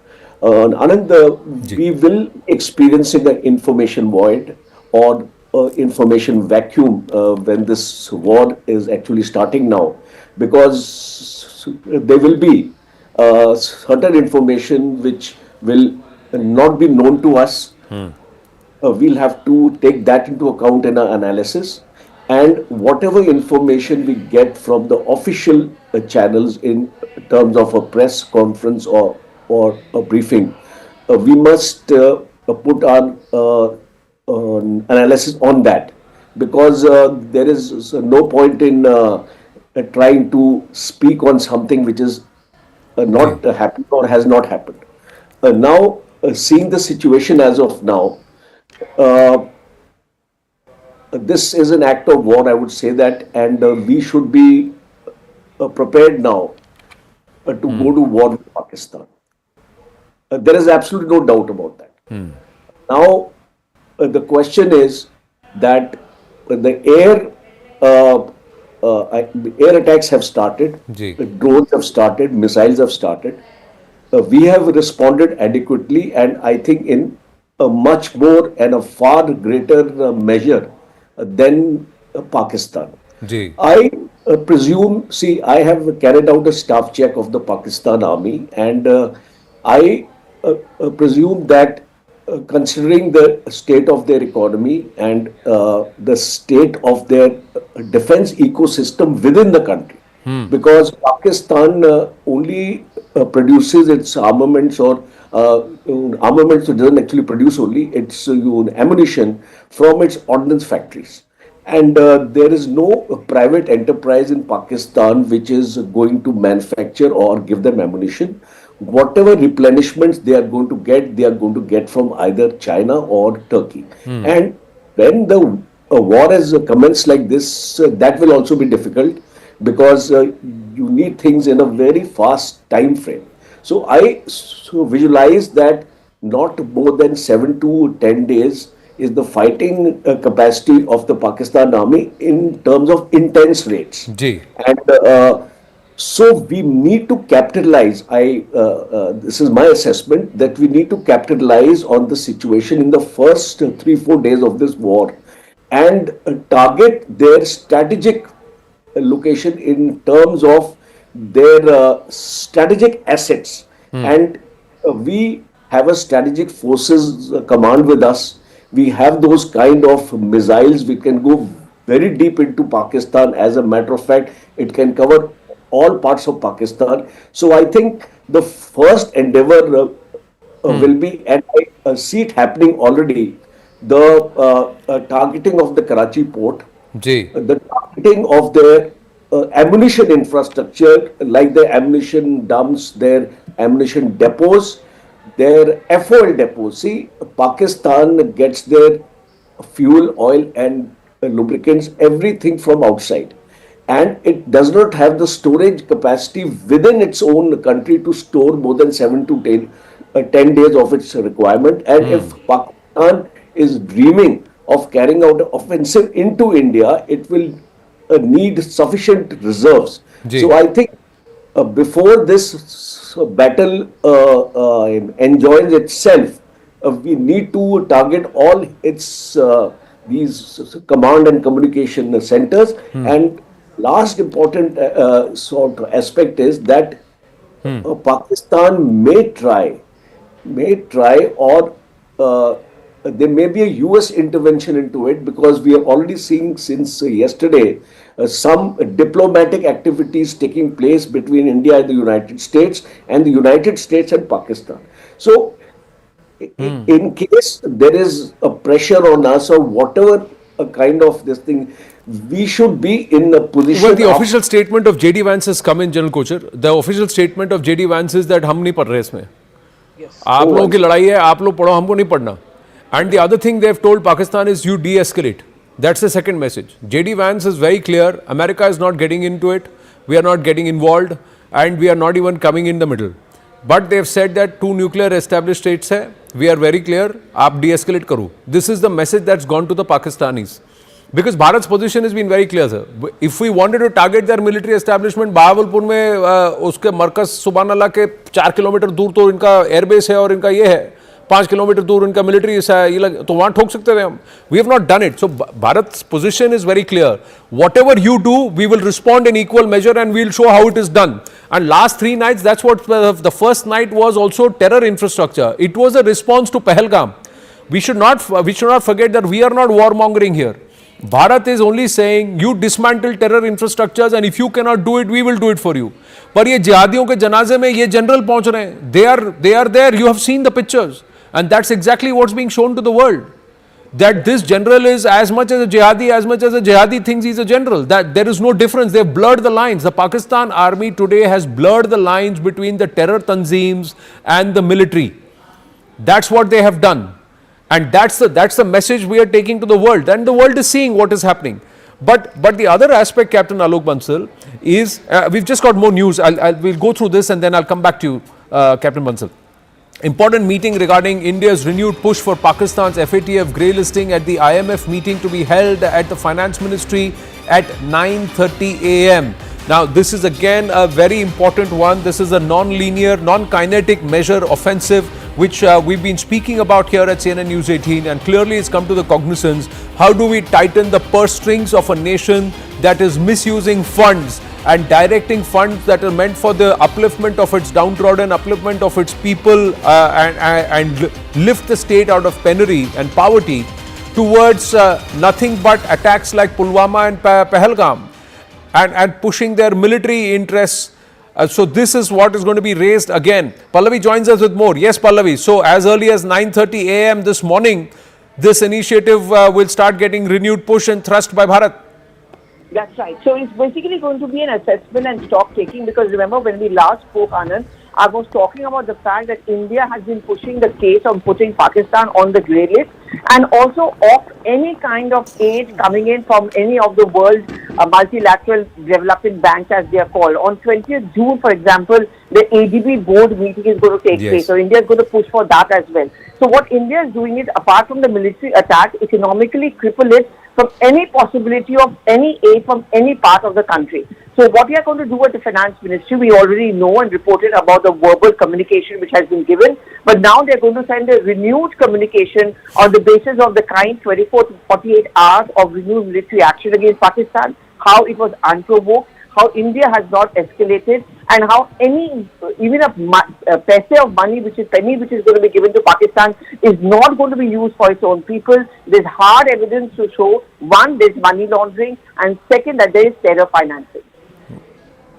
Anand, we will experiencing an information void or information vacuum when this war is actually starting now, because there will be certain information which will not be known to us. We'll have to take that into account in our analysis, and whatever information we get from the official channels in terms of a press conference or a briefing, we must put our analysis on that, because there is no point in trying to speak on something which is not happened or has not happened. Now, seeing the situation as of now, uh, this is an act of war, I would say that, and we should be prepared now to go to war with Pakistan. There is absolutely no doubt about that. Now, the question is that the air attacks have started, the drones have started, missiles have started. We have responded adequately, and I think in a much more and a far greater measure than Pakistan. Ji. I presume, see, I have carried out a staff check of the Pakistan Army, and I presume that considering the state of their economy and the state of their defense ecosystem within the country, because Pakistan only produces its armaments or armaments, it doesn't actually produce only its ammunition from its ordnance factories. And there is no private enterprise in Pakistan which is going to manufacture or give them ammunition. Whatever replenishments they are going to get from either China or Turkey. And when the war has commenced like this, that will also be difficult because you need things in a very fast time frame. So I visualize that not more than 7 to 10 days is the fighting capacity of the Pakistan Army in terms of intense rates. Ji. And so we need to capitalize. This is my assessment that we need to capitalize on the situation in the first 3-4 days of this war and target their strategic location in terms of their strategic assets. And we have a strategic forces command with us. We have those kind of missiles. We can go very deep into Pakistan. As a matter of fact, it can cover all parts of Pakistan. So I think the first endeavor will be, and I see it happening already, the targeting of the Karachi port, the targeting of their ammunition infrastructure, like their ammunition dumps, their ammunition depots, their FOL depots. See, Pakistan gets their fuel, oil, and lubricants, everything from outside. And it does not have the storage capacity within its own country to store more than 7 to 10 days of its requirement. And if Pakistan is dreaming of carrying out an offensive into India, it will need sufficient reserves. So I think before this battle enjoys itself, we need to target all its these command and communication centers. And last important sort of aspect is that Pakistan may try, or there may be a US intervention into it, because we are already seeing since yesterday some diplomatic activities taking place between India and the United States, and the United States and Pakistan. So in case there is a pressure on us or whatever kind of this thing, we should be in a position. Well, the official statement of JD Vance has come in, General Kocher. The official statement of JD Vance is that हम नहीं पढ़ रहे इसमें. आप लोगों की लड़ाई है, आप लोग पढ़ो, हमको नहीं पढ़ना. And the other thing they've told Pakistan is you de-escalate. That's the second message. JD Vance is very clear. America is not getting into it. We are not getting involved, and we are not even coming in the middle. But they've said that 2 nuclear established states hai. We are very clear. आप de-escalate करो. This is the message that's gone to the Pakistanis. Because Bharat's position has been very clear, sir. If we wanted to target their military establishment, Bahawalpur में उसके मरकज सुबहान अल्लाह के 4 kilometre दूर तो इनका airbase है और इनका ये है, 5 किलोमीटर दूर इनका मिलिट्री है, ये तो वहाँ ठोक सकते थे हम. We have not done it. So Bharat's position is very clear. Whatever you do, we will respond in equal measure and we will show how it is done. And last 3 nights, that's what the first night was also terror infrastructure. It was a response to Pahalgam. We should not forget that we are not warmongering here. Bharat is only saying you dismantle terror infrastructures and if you cannot do it, we will do it for you. पर ये जिहादियों के जनाजे में ये general पहुंच रहे हैं. They are there. You have seen the pictures, and that's exactly what's being shown to the world. that this general is as much as a jihadi thinks he's a general. That there is no difference. They've blurred the lines. The Pakistan army today has blurred the lines between the terror tanzeems and the military. That's what they have done. And that's the message we are taking to the world. And the world is seeing what is happening. But the other aspect, Captain Alok Bansal, is we've just got more news. We'll go through this and then I'll come back to you, Captain Bansal. Important meeting regarding India's renewed push for Pakistan's FATF grey listing at the IMF meeting to be held at the Finance Ministry at 9:30 a.m. Now, this is again a very important one. This is a non-linear, non-kinetic measure offensive which we've been speaking about here at CNN News 18, and clearly it's come to the cognizance. How do we tighten the purse strings of a nation that is misusing funds and directing funds that are meant for the upliftment of its downtrodden, upliftment of its people, and lift the state out of penury and poverty towards nothing but attacks like Pulwama and Pahalgam, and pushing their military interests. So this is what is going to be raised again. Pallavi joins us with more. Yes, Pallavi. So as early as 9:30 a.m. this morning, this initiative will start getting renewed push and thrust by Bharat. That's right. So it's basically going to be an assessment and stock taking, because remember when we last spoke, Anand, I was talking about the fact that India has been pushing the case of putting Pakistan on the grey list, and also off any kind of aid coming in from any of the world's multilateral developing banks, as they are called. On 20th June, for example, the ADB board meeting is going to take place. So India is going to push for that as well. So what India is doing is, apart from the military attack, economically cripple it from any possibility of any aid from any part of the country. So what we are going to do at the Finance Ministry, we already know and reported about the verbal communication which has been given, but now they're going to send a renewed communication on the basis of the kind 24 to 48 hours of renewed military action against Pakistan, how it was unprovoked, how India has not escalated, and how even a paise of money, which is going to be given to Pakistan, is not going to be used for its own people. There's hard evidence to show, one, there's money laundering, and second, that there is terror financing.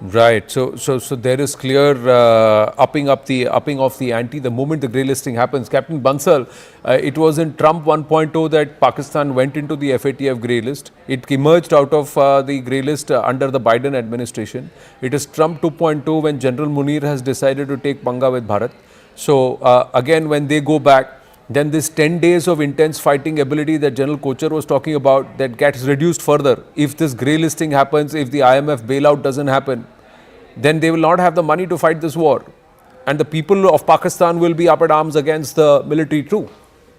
Right. So there is clear upping of the ante the moment the grey listing happens. Captain Bansal, it was in Trump 1.0 that Pakistan went into the FATF grey list. It emerged out of the grey list under the Biden administration. It is Trump 2.0 when General Munir has decided to take panga with Bharat. So again, when they go back, then this 10 days of intense fighting ability that General Kochar was talking about, that gets reduced further. If this grey listing happens, if the IMF bailout doesn't happen, then they will not have the money to fight this war. And the people of Pakistan will be up at arms against the military too,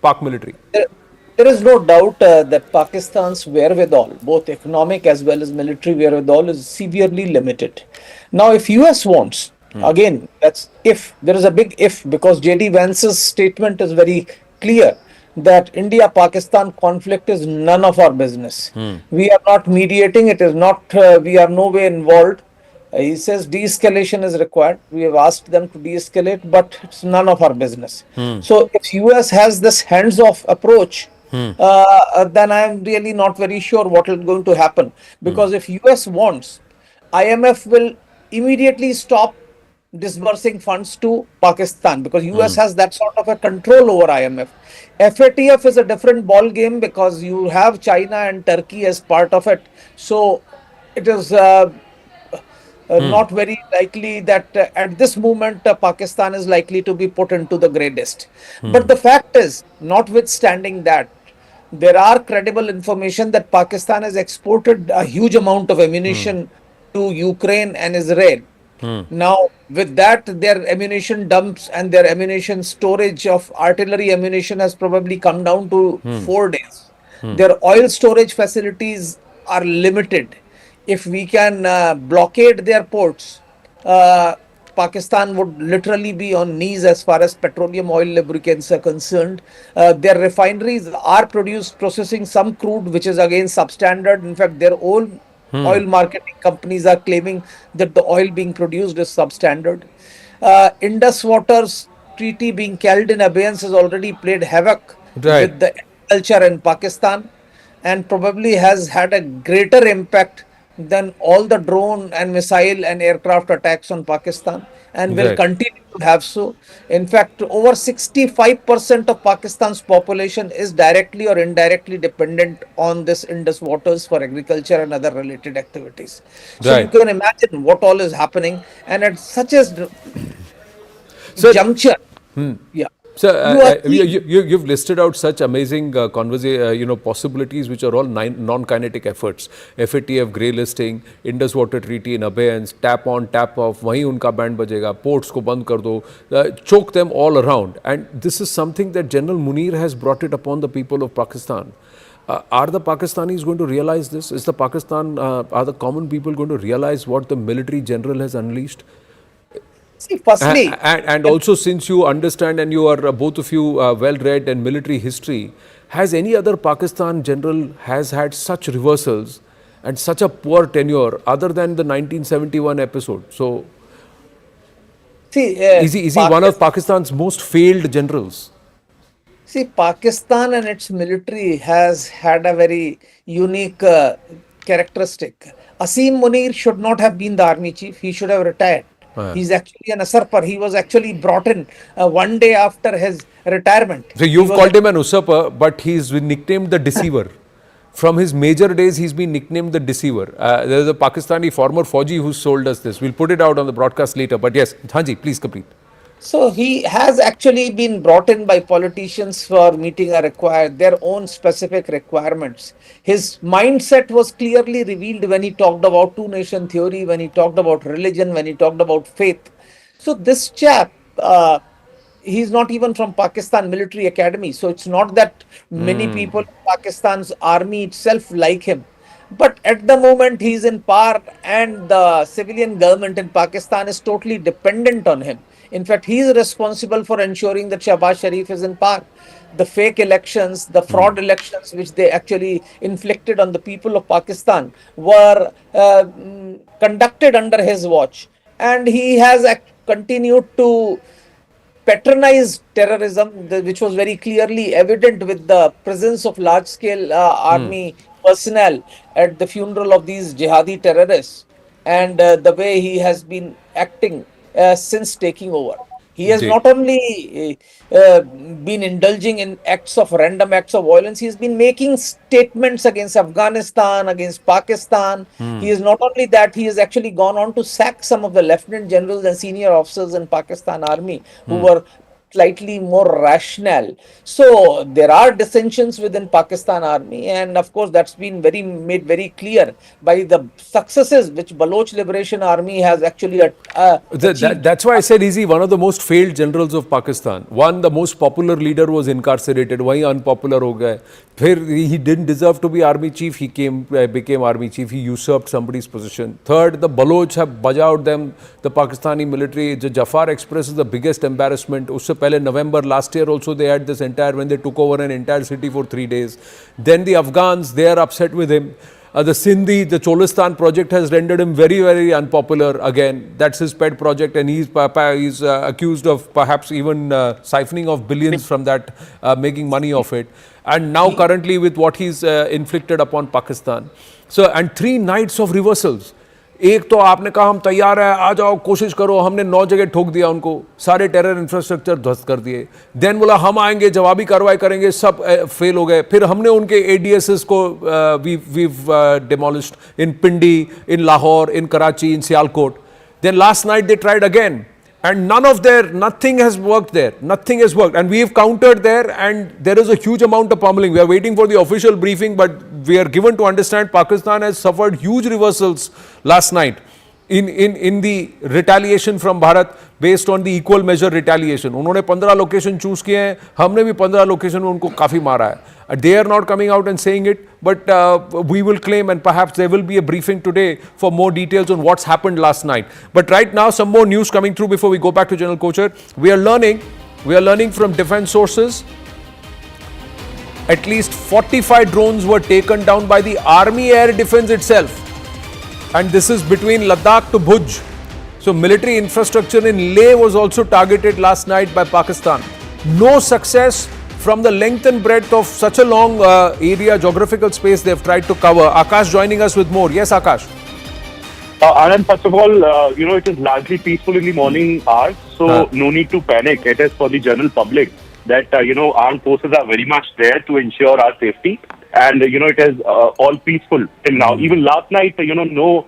Pak military. There is no doubt that Pakistan's wherewithal, both economic as well as military wherewithal, is severely limited. Now, if US wants, again, that's if, there is a big if, because J.D. Vance's statement is very clear that India-Pakistan conflict is none of our business. We are not mediating, it is not, we are no way involved. He says de-escalation is required. We have asked them to de-escalate, but it's none of our business. So if US has this hands-off approach, then I am really not very sure what is going to happen. Because if US wants, IMF will immediately stop disbursing funds to Pakistan, because US has that sort of a control over IMF. FATF is a different ball game because you have China and Turkey as part of it. So it is not very likely that at this moment Pakistan is likely to be put into the grey list. But the fact is, notwithstanding that, there are credible information that Pakistan has exported a huge amount of ammunition to Ukraine and Israel. Now, with that, their ammunition dumps and their ammunition storage of artillery ammunition has probably come down to 4 days. Their oil storage facilities are limited. If we can blockade their ports, Pakistan would literally be on knees as far as petroleum oil lubricants are concerned. Their refineries are processing some crude which is again substandard. In fact, their own oil marketing companies are claiming that the oil being produced is substandard. Indus Waters Treaty being held in abeyance has already played havoc with the agriculture in Pakistan, and probably has had a greater impact than all the drone and missile and aircraft attacks on Pakistan, and will Right. continue to have so. In fact, over 65% of Pakistan's population is directly or indirectly dependent on this Indus waters for agriculture and other related activities. So you Right. can imagine what all is happening, and at such a So, juncture, yeah. So You are seeing you've listed out such amazing possibilities which are all non-kinetic efforts. FATF grey listing, Indus Water Treaty in abeyance, tap on, tap off, वहीं उनका band बजेगा, ports को बंद कर दो, choke them all around. And this is something that General Munir has brought it upon the people of Pakistan. Are the Pakistanis going to realize this? Are the common people going to realize what the military general has unleashed? See, firstly, And also, since you understand and you are both of you well read in military history, has any other Pakistan general has had such reversals and such a poor tenure other than the 1971 episode? So, see, is he one of Pakistan's most failed generals? See, Pakistan and its military has had a very unique characteristic. Asim Munir should not have been the army chief. He should have retired. He's actually an usurper. He was actually brought in one day after his retirement. So you've called him an usurper, but he's been nicknamed the deceiver. From his major days, he's been nicknamed the deceiver. There's a Pakistani former Fauji who sold us this. We'll put it out on the broadcast later. But yes, Hanji, please complete. So he has actually been brought in by politicians for meeting their own specific requirements. His mindset was clearly revealed when he talked about two-nation theory, when he talked about religion, when he talked about faith. So this chap, he's not even from Pakistan Military Academy. So it's not that many people in Pakistan's army itself like him. But at the moment he's in power, and the civilian government in Pakistan is totally dependent on him. In fact, he is responsible for ensuring that Shahbaz Sharif is in power. The fake elections, the fraud elections which they actually inflicted on the people of Pakistan were conducted under his watch. And he has continued to patronize terrorism, which was very clearly evident with the presence of large-scale army personnel at the funeral of these jihadi terrorists, and the way he has been acting since taking over. He has not only been indulging in random acts of violence, he has been making statements against Afghanistan, against Pakistan. He is not only that, he has actually gone on to sack some of the lieutenant generals and senior officers in Pakistan Army who were slightly more rational. So there are dissensions within Pakistan Army, and of course that's been made very clear by the successes which Baloch Liberation Army has actually achieved. That's why I said, is he one of the most failed generals of Pakistan? One, the most popular leader was incarcerated, wahi unpopular ho gaya. He didn't deserve to be army chief, he became army chief, he usurped somebody's position. Third, the Baloch have bajawed them, the Pakistani military. The Jafar Express is the biggest embarrassment. Usse pehle November last year also they had this when they took over an entire city for 3 days. Then the Afghans, they are upset with him. The Sindhi, the Cholistan project has rendered him very, very unpopular again. That's his pet project, and he's accused of perhaps even siphoning of billions from that, making money off it. And now currently with what he's inflicted upon Pakistan. So, and 3 nights of reversals. एक तो आपने कहा हम तैयार है, आ जाओ, कोशिश करो, हमने 9 जगह ठोक दिया उनको, सारे टेरर इंफ्रास्ट्रक्चर ध्वस्त कर दिए. देन बोला हम आएंगे, जवाबी कार्रवाई करेंगे, सब फेल हो गए. फिर हमने उनके ADSs को we've demolished in Pindi, in Lahore, in Karachi, in Sialkot. Then last night they tried again. And nothing has worked there. Nothing has worked. And we've countered there, and there is a huge amount of pummeling. We are waiting for the official briefing, but we are given to understand Pakistan has suffered huge reversals last night in the retaliation from Bharat based on the equal measure retaliation. उन्होंने 15 location choose किए हैं, हमने भी 15 location में उनको काफी मारा है. They are not coming out and saying it, but we will claim, and perhaps there will be a briefing today for more details on what's happened last night. But right now, some more news coming through before we go back to General Kochar. We are learning from defense sources. At least 45 drones were taken down by the Army Air Defense itself. And this is between Ladakh to Bhuj. So military infrastructure in Leh was also targeted last night by Pakistan. No success from the length and breadth of such a long area, geographical space they've tried to cover. Akash joining us with more. Yes, Akash. Anand, first of all, it is largely peaceful in the morning hours, so no need to panic. It is for the general public that, armed forces are very much there to ensure our safety. And, it is all peaceful till now. Even last night, no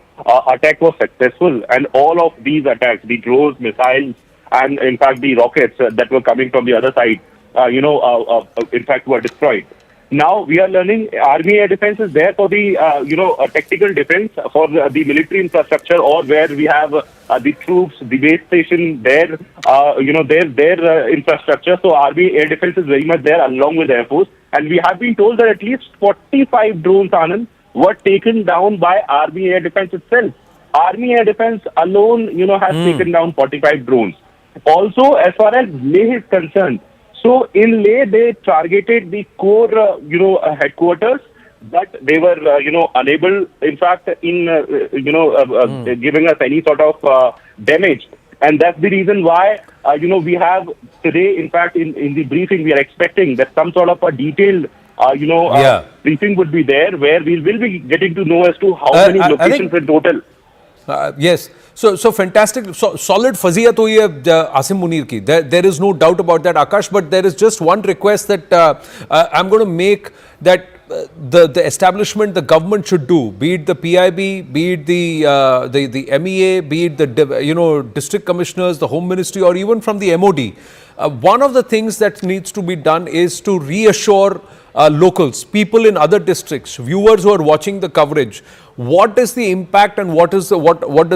attack was successful. And all of these attacks, the drones, missiles, and in fact the rockets that were coming from the other side, in fact, were destroyed. Now we are learning army air defense is there for the tactical defense for the military infrastructure, or where we have the troops, the base station there, their infrastructure. So army air defense is very much there along with air force, and we have been told that at least 45 drones, Anand, were taken down by army air defense itself. Army air defense alone, has taken down 45 drones. Also, as far as Leh is concerned. So in Leh, they targeted the core, headquarters, but they were, unable, in fact, in, giving us any sort of damage. And that's the reason why, we have today, in fact, in the briefing, we are expecting that some sort of a detailed, briefing would be there, where we will be getting to know as to how many locations in total. Yes. So fantastic. So solid fazia to ye Asim Munir ki. There is no doubt about that, Akash. But there is just one request that I'm going to make, that the establishment, the government should do, be it the PIB, be it the MEA, be it the district commissioners, the Home Ministry, or even from the MOD. One of the things that needs to be done is to reassure locals, people in other districts, viewers who are watching the coverage, what is the impact and what does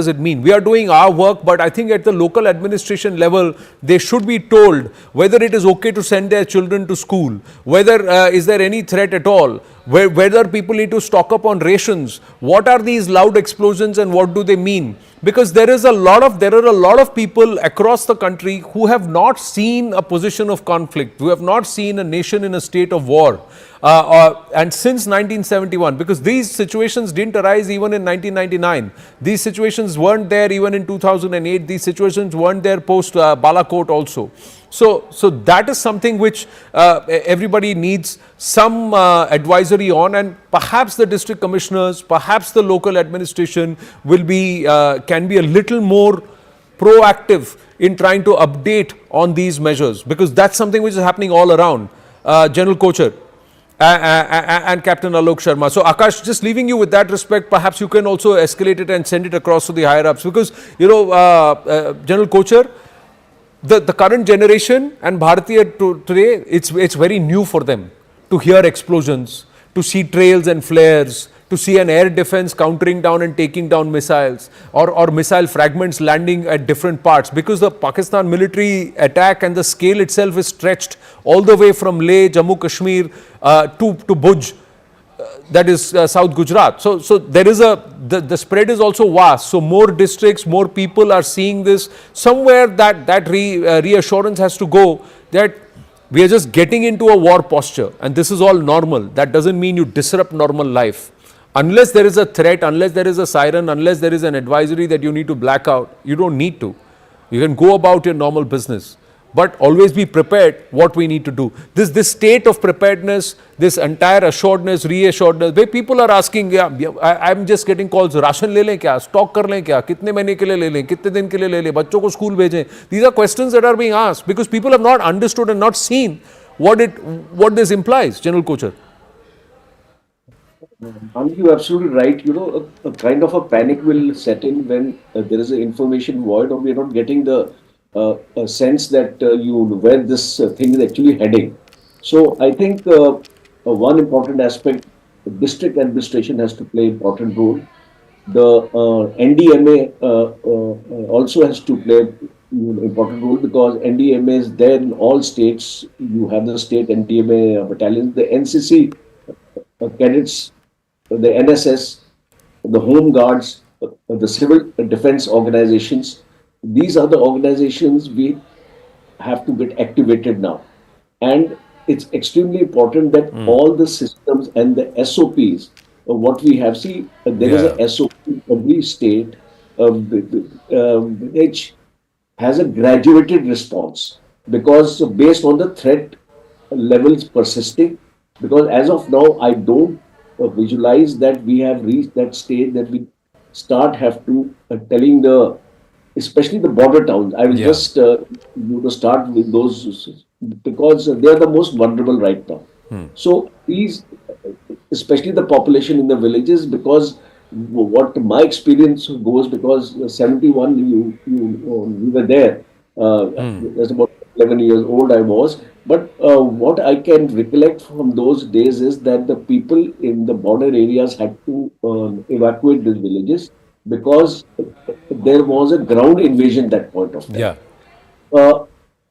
it mean? We are doing our work, but I think at the local administration level, they should be told whether it is okay to send their children to school, whether is there any threat at all, whether people need to stock up on rations, what are these loud explosions and what do they mean? Because there are a lot of people across the country who have not seen a position of conflict, who have not seen a nation in a state of war. And since 1971, because these situations didn't arise even in 1999. These situations weren't there even in 2008. These situations weren't there post Balakot also. So that is something which everybody needs some advisory on, and perhaps the district commissioners, perhaps the local administration can be a little more proactive in trying to update on these measures, because that's something which is happening all around. General Kochar and Captain Alok Sharma. So Akash, just leaving you with that respect, perhaps you can also escalate it and send it across to the higher ups, because General Kochar, the current generation and Bharatiya today, it's very new for them to hear explosions, to see trails and flares, to see an air defense countering down and taking down missiles, or missile fragments landing at different parts, because the Pakistan military attack and the scale itself is stretched all the way from Leh, Jammu Kashmir to Bhuj, that is South Gujarat. So there is the spread is also vast. So more districts, more people are seeing this. Somewhere that reassurance has to go that we are just getting into a war posture and this is all normal. That doesn't mean you disrupt normal life. Unless there is a threat, unless there is a siren, unless there is an advisory that you need to black out, you don't need to. You can go about your normal business. But always be prepared what we need to do. This state of preparedness, this entire assuredness, reassuredness, where people are asking, I'm just getting calls, ration le lein kya, stock kar lein kya, kitne mahine ke liye le lein, kitne din ke liye le lein, bachchon ko school bhejein. These are questions that are being asked because people have not understood and not seen what this implies. General Kochar. You're absolutely right. A kind of a panic will set in when there is an information void, or we are not getting the a sense that where this thing is actually heading. So I think one important aspect, district administration has to play important role. The NDMA also has to play important role, because NDMA is there in all states. You have the state NDMA battalions, the NCC cadets, the NSS, the Home Guards, the civil defense organizations. These are the organizations we have to get activated now. And it's extremely important that all the systems and the SOPs, what we have, there is a SOP in every state which has a graduated response, because based on the threat levels persisting, because as of now, I don't visualize that we have reached that stage that we start have to telling the, especially the border towns. I will Yeah. just start with those because they are the most vulnerable right now. So these, especially the population in the villages, because what my experience goes, because 71 we were there. That's about 11 years old I was. But what I can recollect from those days is that the people in the border areas had to evacuate these villages because there was a ground invasion at that point of time. Yeah. Uh,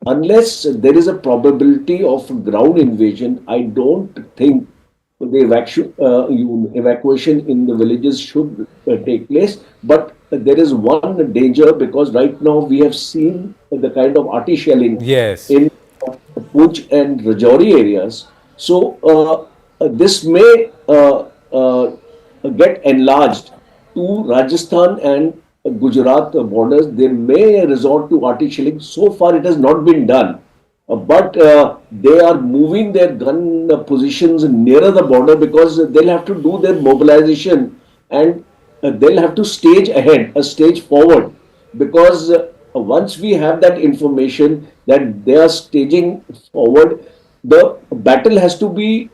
Unless there is a probability of ground invasion, I don't think the evacuation in the villages should take place. But there is one danger, because right now we have seen the kind of arty shelling Yes. in Poonch and Rajouri areas. So this may get enlarged to Rajasthan and Gujarat borders. They may resort to arty shelling. So far, it has not been done. But they are moving their gun positions nearer the border because they'll have to do their mobilization, and they'll have to stage ahead, a stage forward, because once we have that information that they are staging forward, the battle has to be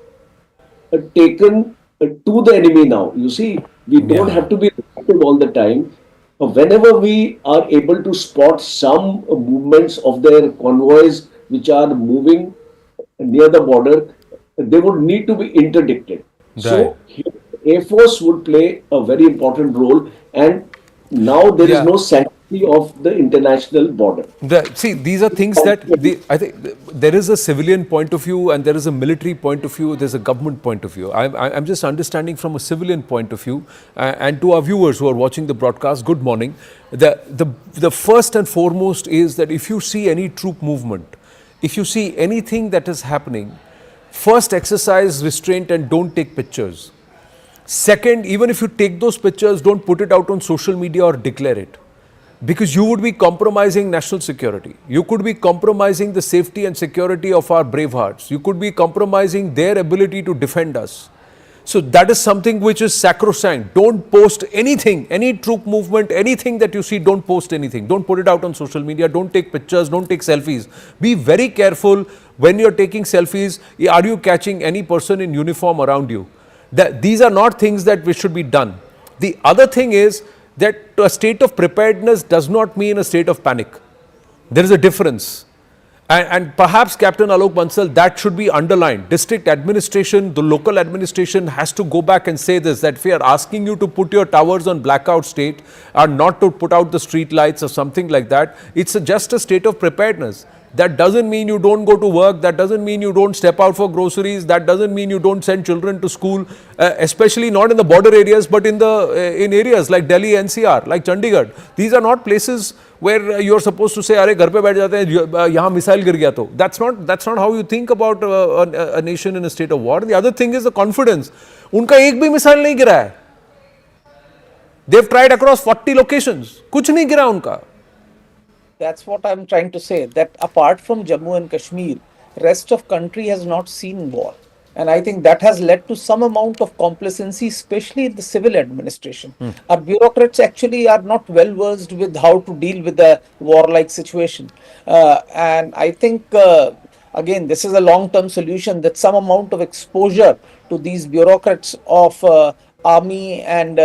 taken to the enemy now. You see, we don't Yeah. have to be reactive all the time. Whenever we are able to spot some movements of their convoys which are moving near the border, they would need to be interdicted. Right. So, here, Air Force would play a very important role, and now there is Yeah. no sanctity of the international border. See, these are things that I think there is a civilian point of view and there is a military point of view, there's a government point of view. I'm just understanding from a civilian point of view, and to our viewers who are watching the broadcast, good morning. The first and foremost is that if you see any troop movement, if you see anything that is happening, first exercise restraint and don't take pictures. Second, even if you take those pictures, don't put it out on social media or declare it. Because you would be compromising national security. You could be compromising the safety and security of our brave hearts. You could be compromising their ability to defend us. So that is something which is sacrosanct. Don't post anything, any troop movement, anything that you see, don't post anything. Don't put it out on social media. Don't take pictures. Don't take selfies. Be very careful when you're taking selfies. Are you catching any person in uniform around you? These are not things that which should be done. The other thing is that a state of preparedness does not mean a state of panic. There is a difference. And perhaps, Captain Alok Bansal, that should be underlined. District administration, the local administration has to go back and say this, that if we are asking you to put your towers on blackout state or not to put out the street lights or something like that, it's just a state of preparedness. That doesn't mean you don't go to work. That doesn't mean you don't step out for groceries. That doesn't mean you don't send children to school, especially not in the border areas, but in in areas like Delhi, NCR, like Chandigarh. These are not places where you're supposed to say, "अरे घर पे बैठ जाते हैं, यहाँ missile गिर गया तो." That's not how you think about a nation in a state of war. The other thing is the confidence. उनका एक भी मिसाइल नहीं गिरा है. They've tried across 40 locations. कुछ नहीं गिरा उनका. That's what I'm trying to say, that apart from Jammu and Kashmir, rest of country has not seen war. And I think that has led to some amount of complacency, especially in the civil administration. Our bureaucrats actually are not well versed with how to deal with a warlike situation. And I think, again, this is a long-term solution, that some amount of exposure to these bureaucrats of army and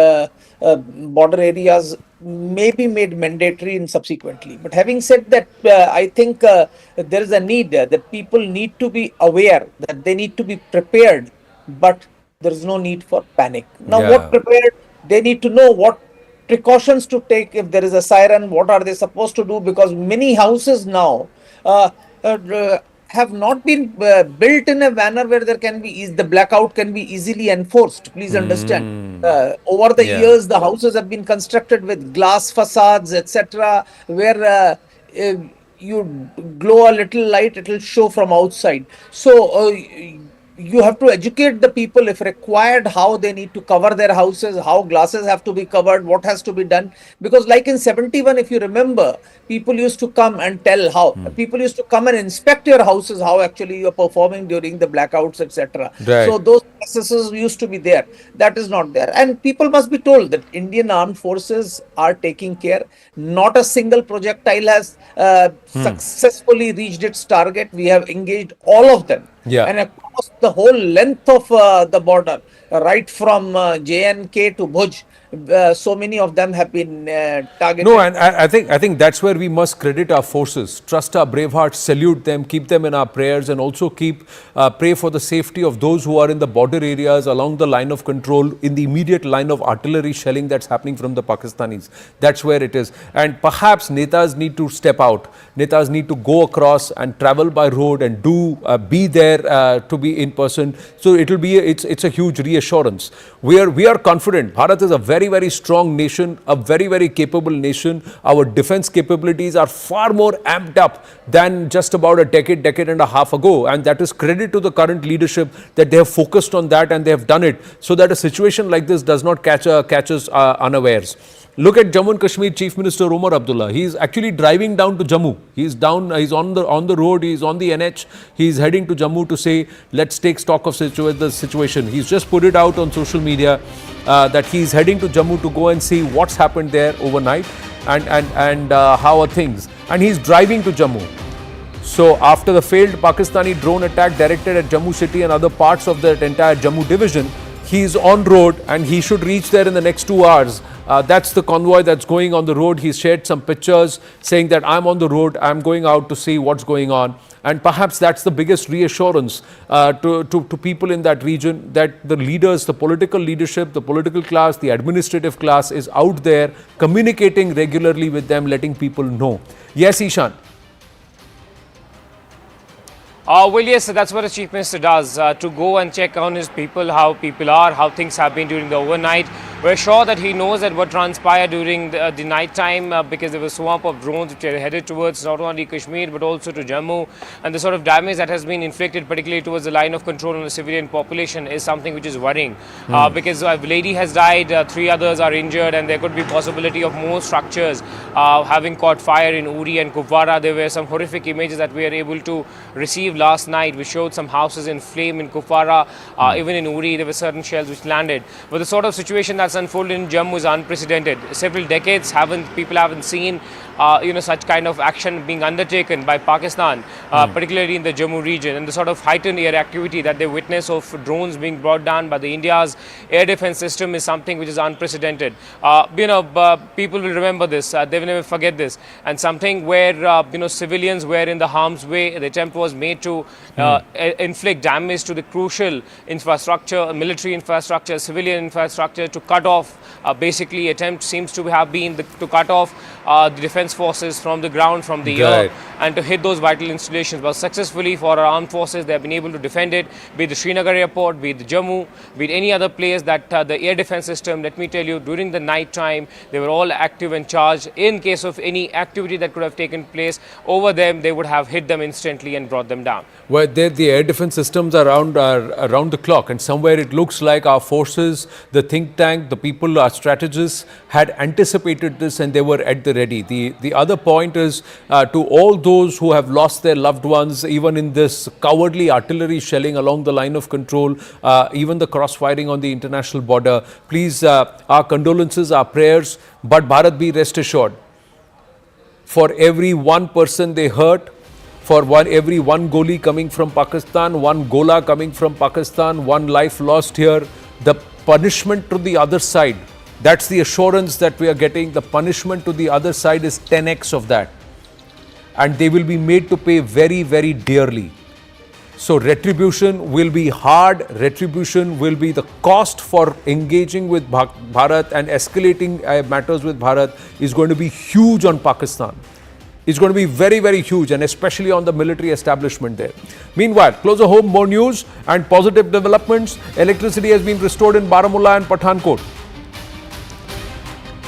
border areas may be made mandatory in subsequently. But having said that, I think there is a need that people need to be aware that they need to be prepared, but there is no need for panic. Now, what prepared? They need to know what precautions to take if there is a siren. What are they supposed to do? Because many houses now have not been built in a manner where there can be the blackout can be easily enforced. Please understand. Over the years, the houses have been constructed with glass facades, etc., where you glow a little light, it will show from outside. So you have to educate the people if required, how they need to cover their houses, how glasses have to be covered, what has to be done. Because like in 71, if you remember, people used to come and tell how, people used to come and inspect your houses, how actually you're performing during the blackouts, etc. Right. So those processes used to be there. That is not there. And people must be told that Indian armed forces are taking care. Not a single projectile has successfully reached its target. We have engaged all of them. Yeah. And across the whole length of the border, right from J&K to Bhuj, so many of them have been targeted. No, and I think that's where we must credit our forces, trust our brave hearts, salute them, keep them in our prayers, and also pray for the safety of those who are in the border areas along the line of control, in the immediate line of artillery shelling that's happening from the Pakistanis. That's where it is. And perhaps netas need to step out. Netas need to go across and travel by road and be there to be in person. So it's a huge reassurance. We are confident. Bharat is a very, very strong nation, a very, very capable nation. Our defense capabilities are far more amped up than just about a decade and a half ago. And that is credit to the current leadership that they have focused on that and they have done it so that a situation like this does not catch us unawares. Look at Jammu and Kashmir Chief Minister Omar Abdullah. He's actually driving down to Jammu. He's on the road, he's on the NH. He's heading to Jammu to say, let's take stock of the situation. He's just put it out on social media that he's heading to Jammu to go and see what's happened there overnight and how are things. And he's driving to Jammu. So after the failed Pakistani drone attack directed at Jammu city and other parts of that entire Jammu division, he's on road and he should reach there in the next 2 hours. That's the convoy that's going on the road. He's shared some pictures saying that I'm on the road, I'm going out to see what's going on. And perhaps that's the biggest reassurance to people in that region, that the leaders, the political leadership, the political class, the administrative class is out there communicating regularly with them, letting people know. Yes, Ishan. Well, yes, that's what the Chief Minister does, to go and check on his people, how people are, how things have been during the overnight. We're sure that he knows that what transpired during the night time because there was a swamp of drones which are headed towards not only Kashmir but also to Jammu, and the sort of damage that has been inflicted particularly towards the line of control on the civilian population is something which is worrying because a lady has died, 3 others are injured, and there could be possibility of more structures having caught fire in Uri and Kupwara. There were some horrific images that we are able to receive last night. We showed some houses in flame in Kupwara, even in Uri there were certain shells which landed. But the sort of situation that's unfolded in Jammu is unprecedented. Several decades people haven't seen such kind of action being undertaken by Pakistan, particularly in the Jammu region, and the sort of heightened air activity that they witness of drones being brought down by the India's air defense system is something which is unprecedented. People will remember this, they will never forget this, and something where civilians were in the harm's way. The attempt was made to inflict damage to the crucial infrastructure, military infrastructure, civilian infrastructure, to cut off, basically attempt seems to have been to cut off the defense forces from the ground, from the air, and to hit those vital installations. But successfully for our armed forces, they have been able to defend it, be it the Srinagar airport, be it the Jammu, be it any other place that the air defense system, let me tell you, during the night time, they were all active and charged. In case of any activity that could have taken place over them, they would have hit them instantly and brought them down. Well, the air defense systems are around the clock, and somewhere it looks like our forces, the think tank, the people, our strategists had anticipated this and they were at the ready. The other point is to all those who have lost their loved ones, even in this cowardly artillery shelling along the line of control, even the cross-firing on the international border. Please, our condolences, our prayers, but Bharat, be rest assured, for every one person they hurt, for every one goli coming from Pakistan, one gola coming from Pakistan, one life lost here, the punishment to the other side, that's the assurance that we are getting. The punishment to the other side is 10x of that. And they will be made to pay very, very dearly. So retribution will be hard. Retribution will be the cost for engaging with Bharat and escalating matters with Bharat is going to be huge on Pakistan. It's going to be very, very huge, and especially on the military establishment there. Meanwhile, closer home, more news and positive developments. Electricity has been restored in Baramulla and Pathankot.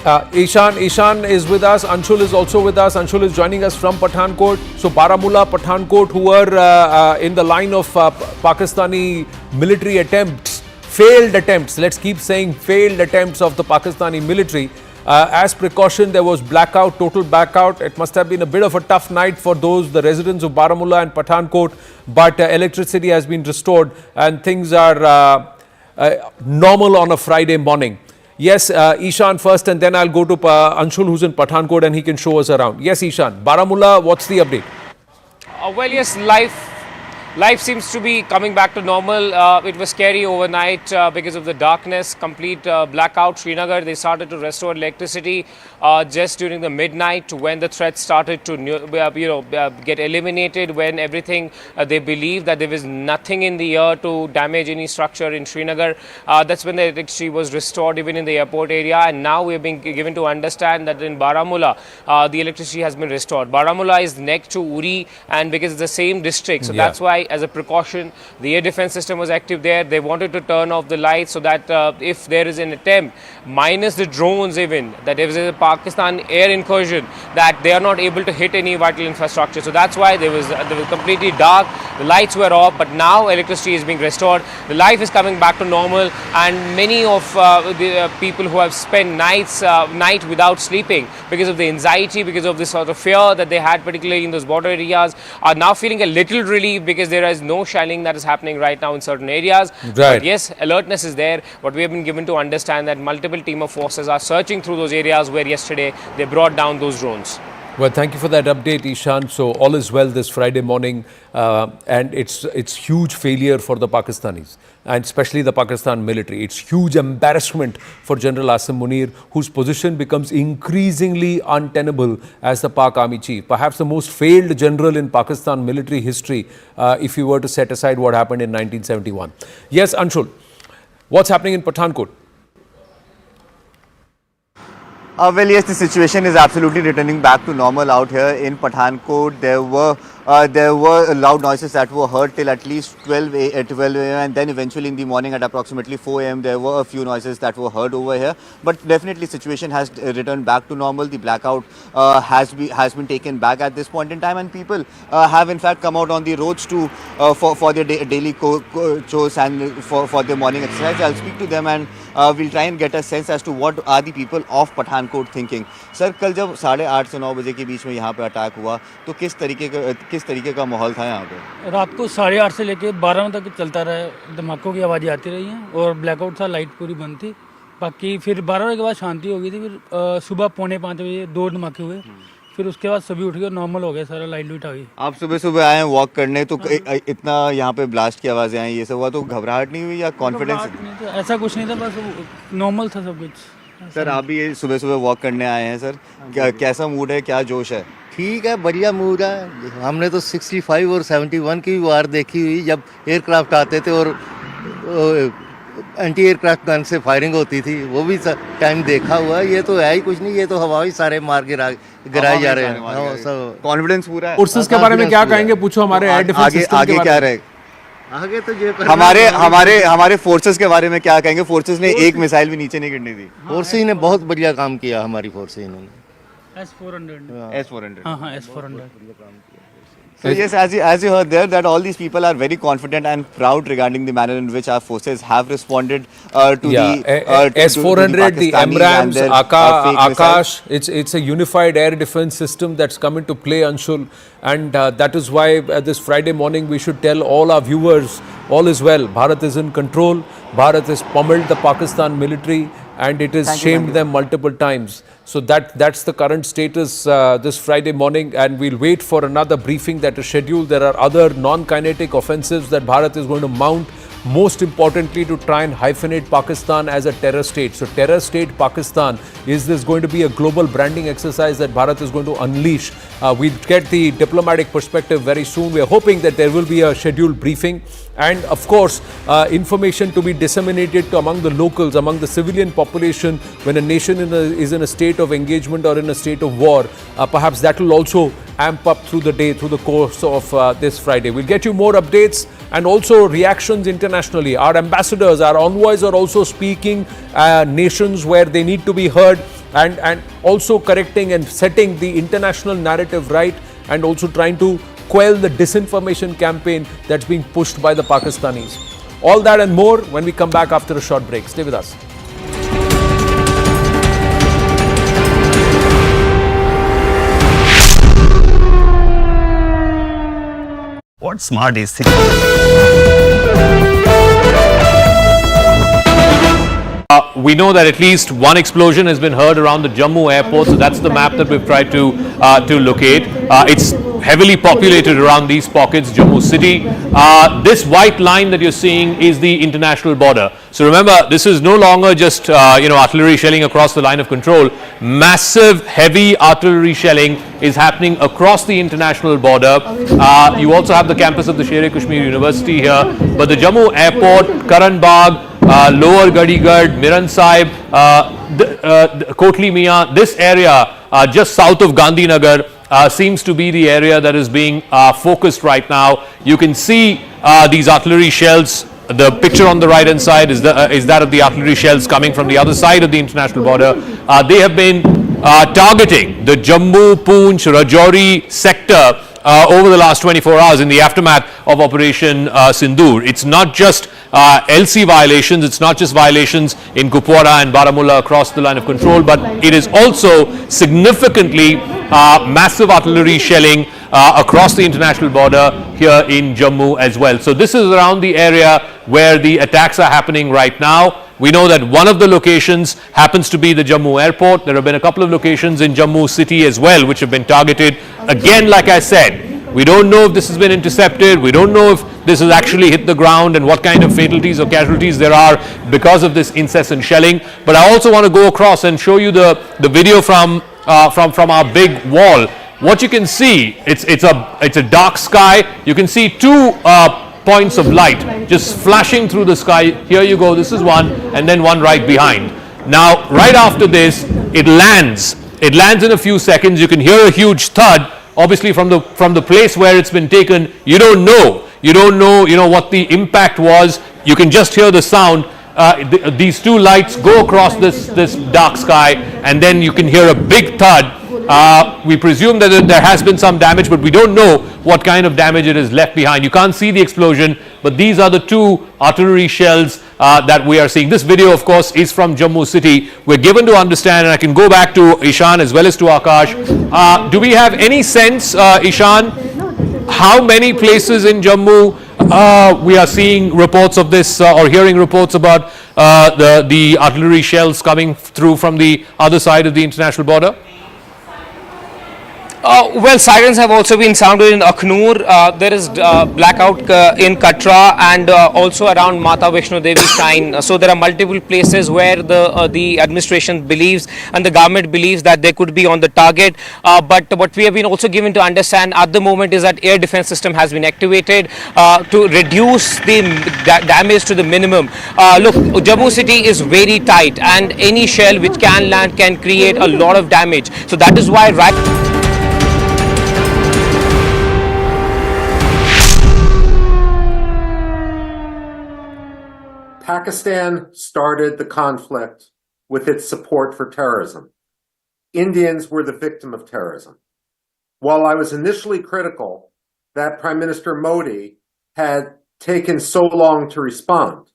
Ishan is with us. Anshul is also with us. Anshul is joining us from Pathankot. So Baramulla, Pathankot, who were in the line of Pakistani military attempts, failed attempts. Let's keep saying failed attempts of the Pakistani military. As precaution, there was blackout, total blackout. It must have been a bit of a tough night for the residents of Baramulla and Pathankot. But electricity has been restored and things are normal on a Friday morning. Yes, Ishan first, and then I'll go to Anshul, who's in Pathankot, and he can show us around. Yes, Ishan. Baramulla, what's the update? Well, yes, life seems to be coming back to normal. It was scary overnight because of the darkness, complete blackout. Srinagar, they started to restore electricity just during the midnight when the threat started to get eliminated, when everything, they believed that there was nothing in the air to damage any structure in Srinagar. That's when the electricity was restored even in the airport area, and now we have been given to understand that in Baramulla, the electricity has been restored. Baramulla is next to Uri, and because it's the same district, so that's why, as a precaution, the air defense system was active there. They wanted to turn off the lights so that if there is an attempt, minus the drones even, that if there is a Pakistan air incursion, that they are not able to hit any vital infrastructure. So that's why there was completely dark, the lights were off, but now electricity is being restored. The life is coming back to normal, and many of the people who have spent night without sleeping because of the anxiety, because of this sort of fear that they had, particularly in those border areas, are now feeling a little relief because there is no shelling that is happening right now in certain areas. Right. But yes, alertness is there, but we have been given to understand that multiple team of forces are searching through those areas where yesterday they brought down those drones. Well, thank you for that update, Ishan. So all is well this Friday morning, and it's huge failure for the Pakistanis, and especially the Pakistan military. It's huge embarrassment for General Asim Munir, whose position becomes increasingly untenable as the Pak Army Chief. Perhaps the most failed general in Pakistan military history, if you were to set aside what happened in 1971. Yes, Anshul, what's happening in Pathankot? Well, yes, the situation is absolutely returning back to normal out here in Pathankot. There were loud noises that were heard till at least 12 a.m. and then eventually in the morning at approximately 4 a.m. there were a few noises that were heard over here. But definitely situation has returned back to normal. The blackout has been taken back at this point in time, and people have in fact come out on the roads to for their daily chores and for their morning exercise. I'll speak to them and we'll try and get a sense as to what are the people of Pathankot thinking. Sir, कल जब 8:30 से 9 बजे के बीच में यहाँ पे attack हुआ तो किस तरीके का माहौल था यहाँ पे? रात को 8:30 से लेके 12 तक चलता रहा, धमाकों की आवाज़ें आती रही हैं और ब्लैकआउट था, लाइट पूरी बंद थी. बाकी फिर 12 बजे के बाद शांति हो गई थी. फिर सुबह 4:45 बजे 2 धमाके हुए. फिर उसके बाद सभी उठ गए, नॉर्मल हो गया, सारा लाइट आ गई. आप सुबह आए वॉक करने तो इतना यहाँ पे ब्लास्ट की आवाज़ें आई, ये सब हुआ तो घबराहट नहीं हुई या कॉन्फिडेंस? ऐसा कुछ नहीं था, बस नॉर्मल था सब कुछ. सर, आप भी ये सुबह वॉक करने आए हैं सर, कैसा मूड है, क्या जोश है? ठीक है, बढ़िया मूड है. हमने तो 65 और 71 की वार देखी हुई, जब एयरक्राफ्ट आते थे और एंटी एयरक्राफ्ट गन से फायरिंग होती थी, वो भी टाइम देखा हुआ. ये तो है ही कुछ नहीं, ये तो हवा ही सारे मार गिराए जा रहे हैं. कॉन्फिडेंस पूरा है. फोर्सेस के बारे में क्या कहेंगे, पूछो हमारे एयर डिफेंस सिस्टम आगे क्या रहेगा? आगे तो ये हमारे फोर्सेस के बारे में क्या कहेंगे? फोर्सेस ने एक मिसाइल भी नीचे नहीं गिरने दी. फोर्सेस ने बहुत बढ़िया काम किया, हमारी फोर्सेस ने. S-400. हाँ, S-400. So yes, as you heard there, that all these people are very confident and proud regarding the manner in which our forces have responded to the S-400, the AMRAAMs, Akash. It's a unified air defense system that's come into play, Anshul, and that is why this Friday morning we should tell all our viewers, all is well. Bharat is in control. Bharat has pummeled the Pakistan military, and it has shamed them multiple times. So that's the current status this Friday morning, and we'll wait for another briefing that is scheduled. There are other non-kinetic offensives that Bharat is going to mount, most importantly to try and hyphenate Pakistan as a terror state. So terror state Pakistan, is this going to be a global branding exercise that Bharat is going to unleash? We'll get the diplomatic perspective very soon. We're hoping that there will be a scheduled briefing, and of course information to be disseminated to among the locals, among the civilian population when a nation is in a state of engagement or in a state of war. Perhaps that will also amp up through the day, through the course of this Friday. We'll get you more updates and also reactions internationally. Our ambassadors, our envoys are also speaking nations where they need to be heard, and also correcting and setting the international narrative right, and also trying to quell the disinformation campaign that's being pushed by the Pakistanis. All that and more when we come back after a short break. Stay with us. What smart is we know that at least one explosion has been heard around the Jammu airport, so that's the map that we've tried to locate. It's heavily populated around these pockets, Jammu city. This white line that you're seeing is the international border. So remember, this is no longer just artillery shelling across the line of control. Massive, heavy artillery shelling is happening across the international border. You also have the campus of the Sher-e-Kashmir University here, but the Jammu airport, Karan Bagh, Lower Gadigad, Miran Sahib, Kotli Mian, this area just south of Gandhinagar seems to be the area that is being focused right now. You can see these artillery shells. The picture on the right hand side is that of the artillery shells coming from the other side of the international border. They have been targeting the Jammu, Poonch, Rajouri sector over the last 24 hours in the aftermath of Operation Sindoor. It's not just LC violations, it's not just violations in Kupwara and Baramulla across the line of control, but it is also significantly massive artillery shelling across the international border here in Jammu as well. So this is around the area where the attacks are happening right now. We know that one of the locations happens to be the Jammu airport. There have been a couple of locations in Jammu city as well which have been targeted. Again, like I said, we don't know if this has been intercepted. We don't know if this has actually hit the ground and what kind of fatalities or casualties there are because of this incessant shelling. But I also want to go across and show you the video from our big wall. What you can see, it's a dark sky. You can see two points of light just flashing through the sky. Here you go, this is one, and then one right behind. Now, right after this, it lands. It lands in a few seconds. You can hear a huge thud. Obviously, from the place where it's been taken, you don't know what the impact was. You can just hear the sound. These two lights go across this dark sky, and then you can hear a big thud. We presume that there has been some damage, but we don't know what kind of damage it is left behind. You can't see the explosion, but these are the two artillery shells that we are seeing. This video, of course, is from Jammu city. We're given to understand, and I can go back to Ishan as well as to Akash. Do we have any sense, Ishan, how many places in Jammu we are seeing reports of this or hearing reports about the artillery shells coming through from the other side of the international border? Well, sirens have also been sounded in Aknoor. There is blackout in Katra and also around Mata Vaishno Devi Shrine. So there are multiple places where the administration believes and the government believes that they could be on the target. But what we have been also given to understand at the moment is that air defense system has been activated to reduce the damage to the minimum. Look, Jammu city is very tight, and any shell which can land can create a lot of damage. So that is why Pakistan started the conflict with its support for terrorism. Indians were the victim of terrorism. While I was initially critical that Prime Minister Modi had taken so long to respond,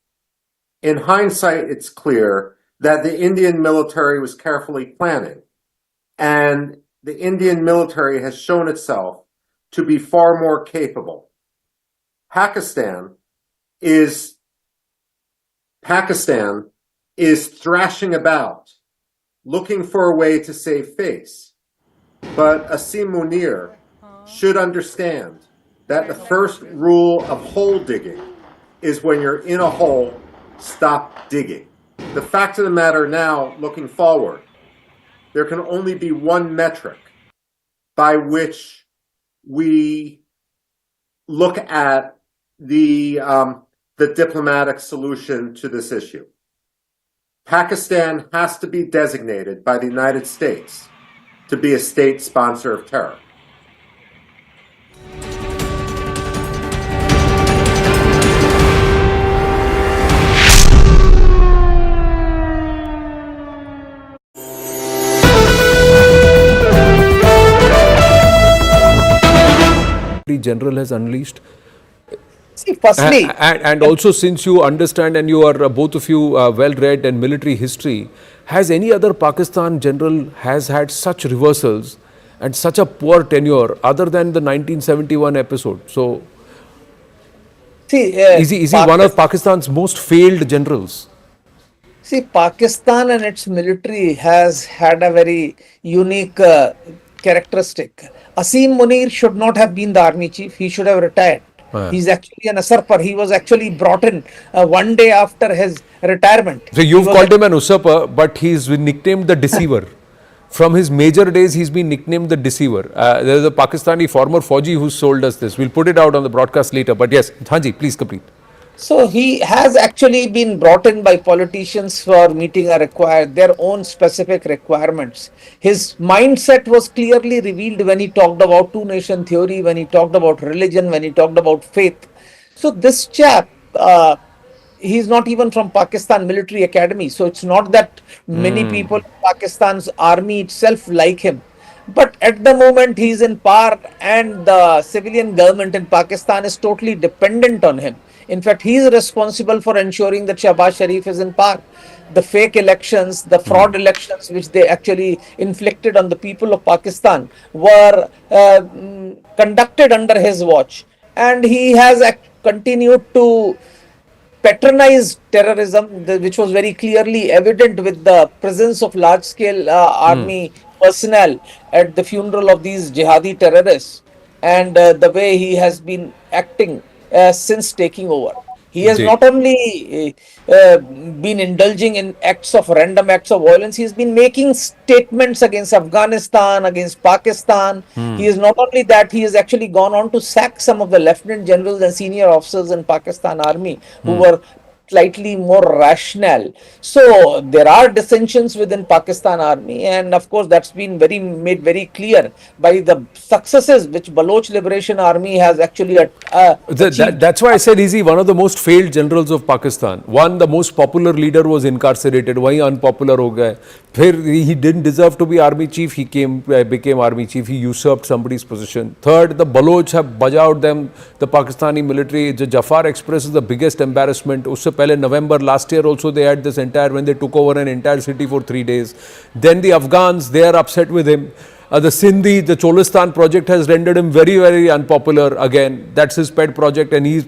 in hindsight, it's clear that the Indian military was carefully planning, and the Indian military has shown itself to be far more capable. Pakistan is thrashing about, looking for a way to save face. But Asim Munir should understand that the first rule of hole digging is when you're in a hole, stop digging. The fact of the matter now, looking forward, there can only be one metric by which we look at the diplomatic solution to this issue. Pakistan has to be designated by the United States to be a state sponsor of terror. General has unleashed. See, firstly, And also, since you understand and you are both of you well read in military history, has any other Pakistan general has had such reversals and such a poor tenure other than the 1971 episode? So, see, is he one of Pakistan's most failed generals? See, Pakistan and its military has had a very unique characteristic. Asim Munir should not have been the army chief. He should have retired. He's actually an usurper. He was actually brought in one day after his retirement. So you've called him an usurper, but he's been nicknamed the deceiver. From his major days, he's been nicknamed the deceiver. There's a Pakistani former Fauji who sold us this. We'll put it out on the broadcast later. But yes, Hanji, please complete. So he has actually been brought in by politicians for meeting their own specific requirements. His mindset was clearly revealed when he talked about two-nation theory, when he talked about religion, when he talked about faith. So this chap, he's not even from Pakistan Military Academy. So it's not that many people in Pakistan's army itself like him. But at the moment he's in power and the civilian government in Pakistan is totally dependent on him. In fact, he is responsible for ensuring that Shahbaz Sharif is in power. The fake elections, the fraud elections which they actually inflicted on the people of Pakistan were conducted under his watch. And he has continued to patronize terrorism, which was very clearly evident with the presence of large-scale army personnel at the funeral of these jihadi terrorists, and the way he has been acting since taking over. He has not only been indulging in random acts of violence, he has been making statements against Afghanistan, against Pakistan. He is not only that, he has actually gone on to sack some of the lieutenant generals and senior officers in Pakistan army who were slightly more rational. So there are dissensions within Pakistan army, and of course that's been made very clear by the successes which Baloch Liberation Army has actually achieved. That's why I said, is he one of the most failed generals of Pakistan? One, the most popular leader was incarcerated, wahi unpopular ho gaya. He didn't deserve to be army chief, he became army chief, he usurped somebody's position. Third, the Baloch have bajawed them, the Pakistani military. The Jafar Express is the biggest embarrassment. Usse pehle November last year also they had this when they took over an entire city for 3 days. Then the Afghans, they are upset with him. The Sindhi, the Cholistan project has rendered him very, very unpopular again. That's his pet project, and he's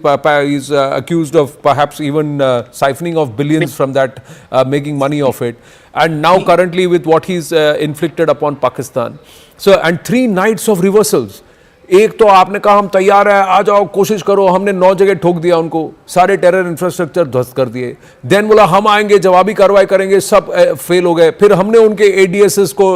accused of perhaps even siphoning off billions from that, making money off it. And now currently with what he's inflicted upon Pakistan. So, and 3 nights of reversals. एक तो आपने कहा हम तैयार है, आ जाओ, कोशिश करो, हमने 9 जगह ठोक दिया उनको, सारे टेरर इंफ्रास्ट्रक्चर ध्वस्त कर दिए. देन बोला हम आएंगे, जवाबी कार्रवाई करेंगे, सब फेल हो गए. फिर हमने उनके ADSs को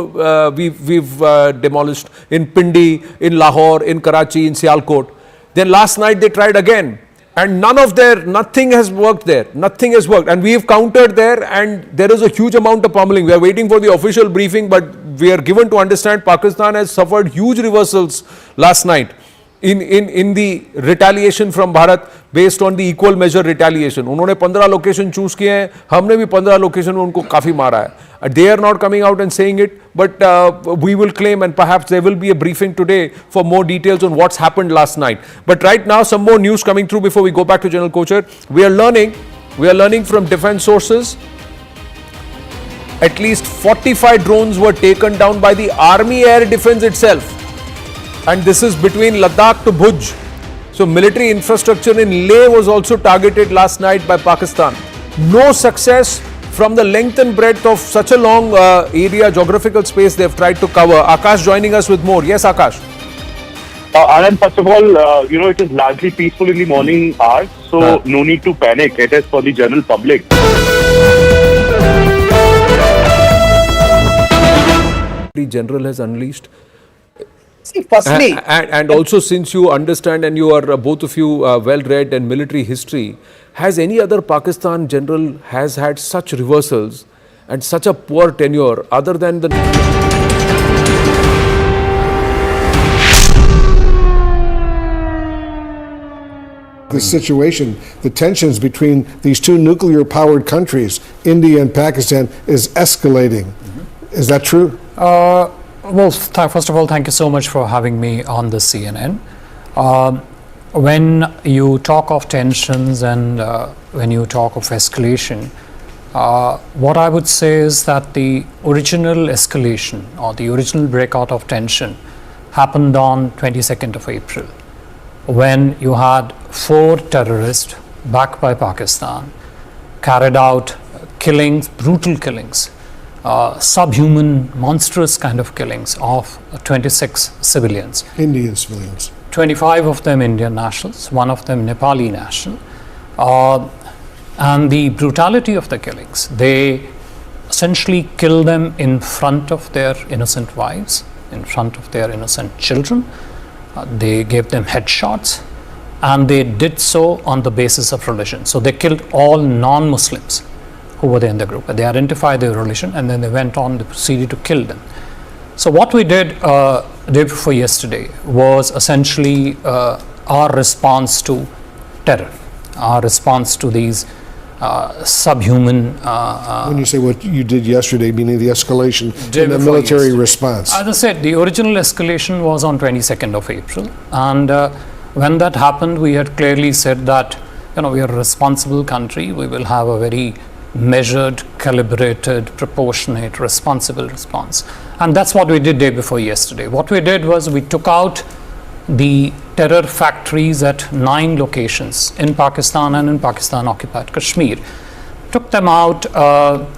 we've demolished in Pindi, in Lahore, in Karachi, in Sialkot. Then last night they tried again. And nothing has worked there. Nothing has worked. And we've countered there, and there is a huge amount of pummeling. We are waiting for the official briefing, but we are given to understand Pakistan has suffered huge reversals last night in the retaliation from Bharat based on the equal measure retaliation. उन्होंने 15 location choose किए हैं, हमने भी 15 location में उनको काफी मारा है. They are not coming out and saying it, but we will claim, and perhaps there will be a briefing today for more details on what's happened last night. But right now, some more news coming through before we go back to General Kochhar. We are learning from defense sources. At least 45 drones were taken down by the Army Air Defense itself. And this is between Ladakh to Bhuj. So military infrastructure in Leh was also targeted last night by Pakistan. No success from the length and breadth of such a long area, geographical space they've tried to cover. Akash joining us with more. Yes, Akash. Anand, first of all, it is largely peaceful in the morning hours, so no need to panic. It is for the general public. The general has unleashed. See, firstly, and also, since you understand and you are both of you well read in military history, has any other Pakistan general has had such reversals and such a poor tenure other than the... The situation, the tensions between these 2 nuclear-powered countries, India and Pakistan, is escalating. Is that true? Well, first of all, thank you so much for having me on the CNN. When you talk of tensions and when you talk of escalation, what I would say is that the original escalation or the original breakout of tension happened on 22nd of April, when you had 4 terrorists backed by Pakistan carried out killings, brutal killings, subhuman, monstrous kind of killings of 26 civilians. Indian civilians. 25 of them Indian nationals, 1 of them Nepali national. And the brutality of the killings, they essentially kill them in front of their innocent wives, in front of their innocent children. They gave them headshots, and they did so on the basis of religion. So they killed all non-Muslims who were there in the group. They identified their religion, and then they went on, they proceeded to kill them. So what we did day before yesterday was essentially our response to terror, our response to these subhuman. When you say what you did yesterday, meaning the escalation in the military response. As I said, the original escalation was on 22nd of April, and when that happened, we had clearly said that we are a responsible country. We will have a very measured, calibrated, proportionate, responsible response, and that's what we did day before yesterday. What we did was we took out the terror factories at 9 locations in Pakistan and in Pakistan-occupied Kashmir. Took them out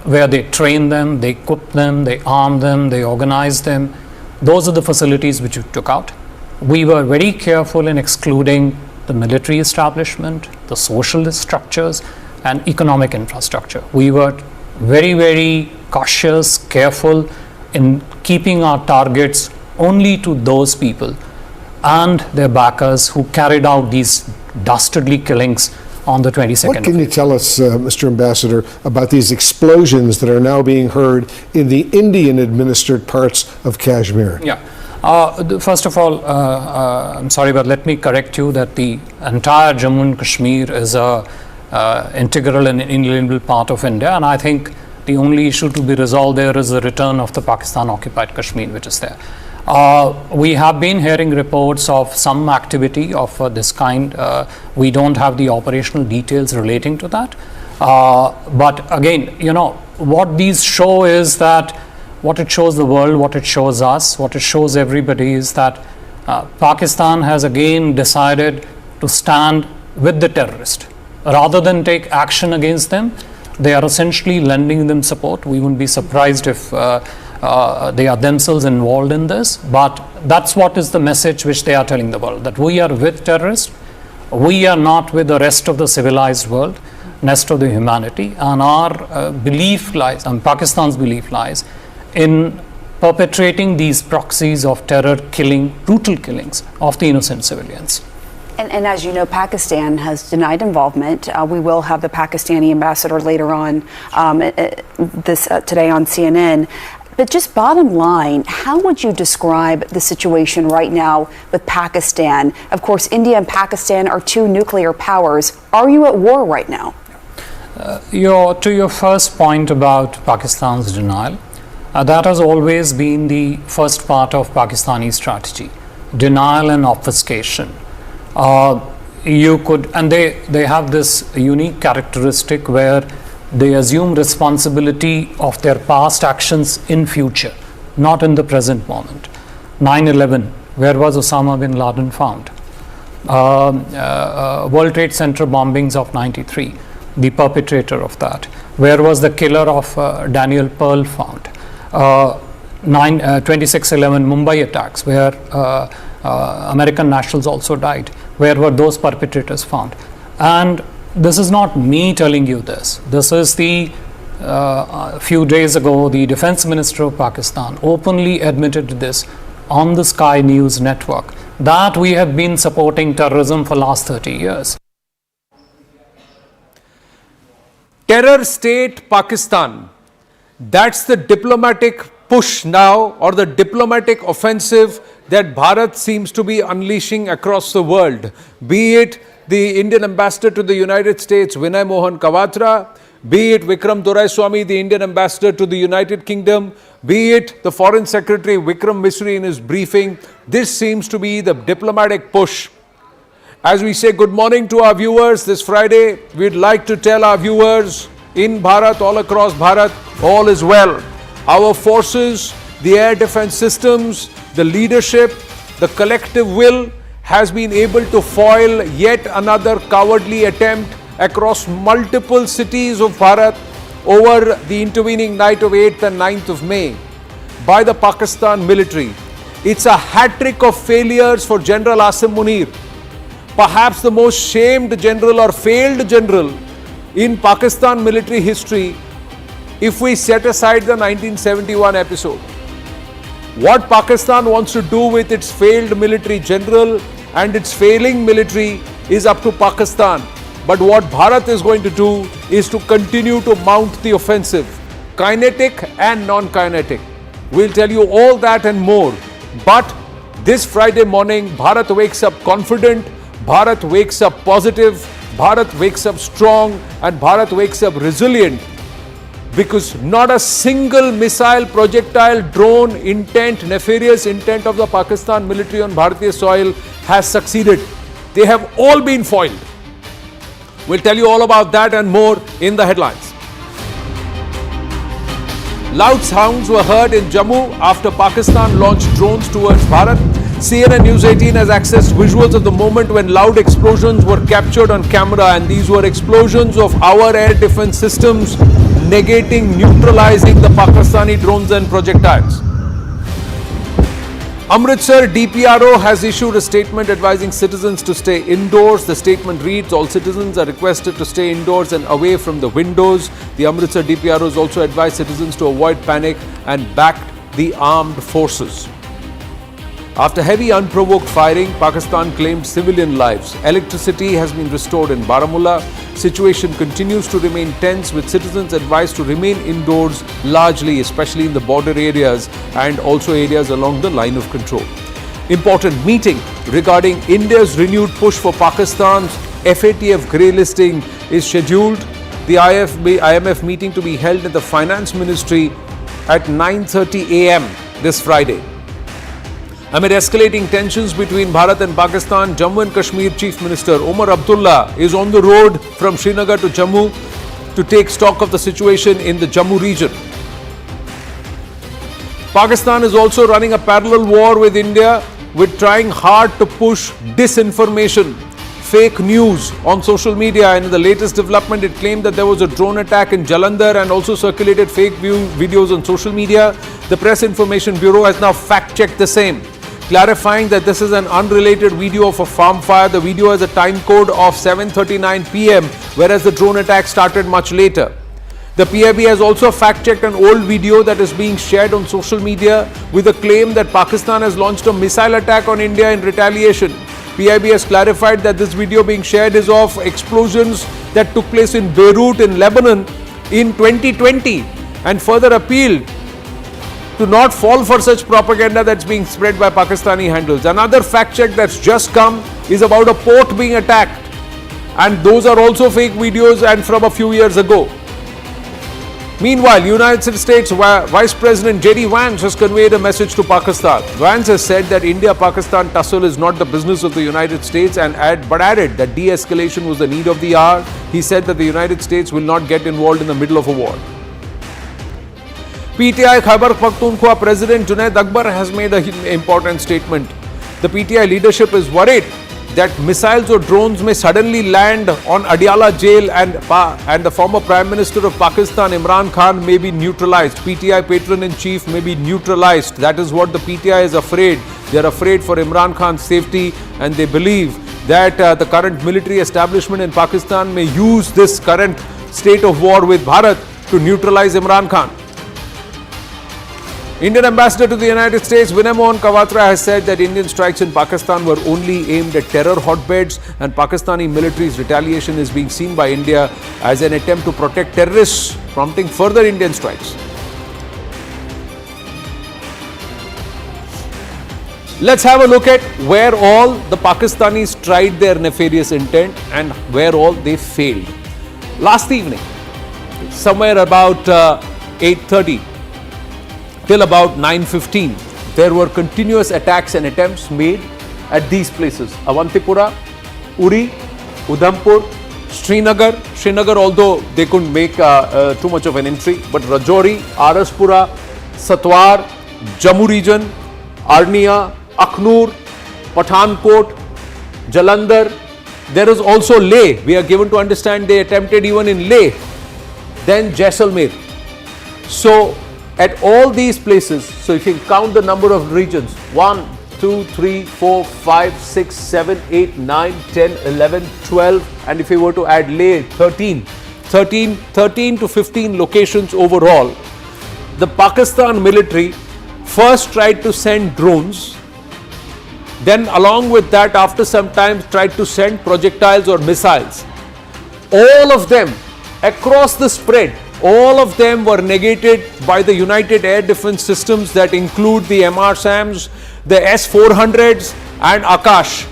where they trained them, they equipped them, they armed them, they organized them. Those are the facilities which we took out. We were very careful in excluding the military establishment, the social structures, and economic infrastructure. We were very, very cautious, careful in keeping our targets only to those people and their backers who carried out these dastardly killings on the 22nd. What can you tell us, Mr. Ambassador, about these explosions that are now being heard in the Indian-administered parts of Kashmir? Yeah. First of all, I'm sorry, but let me correct you that the entire Jammu and Kashmir is a integral and inalienable part of India, and I think the only issue to be resolved there is the return of the Pakistan-occupied Kashmir, which is there. We have been hearing reports of some activity of this kind. We don't have the operational details relating to that. But again, what these show is that what it shows the world, what it shows us, what it shows everybody is that Pakistan has again decided to stand with the terrorist. Rather than take action against them, they are essentially lending them support. We wouldn't be surprised if they are themselves involved in this, but that's what is the message which they are telling the world, that we are with terrorists, we are not with the rest of the civilized world, rest of the humanity, and our belief lies, and Pakistan's belief lies in perpetrating these proxies of terror killing, brutal killings of the innocent civilians. And as you know, Pakistan has denied involvement. We will have the Pakistani ambassador later on today on CNN. But just bottom line, how would you describe the situation right now with Pakistan? Of course, India and Pakistan are 2 nuclear powers. Are you at war right now? To your first point about Pakistan's denial, that has always been the first part of Pakistani strategy, denial and obfuscation. They have this unique characteristic where they assume responsibility of their past actions in future, not in the present moment. 9/11, where was Osama bin Laden found? World Trade Center bombings of 93, the perpetrator of that. Where was the killer of Daniel Pearl found? 26/11 Mumbai attacks, where American nationals also died. Where were those perpetrators found? And this is not me telling you this. This is a few days ago, the Defense Minister of Pakistan openly admitted this on the Sky News network, that we have been supporting terrorism for the last 30 years. Terror state Pakistan. That's the diplomatic push now, or the diplomatic offensive that Bharat seems to be unleashing across the world. Be it the Indian ambassador to the United States, Vinay Mohan Kwatra, be it Vikram Doraiswamy, the Indian ambassador to the United Kingdom, be it the Foreign Secretary Vikram Misri in his briefing. This seems to be the diplomatic push As we say good morning to our viewers this Friday, we'd like to tell our viewers in Bharat, all across Bharat, all is well. Our forces, the air defense systems, the leadership, the collective will has been able to foil yet another cowardly attempt across multiple cities of Bharat over the intervening night of 8th and 9th of May by the Pakistan military. It's a hat-trick of failures for General Asim Munir, perhaps the most shamed general or failed general in Pakistan military history if we set aside the 1971 episode. What Pakistan wants to do with its failed military general and its failing military is up to Pakistan. But what Bharat is going to do is to continue to mount the offensive, kinetic and non-kinetic. We'll tell you all that and more. But this Friday morning, Bharat wakes up confident, Bharat wakes up positive, Bharat wakes up strong, and Bharat wakes up resilient, because not a single missile, projectile, drone intent, nefarious intent of the Pakistan military on Bharatiya soil has succeeded. They have all been foiled. We'll tell you all about that and more in the headlines. Loud sounds were heard in Jammu after Pakistan launched drones towards Bharat. CNN News 18 has accessed visuals of the moment when loud explosions were captured on camera, and these were explosions of our air defense systems negating, neutralizing the Pakistani drones and projectiles. Amritsar DPRO has issued a statement advising citizens to stay indoors. The statement reads, all citizens are requested to stay indoors and away from the windows. The Amritsar DPRO has also advised citizens to avoid panic and backed the armed forces. After heavy unprovoked firing, Pakistan claimed civilian lives. Electricity has been restored in Baramulla. Situation continues to remain tense, with citizens advised to remain indoors largely, especially in the border areas and also areas along the line of control. Important meeting regarding India's renewed push for Pakistan's FATF grey listing is scheduled. The IMF meeting to be held at the Finance Ministry at 9:30 a.m. this Friday. Amid escalating tensions between Bharat and Pakistan, Jammu and Kashmir Chief Minister Omar Abdullah is on the road from Srinagar to Jammu to take stock of the situation in the Jammu region. Pakistan is also running a parallel war with India, with trying hard to push disinformation, fake news on social media. And in the latest development, it claimed that there was a drone attack in Jalandhar and also circulated fake videos on social media. The Press Information Bureau has now fact-checked the same, clarifying that this is an unrelated video of a farm fire. The video has a time code of 7:39 p.m., whereas the drone attack started much later. The PIB has also fact-checked an old video that is being shared on social media with a claim that Pakistan has launched a missile attack on India in retaliation. PIB has clarified that this video being shared is of explosions that took place in Beirut in Lebanon in 2020, and further appealed to not fall for such propaganda that's being spread by Pakistani handles. Another fact check that's just come is about a port being attacked, and those are also fake videos and from a few years ago. Meanwhile, United States Vice President J.D. Vance has conveyed a message to Pakistan. Vance has said that India-Pakistan tussle is not the business of the United States, and added that de-escalation was the need of the hour. He said that the United States will not get involved in the middle of a war. PTI Khyber Pakhtunkhwa President Junaid Akbar has made an important statement. The PTI leadership is worried that missiles or drones may suddenly land on Adiala jail, and the former Prime Minister of Pakistan, Imran Khan, may be neutralized. PTI patron-in-chief may be neutralized. That is what the PTI is afraid. They are afraid for Imran Khan's safety, and they believe that the current military establishment in Pakistan may use this current state of war with Bharat to neutralize Imran Khan. Indian Ambassador to the United States, Vinay Mohan Kwatra, has said that Indian strikes in Pakistan were only aimed at terror hotbeds, and Pakistani military's retaliation is being seen by India as an attempt to protect terrorists, prompting further Indian strikes. Let's have a look at where all the Pakistanis tried their nefarious intent and where all they failed. Last evening, somewhere about 8:30 till about 9:15, there were continuous attacks and attempts made at these places: Avantipura, Uri, Udhampur, Srinagar, although they couldn't make too much of an entry, but Rajouri, Araspura, Satwar, Jammu region, Arnia, Akhnur, Pathankot, Jalandhar. There is also Leh. We are given to understand they attempted even in Leh. Then Jaisalmer. So at all these places, so if you count the number of regions, 1, 2, 3, 4, 5, 6, 7, 8, 9, 10, 11, 12, and if we were to add Leh, 13 to 15 locations overall. The Pakistan military first tried to send drones, then along with that, after some time, tried to send projectiles or missiles. All of them, across the spread, all of them were negated by the United Air Defense Systems that include the MR-SAMs, the S-400s and Akash.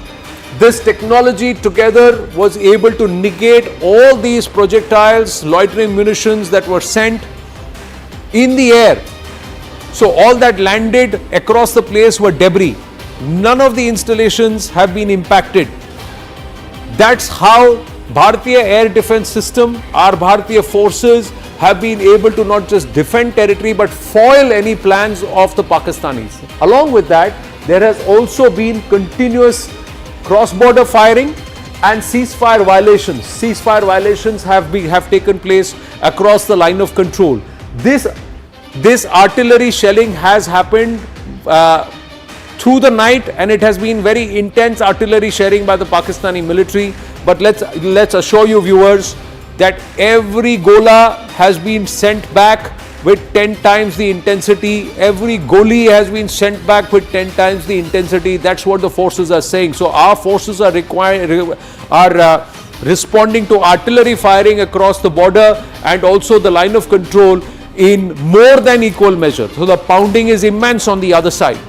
This technology together was able to negate all these projectiles, loitering munitions that were sent in the air. So all that landed across the place were debris. None of the installations have been impacted. That's how Bharatiya Air Defense System, our Bharatiya forces have been able to not just defend territory but foil any plans of the Pakistanis. Along with that, there has also been continuous cross-border firing and ceasefire violations. Ceasefire violations have taken place across the line of control. This artillery shelling has happened through the night, and it has been very intense artillery sharing by the Pakistani military. But let's assure you viewers that every gola has been sent back with 10 times the intensity. Every goli has been sent back with 10 times the intensity. That's what the forces are saying. So our forces are responding to artillery firing across the border and also the line of control in more than equal measure. So the pounding is immense on the other side.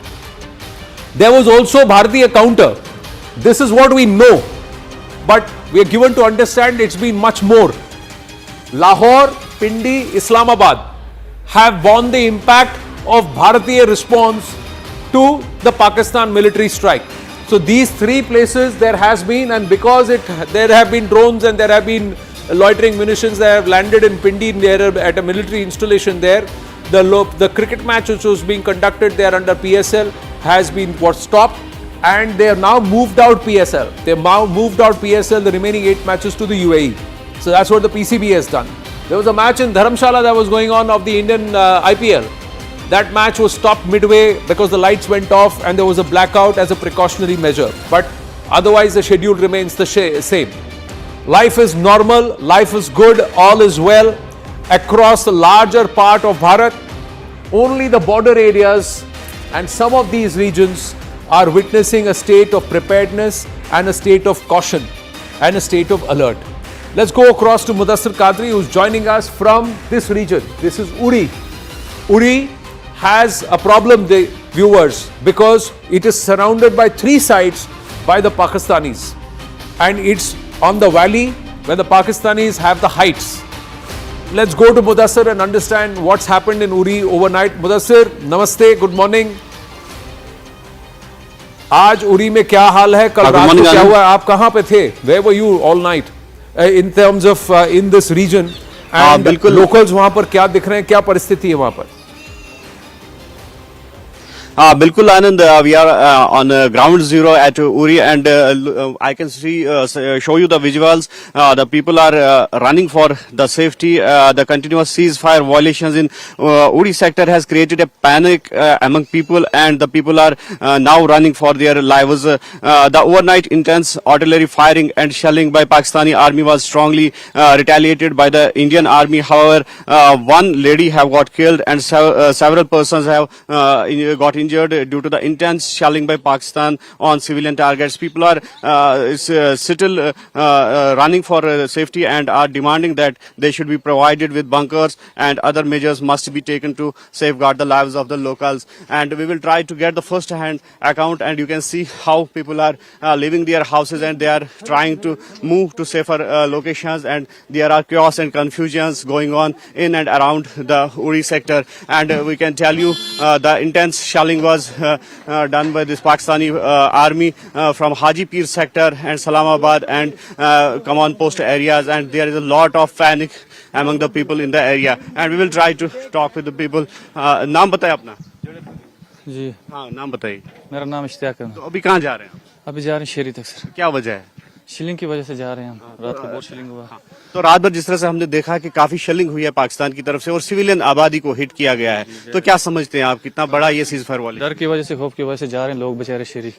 There was also Bharatiya counter. This is what we know, but we are given to understand it's been much more. Lahore, Pindi, Islamabad have borne the impact of Bharatiya response to the Pakistan military strike. So these three places there has been, and because there have been drones and there have been loitering munitions that have landed in Pindi there at a military installation there. The cricket match which was being conducted there under PSL was stopped, and they have now moved out PSL. They have now moved out PSL, the remaining 8 matches, to the UAE. So that's what the PCB has done. There was a match in Dharamshala that was going on of the Indian IPL. That match was stopped midway because the lights went off and there was a blackout as a precautionary measure. But otherwise the schedule remains the same. Life is normal, life is good, all is well across the larger part of Bharat. Only the border areas and some of these regions are witnessing a state of preparedness and a state of caution and a state of alert. Let's go across to Mudassir Qadri, who's joining us from this region. This is Uri. Uri has a problem, the viewers, because it is surrounded by 3 sides by the Pakistanis, and it's on the valley where the Pakistanis have the heights. Let's go to Mudassir and understand what's happened in Uri overnight. Mudassir, namaste, good morning. आज उरी में क्या हाल है? कल रात को क्या हुआ? आप कहाँ पे थे? Where were you all night? In terms of in this region, and locals वहाँ पर क्या दिख रहे हैं? क्या परिस्थिति है वहाँ पर? Bilkul Anand, we are on ground zero at Uri, and I can show you the visuals. The people are running for the safety. The continuous ceasefire violations in Uri sector has created a panic among people, and the people are now running for their lives. The overnight intense artillery firing and shelling by Pakistani army was strongly retaliated by the Indian army. However, one lady have got killed and several persons have got injured due to the intense shelling by Pakistan on civilian targets. People are still running for safety and are demanding that they should be provided with bunkers, and other measures must be taken to safeguard the lives of the locals. And we will try to get the first-hand account, and you can see how people are leaving their houses and they are trying to move to safer locations, and there are chaos and confusions going on in and around the Uri sector. And we can tell you the intense shelling shelling was done by this Pakistani army from Hajipir sector and Islamabad and command post areas, and there is a lot of panic among the people in the area, and we will try to talk with the people. नाम बताएं अपना. जी हाँ, नाम बताइए. मेरा नाम इश्तियाक है. तो अभी कहाँ जा रहे हैं? अभी जा रहे हैं शेरी तक सर. क्या वजह है? शिलिंग की वजह से जा रहे हैं हम. रात को बहुत शिलिंग हुआ. तो रात भर जिस तरह से हमने देखा कि काफी शेलिंग हुई है पाकिस्तान की तरफ से और सिविलियन आबादी को हिट किया गया है, तो क्या समझते हैं आप कितना बड़ा ये सीज फायर वाले? डर की वजह से, खौफ की वजह से जा रहे हैं लोग बेचारे शेरी.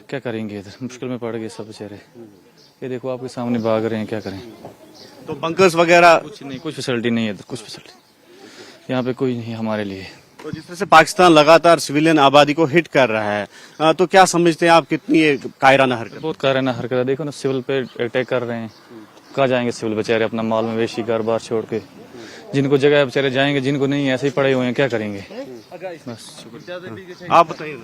क्या करेंगे इधर, मुश्किल में पड़ गए सब बेचारे. ये देखो आपके सामने भाग रहे हैं, क्या करें. तो बंकर्स वगैरह कुछ नहीं, कुछ फैसिलिटी नहीं है इधर, कुछ फैसिलिटी यहाँ पे कोई नहीं हमारे लिए. तो जिस तरह से पाकिस्तान लगातार सिविलियन आबादी को हिट कर रहा है, तो क्या समझते हैं आप कितनी ये कायराना हरकत? बहुत कायराना हरकत है. देखो ना सिविल पे अटैक कर रहे हैं. कहाँ जाएंगे सिविल बेचारे अपना माल मवेशी घर बार छोड़ के. जिनको जगह है बेचारे जाएंगे, जिनको नहीं है ऐसे ही पड़े हुए हैं, क्या करेंगे. बस आप बताइए.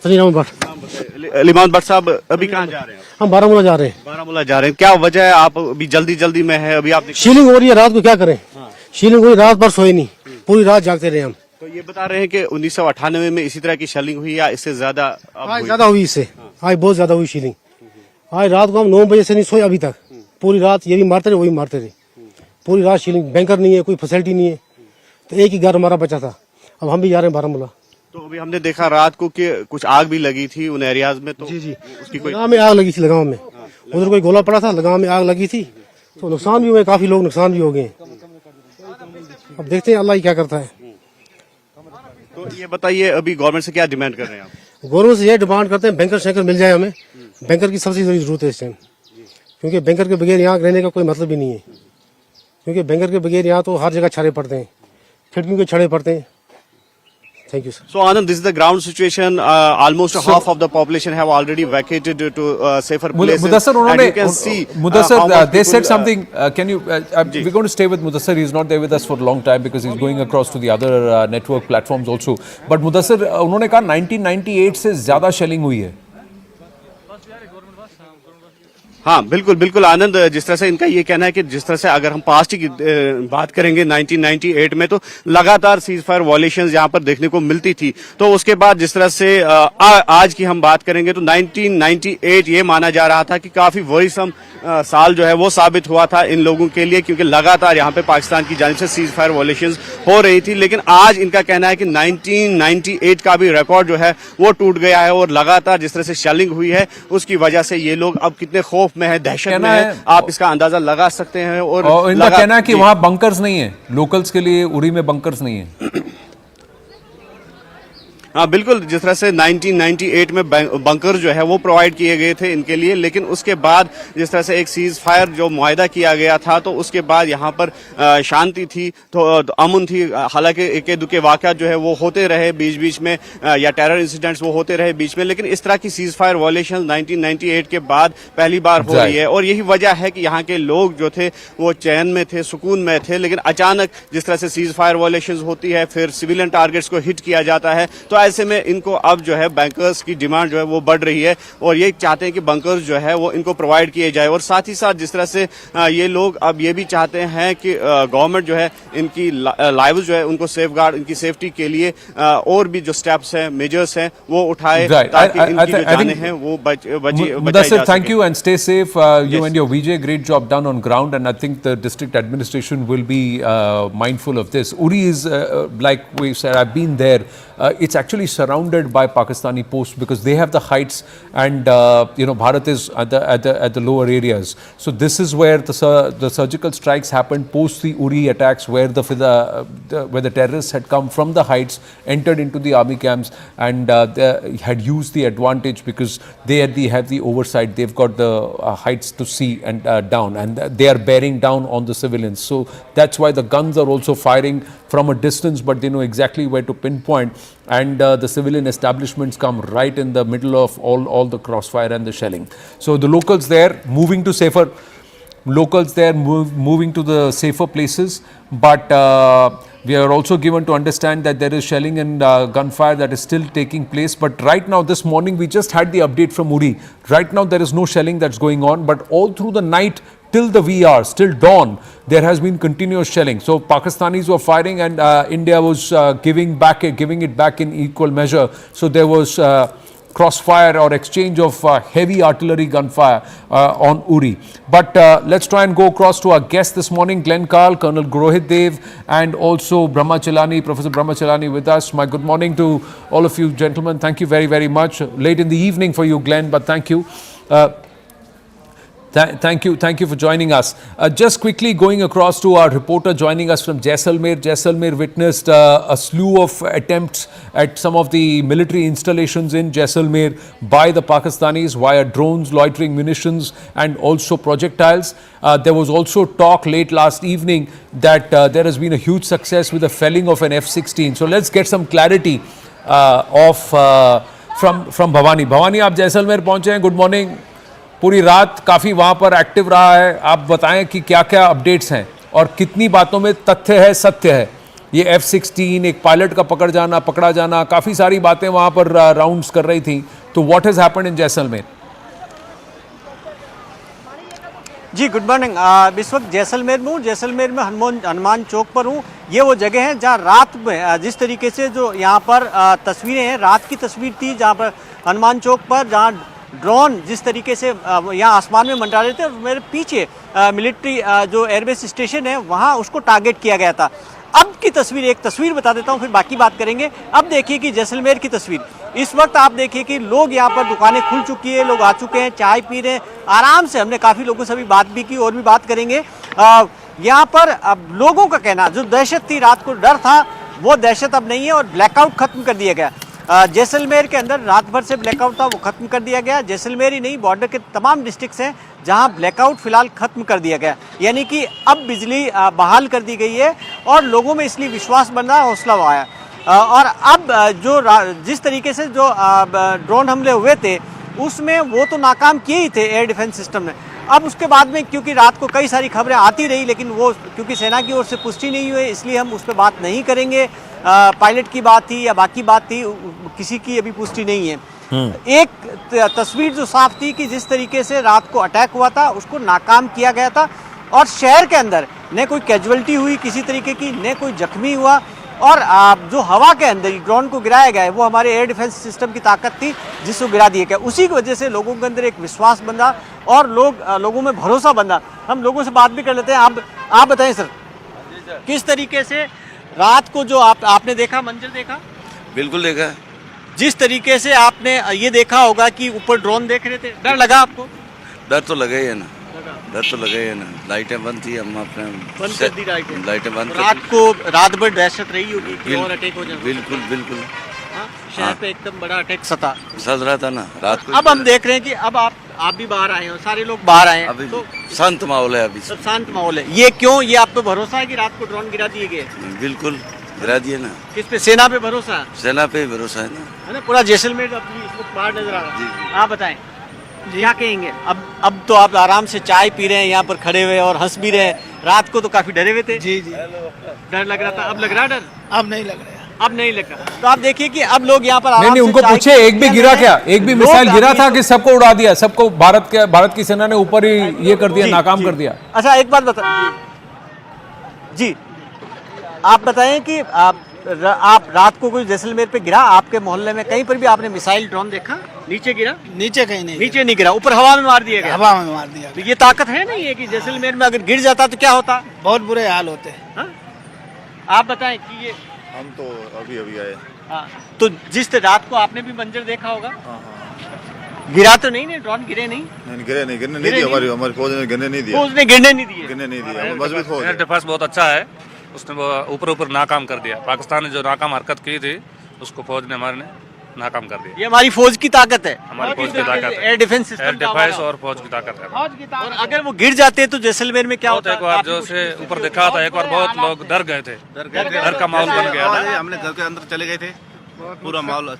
अलीमान भट्ट. अलीमान भट्ट साहब, अभी कहाँ जा रहे हैं? हम बारामूला जा रहे हैं. बारामूला जा रहे हैं. क्या वजह है, आप अभी जल्दी में है? अभी आप शीलिंग हो रही है रात को, क्या करें. शीलिंग हुई, रात भर सोए नहीं, पूरी रात जागते रहे हम. तो ये बता रहे हैं कि 1998 में इसी तरह की शेलिंग हुई या इससे ज्यादा? आज ज्यादा हुई इससे. आज बहुत ज्यादा हुई शीलिंग. आज रात को हम 9 बजे से नहीं सोए अभी तक. पूरी रात ये भी मारते रहे, वो भी मारते रहे. पूरी रात शीलिंग. बैंकर नहीं है, कोई फैसिलिटी नहीं है. तो एक ही घर हमारा बचा था. अब हम भी जा रहे हैं बारामूला. तो अभी हमने देखा रात को कि कुछ आग भी लगी थी उन एरियाज में. तो जी उसकी कोई लगाव में आग लगी थी. लगाव में उधर कोई गोला पड़ा था, लगाव में आग लगी थी. तो नुकसान भी हुए, काफी लोग नुकसान भी हो गए. अब देखते हैं अल्लाह ही क्या करता है. तो ये बताइए अभी गवर्नमेंट से क्या डिमांड कर रहे हैं आप? गवर्नमेंट से ये डिमांड करते हैं बैंकर शैकर मिल जाए हमें. बैंकर की सबसे जरूरत है इस टाइम, क्योंकि बैंकर के बगैर यहाँ रहने का कोई मतलब ही नहीं है. क्योंकि बैंकर के बगैर यहाँ तो हर जगह छड़े पड़ते हैं, खिड़कियों के छड़े पड़ते हैं. Thank you, sir. So, Anand, this is the ground situation. Almost half of the population have already vacated to safer places. Mudassar, and you can see Mudassar, they people, said something. Can you? We're going to stay with Mudassar. He's not there with us for a long time because he's going across to the other network platforms also. But Mudassar, उन्होंने कहा 1998 से ज़्यादा shelling हुई है. हाँ, बिल्कुल आनंद. जिस तरह से इनका ये कहना है कि जिस तरह से अगर हम पास्ट की बात करेंगे 1998 में, तो लगातार सीज फायर वॉयलेशंस यहाँ पर देखने को मिलती थी. तो उसके बाद जिस तरह से आज की हम बात करेंगे तो 1998 ये माना जा रहा था कि काफी वरीसम साल जो है वो साबित हुआ था इन लोगों के लिए, क्योंकि लगातार यहाँ पे पाकिस्तान की जानिब से सीज फायर वॉयलेशंस हो रही थी. लेकिन आज इनका कहना है कि 1998 का भी रिकॉर्ड जो है वो टूट गया है और लगातार जिस तरह से शेलिंग हुई है उसकी वजह से ये लोग अब कितने खौफ में है, दहशत में है, आप इसका अंदाजा लगा सकते हैं. और इनका कहना है कि वहां बंकर्स नहीं है, लोकल्स के लिए उरी में बंकर्स नहीं है. हाँ, बिल्कुल. जिस तरह से 1998 में बंकर जो है वो प्रोवाइड किए गए थे इनके लिए, लेकिन उसके बाद जिस तरह से एक सीज फायर जो मुआहदा किया गया था, तो उसके बाद यहाँ पर शांति थी, तो अमन थी. हालांकि एक दुके वाक़यात जो है वो होते रहे बीच में, या टेरर इंसिडेंट्स वो होते रहे बीच में, लेकिन इस तरह की सीज फायर वॉयलेशन 1998 के बाद पहली बार हो रही है. और यही वजह है कि यहाँ के लोग जो थे वो चैन में थे, सुकून में थे. लेकिन अचानक जिस तरह से सीज फायर वॉयलेशन होती है, फिर सिविलियन टारगेट्स को हिट किया जाता है, तो ऐसे में इनको अब जो है बैंकर्स की डिमांड जो है वो बढ़ रही है और ये चाहते हैं कि बंकर्स जो है वो इनको प्रोवाइड किए जाए. और साथ ही साथ जिस तरह से ये लोग अब ये भी चाहते हैं कि गवर्नमेंट जो है इनकी लाइव्स जो है उनको सेफगार्ड, इनकी सेफ्टी के लिए और भी जो स्टेप्स हैं, मेजर्स हैं वो उठाए, ताकि इनकी जो जानें हैं वो बचाई जा thank you and stay safe. You and your VJ, great job done on ground, and I think the district administration will be mindful of this. Uri is like we said, I've been there. It's actually surrounded by Pakistani posts because they have the heights, and Bharat is at the lower areas. So this is where the surgical strikes happened post the Uri attacks, where where the terrorists had come from the heights, entered into the army camps, and they had used the advantage because they have the oversight. They've got the heights to see and down, and they are bearing down on the civilians. So that's why the guns are also firing from a distance, but they know exactly where to pinpoint. And the civilian establishments come right in the middle of all the crossfire and the shelling. So the locals there moving to safer places, but we are also given to understand that there is shelling and gunfire that is still taking place. But right now, this morning, we just had the update from Uri. Right now, there is no shelling that's going on, but all through the night, till the wee hours, till dawn, there has been continuous shelling. So Pakistanis were firing and India was giving it back in equal measure. So there was crossfire or exchange of heavy artillery gunfire on Uri. But let's try and go across to our guest this morning, Glenn Carl, Colonel Grohit Dev, and also Brahmachalani, Professor Brahmachalani with us. My good morning to all of you gentlemen. Thank you very, very much. Late in the evening for you, Glenn, but thank you. Thank you for joining us. Just quickly going across to our reporter joining us from Jaisalmer. Jaisalmer witnessed a slew of attempts at some of the military installations in Jaisalmer by the Pakistanis via drones, loitering munitions and also projectiles. There was also talk late last evening that there has been a huge success with the felling of an F-16. So let's get some clarity from Bhavani. Bhavani, आप जैसलमेर पहुंचे हैं. Good morning. पूरी रात काफ़ी वहाँ पर active रहा है. आप बताएं कि क्या क्या अपडेट्स हैं और कितनी बातों में तथ्य है, सत्य है. ये F-16 एक पायलट का पकड़ा जाना, काफ़ी सारी बातें वहाँ पर राउंड्स कर रही थी. तो what has happened in Jaisalmer? जी गुड मॉर्निंग. इस वक्त जैसलमेर में हूँ. जैसलमेर में हनुमान चौक पर हूँ. ये वो जगह है जहाँ रात में जिस तरीके से जो यहाँ पर तस्वीरें हैं, रात की तस्वीर थी जहाँ पर हनुमान चौक पर, जहाँ ड्रोन जिस तरीके से यहाँ आसमान में मंडरा रहे थे और मेरे पीछे मिलिट्री जो एयरबेस स्टेशन है वहाँ उसको टारगेट किया गया था. अब की तस्वीर, एक तस्वीर बता देता हूँ फिर बाकी बात करेंगे. अब देखिए कि जैसलमेर की तस्वीर. इस वक्त आप देखिए कि लोग यहाँ पर, दुकानें खुल चुकी है, लोग आ चुके हैं, चाय पी रहे हैं आराम से. हमने काफ़ी लोगों से अभी बात भी की और भी बात करेंगे. यहाँ पर अब लोगों का कहना, जो दहशत थी, रात को डर था, वो दहशत अब नहीं है और ब्लैकआउट खत्म कर दिया गया. जैसलमेर के अंदर रात भर से ब्लैकआउट था, वो खत्म कर दिया गया. जैसलमेर ही नहीं, बॉर्डर के तमाम डिस्ट्रिक्ट्स हैं जहां ब्लैकआउट फिलहाल खत्म कर दिया गया. यानी कि अब बिजली बहाल कर दी गई है और लोगों में इसलिए विश्वास बन रहा है, हौसला आया. और अब जो जिस तरीके से जो ड्रोन हमले हुए थे उसमें वो तो नाकाम किए ही थे एयर डिफेंस सिस्टम ने. अब उसके बाद में क्योंकि रात को कई सारी खबरें आती रही, लेकिन वो क्योंकि सेना की ओर से पुष्टि नहीं हुई, इसलिए हम उस पर बात नहीं करेंगे. पायलट की बात थी या बाकी बात थी, किसी की अभी पुष्टि नहीं है. एक तस्वीर जो साफ थी कि जिस तरीके से रात को अटैक हुआ था उसको नाकाम किया गया था और शहर के अंदर न कोई कैजुअलिटी हुई किसी तरीके की, न कोई जख्मी हुआ. और जो हवा के अंदर ड्रोन को गिराया गया है वो हमारे एयर डिफेंस सिस्टम की ताकत थी जिसको गिरा दिया गया. उसी की वजह से लोगों के अंदर एक विश्वास बंधा और लोगों में भरोसा बंधा. हम लोगों से बात भी कर लेते हैं. आप बताएं सर, किस तरीके से रात को जो आपने देखा, मंजर देखा? बिल्कुल देखा. जिस तरीके से आपने ये देखा होगा कि ऊपर ड्रोन देख रहे थे, डर लगा आपको? डर तो लगा ही है ना, डर तो लगा ही है ना. लाइटें बंद थी, हम अपने बंद कर दी लाइटें बंद. रात भर दहशत रही होगी कि और अटैक हो जाए. बिल्कुल बिल्कुल. शहर पे एकदम बड़ा अटैक सद रहा था ना रात को. अब हम देख रहे हैं कि अब आप भी बाहर आए हो, सारे लोग बाहर आए हैं. अभी तो शांत माहौल है, अभी सब शांत माहौल है. ये क्यों? ये आप पे भरोसा है कि रात को ड्रोन गिरा दिए गए? बिल्कुल गिरा दिए ना. किस पे? सेना पे भरोसा है? सेना पे भरोसा है ना. है ना. पूरा जैसलमेर अपनी इस वक्त बाहर नजर आ रहा है. आप बताएं क्या कहेंगे? अब तो आप आराम से चाय पी रहे हैं यहाँ पर खड़े हुए और हंस भी रहे हैं. रात को तो काफी डरे हुए थे. जी डर लग रहा था. अब लग रहा डर? अब नहीं लग रहा. अब नहीं लगा. तो आप देखिए कि अब लोग यहाँ पर नहीं, उनको पूछे एक भी गिरा क्या? एक भी मिसाइल गिरा था कि सबको उड़ा दिया? सबको भारत की सेना ने ऊपर ही ये कर दिया, नाकाम कर दिया. अच्छा एक बात बता जी, आप बताएं कि आप रात को कोई जैसलमेर पे गिरा आपके मोहल्ले में कहीं पर भी आपने मिसाइल ड्रोन देखा? नीचे गिरा? नीचे कहीं नहीं. नीचे नहीं गिरा, ऊपर हवा में मार दिया गया. हवा में मार दिया. तो ये ताकत है नहीं है कि जैसलमेर में अगर गिर जाता तो क्या होता? बहुत बुरे हाल होते. आप बताएं कि ये हम तो अभी आए. हाँ, तो जिस रात को आपने भी मंजर देखा होगा. गिरा तो नहीं, ड्रोन गिरे नहीं? नहीं गिरे नहीं, गिरने नहीं दिया. हमारी फौज ने गिरने नहीं दिया. फौज ने गिरने नहीं दिया. मजबूत फौज. एयर डिफेंस बहुत अच्छा है, उसने ऊपर नाकाम कर दिया. पाकिस्तान ने जो नाकाम हरकत की थी उसको फौज ने हमारे नाकाम कर दिया. ये हमारी फौज की ताकत है. हमारी फौज की ताकत है. Air defence system, air defence और फौज की ताकत है. और अगर वो गिर जाते तो जैसलमेर में क्या होता? एक बार जो से ऊपर देखा था, एक बार बहुत लोग डर गए थे. डर का माहौल बन गया था. हमने घर के अंदर चले गए थे, पूरा माहौल.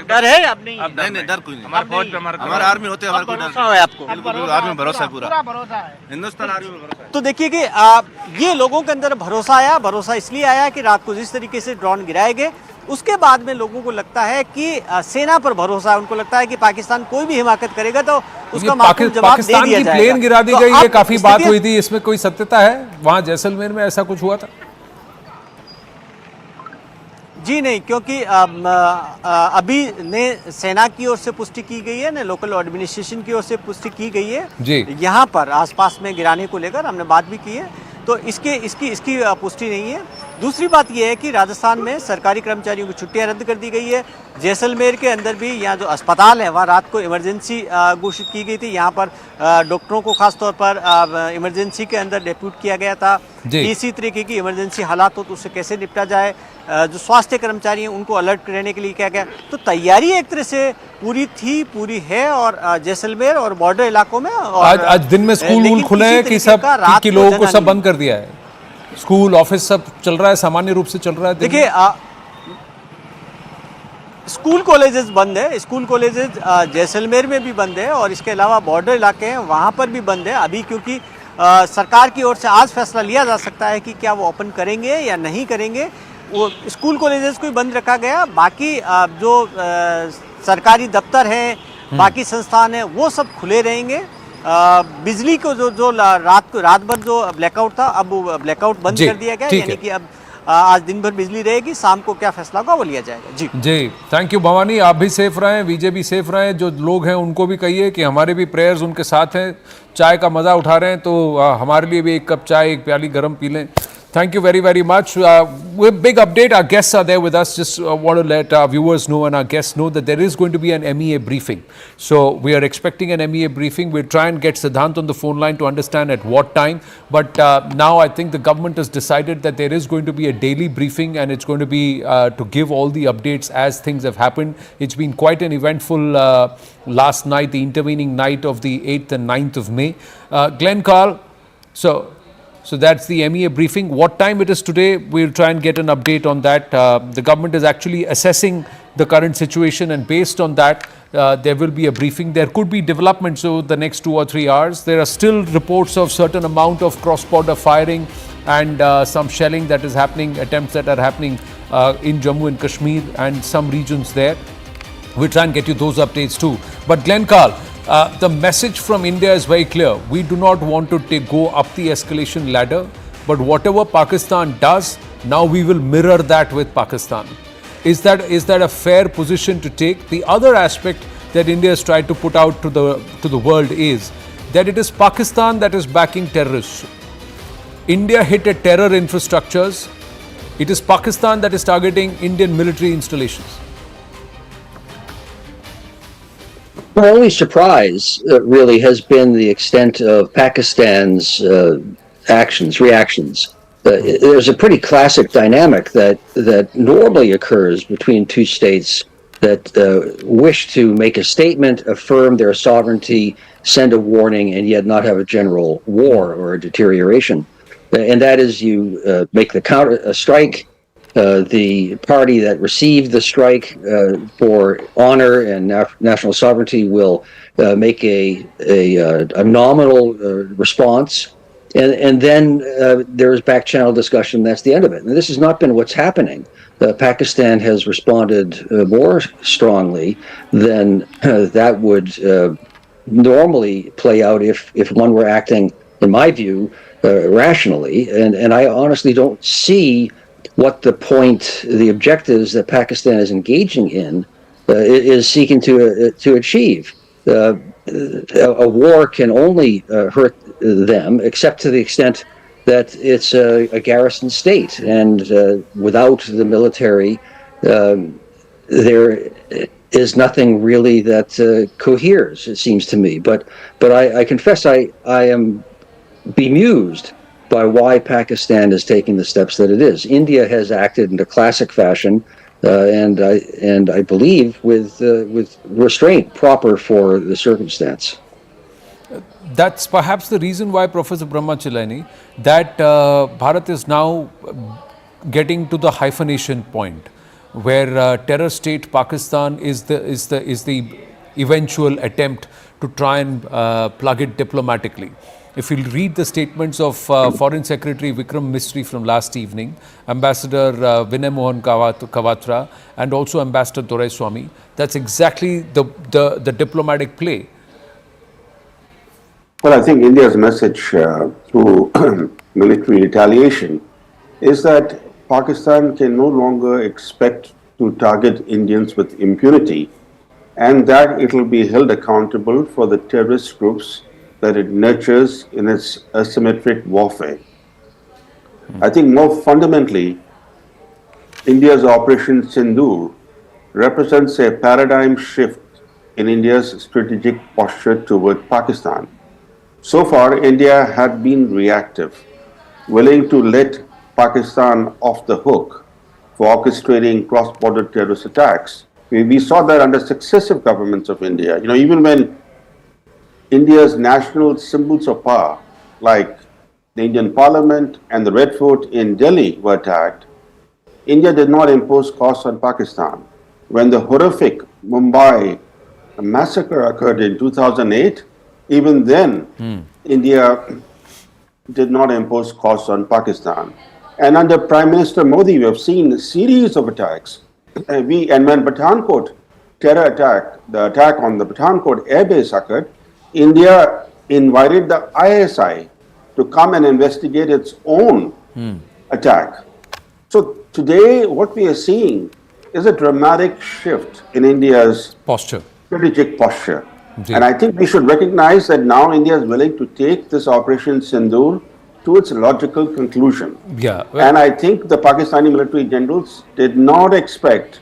डर है? अब नहीं. नहीं डर कोई नहीं. हमारे फौज पे हमारे आर्मी होते हैं, हमारे कोई डर है. आपको आर्मी में भरोसा है, पूरा भरोसा है. हिंदुस्तान आर्मी में भरोसा है. तो देखिए कि ये लोगों के अंदर भरोसा आया. भरोसा इसलिए आया कि रात को जिस तरीके से ड्रोन गिराए गए उसके बाद में लोगों को लगता है कि सेना पर भरोसा है, उनको लगता है कि पाकिस्तान कोई भी हिमाकत करेगा तो उसका माकूल जवाब दे पाकिस्तान दिया की जाएगा। प्लेन गिरा दी तो गई, ये अब काफी बात स्थिति- हुई थी, इसमें कोई सत्यता है? वहां जैसलमेर में ऐसा कुछ हुआ था? जी नहीं, क्योंकि अभी ने सेना की ओर से पुष्टि की गई है, ने लोकल एडमिनिस्ट्रेशन की ओर से पुष्टि की गई है जी। यहाँ पर आसपास में गिराने को लेकर हमने बात भी की है, तो इसकी पुष्टि नहीं है। दूसरी बात यह है कि राजस्थान में सरकारी कर्मचारियों की छुट्टियां रद्द कर दी गई है। जैसलमेर के अंदर भी यहाँ जो अस्पताल है वहाँ रात को इमरजेंसी घोषित की गई थी। यहाँ पर डॉक्टरों को खास तौर पर इमरजेंसी के अंदर डेप्यूट किया गया था जी। कि इसी तरीके की इमरजेंसी हालात हो तो उससे कैसे निपटा जाए। जो स्वास्थ्य कर्मचारी हैं उनको अलर्ट रहने के लिए किया गया। तो तैयारी एक तरह से पूरी है और जैसलमेर और बॉर्डर इलाकों में। और आज दिन में स्कूल खुले हैं कि सब कि लोगों को सब बंद कर दिया है? स्कूल ऑफिस सब चल रहा है, सामान्य रूप से चल रहा है? देखिए स्कूल कॉलेजेस बंद है, स्कूल कॉलेजेस जैसलमेर में भी बंद है और इसके अलावा बॉर्डर इलाके हैं वहाँ पर भी बंद है अभी, क्योंकि सरकार की ओर से आज फैसला लिया जा सकता है कि क्या वो ओपन करेंगे या नहीं करेंगे। वो स्कूल कॉलेजेस को ही बंद रखा गया, बाकी जो सरकारी दफ्तर हैं, बाकी संस्थान हैं वो सब खुले रहेंगे। बिजली को जो रात भर जो ब्लैकआउट था, अब वो ब्लैकआउट बंद कर दिया गया, यानी कि अब आज दिन भर बिजली रहेगी, शाम को क्या फैसला होगा वो लिया जाएगा। जी थैंक यू भवानी, आप भी सेफ रहें, विजय भी सेफ रहें। जो लोग हैं उनको भी कहिए कि हमारे भी प्रेयर्स उनके साथ हैं। चाय का मज़ा उठा रहे हैं तो हमारे लिए भी एक कप चाय, एक प्याली गर्म पी लें। Thank you very, very much. With big update, our guests are there with us. Just want to let our viewers know and our guests know that there is going to be an MEA briefing. So we are expecting an MEA briefing. We'll try and get Siddhant on the phone line to understand at what time. But now I think the government has decided that there is going to be a daily briefing and it's going to be to give all the updates as things have happened. It's been quite an eventful last night, the intervening night of the 8th and 9th of May. Glenn Carl, so that's the MEA briefing. What time it is today, we'll try and get an update on that. The government is actually assessing the current situation and based on that, there will be a briefing. There could be developments over the next 2 or 3 hours. There are still reports of certain amount of cross-border firing and some shelling that is happening, attempts that are happening in Jammu and Kashmir and some regions there. We'll try and get you those updates too. But Glenn Carl, the message from India is very clear. We do not want to go up the escalation ladder, but whatever Pakistan does, now we will mirror that with Pakistan. Is that a fair position to take? The other aspect that India has tried to put out to the world is that it is Pakistan that is backing terrorists. India hit at terror infrastructures. It is Pakistan that is targeting Indian military installations. My only surprise really has been the extent of Pakistan's reactions. There's a pretty classic dynamic that normally occurs between two states that wish to make a statement, affirm their sovereignty, send a warning, and yet not have a general war or a deterioration. And that is you make the counter strike. The party that received the strike for honor and national sovereignty will make a nominal response, and then there's back channel discussion. That's the end of it. And this has not been what's happening. Pakistan has responded more strongly than that would normally play out if one were acting, in my view, rationally. And I honestly don't see what the objectives that Pakistan is engaging in is seeking to achieve. A war can only hurt them, except to the extent that it's a garrison state, and without the military, there is nothing really that coheres, it seems to me. But I confess I am bemused by why Pakistan is taking the steps that it is. India has acted in a classic fashion, and I believe with restraint proper for the circumstance. That's perhaps the reason why, Professor Brahmachalani, that Bharat is now getting to the hyphenation point, where terror state Pakistan is the eventual attempt to try and plug it diplomatically. If you read the statements of Foreign Secretary Vikram Misri from last evening, Ambassador Vinay Mohan Kawatra, and also Ambassador Doraiswamy, that's exactly the diplomatic play. Well, I think India's message through military retaliation is that Pakistan can no longer expect to target Indians with impunity, and that it will be held accountable for the terrorist groups that it nurtures in its asymmetric warfare. I think more fundamentally, India's Operation Sindoor represents a paradigm shift in India's strategic posture toward Pakistan. So far, India had been reactive, willing to let Pakistan off the hook for orchestrating cross-border terrorist attacks. We saw that under successive governments of India. Even when India's national symbols of power, like the Indian Parliament and the Red Fort in Delhi, were attacked, India did not impose costs on Pakistan. When the horrific Mumbai massacre occurred in 2008, even then, India did not impose costs on Pakistan. And under Prime Minister Modi, we have seen a series of attacks. And when Pathankot terror attack, the attack on the Pathankot airbase occurred, India invited the ISI to come and investigate its own attack. So today, what we are seeing is a dramatic shift in India's strategic posture. And I think we should recognize that now India is willing to take this Operation Sindoor to its logical conclusion. And I think the Pakistani military generals did not expect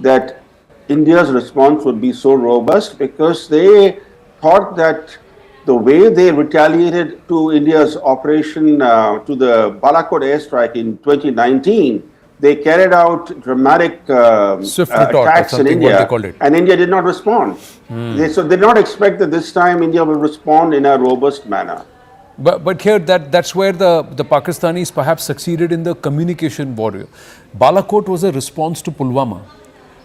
that India's response would be so robust, because they thought that the way they retaliated to India's operation to the Balakot airstrike in 2019, they carried out dramatic attacks in India, and India did not respond. So they did not expect that this time India will respond in a robust manner. But here, that's where the Pakistanis perhaps succeeded in the communication warrior. Balakot was a response to Pulwama.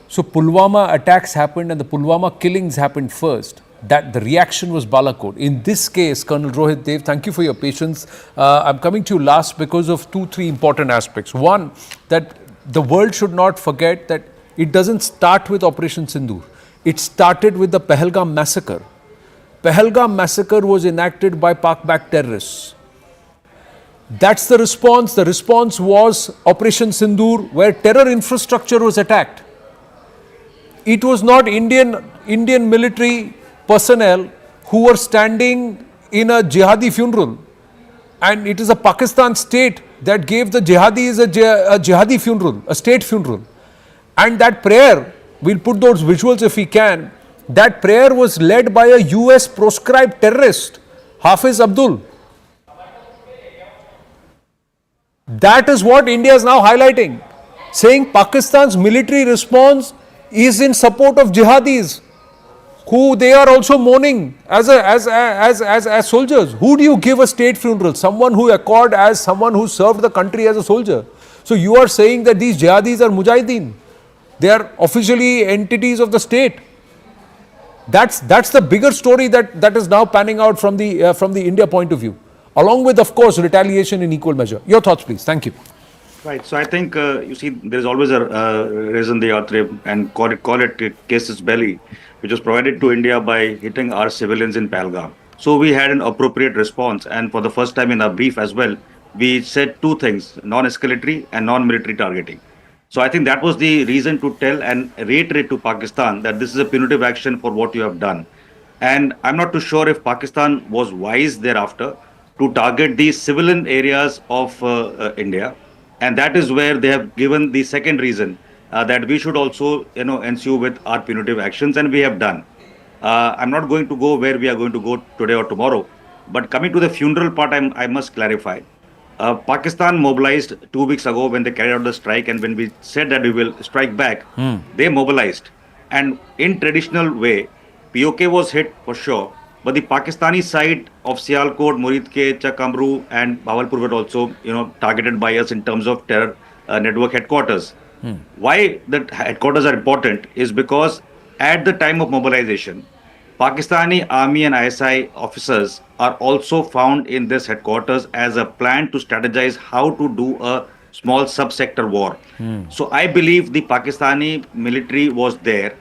So Pulwama attacks happened and the Pulwama killings happened first. That the reaction was Balakot. In this case, Colonel Rohit Dev, thank you for your patience. I'm coming to you last because of 2-3 important aspects. One, that the world should not forget that it doesn't start with Operation Sindoor. It started with the Pahalgam massacre. Pahalgam massacre was enacted by Pak-backed terrorists. That's the response. The response was Operation Sindoor, where terror infrastructure was attacked. It was not Indian military personnel who were standing in a jihadi funeral, and it is a Pakistan state that gave the jihadis a jihadi funeral, a state funeral. And that prayer, we'll put those visuals if we can, that prayer was led by a US proscribed terrorist, Hafiz Abdul. That is what India is now highlighting, saying Pakistan's military response is in support of jihadis, who they are also mourning as soldiers. Who do you give a state funeral? Someone who accord as someone who served the country as a soldier. So you are saying that these jihadis are mujahideen. They are officially entities of the state. That's the bigger story that is now panning out from the India point of view, along with, of course, retaliation in equal measure. Your thoughts, please. Thank you. Right. So I think you see, there is always a raison d'etre, and call it casus belli, which was provided to India by hitting our civilians in Pahalgam. So we had an appropriate response, and for the first time in our brief as well, we said two things: non-escalatory and non-military targeting. So I think that was the reason to tell and reiterate to Pakistan that this is a punitive action for what you have done. And I'm not too sure if Pakistan was wise thereafter to target the civilian areas of India. And that is where they have given the second reason that we should also, ensue with our punitive actions, and we have done. I'm not going to go where we are going to go today or tomorrow, but coming to the funeral part, I must clarify. Pakistan mobilized 2 weeks ago when they carried out the strike, and when we said that we will strike back, they mobilized. And in traditional way, POK was hit for sure, but the Pakistani side of Sialkot, Muridke, Chakamru and Bahawalpur were also, targeted by us in terms of terror network headquarters. Why the headquarters are important is because at the time of mobilization, Pakistani Army and ISI officers are also found in this headquarters as a plan to strategize how to do a small subsector war. So I believe the Pakistani military was there.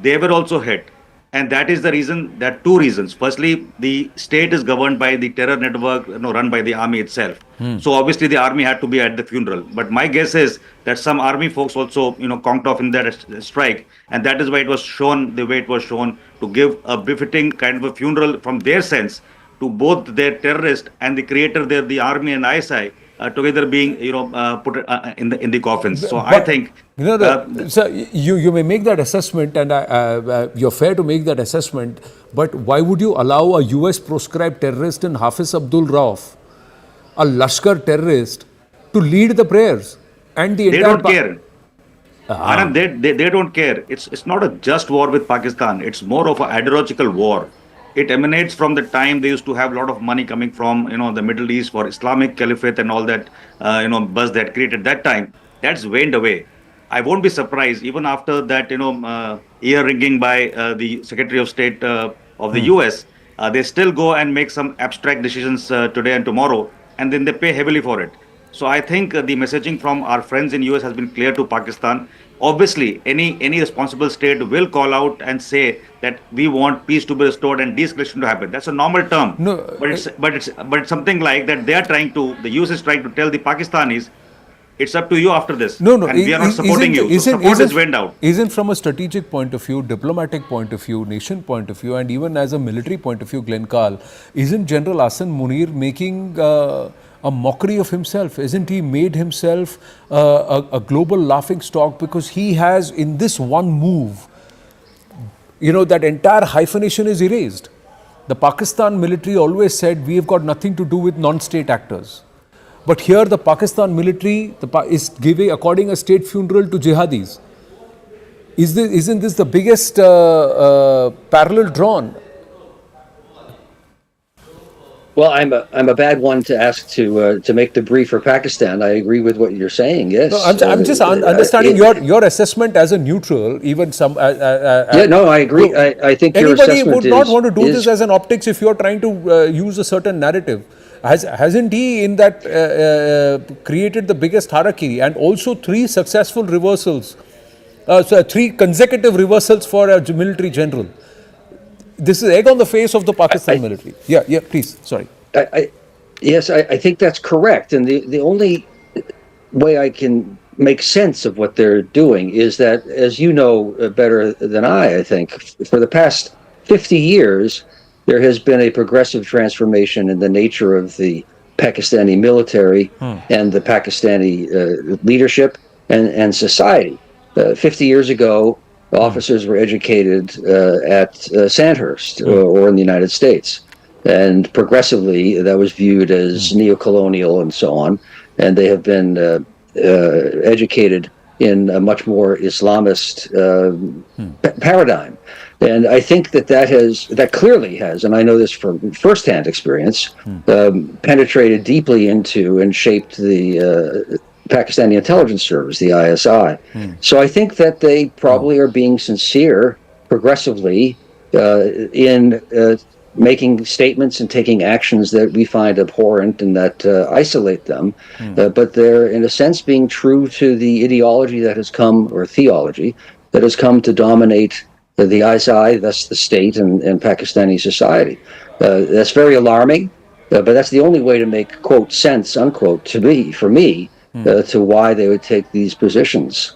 They were also hit. And that is the reason, there are two reasons. Firstly, the state is governed by the terror network, run by the army itself. So obviously the army had to be at the funeral. But my guess is that some army folks also, conked off in that strike. And that is why it was shown the way it was shown, to give a befitting kind of a funeral from their sense to both their terrorist and the creator there, the army and ISI, together being, put in the coffins. So I think sir, you may make that assessment, and you're fair to make that assessment, but why would you allow a US proscribed terrorist in Hafiz Abdul Rauf, a Lashkar terrorist, to lead the prayers? And the they entire don't care. Anand, they don't care. It's not a just war with Pakistan. It's more of an ideological war. It emanates from the time they used to have a lot of money coming from, the Middle East for Islamic Caliphate and all that, buzz that created that time. That's waned away. I won't be surprised even after that, ear ringing by the Secretary of State of the US. They still go and make some abstract decisions today and tomorrow, and then they pay heavily for it. So I think the messaging from our friends in US has been clear to Pakistan. Obviously, any responsible state will call out and say that we want peace to be restored and de-escalation to happen. That's a normal term. No, but it's something like that. They are trying to. The US is trying to tell the Pakistanis, it's up to you after this. No, and we are not supporting you. So support is went out. Isn't from a strategic point of view, diplomatic point of view, nation point of view, and even as a military point of view, Glenn Carl, isn't General Hassan Munir making a mockery of himself? Isn't he made himself a global laughing stock, because he has, in this one move, that entire hyphenation is erased. The Pakistan military always said we have got nothing to do with non-state actors. But here the Pakistan military is giving, according a state funeral to jihadis. Isn't this the biggest parallel drawn? Well, I'm a bad one to ask to make the brief for Pakistan. I agree with what you're saying. Yes, no, I'm just understanding your assessment as a neutral. Even some. Yeah, no, I agree. I think your assessment anybody would not want to do this as an optics if you're trying to use a certain narrative. Hasn't he in that created the biggest hierarchy, and also 3 successful reversals, 3 consecutive reversals for a military general? This is egg on the face of the Pakistan military. Yeah, please, sorry. Yes, I think that's correct. And the only way I can make sense of what they're doing is that, as you know better than I think, for the past 50 years, there has been a progressive transformation in the nature of the Pakistani military and the Pakistani leadership and society. 50 years ago, officers were educated at Sandhurst or in the United States. And progressively, that was viewed as neocolonial and so on. And they have been educated in a much more Islamist paradigm. And I think that clearly has, and I know this from firsthand experience, penetrated deeply into and shaped the Pakistani intelligence service, the ISI. So I think that they probably are being sincere progressively in making statements and taking actions that we find abhorrent and that isolate them. But they're, in a sense, being true to the ideology that has come, or theology, that has come to dominate the ISI, thus the state and Pakistani society. That's very alarming, but that's the only way to make, quote, sense, unquote, for me, to why they would take these positions.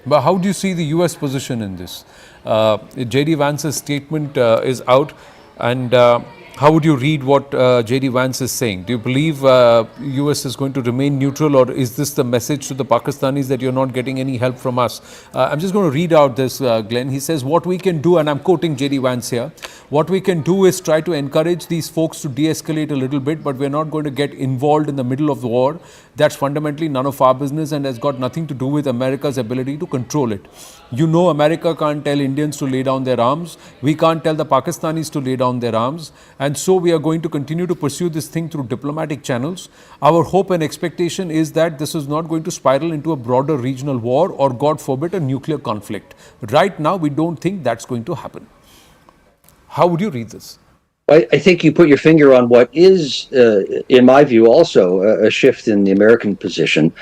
But how do you see the US position in this? J.D. Vance's statement is out, and how would you read what J.D. Vance is saying? Do you believe US is going to remain neutral, or is this the message to the Pakistanis that you're not getting any help from us? I'm just going to read out this, Glenn. He says, what we can do, and I'm quoting J.D. Vance here, what we can do is try to encourage these folks to de-escalate a little bit, but we're not going to get involved in the middle of the war. That's fundamentally none of our business and has got nothing to do with America's ability to control it. You know, America can't tell Indians to lay down their arms. We can't tell the Pakistanis to lay down their arms. And so we are going to continue to pursue this thing through diplomatic channels. Our hope and expectation is that this is not going to spiral into a broader regional war or, God forbid, a nuclear conflict. Right now, we don't think that's going to happen. How would you read this? I think you put your finger on what is, in my view, also a shift in the American position.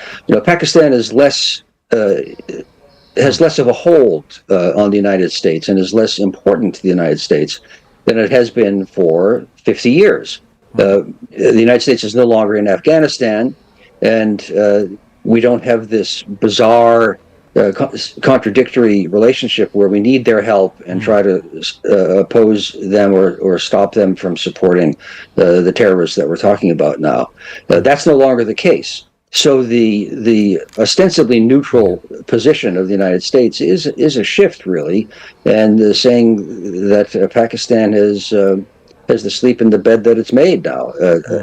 Pakistan is has less of a hold on the United States and is less important to the United States than it has been for 50 years. The United States is no longer in Afghanistan, and we don't have this bizarre contradictory relationship where we need their help and try to oppose them or stop them from supporting the terrorists that we're talking about now. That's no longer the case. So the ostensibly neutral position of the United States is a shift, really, and saying that Pakistan has the sleep in the bed that it's made now.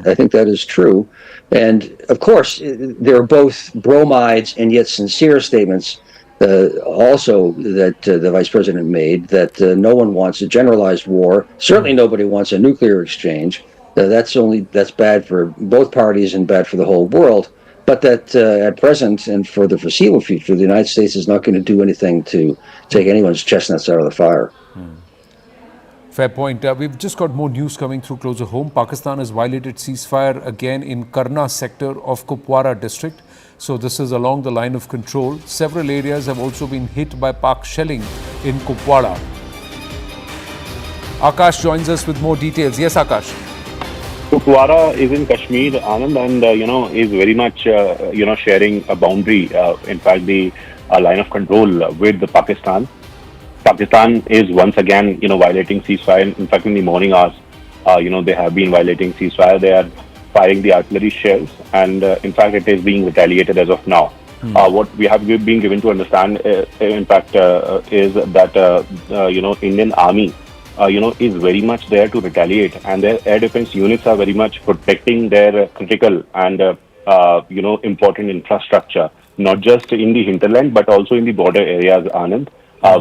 I think that is true. And of course, there are both bromides and yet sincere statements also that the Vice President made, that no one wants a generalized war. Certainly nobody wants a nuclear exchange. That's bad for both parties and bad for the whole world. But that at present and for the foreseeable future, the United States is not going to do anything to take anyone's chestnuts out of the fire. Fair point. We've just got more news coming through closer home. Pakistan has violated ceasefire again in Karna sector of Kupwara district. So this is along the line of control. Several areas have also been hit by Pak shelling in Kupwara. Akash joins us with more details. Yes, Akash. Kupwara is in Kashmir, Anand, and is very much sharing a boundary. In fact, the line of control with Pakistan. Pakistan is once again, violating ceasefire. In fact, in the morning hours, they have been violating ceasefire. They are firing the artillery shells, and in fact, it is being retaliated as of now. What we have been given to understand, in fact, is that Indian Army, is very much there to retaliate, and their air defense units are very much protecting their critical and important infrastructure, not just in the hinterland but also in the border areas. Anand,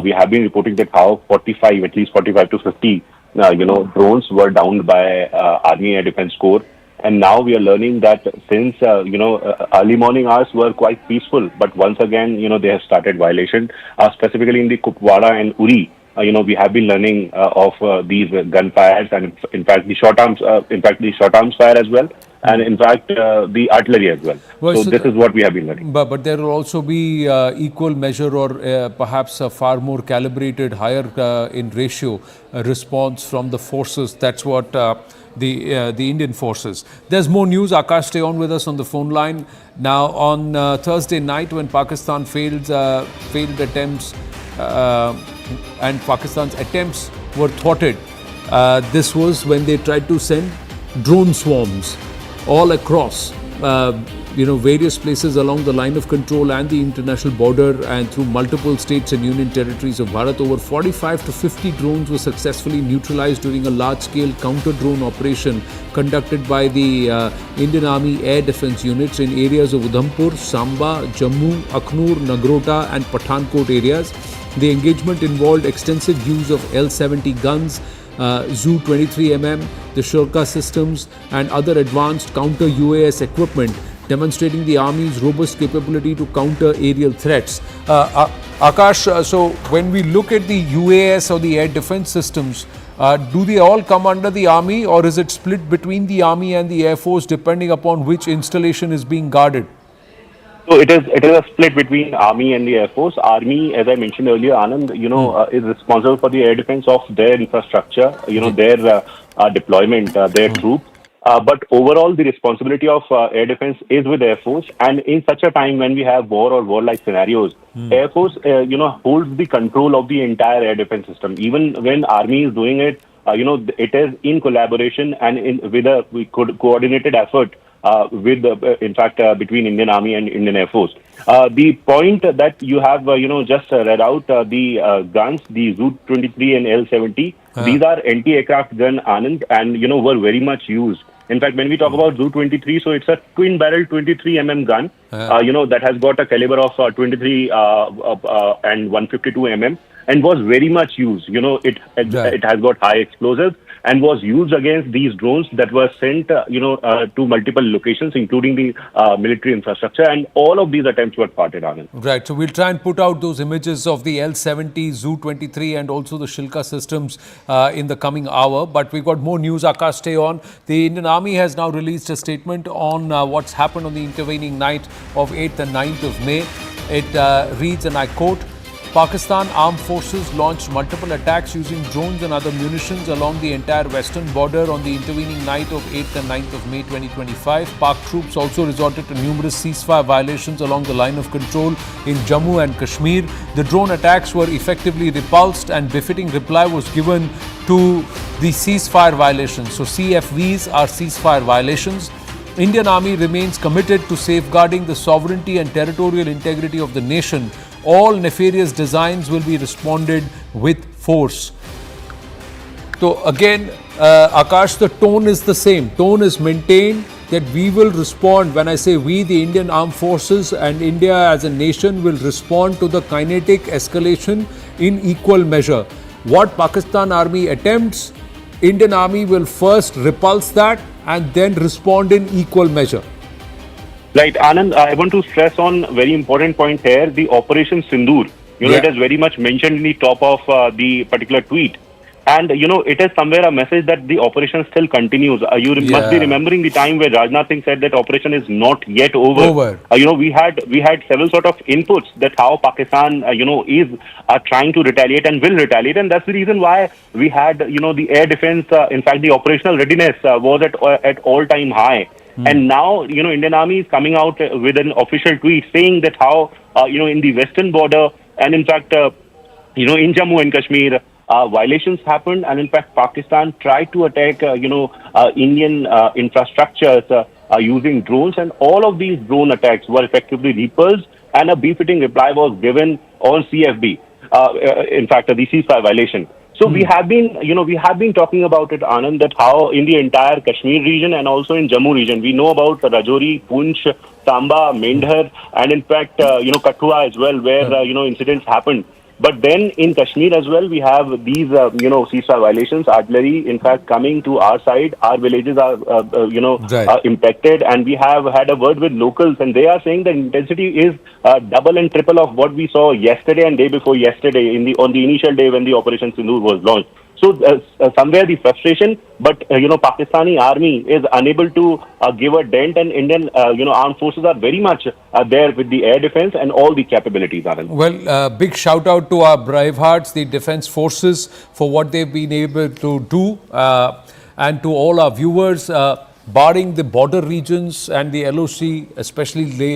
we have been reporting that how at least 45 to 50, drones were downed by Army Air Defense Corps. And now we are learning that since, early morning hours were quite peaceful, but once again, they have started violation, specifically in the Kupwara and Uri. We have been learning of these gunfires and in fact the short arms fire as well, and in fact the artillery as well. So this is what we have been learning. But there will also be equal measure or perhaps a far more calibrated, higher in ratio response from the forces. That's what the Indian forces. There's more news. Akash, stay on with us on the phone line. Now on Thursday night, when Pakistan failed attempts and Pakistan's attempts were thwarted, this was when they tried to send drone swarms all across various places along the line of control and the international border and through multiple states and union territories of Bharat. Over 45 to 50 drones were successfully neutralized during a large-scale counter-drone operation conducted by the Indian Army Air Defense units in areas of Udhampur, Samba, Jammu, Akhnur, Nagrota and Pathankot areas. The engagement involved extensive use of L-70 guns, Zu-23mm, the Shurka systems and other advanced counter-UAS equipment, demonstrating the Army's robust capability to counter aerial threats. Akash, so when we look at the UAS or the air defense systems, do they all come under the Army, or is it split between the Army and the Air Force depending upon which installation is being guarded? So it is a split between Army and the Air Force. Army, as I mentioned earlier, Anand, is responsible for the air defense of their infrastructure, their deployment, their troops. But overall, the responsibility of air defense is with Air Force. And in such a time when we have war or war-like scenarios, Air Force, holds the control of the entire air defense system. Even when Army is doing it, it is in collaboration and with a coordinated effort. Between Indian Army and Indian Air Force. The point that you have, just read out, the guns, the Zu-23 and L-70, these are anti-aircraft gun, Anand, and, were very much used. In fact, when we talk about Zu-23, so it's a twin-barrel 23mm gun, that has got a caliber of 23 and 152mm and was very much used. It has got high explosives. and was used against these drones that were sent, to multiple locations, including the military infrastructure. And all of these attempts were thwarted, Anand. Right. So we'll try and put out those images of the L-70, Zu-23 and also the Shilka systems in the coming hour. But we've got more news. Akash, stay on. The Indian Army has now released a statement on what's happened on the intervening night of 8th and 9th of May. It reads, and I quote, Pakistan Armed Forces launched multiple attacks using drones and other munitions along the entire western border on the intervening night of 8th and 9th of May 2025. Pak troops also resorted to numerous ceasefire violations along the line of control in Jammu and Kashmir. The drone attacks were effectively repulsed and befitting reply was given to the ceasefire violations. So CFVs are ceasefire violations. Indian Army remains committed to safeguarding the sovereignty and territorial integrity of the nation. All nefarious designs will be responded with force. So again, Akash, the tone is the same. Tone is maintained that we will respond. When I say we, the Indian Armed Forces and India as a nation will respond to the kinetic escalation in equal measure. What Pakistan Army attempts, Indian Army will first repulse that and then respond in equal measure. Right, Anand, I want to stress on a very important point here, the Operation Sindoor. It is very much mentioned in the top of the particular tweet. And, it is somewhere a message that the operation still continues. You must be remembering the time where Rajnath Singh said that operation is not yet over. We had several sort of inputs that how Pakistan, is trying to retaliate and will retaliate. And that's the reason why we had, the air defense, in fact, the operational readiness was at all-time high. And now, Indian Army is coming out with an official tweet saying that how, in the western border and in fact, in Jammu and Kashmir, violations happened. And in fact, Pakistan tried to attack, Indian infrastructures using drones. And all of these drone attacks were effectively repulsed and a befitting reply was given on CFB. In fact, the ceasefire violation. So we have been talking about it, Anand, that how in the entire Kashmir region and also in Jammu region, we know about Rajouri, Poonch, Samba, Mendhar, and in fact, Kathua as well, where, incidents happened. But then in Kashmir as well, we have these, ceasefire violations, artillery, in fact, coming to our side. Our villages are, impacted, and we have had a word with locals, and they are saying the intensity is double and triple of what we saw yesterday and day before yesterday on the initial day when the Operation Sindoor was launched. So somewhere the frustration, but Pakistani army is unable to give a dent, and Indian armed forces are very much there with the air defense and all the capabilities. Well, big shout out to our bravehearts, the defense forces, for what they've been able to do, and to all our viewers, barring the border regions and the LOC, especially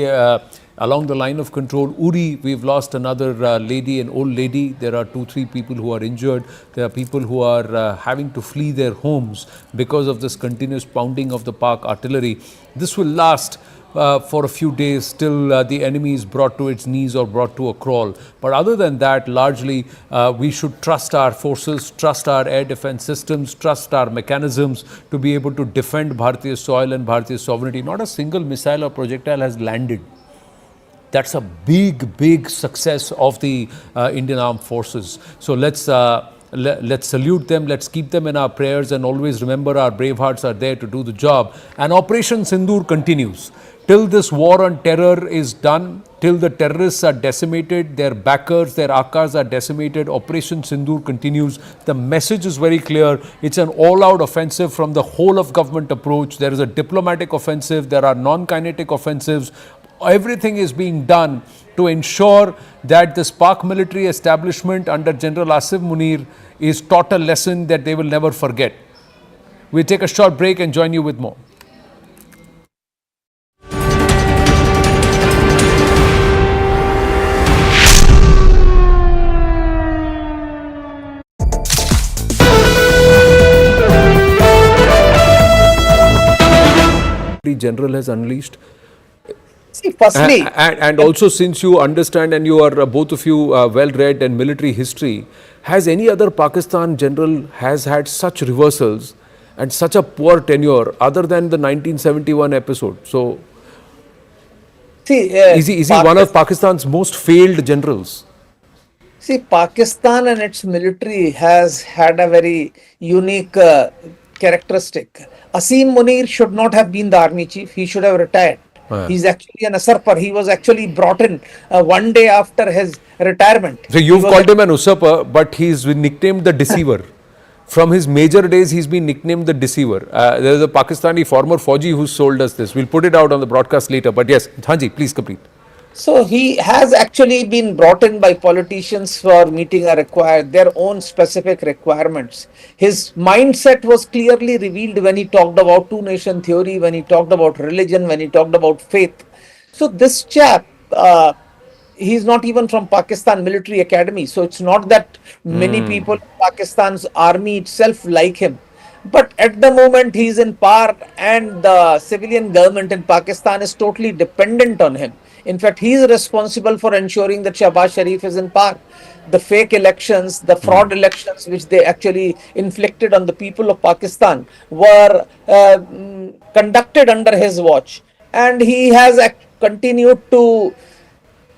along the line of control. Uri, we've lost another lady, an old lady. There are 2-3 people who are injured. There are people who are having to flee their homes because of this continuous pounding of the Pak artillery. This will last for a few days till the enemy is brought to its knees or brought to a crawl. But other than that, largely, we should trust our forces, trust our air defense systems, trust our mechanisms to be able to defend Bharatiya soil and Bharatiya sovereignty. Not a single missile or projectile has landed. That's a big success of the Indian Armed Forces. So let's salute them, let's keep them in our prayers, and always remember our brave hearts are there to do the job. And Operation Sindoor continues. Till this war on terror is done, till the terrorists are decimated, their backers, their Akas are decimated, Operation Sindoor continues. The message is very clear. It's an all-out offensive from the whole of government approach. There is a diplomatic offensive, there are non-kinetic offensives. Everything is being done to ensure that this Pak military establishment under General Asif Munir is taught a lesson that they will never forget. We'll take a short break and join you with more. General has unleashed. See, firstly, and also, since you understand and you are both of you well read in military history, has any other Pakistan general has had such reversals and such a poor tenure other than the 1971 episode? So, see, is he one of Pakistan's most failed generals? See, Pakistan and its military has had a very unique characteristic. Asim Munir should not have been the army chief. He should have retired. He's actually an usurper. He was actually brought in one day after his retirement. So you've called him an usurper, but he's been nicknamed the deceiver. From his major days, he's been nicknamed the deceiver. There's a Pakistani former Fauji who sold us this. We'll put it out on the broadcast later. But yes, Hanji, please complete. So he has actually been brought in by politicians for meeting their own specific requirements. His mindset was clearly revealed when he talked about two-nation theory, when he talked about religion, when he talked about faith. So this chap, he's not even from Pakistan Military Academy. So it's not that many people in Pakistan's army itself like him. But at the moment he's in power and the civilian government in Pakistan is totally dependent on him. In fact, he is responsible for ensuring that Shahbaz Sharif is in power. The fake elections, the fraud elections which they actually inflicted on the people of Pakistan were conducted under his watch. And he has continued to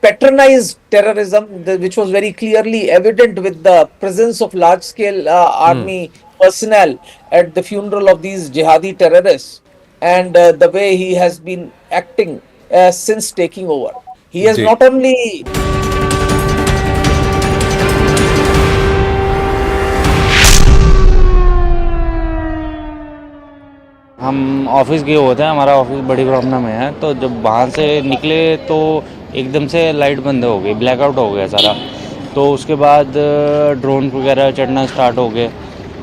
patronize terrorism, which was very clearly evident with the presence of large-scale army personnel at the funeral of these jihadi terrorists, and the way he has been acting since taking over. He has not only हम office गए होते हैं, हमारा office बड़ी problem में है, तो जब वहाँ से निकले तो एकदम से लाइट बंद हो गई, ब्लैकआउट हो गया सारा। तो उसके बाद ड्रोन वगैरह चढ़ना स्टार्ट हो गए,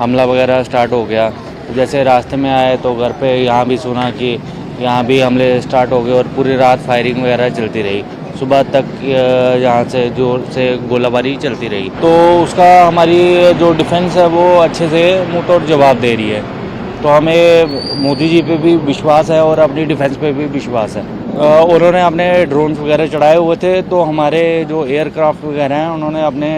हमला वगैरह स्टार्ट हो गया। जैसे रास्ते में आए तो घर पे यहाँ भी सुना कि यहाँ भी हमले स्टार्ट हो गए और पूरी रात फायरिंग वगैरह चलती रही। सुबह तक यहाँ से जोर से गोलाबारी चलती रही। तो उसका हमारी जो डिफेंस है वो अच्छे से मुँह तोड़ जवाब दे रही है। तो हमें मोदी जी पे भी विश्वास है और अपनी डिफेंस पे भी विश्वास है। उन्होंने अपने ड्रोन वगैरह चढ़ाए हुए थे, तो हमारे जो एयरक्राफ्ट वगैरह हैं उन्होंने अपने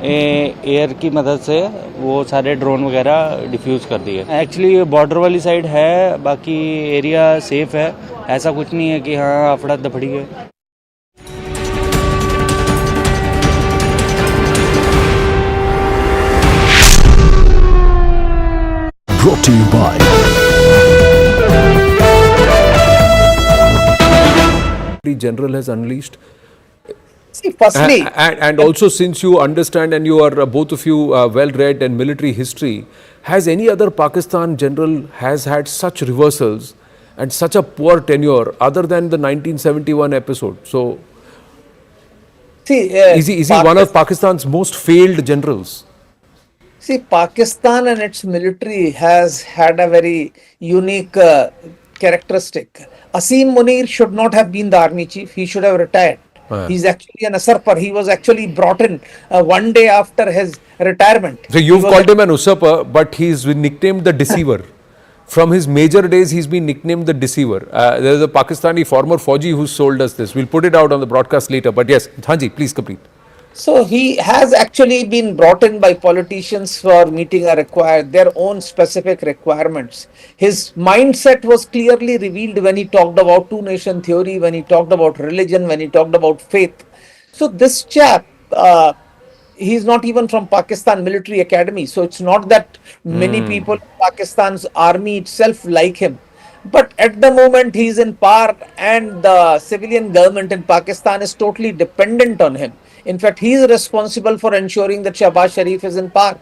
एयर की मदद से वो सारे ड्रोन वगैरह डिफ्यूज़ कर दिए। एक्चुअली बॉर्डर वाली साइड है, बाकी एरिया सेफ है, ऐसा कुछ नहीं है कि हाँ अफड़ा दफड़ी है। Brought to you by General has unleashed. See, firstly, and also, since you understand and you are both of you well read in military history, has any other Pakistan general has had such reversals and such a poor tenure other than the 1971 episode? So, see, is he one of Pakistan's most failed generals? See, Pakistan and its military has had a very unique characteristic. Asim Munir should not have been the army chief. He should have retired. He's actually an usurper. He was actually brought in one day after his retirement. So you've called him an usurper, but he's been nicknamed the deceiver. From his major days, he's been nicknamed the deceiver. There's a Pakistani former Fauji who sold us this. We'll put it out on the broadcast later. But yes, Hanji, please complete. So he has actually been brought in by politicians for meeting their own specific requirements. His mindset was clearly revealed when he talked about two-nation theory, when he talked about religion, when he talked about faith. So this chap, he's not even from Pakistan Military Academy. So it's not that many people in Pakistan's army itself like him. But at the moment he's in power and the civilian government in Pakistan is totally dependent on him. In fact, he is responsible for ensuring that Shahbaz Sharif is in power.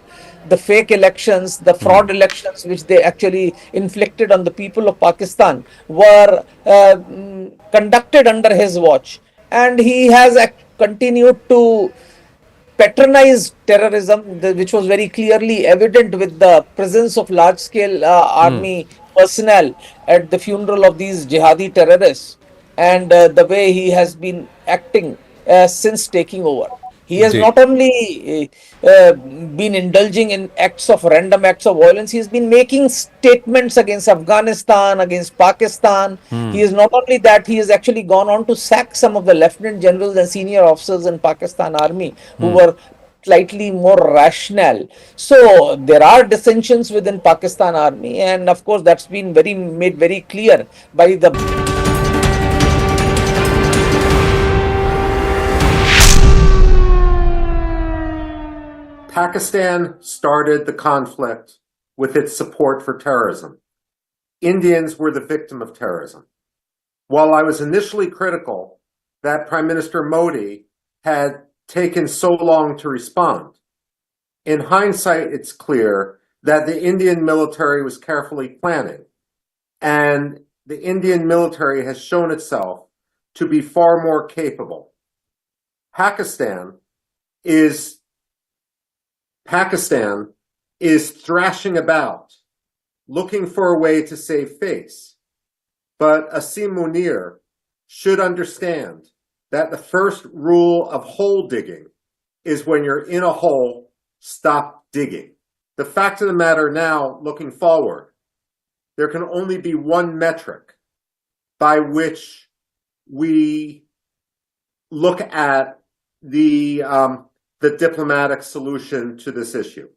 The fake elections, the fraud elections which they actually inflicted on the people of Pakistan were conducted under his watch. And he has continued to patronize terrorism, which was very clearly evident with the presence of large-scale army personnel at the funeral of these jihadi terrorists, and the way he has been acting since taking over. He has not only been indulging in random acts of violence, he has been making statements against Afghanistan, against Pakistan. He is not only that, he has actually gone on to sack some of the lieutenant generals and senior officers in Pakistan army who were slightly more rational. So there are dissensions within Pakistan army, and of course that's been made very clear by the Pakistan started the conflict with its support for terrorism. Indians were the victim of terrorism. While I was initially critical that Prime Minister Modi had taken so long to respond, in hindsight, it's clear that the Indian military was carefully planning, and the Indian military has shown itself to be far more capable. Pakistan is thrashing about, looking for a way to save face. But Asim Munir should understand that the first rule of hole digging is when you're in a hole, stop digging. The fact of the matter now, looking forward, there can only be one metric by which we look at the diplomatic solution to this issue.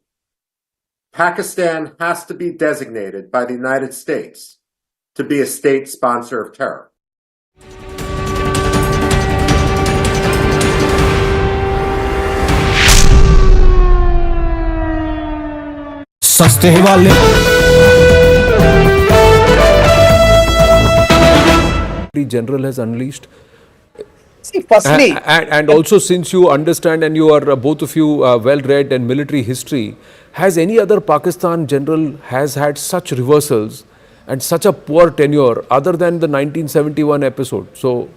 Pakistan has to be designated by the United States to be a state sponsor of terror. सस्ते वाले General has unleashed. See, firstly, and also, since you understand and you are both of you well read in military history, has any other Pakistan general has had such reversals and such a poor tenure other than the 1971 episode? So,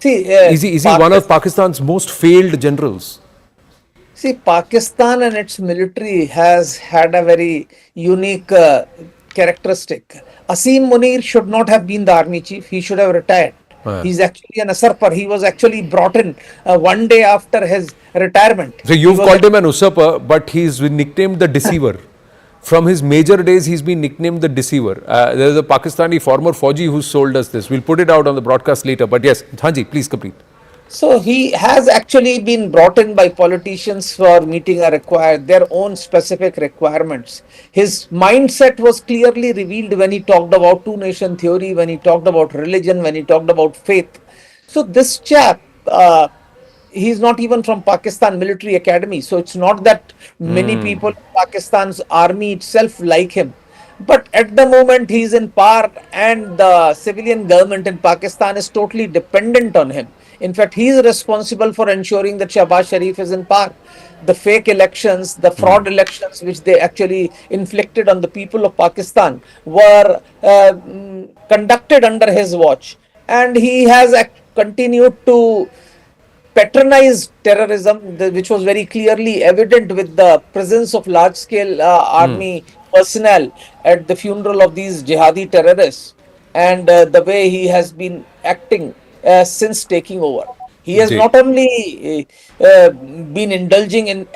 see, is he one of Pakistan's most failed generals? See, Pakistan and its military has had a very unique characteristic. Asim Munir should not have been the army chief. He should have retired. He's actually an usurper. He was actually brought in one day after his retirement. So you've called him an usurper, but he's been nicknamed the deceiver. From his major days, he's been nicknamed the deceiver. There's a Pakistani former Fauji who sold us this. We'll put it out on the broadcast later. But yes, Hanji, please complete. So he has actually been brought in by politicians for meeting their own specific requirements. His mindset was clearly revealed when he talked about two-nation theory, when he talked about religion, when he talked about faith. So this chap, he's not even from Pakistan Military Academy. So it's not that many people in Pakistan's army itself like him. But at the moment he's in power, and the civilian government in Pakistan is totally dependent on him. In fact, he is responsible for ensuring that Shahbaz Sharif is in power. The fake elections, the fraud elections which they actually inflicted on the people of Pakistan were conducted under his watch. And he has continued to patronize terrorism, which was very clearly evident with the presence of large-scale army personnel at the funeral of these jihadi terrorists, and the way he has been acting since taking over. He has not only been indulging in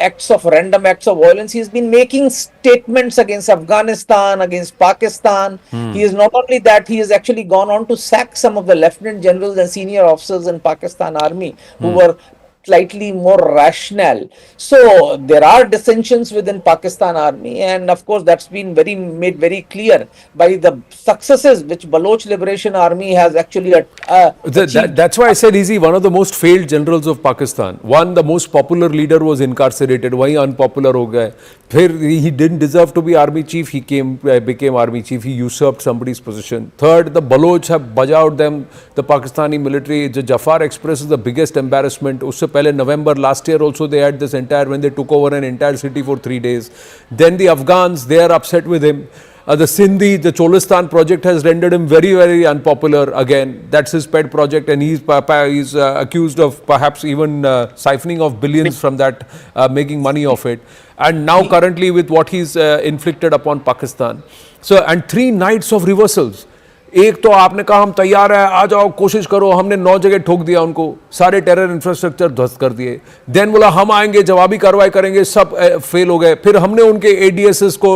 random acts of violence, he has been making statements against Afghanistan, against Pakistan. He is not only that, he has actually gone on to sack some of the lieutenant generals and senior officers in Pakistan Army who were slightly more rational. So there are dissensions within Pakistan Army, and of course that's been made very clear by the successes which Baloch Liberation Army has actually achieved. That's why I said is he one of the most failed generals of Pakistan. One, the most popular leader was incarcerated, wahi unpopular ho gaya. He didn't deserve to be army chief, he became army chief, he usurped somebody's position. Third, the Baloch have bajawed them, the Pakistani military. The Jafar Express is the biggest embarrassment. November last year also they had this when they took over an entire city for 3 days. Then the Afghans, they are upset with him. The Sindhi, the Cholistan project has rendered him very, very unpopular again. That's his pet project, and he's accused of perhaps even siphoning of billions from that, making money of it. And now currently with what he's inflicted upon Pakistan. So, and 3 nights of reversals. एक तो आपने कहा हम तैयार है, आ जाओ, कोशिश करो, हमने 9 जगह ठोक दिया उनको, सारे टेरर इंफ्रास्ट्रक्चर ध्वस्त कर दिए. देन बोला हम आएंगे, जवाबी कार्रवाई करेंगे, सब फेल हो गए. फिर हमने उनके ADSs को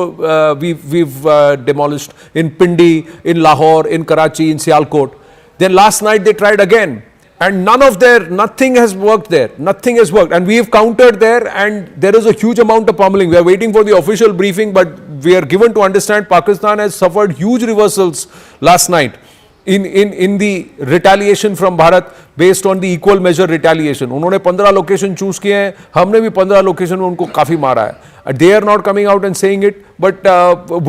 we've demolished in Pindi, in Lahore, in Karachi, in Sialkot. Then last night they tried again. And nothing has worked there. Nothing has worked. And we have countered there, and there is a huge amount of pummeling. We are waiting for the official briefing, but we are given to understand Pakistan has suffered huge reversals last night in the retaliation from Bharat. based on the equal measure retaliation. उन्होंने 15 location choose किए हैं, हमने भी 15 location में उनको काफी मारा है. They are not coming out and saying it, but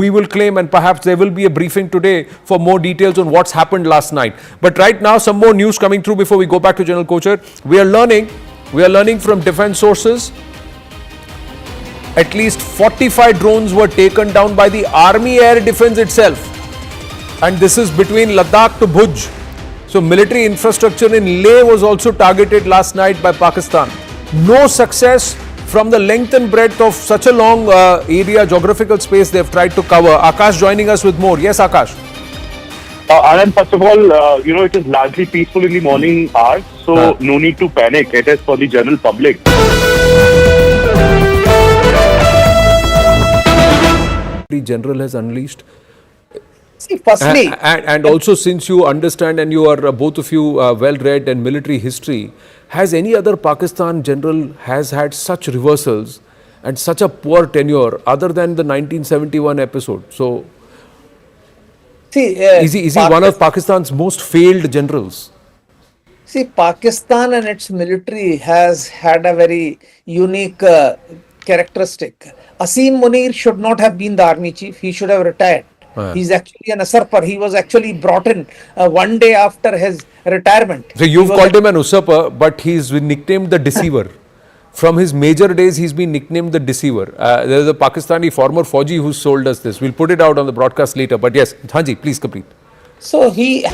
we will claim, and perhaps there will be a briefing today for more details on what's happened last night. But right now, some more news coming through before we go back to General Kochhar. We are learning from defense sources. At least 45 drones were taken down by the Army Air Defense itself. And this is between Ladakh to Bhuj. So military infrastructure in Leh was also targeted last night by Pakistan. No success from the length and breadth of such a long area, geographical space they've tried to cover. Akash joining us with more. Yes, Akash. Anand, first of all, it is largely peaceful in the morning hours, so no need to panic. It is for the general public. The general has unleashed. See, firstly, and also, since you understand and you are both of you well read in military history, has any other Pakistan general has had such reversals and such a poor tenure other than the 1971 episode? So, see, is he one of Pakistan's most failed generals? See, Pakistan and its military has had a very unique characteristic. Asim Munir should not have been the army chief. He should have retired. He's actually an usurper. He was actually brought in one day after his retirement. So you've called him an usurper, but he's been nicknamed the deceiver. From his major days, he's been nicknamed the deceiver. There's a Pakistani former Fauji who sold us this. We'll put it out on the broadcast later. But yes, Hanji, please complete. So he...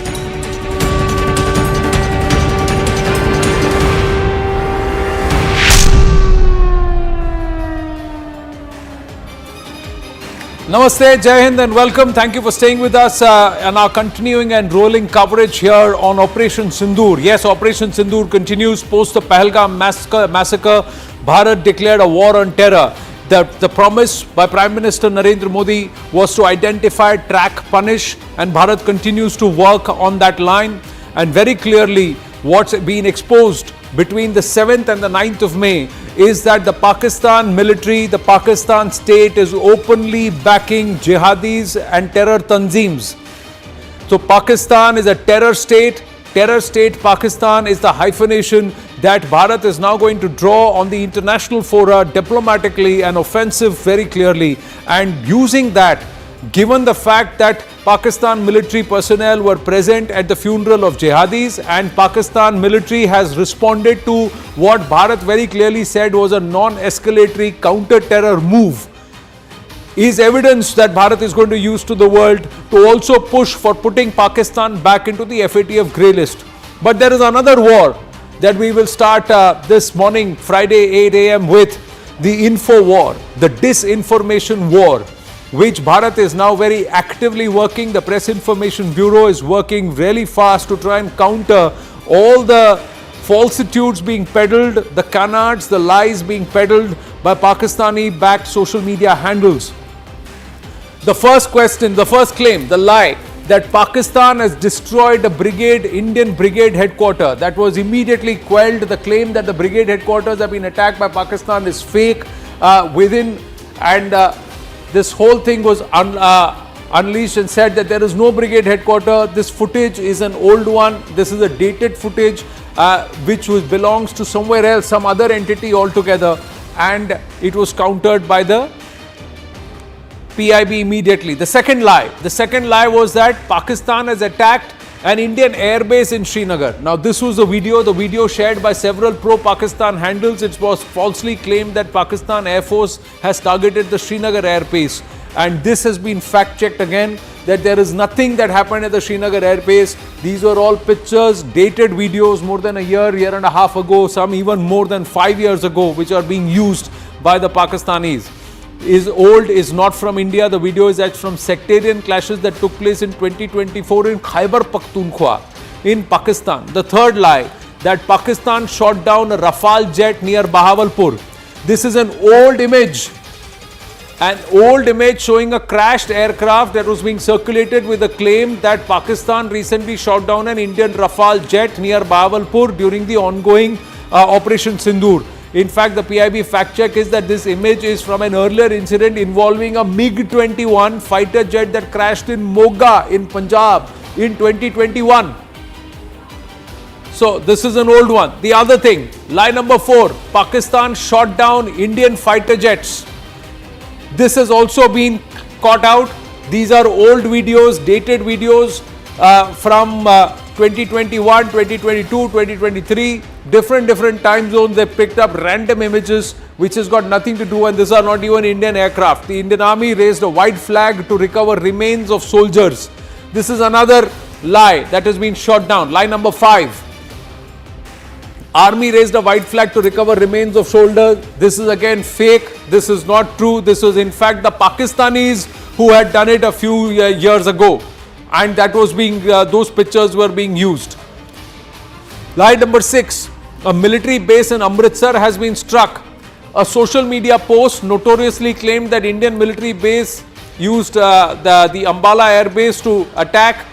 Namaste, Jai Hind and welcome. Thank you for staying with us and our continuing and rolling coverage here on Operation Sindoor. Yes, Operation Sindoor continues post the Pahalgam massacre. Bharat declared a war on terror. The promise by Prime Minister Narendra Modi was to identify, track, punish, and Bharat continues to work on that line. And very clearly, what's been exposed between the 7th and the 9th of May is that the Pakistan military, the Pakistan state is openly backing jihadis and terror tanzeems. So Pakistan is a terror state. Terror state Pakistan is the hyphenation that Bharat is now going to draw on the international fora diplomatically and offensive very clearly, and using that, given the fact that Pakistan military personnel were present at the funeral of jihadis and Pakistan military has responded to what Bharat very clearly said was a non-escalatory counter-terror move, is evidence that Bharat is going to use to the world to also push for putting Pakistan back into the FATF grey list. But there is another war that we will start this morning, Friday 8 a.m. with the info war, the disinformation war, which Bharat is now very actively working. The Press Information Bureau is working really fast to try and counter all the falsitudes being peddled, the canards, the lies being peddled by Pakistani-backed social media handles. The first question, the first claim, the lie that Pakistan has destroyed a brigade, Indian brigade headquarters, that was immediately quelled. The claim that the brigade headquarters have been attacked by Pakistan is fake this whole thing was unleashed and said that there is no brigade headquarters. This footage is an old one. This is a dated footage which belongs to somewhere else, some other entity altogether, and it was countered by the PIB immediately. The second lie was that Pakistan has attacked an Indian airbase in Srinagar. Now this was the video shared by several pro-Pakistan handles. It was falsely claimed that Pakistan Air Force has targeted the Srinagar airbase, and this has been fact-checked again, that there is nothing that happened at the Srinagar airbase. These were all pictures, dated videos more than a year and a half ago, some even more than 5 years ago, which are being used by the Pakistanis. Is old, is not from India. The video is from sectarian clashes that took place in 2024 in Khyber Pakhtunkhwa in Pakistan. The third lie, that Pakistan shot down a Rafale jet near Bahawalpur. This is an old image showing a crashed aircraft that was being circulated with a claim that Pakistan recently shot down an Indian Rafale jet near Bahawalpur during the ongoing Operation Sindoor. In fact, the PIB fact check is that this image is from an earlier incident involving a MiG-21 fighter jet that crashed in Moga in Punjab in 2021. So this is an old one. The other thing, lie number 4, Pakistan shot down Indian fighter jets. This has also been caught out. These are old videos, dated videos from 2021, 2022, 2023. Different time zones. They picked up random images which has got nothing to do, and these are not even Indian aircraft. The Indian Army raised a white flag to recover remains of soldiers. This is another lie that has been shot down. Lie number 5. Army raised a white flag to recover remains of soldiers. This is again fake. This is not true. This was in fact the Pakistanis who had done it a few years ago, and that was being those pictures were being used. Lie number 6. A military base in Amritsar has been struck. A social media post notoriously claimed that Indian military base used the Ambala Air Base to attack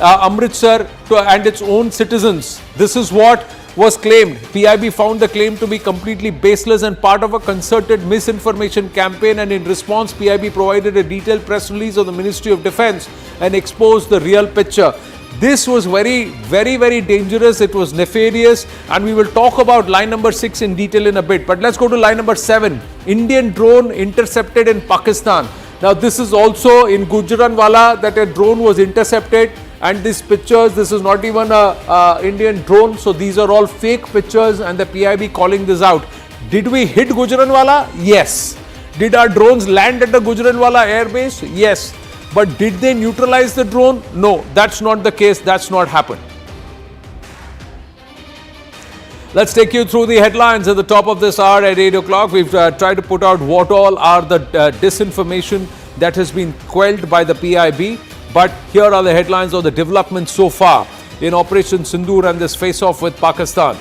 Amritsar and its own citizens. This is what was claimed. PIB found the claim to be completely baseless and part of a concerted misinformation campaign, and in response PIB provided a detailed press release of the Ministry of Defence and exposed the real picture. This was very dangerous. It was nefarious, and we will talk about line number 6 in detail in a bit. But let's go to line number 7. Indian drone intercepted in Pakistan. Now this is also in Gujranwala that a drone was intercepted, and these pictures, this is not even a Indian drone, so these are all fake pictures, and the PIB calling this out. Did we hit Gujranwala? Yes. Did our drones land at the Gujranwala air base? Yes. But did they neutralize the drone? No, that's not the case. That's not happened. Let's take you through the headlines at the top of this hour at 8 o'clock. We've tried to put out what all are the disinformation that has been quelled by the PIB. But here are the headlines of the developments so far in Operation Sindoor and this face-off with Pakistan.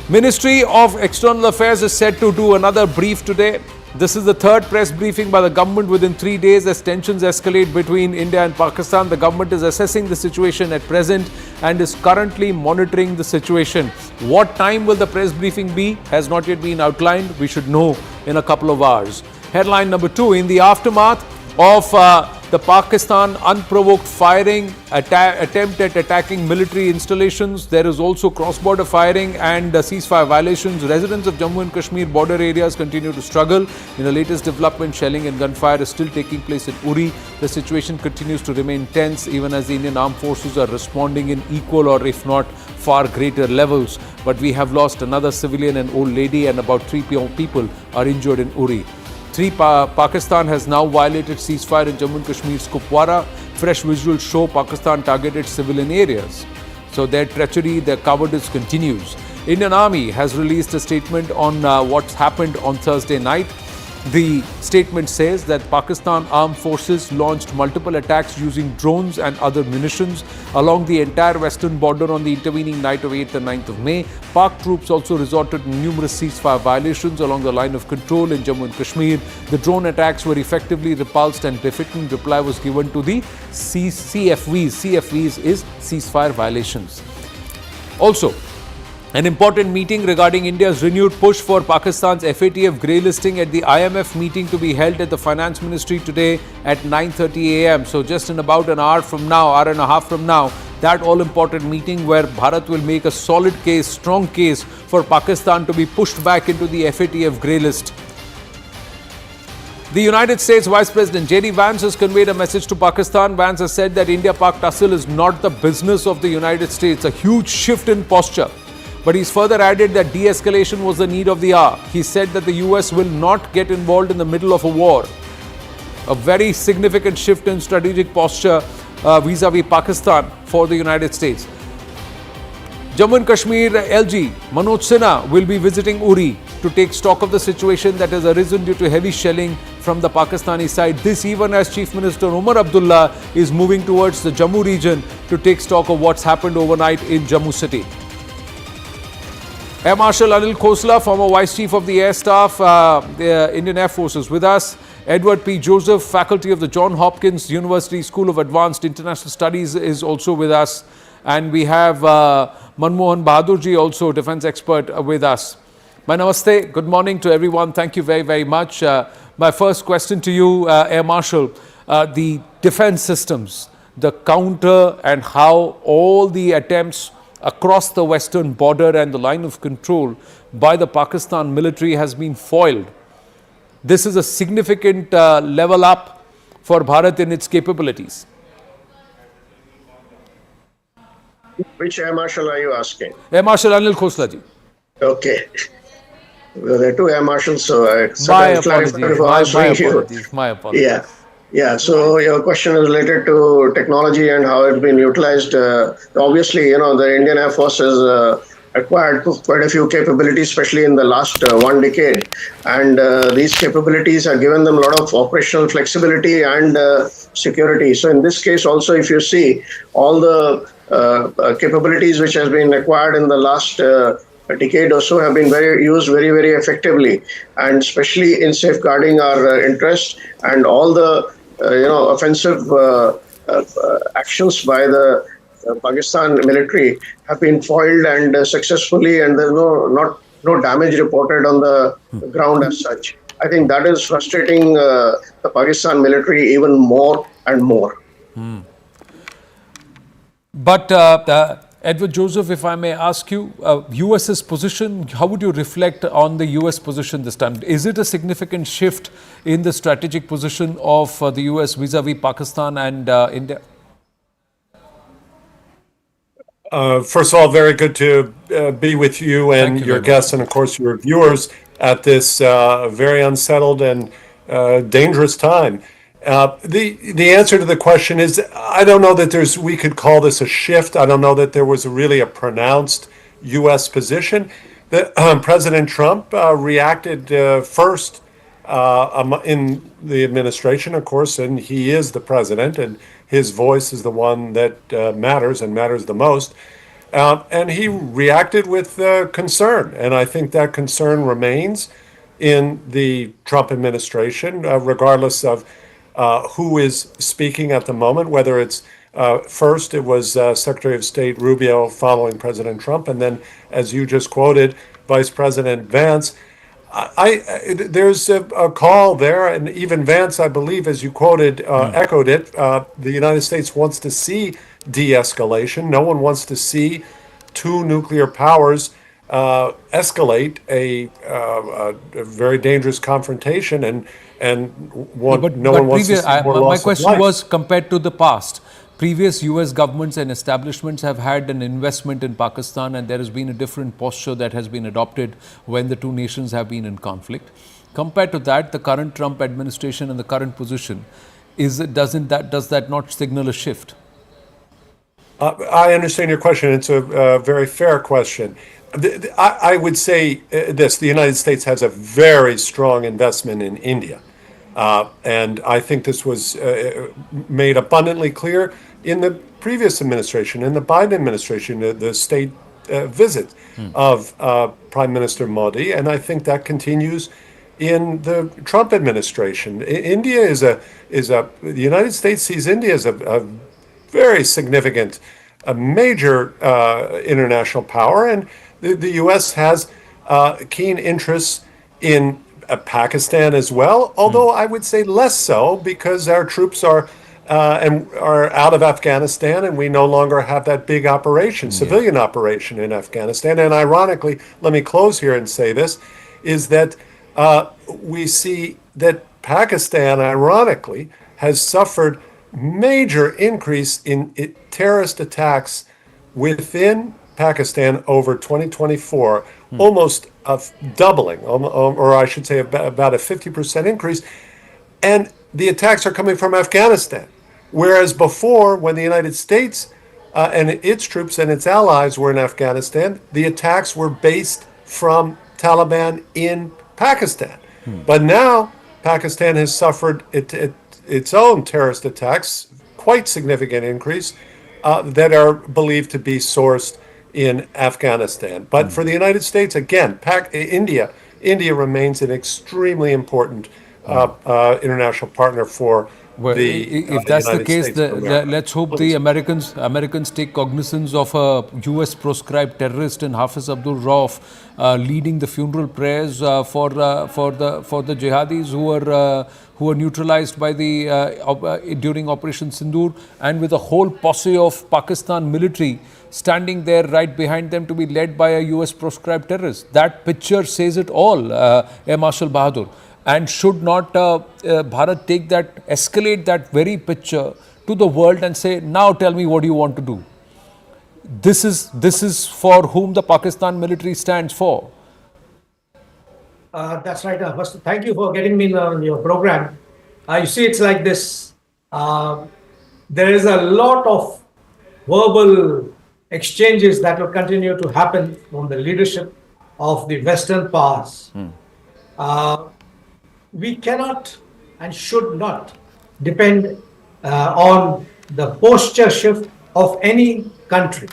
Ministry of External Affairs is set to do another brief today. This is the third press briefing by the government within 3 days as tensions escalate between India and Pakistan. The government is assessing the situation at present and is currently monitoring the situation. What time will the press briefing be has not yet been outlined. We should know in a couple of hours. Headline number 2, in the aftermath of the Pakistan unprovoked firing attempt at attacking military installations, there is also cross-border firing and ceasefire violations. Residents of Jammu and Kashmir border areas continue to struggle. In the latest development, shelling and gunfire is still taking place in Uri. The situation continues to remain tense even as the Indian armed forces are responding in equal or if not far greater levels. But we have lost another civilian, an old lady, and about 3 people are injured in Uri. Pakistan has now violated ceasefire in Jammu and Kashmir's Kupwara. Fresh visuals show Pakistan targeted civilian areas. So their treachery, their cowardice continues. Indian Army has released a statement on what's happened on Thursday night. The statement says that Pakistan Armed Forces launched multiple attacks using drones and other munitions along the entire western border on the intervening night of 8th and 9th of May. Pak troops also resorted to numerous ceasefire violations along the line of control in Jammu and Kashmir. The drone attacks were effectively repulsed and befitting reply was given to the CFVs. CFVs is ceasefire violations. Also, an important meeting regarding India's renewed push for Pakistan's FATF grey listing at the IMF meeting to be held at the Finance Ministry today at 9:30 a.m. So just in about an hour from now, hour and a half from now, that all-important meeting where Bharat will make a solid case, strong case for Pakistan to be pushed back into the FATF grey list. The United States Vice President J.D. Vance has conveyed a message to Pakistan. Vance has said that India-Pak tussle is not the business of the United States, a huge shift in posture. But he's further added that de-escalation was the need of the hour. He said that the US will not get involved in the middle of a war. A very significant shift in strategic posture vis-a-vis Pakistan for the United States. Jammu and Kashmir LG Manoj Sinha will be visiting Uri to take stock of the situation that has arisen due to heavy shelling from the Pakistani side. This even as Chief Minister Umar Abdullah is moving towards the Jammu region to take stock of what's happened overnight in Jammu city. Air Marshal Anil Khosla, former Vice Chief of the Air Staff, the Indian Air Force, is with us. Edward P. Joseph, faculty of the Johns Hopkins University School of Advanced International Studies, is also with us. And we have Manmohan Bahadurji, also defense expert, with us. My namaste, good morning to everyone. Thank you very, very much. My first question to you, Air Marshal, the defense systems, the counter and how all the attempts across the western border and the line of control by the Pakistan military has been foiled. This is a significant level up for Bharat in its capabilities. Which Air Marshal are you asking? Air Marshal Anil Khosla ji. Okay. Well, there are two Air Marshals, so My apologies. My apologies. Yeah. Yeah, so your question is related to technology and how it's been utilized. Obviously, the Indian Air Force has acquired quite a few capabilities, especially in the last 1 decade. And these capabilities have given them a lot of operational flexibility and security. So in this case also, if you see all the capabilities which has been acquired in the last a decade or so have been used very, very effectively, and especially in safeguarding our interests, and all the offensive actions by the Pakistan military have been foiled and successfully, and there's no damage reported on the ground as such. I think that is frustrating the Pakistan military even more and more. But Edward Joseph, if I may ask you, US's position, how would you reflect on the US position this time? Is it a significant shift in the strategic position of the US vis-a-vis Pakistan and India? First of all, very good to be with you and your guests and, of course, your viewers at this very unsettled and dangerous time. The answer to the question is, I don't know that we could call this a shift. I don't know that there was really a pronounced U.S. position. President Trump reacted first in the administration, of course, and he is the president, and his voice is the one that matters and matters the most. And he reacted with concern, and I think that concern remains in the Trump administration, regardless of who is speaking at the moment, whether it's first it was Secretary of State Rubio following President Trump, and then, as you just quoted, Vice President Vance. There's a call there, and even Vance, I believe, as you quoted, echoed it. The United States wants to see de-escalation. No one wants to see two nuclear powers escalate a very dangerous confrontation, and no one wants to see more loss of life. My question was compared to the past. Previous US governments and establishments have had an investment in Pakistan, and there has been a different posture that has been adopted when the two nations have been in conflict. Compared to that, the current Trump administration and the current position, does that not signal a shift? I understand your question. It's a very fair question. I would say this: the United States has a very strong investment in India. And I think this was made abundantly clear in the previous administration, in the Biden administration, the state visit of Prime Minister Modi, and I think that continues in the Trump administration. The United States sees India as a very significant, a major international power, and the U.S. has keen interests in Pakistan as well, although I would say less so, because our troops are out of Afghanistan, and we no longer have that big operation, civilian operation in Afghanistan. And ironically, let me close here and say this, is that we see that Pakistan, ironically, has suffered major increase in terrorist attacks within Pakistan over 2024, almost a doubling, or I should say about a 50% increase. And the attacks are coming from Afghanistan. Whereas before, when the United States and its troops and its allies were in Afghanistan, the attacks were based from Taliban in Pakistan. But now Pakistan has suffered its own terrorist attacks, quite significant increase, that are believed to be sourced in Afghanistan. But for the United States, again, India remains an extremely important international partner for Well, if that's the United case, States of America. let's hope the Americans take cognizance of a U.S. proscribed terrorist and Hafiz Abdul Rauf leading the funeral prayers for the jihadis who were neutralized by the during Operation Sindoor, and with a whole posse of Pakistan military standing there right behind them to be led by a U.S. proscribed terrorist. That picture says it all, Air Marshal Bahadur. And should not Bharat escalate that very picture to the world and say, now tell me what you want to do. This is for whom the Pakistan military stands for. That's right. First, thank you for getting me on your program. You see, it's like this. There is a lot of verbal exchanges that will continue to happen from the leadership of the Western powers. We cannot and should not depend on the posture shift of any country.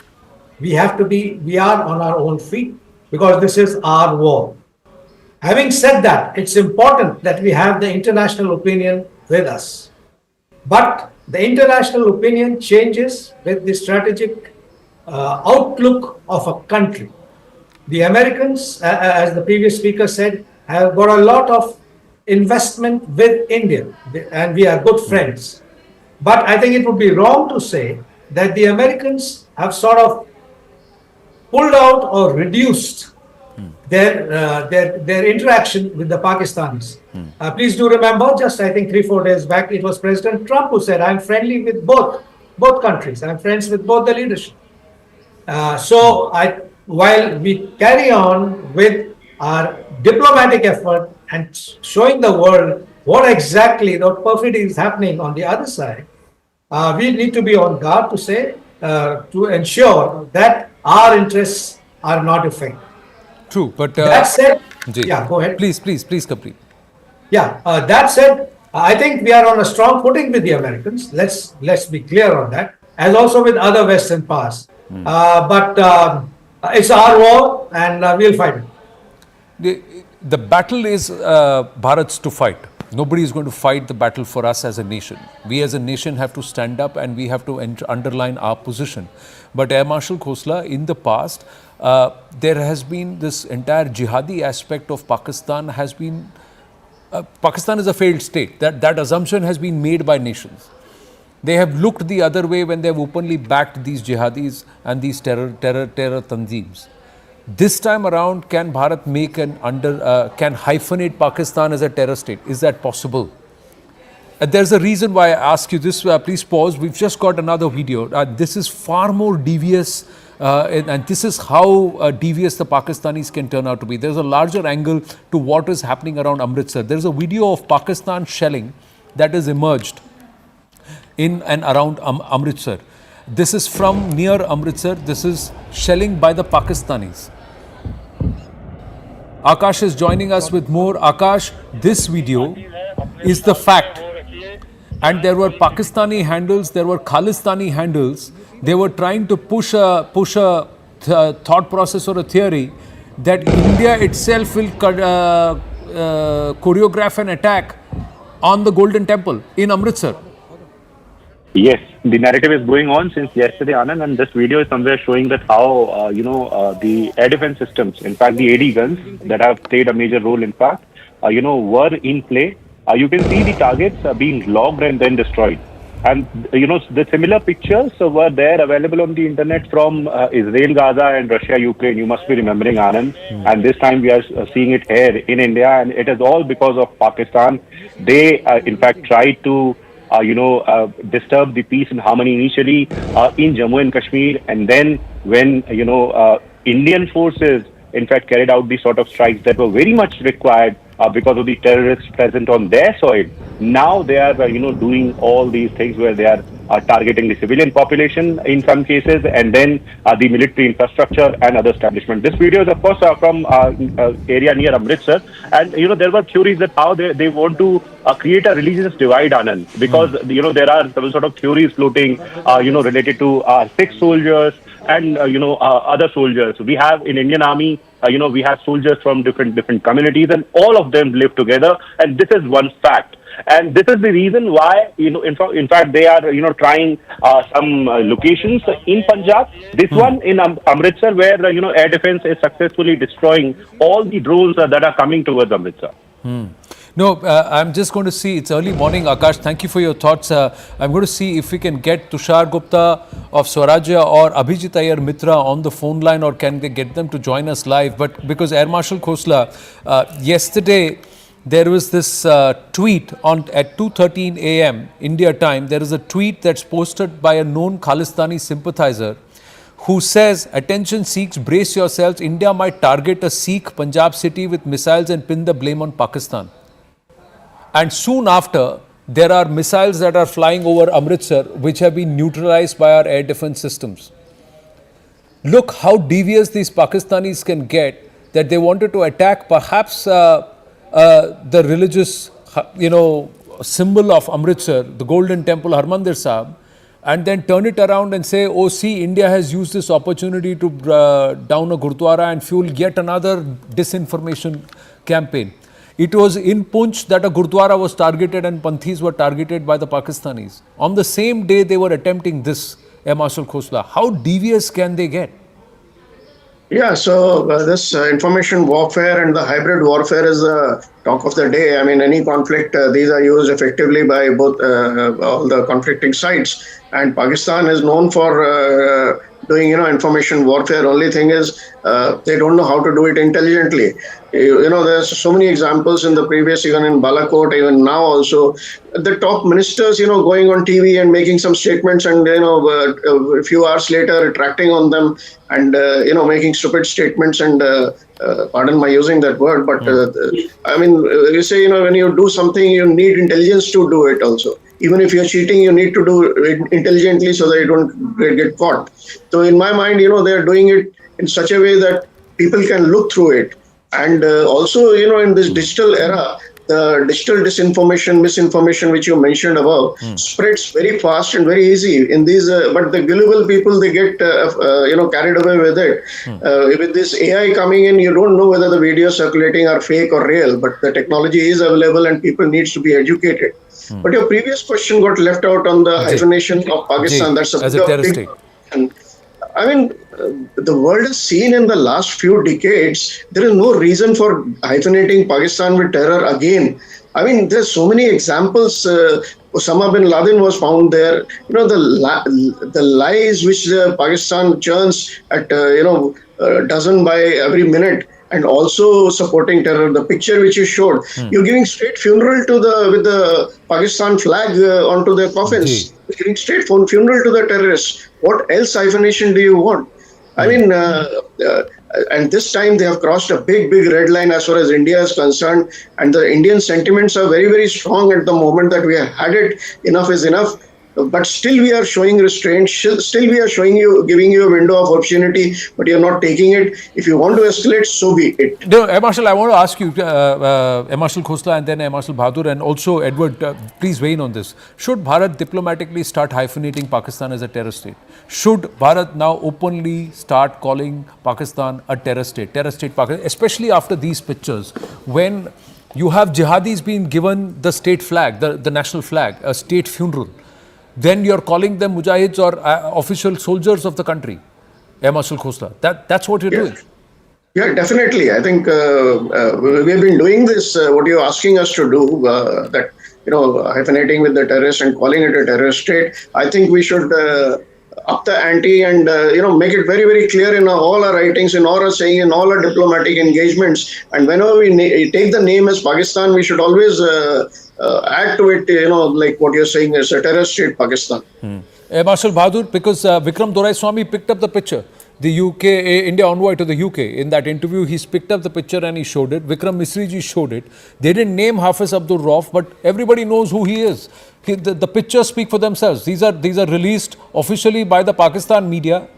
We are on our own feet because this is our war. Having said that, it's important that we have the international opinion with us. But the international opinion changes with the strategic outlook of a country. The Americans, as the previous speaker said, have got a lot of investment with India, and we are good friends. But I think it would be wrong to say that the Americans have sort of pulled out or reduced their interaction with the Pakistanis. Please do remember, just I think 3-4 days back, it was President Trump who said, "I'm friendly with both countries. I'm friends with both the leadership." While we carry on with our diplomatic effort and showing the world what exactly the perfidy is happening on the other side, we need to be on guard to ensure that our interests are not affected. True, but that said, yeah, go ahead. Please complete. Yeah, that said, I think we are on a strong footing with the Americans. Let's be clear on that, as also with other Western powers. But it's our war, and we'll fight it. The battle is Bharat's to fight. Nobody is going to fight the battle for us as a nation. We as a nation have to stand up and we have to underline our position. But Air Marshal Khosla, in the past, there has been this entire jihadi aspect of Pakistan has been... Pakistan is a failed state. That assumption has been made by nations. They have looked the other way when they have openly backed these jihadis and these terror tanzeems. This time around, can Bharat make can hyphenate Pakistan as a terror state? Is that possible? There's a reason why I ask you this. Please pause. We've just got another video. This is far more devious, and this is how devious the Pakistanis can turn out to be. There's a larger angle to what is happening around Amritsar. There's a video of Pakistan shelling that has emerged in and around Amritsar. This is from near Amritsar. This is shelling by the Pakistanis. Akash is joining us with more. Akash, this video is the fact. And there were Pakistani handles, there were Khalistani handles. They were trying to push a thought process or a theory that India itself will choreograph an attack on the Golden Temple in Amritsar. Yes, the narrative is going on since yesterday, Anand, and this video is somewhere showing that how, the air defense systems, in fact, the AD guns that have played a major role, in fact, were in play. You can see the targets being logged and then destroyed. And, the similar pictures were there available on the internet from Israel, Gaza and Russia, Ukraine. You must be remembering, Anand. And this time we are seeing it here in India, and it is all because of Pakistan. They, in fact, tried to disturb the peace and harmony initially in Jammu and Kashmir, and then when Indian forces in fact carried out the sort of strikes that were very much required because of the terrorists present on their soil. Now they are doing all these things where they are targeting the civilian population in some cases, and then the military infrastructure and other establishment. This video is of course from area near Amritsar, and there were theories that how they want to create a religious divide, Anand, because there are some sort of theories floating related to Sikh soldiers and other soldiers. We have in Indian Army we have soldiers from different communities, and all of them live together, and this is one fact. And this is the reason why, in fact, they are, trying some locations in Punjab. This one in Amritsar, where, air defense is successfully destroying all the drones that are coming towards Amritsar. No, I'm just going to see. It's early morning, Akash. Thank you for your thoughts. I'm going to see if we can get Tushar Gupta of Swarajya or Abhijit Iyer Mitra on the phone line, or can they get them to join us live? But because Air Marshal Khosla, yesterday there was this tweet at 2:13 a.m. India time. There is a tweet that's posted by a known Khalistani sympathizer who says, "Attention Sikhs, brace yourselves. India might target a Sikh Punjab city with missiles and pin the blame on Pakistan." And soon after, there are missiles that are flying over Amritsar which have been neutralized by our air defense systems. Look how devious these Pakistanis can get, that they wanted to attack perhaps the religious, symbol of Amritsar, the Golden Temple, Harmandir Sahib, and then turn it around and say, oh, see, India has used this opportunity to down a Gurdwara and fuel yet another disinformation campaign. It was in Punch that a Gurdwara was targeted and Panthis were targeted by the Pakistanis. On the same day, they were attempting this, Air Marshal Khosla. How devious can they get? Yeah, so this information warfare and the hybrid warfare is the talk of the day. I mean, any conflict, these are used effectively by both all the conflicting sides. And Pakistan is known for doing, information warfare. Only thing is, they don't know how to do it intelligently. There's so many examples in the previous, even in Balakot, even now also, the top ministers, going on TV and making some statements and, a few hours later retracting on them and, making stupid statements and, pardon my using that word, but I mean, you say, when you do something, you need intelligence to do it also. Even if you're cheating, you need to do it intelligently so that you don't get caught. So in my mind, they're doing it in such a way that people can look through it. And also, in this digital era, the digital disinformation, misinformation, which you mentioned above, spreads very fast and very easy. In these, but the gullible people, they get carried away with it. With this AI coming in, you don't know whether the videos circulating are fake or real. But the technology is available, and people needs to be educated. But your previous question got left out on the hyphenation of Pakistan. That's as a terrorist state. I mean, the world has seen in the last few decades, there is no reason for hyphenating Pakistan with terror again. I mean, there's so many examples. Osama bin Laden was found there. The lies which Pakistan churns at, a dozen by every minute, and also supporting terror. The picture which you showed, you're giving straight funeral with the Pakistan flag onto their coffins. You're giving straight funeral to the terrorists. What else hyphenation do you want? I mean, and this time they have crossed a big red line as far as India is concerned. And the Indian sentiments are very, very strong at the moment that we have had it. Enough is enough. But still we are showing restraint, still we are giving you a window of opportunity, but you're not taking it. If you want to escalate, so be it. No, Air Marshal, I want to ask you, Air Marshal Khosla and then Air Marshal Bahadur, and also Edward, please weigh in on this. Should Bharat diplomatically start hyphenating Pakistan as a terrorist state? Should Bharat now openly start calling Pakistan a terrorist state Pakistan, especially after these pictures, when you have jihadis being given the state flag, the national flag, a state funeral? Then you're calling them mujahids or official soldiers of the country, Air Marshal Khosla. That's what you're doing. Yeah, definitely. I think we've been doing this, what you're asking us to do, that, hyphenating with the terrorist and calling it a terrorist state. I think we should up the ante and, make it very, very clear in all our writings, in all our saying, in all our diplomatic engagements. And whenever we take the name as Pakistan, we should always add to it, like what you're saying is a terrorist state, Pakistan. Air Marshal Bahadur, because Vikram Doraiswamy picked up the picture. The UK, India envoy to the UK. In that interview, he's picked up the picture and he showed it. Vikram Misri showed it. They didn't name Hafiz Abdul Rauf, but everybody knows who he is. The pictures speak for themselves. These are released officially by the Pakistan media,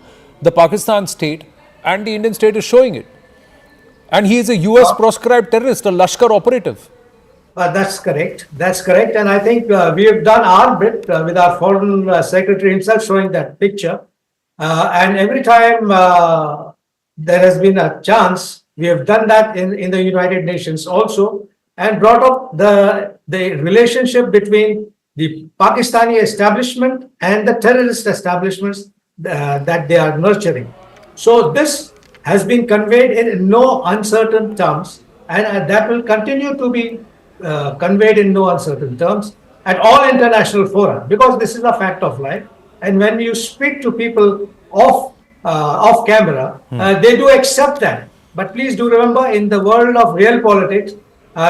the Pakistan state, and the Indian state is showing it. And he is a US proscribed terrorist, a Lashkar operative. That's correct. And I think we have done our bit with our foreign secretary himself showing that picture. And every time there has been a chance, we have done that in the United Nations also. and brought up the relationship between the Pakistani establishment and the terrorist establishments that they are nurturing. So this has been conveyed in no uncertain terms, and that will continue to be conveyed in no uncertain terms at all international fora, because this is a fact of life. And when you speak to people off camera, they do accept that. But please do remember, in the world of real politics,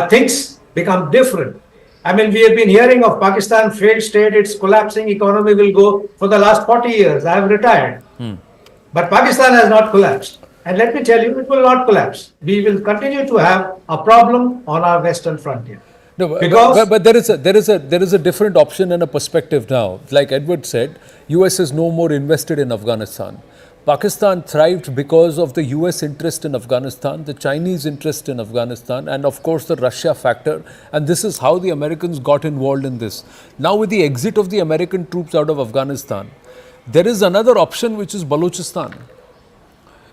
things become different. I mean, we have been hearing of Pakistan failed state, its collapsing economy will go for the last 40 years. I have retired. But Pakistan has not collapsed. And let me tell you, it will not collapse. We will continue to have a problem on our western frontier. No, Because but there is a different option and a perspective now. Like Edward said, US is no more invested in Afghanistan. Pakistan thrived because of the US interest in Afghanistan, the Chinese interest in Afghanistan, and of course the Russia factor. And this is how the Americans got involved in this. Now with the exit of the American troops out of Afghanistan, there is another option, which is Balochistan.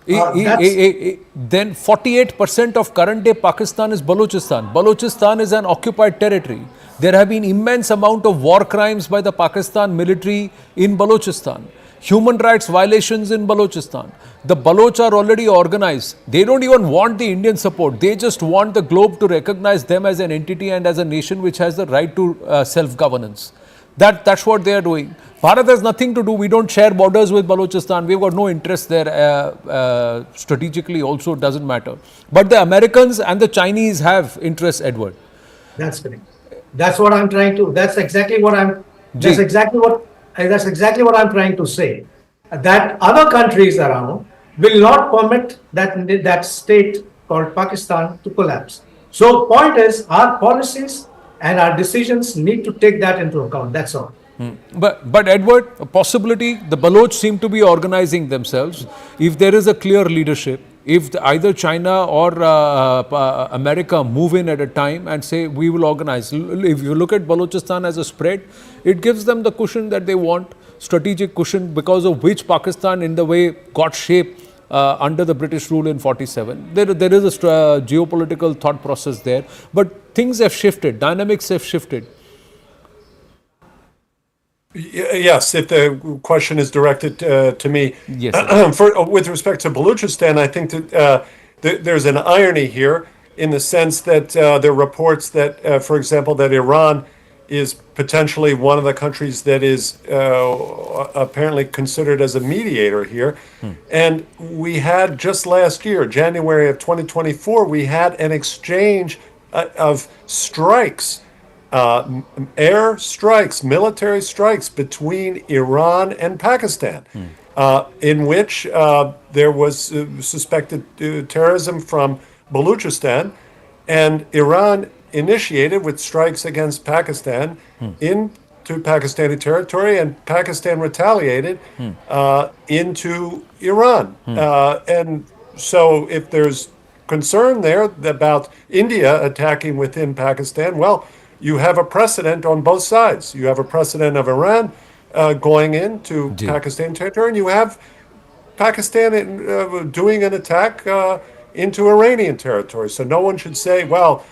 Then 48% of current day Pakistan is Balochistan. Balochistan is an occupied territory. There have been immense amount of war crimes by the Pakistan military in Balochistan. Human rights violations in Balochistan. The Baloch are already organized. They don't even want the Indian support. They just want the globe to recognize them as an entity and as a nation which has the right to self-governance. That's what they are doing. Bharat has nothing to do. We don't share borders with Balochistan. We've got no interest there. Strategically also doesn't matter. But the Americans and the Chinese have interests, Edward. that's correct. That's what I'm trying to. That's exactly what I'm. That's exactly what I'm trying to say. That other countries around will not permit that state called Pakistan to collapse. So, point is, our policies and our decisions need to take that into account. That's all. But Edward, a possibility, the Baloch seem to be organizing themselves. If there is a clear leadership, if either China or America move in at a time and say, we will organize. If you look at Balochistan as a spread, it gives them the cushion that they want, strategic cushion, because of which Pakistan in the way got shape under the British rule in 47. There is a geopolitical thought process there, but things have shifted, dynamics have shifted. Yes, if the question is directed to me. Yes. With respect to Balochistan, I think that there's an irony here in the sense that there are reports that, for example, that Iran is potentially one of the countries that is apparently considered as a mediator here. And we had just last year, January of 2024, we had an exchange of strikes, air strikes, military strikes between Iran and Pakistan, in which there was suspected terrorism from Balochistan, and Iran initiated with strikes against Pakistan into Pakistani territory, and Pakistan retaliated into Iran. And so if there's concern there about India attacking within Pakistan, well, you have a precedent on both sides. You have a precedent of Iran going into Pakistan territory, and you have Pakistan doing an attack into Iranian territory. So no one should say, well,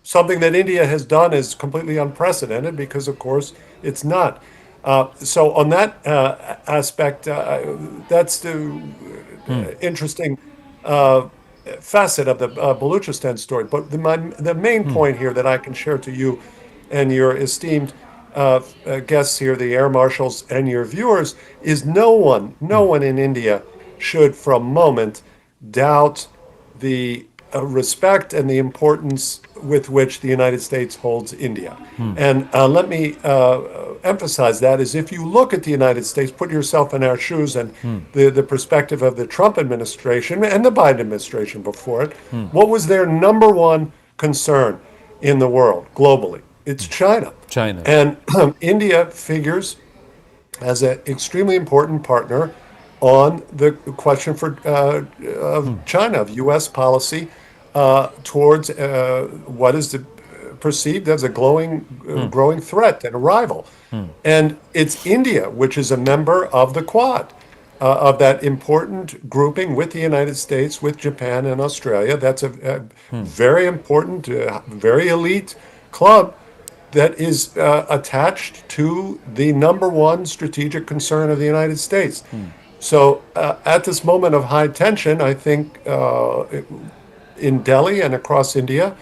something that India has done is completely unprecedented, because, of course, it's not. So on that aspect, that's the interesting facet of the Balochistan story. But the main point here that I can share to you and your esteemed guests here, the air marshals and your viewers, is no one in India should for a moment doubt the respect and the importance with which the United States holds India. And let me emphasize that, is if you look at the United States, put yourself in our shoes and the perspective of the Trump administration and the Biden administration before it, what was their number one concern in the world globally? It's China. And India figures as an extremely important partner on the question of China, of U.S. policy towards what is perceived as a growing threat and a rival. And it's India, which is a member of the Quad. of that important grouping with the United States, with Japan and Australia. That's a very important, very elite club that is attached to the number one strategic concern of the United States. So at this moment of high tension, I think in Delhi and across India,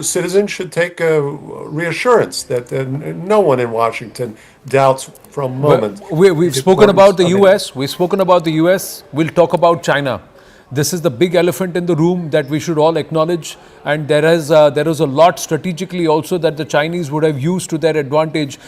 citizens should take reassurance that no one in Washington doubts from moment. We've spoken about the US. We've spoken about the US. We'll talk about China. This is the big elephant in the room that we should all acknowledge, and there is a lot strategically also that the Chinese would have used to their advantage,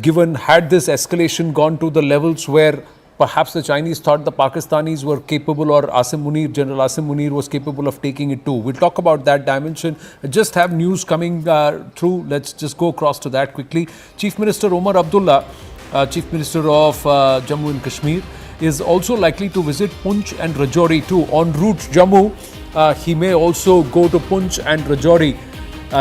given had this escalation gone to the levels where perhaps the Chinese thought the Pakistanis were capable, or General Asim Munir was capable of taking it too. We'll talk about that dimension. I just have news coming through. Let's just go across to that quickly. Chief Minister Omar Abdullah, Chief Minister of Jammu and Kashmir, is also likely to visit Poonch and Rajouri too. En route Jammu, he may also go to Poonch and Rajouri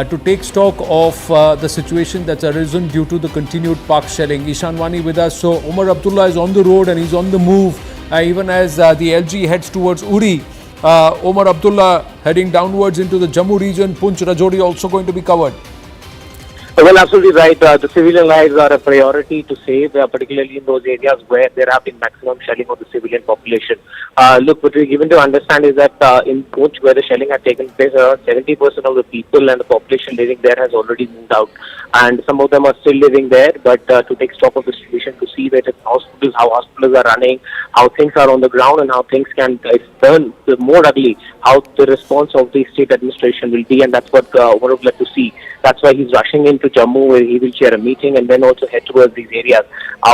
to take stock of the situation that's arisen due to the continued Pak shelling. Ishan Wani with us. So Omar Abdullah is on the road and he's on the move. Even as the LG heads towards Uri, Omar Abdullah heading downwards into the Jammu region. Poonch, Rajouri also going to be covered. Well, absolutely right. The civilian lives are a priority to save, particularly in those areas where there have been maximum shelling of the civilian population. Look, what we're given to understand is that in Poonch, where the shelling had taken place, around 70% of the people and the population living there has already moved out. And some of them are still living there, but to take stock of the situation, to see that how hospitals are running, how things are on the ground, and how things can turn more ugly, how the response of the state administration will be, and that's what Omar would like to see. That's why he's rushing into Jammu, where he will chair a meeting and then also head towards these areas.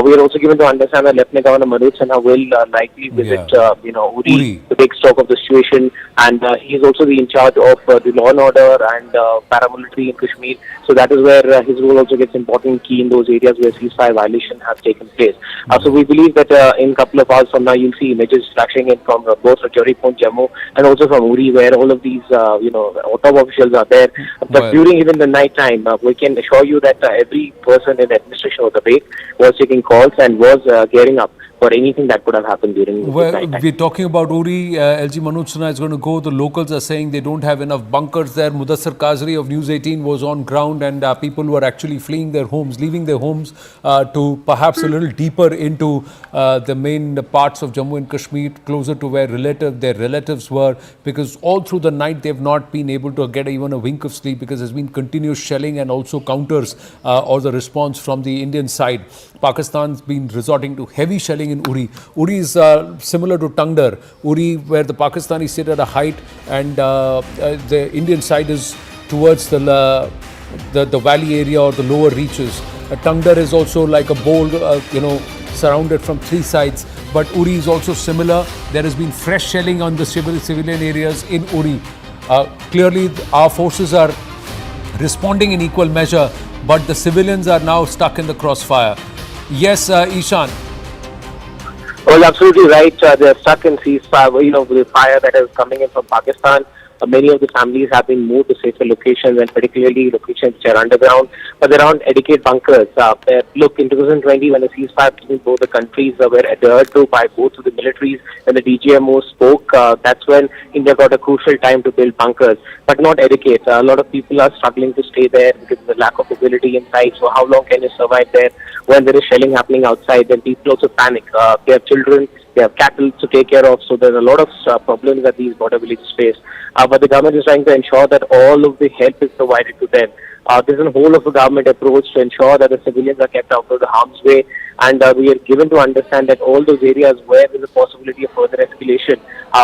We are also given to understand that Lieutenant Governor Manoj Sinha will likely visit, Uri to take stock of the situation, and he is also in charge of the law and order and paramilitary in Kashmir. So that is where his role also gets important key in those areas where ceasefire violation has taken place. So we believe that in a couple of hours from now, you'll see images flashing in from both Rajouri, Poonch, Jammu, and also from Uri, where all of these, top officials are there. But during even the night time, we can assure you that every person in the administration of the base was taking calls and was gearing up for anything that could have happened during the night time. We're talking about Uri. LG Manoj Sinha is going to go. The locals are saying they don't have enough bunkers there. Mudassar Kazri of News 18 was on ground, and people were actually fleeing their homes, leaving their homes to perhaps a little deeper into the main parts of Jammu and Kashmir, closer to where their relatives were, because all through the night they've not been able to get even a wink of sleep, because there's been continuous shelling and also counters or the response from the Indian side. Pakistan's been resorting to heavy shelling in Uri. Uri is similar to Tangdar. Uri, where the Pakistanis sit at a height, and the Indian side is towards the valley area or the lower reaches. Tangdar is also like a bowl, surrounded from three sides. But Uri is also similar. There has been fresh shelling on the civilian areas in Uri. Clearly, our forces are responding in equal measure, but the civilians are now stuck in the crossfire. Yes, Ishan. Well, absolutely right. They're stuck in ceasefire, the fire that is coming in from Pakistan. Many of the families have been moved to safer locations, and particularly locations which are underground, but there aren't adequate bunkers. Look, in 2020, when the ceasefire between both the countries were adhered to by both of the militaries, when the DGMO spoke, that's when India got a crucial time to build bunkers, but not adequate. A lot of people are struggling to stay there because of the lack of mobility inside. So how long can you survive there when there is shelling happening outside? Then people also panic. They have children, they have cattle to take care of, so there's a lot of problems that these border villages face. But the government is trying to ensure that all of the help is provided to them. There's a whole of a government approach to ensure that the civilians are kept out of the harm's way, and we are given to understand that all those areas where there is a possibility of further escalation,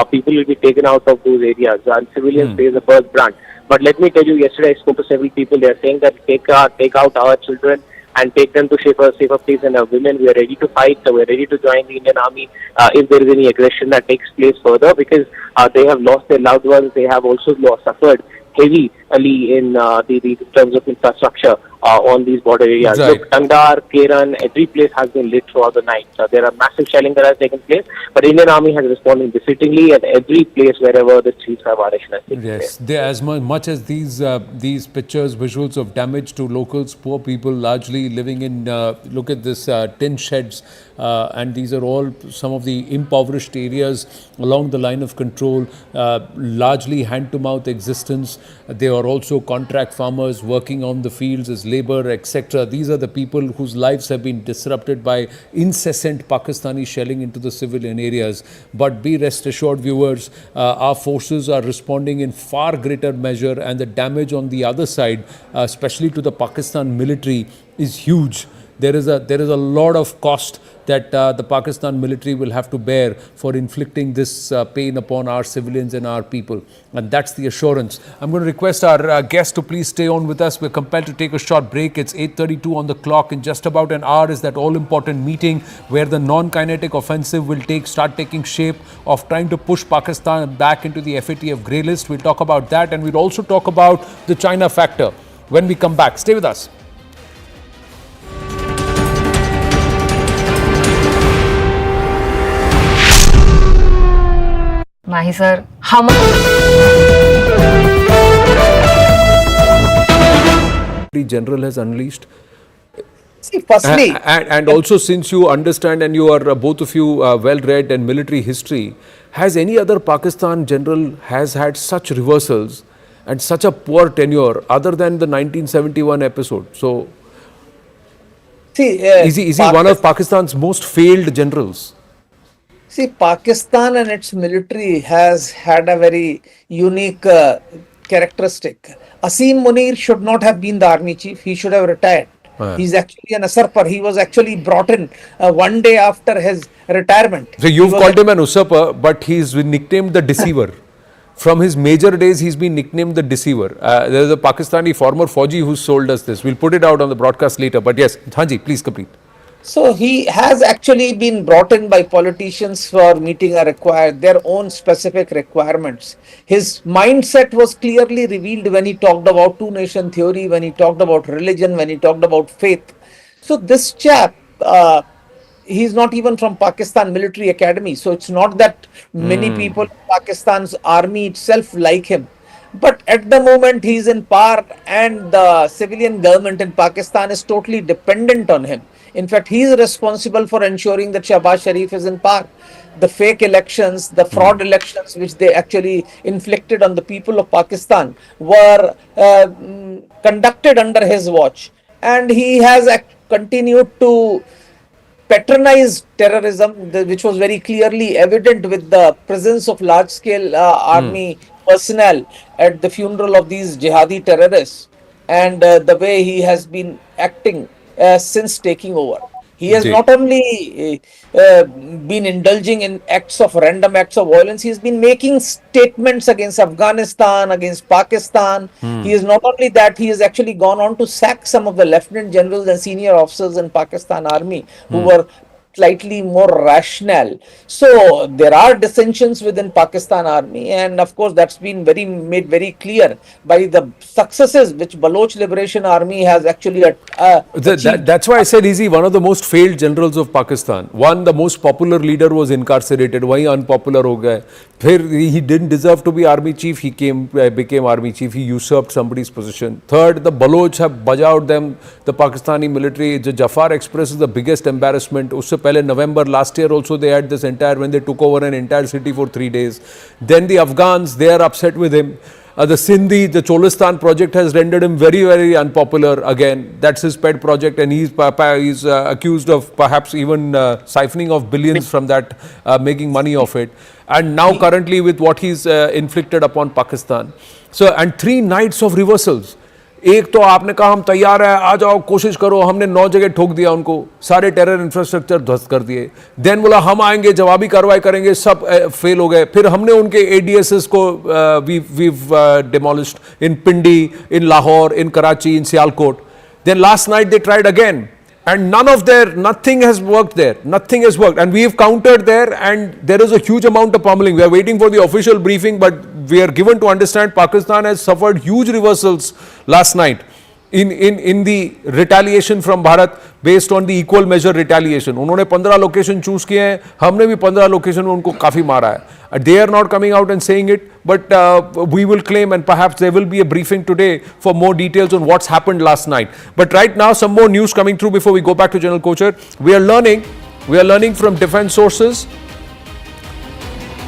people will be taken out of those areas, and civilians face the first brunt. But let me tell you, yesterday I spoke to several people. They are saying that take out our children and take them to safer place, and women, we are ready to fight. We are ready to join the Indian Army if there is any aggression that takes place further, because they have lost their loved ones. They have also suffered heavily in the terms of infrastructure on these border areas. Right. Look, Tangdar, Keran, every place has been lit throughout the night. There are massive shelling that has taken place, but Indian Army has responded visitingly at every place wherever the ceasefire violation has taken place. Yes, as much as these pictures, visuals of damage to locals, poor people largely living in, look at this, tin sheds and these are all some of the impoverished areas along the line of control, largely hand-to-mouth existence. They are also contract farmers working on the fields as labor, etc. These are the people whose lives have been disrupted by incessant Pakistani shelling into the civilian areas. But be rest assured, viewers, our forces are responding in far greater measure, and the damage on the other side, especially to the Pakistan military, is huge. There is a lot of cost that the Pakistan military will have to bear for inflicting this pain upon our civilians and our people. And that's the assurance. I'm going to request our guest to please stay on with us. We're compelled to take a short break. It's 8:32 on the clock. In just about an hour is that all-important meeting where the non-kinetic offensive will start taking shape of trying to push Pakistan back into the FATF grey list. We'll talk about that, and we'll also talk about the China factor when we come back. Stay with us. नाही sir हम General has unleashed. See, firstly, and also, since you understand and you are both of you well read in military history, has any other Pakistan general has had such reversals and such a poor tenure other than the 1971 episode? So, see, is he one of Pakistan's most failed generals? See, Pakistan and its military has had a very unique characteristic. Asim Munir should not have been the army chief. He should have retired. He's actually an usurper. He was actually brought in one day after his retirement. So you've called him an usurper, but he's been nicknamed the deceiver. From his major days, he's been nicknamed the deceiver. There's a Pakistani former Fauji who sold us this. We'll put it out on the broadcast later. But yes, Hanji, please complete. So he has actually been brought in by politicians for meeting their own specific requirements. His mindset was clearly revealed when he talked about two-nation theory, when he talked about religion, when he talked about faith. So this chap, he's not even from Pakistan Military Academy. So it's not that many people in Pakistan's army itself like him. But at the moment he's in power, and the civilian government in Pakistan is totally dependent on him. In fact, he is responsible for ensuring that Shahbaz Sharif is in power. The fake elections, the fraud elections which they actually inflicted on the people of Pakistan were conducted under his watch. And he has continued to patronize terrorism, which was very clearly evident with the presence of large-scale army personnel at the funeral of these jihadi terrorists, and the way he has been acting since taking over. He has not only been indulging in random acts of violence, he has been making statements against Afghanistan, against Pakistan. He is not only that, he has actually gone on to sack some of the lieutenant generals and senior officers in Pakistan Army who were slightly more rational. So there are dissensions within Pakistan Army, and of course that's been made very clear by the successes which Baloch Liberation Army has actually achieved. That's why I said is he one of the most failed generals of Pakistan. One, the most popular leader was incarcerated. Wahi unpopular ho gaya. He didn't deserve to be army chief. He became army chief. He usurped somebody's position. Third, the Baloch have bajawed them. The Pakistani military. The Jafar Express is the biggest embarrassment. Usse pehle November last year also they had this when they took over an entire city for 3 days. Then the Afghans, they are upset with him. The Sindhi, the Cholistan project has rendered him very, very unpopular again. That's his pet project, and he's accused of perhaps even siphoning of billions from that, making money of it. And now currently with what he's inflicted upon Pakistan. So, and 3 nights of reversals. एक तो आपने कहा हम तैयार है, आ जाओ, कोशिश करो, हमने 9 जगह ठोक दिया उनको, सारे टेरर इंफ्रास्ट्रक्चर ध्वस्त कर दिए. देन बोला हम आएंगे, जवाबी कार्रवाई करेंगे, सब फेल हो गए. फिर हमने उनके ADSs को we've demolished in Pindi, in Lahore, in Karachi, in Sialkot. Then last night they tried again. And nothing has worked there. Nothing has worked. And we have countered there, and there is a huge amount of pummeling. We are waiting for the official briefing, but we are given to understand Pakistan has suffered huge reversals last night in the retaliation from Bharat based on the equal measure retaliation. उन्होंने 15 location choose किए हैं, हमने भी 15 location में उनको काफी मारा है. They are not coming out and saying it, but we will claim, and perhaps there will be a briefing today for more details on what's happened last night. But right now, some more news coming through before we go back to General Kochar. We are learning We are learning from defense sources.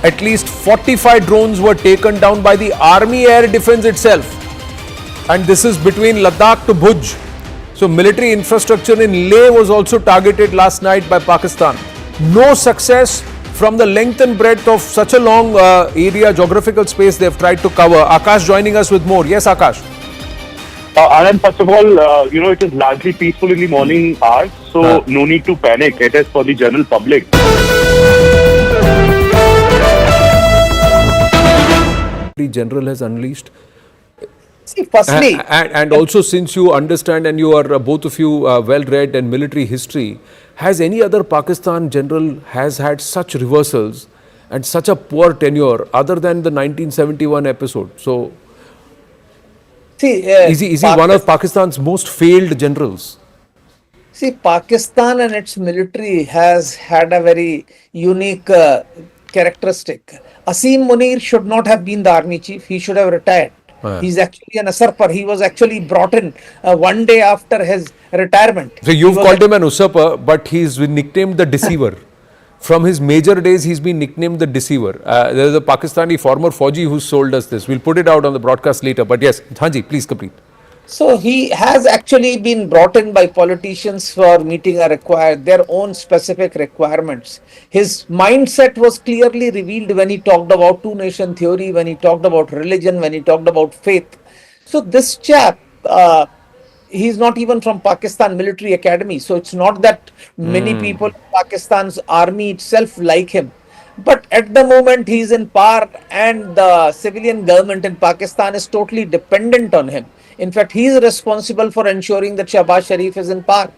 At least 45 drones were taken down by the Army Air Defense itself. And this is between Ladakh to Bhuj. So military infrastructure in Leh was also targeted last night by Pakistan. No success from the length and breadth of such a long area, geographical space they've tried to cover. Akash joining us with more. Yes, Akash. Anand, first of all, it is largely peaceful in the morning hours, so no need to panic. It is for the general public. The general has unleashed. See, firstly, and also, since you understand and you are both of you well read in military history, has any other Pakistan general has had such reversals and such a poor tenure other than the 1971 episode? So, see, is he one of Pakistan's most failed generals? See, Pakistan and its military has had a very unique characteristic. Asim Munir should not have been the army chief. He should have retired. He's actually an usurper. He was actually brought in one day after his retirement. So you've called him an usurper, but he's been nicknamed the deceiver. From his major days, he's been nicknamed the deceiver. There's a Pakistani former Fauji who sold us this. We'll put it out on the broadcast later. But yes, Hanji, please complete. So he has actually been brought in by politicians for meeting their own specific requirements. His mindset was clearly revealed when he talked about two-nation theory, when he talked about religion, when he talked about faith. So this chap, he's not even from Pakistan Military Academy. So it's not that many people in Pakistan's army itself like him. But at the moment he's in power and the civilian government in Pakistan is totally dependent on him. In fact, he is responsible for ensuring that Shahbaz Sharif is in power.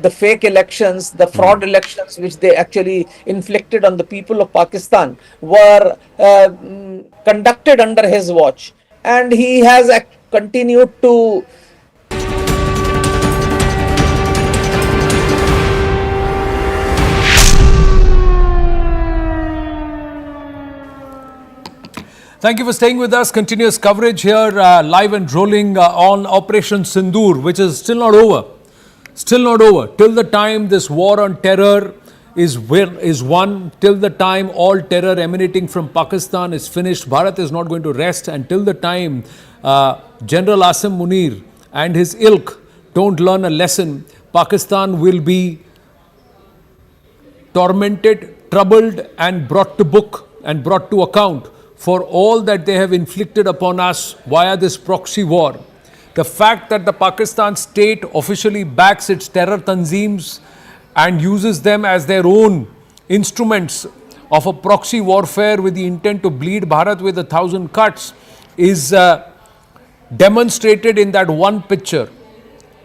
The fake elections, the fraud elections which they actually inflicted on the people of Pakistan were conducted under his watch. And he has continued to Thank you for staying with us. Continuous coverage here, live and rolling on Operation Sindoor, which is still not over. Still not over. Till the time this war on terror is won, till the time all terror emanating from Pakistan is finished, Bharat is not going to rest. And till the time General Asim Munir and his ilk don't learn a lesson, Pakistan will be tormented, troubled, and brought to book and brought to account for all that they have inflicted upon us via this proxy war. The fact that the Pakistan state officially backs its terror tanzeems and uses them as their own instruments of a proxy warfare with the intent to bleed Bharat with 1,000 cuts is demonstrated in that one picture.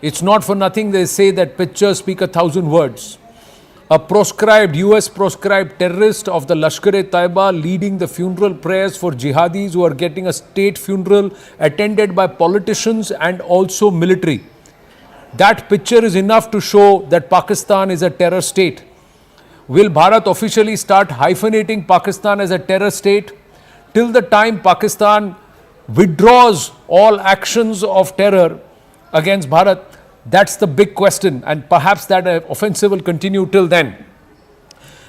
It's not for nothing they say that pictures speak 1,000 words. A proscribed, US proscribed terrorist of the Lashkar-e-Taiba leading the funeral prayers for jihadis who are getting a state funeral attended by politicians and also military. That picture is enough to show that Pakistan is a terror state. Will Bharat officially start hyphenating Pakistan as a terror state? Till the time Pakistan withdraws all actions of terror against Bharat, that's the big question, and perhaps that offensive will continue till then.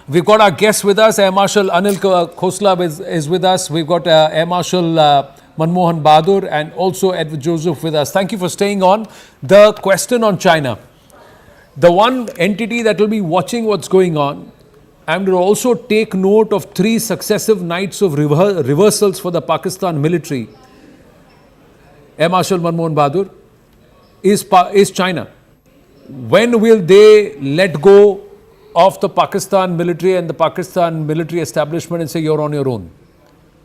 We've got our guests with us. Air Marshal Anil Khosla is with us. We've got Air Marshal Manmohan Bahadur and also Edward Joseph with us. Thank you for staying on. The question on China. The one entity that will be watching what's going on and will also take note of 3 successive nights of reversals for the Pakistan military, Air Marshal Manmohan Bahadur, is China. When will they let go of the Pakistan military and the Pakistan military establishment and say you're on your own?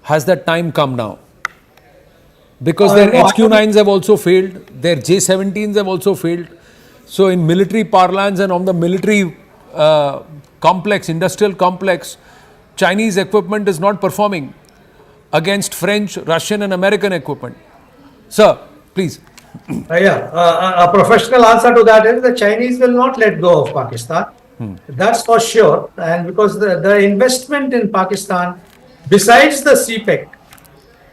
Has that time come now? Because their HQ-9s have also failed, their J-17s have also failed. So in military parlance and on the military complex, industrial complex, Chinese equipment is not performing against French, Russian and American equipment. Sir, please. A professional answer to that is the Chinese will not let go of Pakistan. That's for sure. And because the investment in Pakistan, besides the CPEC,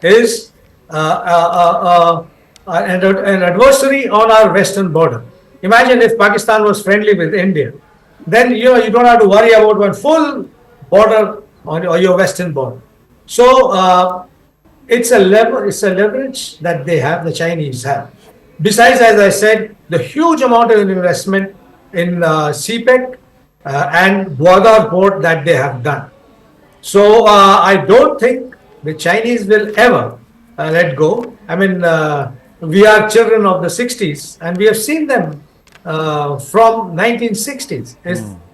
is an adversary on our western border. Imagine if Pakistan was friendly with India. then you don't have to worry about one full border on your western border. So it's a leverage that they have, the Chinese have. Besides, as I said, the huge amount of investment in CPEC and Gwadar port that they have done. So I don't think the Chinese will ever let go. I mean, we are children of the 60s, and we have seen them from 1960s.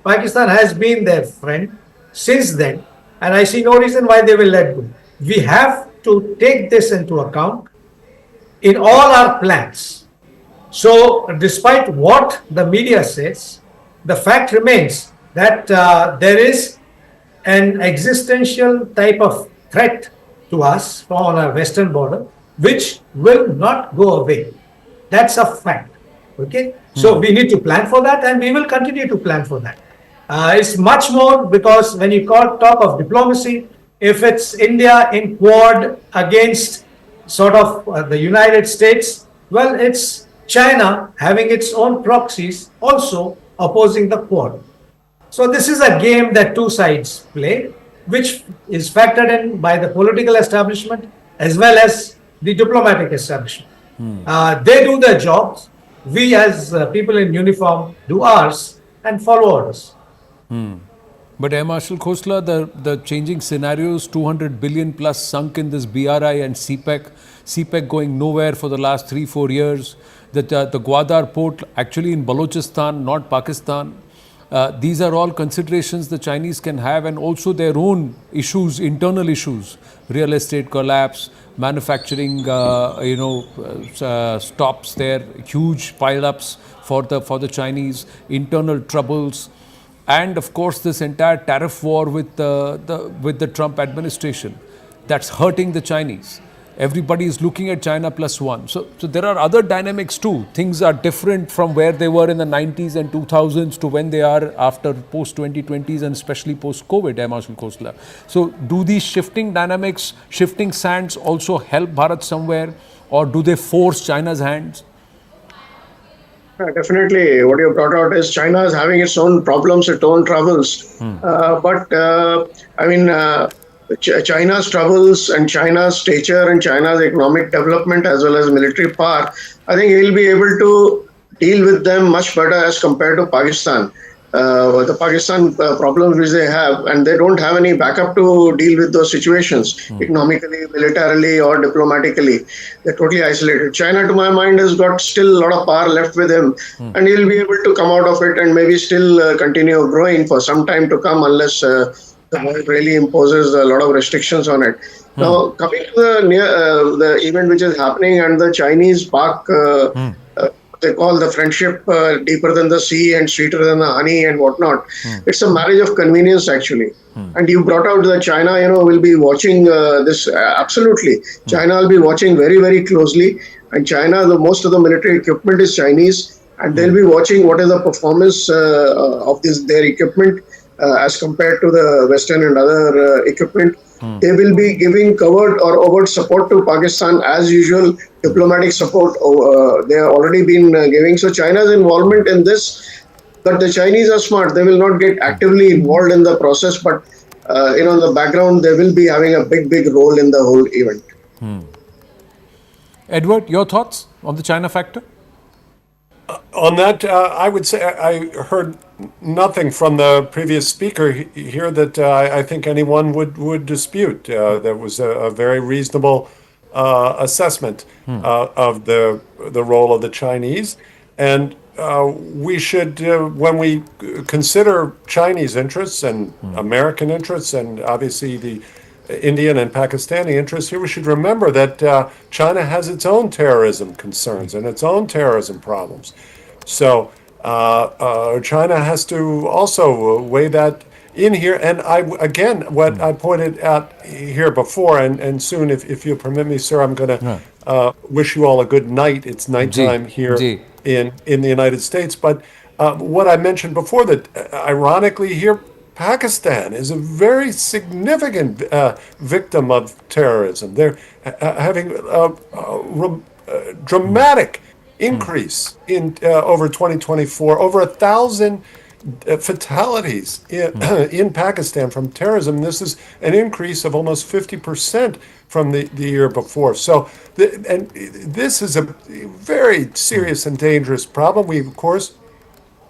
Pakistan has been their friend since then, and I see no reason why they will let go. We have to take this into account in all our plans. So, despite what the media says, the fact remains that there is an existential type of threat to us on our western border, which will not go away. That's a fact. Okay, so we need to plan for that, and we will continue to plan for that. It's much more because when you talk of diplomacy, if it's India in quad against sort of the United States, well, it's China having its own proxies also opposing the quad. So this is a game that two sides play, which is factored in by the political establishment as well as the diplomatic establishment. They do their jobs. We as people in uniform do ours and follow orders. But Air Marshal Khosla, the changing scenarios, 200 billion plus sunk in this BRI and CPEC, CPEC going nowhere for the last 3-4 years, the Gwadar port actually in Balochistan, not Pakistan. These are all considerations the Chinese can have, and also their own issues, internal issues, real estate collapse, manufacturing, stops there, huge pile-ups for the Chinese, internal troubles, and of course this entire tariff war with the Trump administration that's hurting the Chinese. Everybody is looking at China plus one. So there are other dynamics too. Things are different from where they were in the 90s and 2000s to when they are after post-2020s and especially post-COVID, Marshal Khosla. So do these shifting dynamics, shifting sands also help Bharat somewhere, or do they force China's hands? Definitely, what you brought out is China is having its own problems, its own troubles. China's troubles and China's stature and China's economic development as well as military power, I think he'll be able to deal with them much better as compared to Pakistan. The Pakistan problems which they have, and they don't have any backup to deal with those situations economically, militarily, or diplomatically. They're totally isolated. China, to my mind, has got still a lot of power left with him, and he'll be able to come out of it and maybe still continue growing for some time to come, unless the world really imposes a lot of restrictions on it. Now, coming to the event which is happening and the Chinese-Pak they call the friendship deeper than the sea and sweeter than the honey and whatnot. It's a marriage of convenience, actually. And you brought out that China, will be watching this. Absolutely. China will be watching very, very closely. And China, most of the military equipment is Chinese. And they'll be watching what is the performance of their equipment as compared to the Western and other equipment. They will be giving covert or overt support to Pakistan as usual, diplomatic support they have already been giving. So China's involvement in this, but the Chinese are smart. They will not get actively involved in the process, but in the background, they will be having a big, big role in the whole event. Edward, your thoughts on the China factor? On that, I would say I heard nothing from the previous speaker here that I think anyone would dispute. That was a very reasonable assessment of the role of the Chinese, and we should, when we consider Chinese interests and American interests, and obviously the Indian and Pakistani interests here, we should remember that China has its own terrorism concerns and its own terrorism problems. So China has to also weigh that in here. And what I pointed out here before, and soon, if you'll permit me, sir, I'm going to wish you all a good night. It's nighttime here in the United States. But what I mentioned before, that ironically here, Pakistan is a very significant victim of terrorism. They're having a dramatic increase in over 2024. Over 1,000 fatalities in Pakistan from terrorism. This is an increase of almost 50% from the year before. So, and this is a very serious and dangerous problem. We, of course,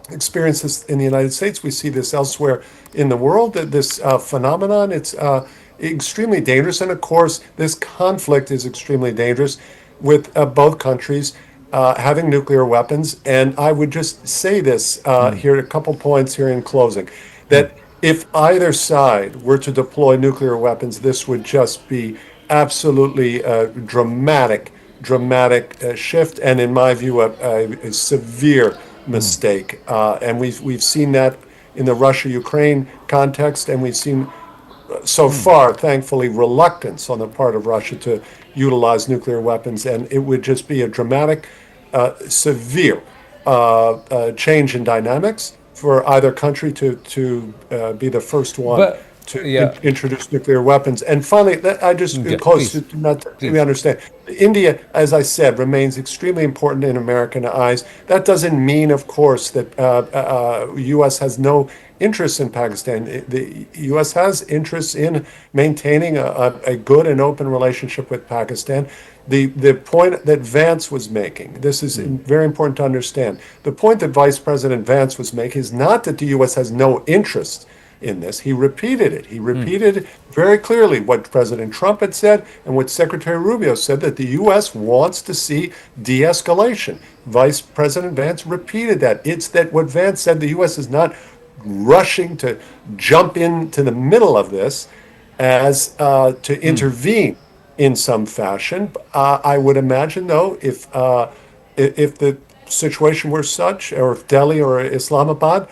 experience this in the United States. We see this elsewhere in the world, this phenomenon. It's extremely dangerous. And of course, this conflict is extremely dangerous with both countries having nuclear weapons. And I would just say this here, a couple points here in closing, that if either side were to deploy nuclear weapons, this would just be absolutely dramatic shift, and in my view, a severe mistake. And we've seen that in the Russia-Ukraine context, and we've seen so far, thankfully, reluctance on the part of Russia to utilize nuclear weapons, and it would just be a dramatic, severe change in dynamics for either country to be the first one to introduce nuclear weapons. And finally, I just close to not we understand. India, as I said, remains extremely important in American eyes. That doesn't mean, of course, that U.S. has no interest in Pakistan. The U.S. has interests in maintaining a good and open relationship with Pakistan. The point that Vance was making, this is very important to understand. The point that Vice President Vance was making is not that the U.S. has no interest in this. He repeated it. He repeated very clearly what President Trump had said and what Secretary Rubio said, that the U.S. wants to see de-escalation. Vice President Vance repeated that. It's that what Vance said, the U.S. is not rushing to jump into the middle of this as to intervene in some fashion. I would imagine, though, if the situation were such, or if Delhi or Islamabad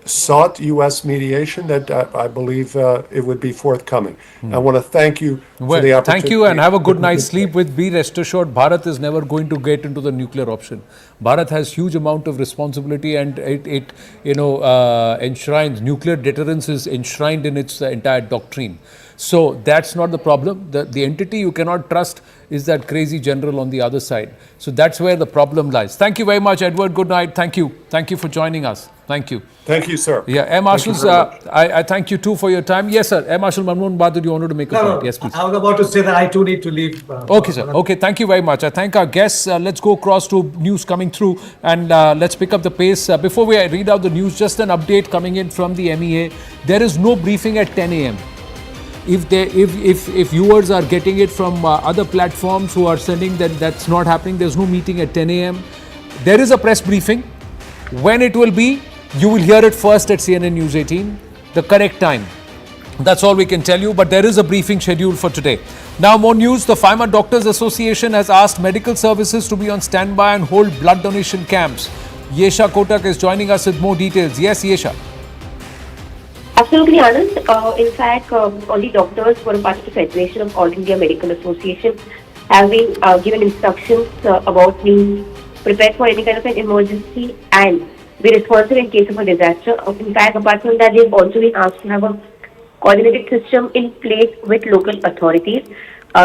sought U.S. mediation, that I believe it would be forthcoming. I want to thank you for the opportunity. Thank you, and have a good night's sleep. Be rest assured, Bharat is never going to get into the nuclear option. Bharat has huge amount of responsibility, and it enshrines, nuclear deterrence is enshrined in its entire doctrine. So that's not the problem. The entity you cannot trust is that crazy general on the other side. So that's where the problem lies. Thank you very much, Edward. Good night. Thank you. Thank you for joining us. Thank you. Thank you, sir. Yeah, Air Marshals, I thank you too for your time. Yes, sir. Air Marshal Manmohan Bahadur, you wanted to make a point. Yes, please. I was about to say that I too need to leave. Okay, sir. Okay, thank you very much. I thank our guests. Let's go across to news coming through, and let's pick up the pace. Before we read out the news, just an update coming in from the MEA. There is no briefing at 10 a.m. If viewers are getting it from other platforms who are sending that's not happening, there's no meeting at 10 a.m. There is a press briefing. When it will be, you will hear it first at CNN News 18, the correct time. That's all we can tell you, but there is a briefing scheduled for today. Now more news. The Pharma Doctors Association has asked medical services to be on standby and hold blood donation camps. Yesha Kotak is joining us with more details. Yes, Yesha. Absolutely, Anand. In fact, all the doctors who are part of the Federation of All India Medical Association have been given instructions about being prepared for any kind of an emergency and be responsible in case of a disaster. In fact, apart from that, they've also been asked to have a coordinated system in place with local authorities.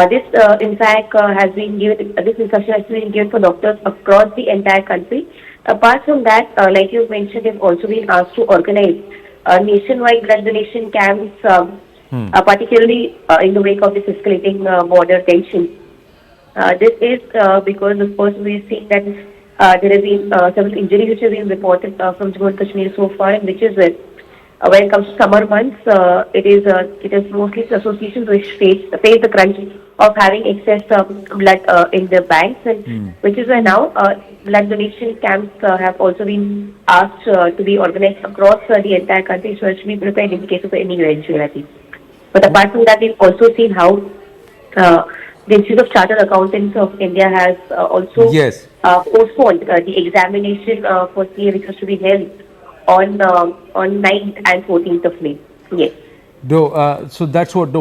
This has been given. This instruction has been given for doctors across the entire country. Apart from that, like you mentioned, they've also been asked to organize nationwide blood donation camps, particularly in the wake of this escalating border tension. This is because, of course, we've seen that there have been several injuries which have been reported from Jammu and Kashmir so far, and which is when it comes to summer months, it is mostly the associations which face the crunch of having excess blood in their banks, and which is why now blood donation camps have also been asked to be organized across the entire country, so as to be prepared in case of any eventuality. But apart from that, we've also seen how the Institute of Chartered Accountants of India has also postponed the examination for CA, which was to be held on 9th and 14th of May. Yes. So that's what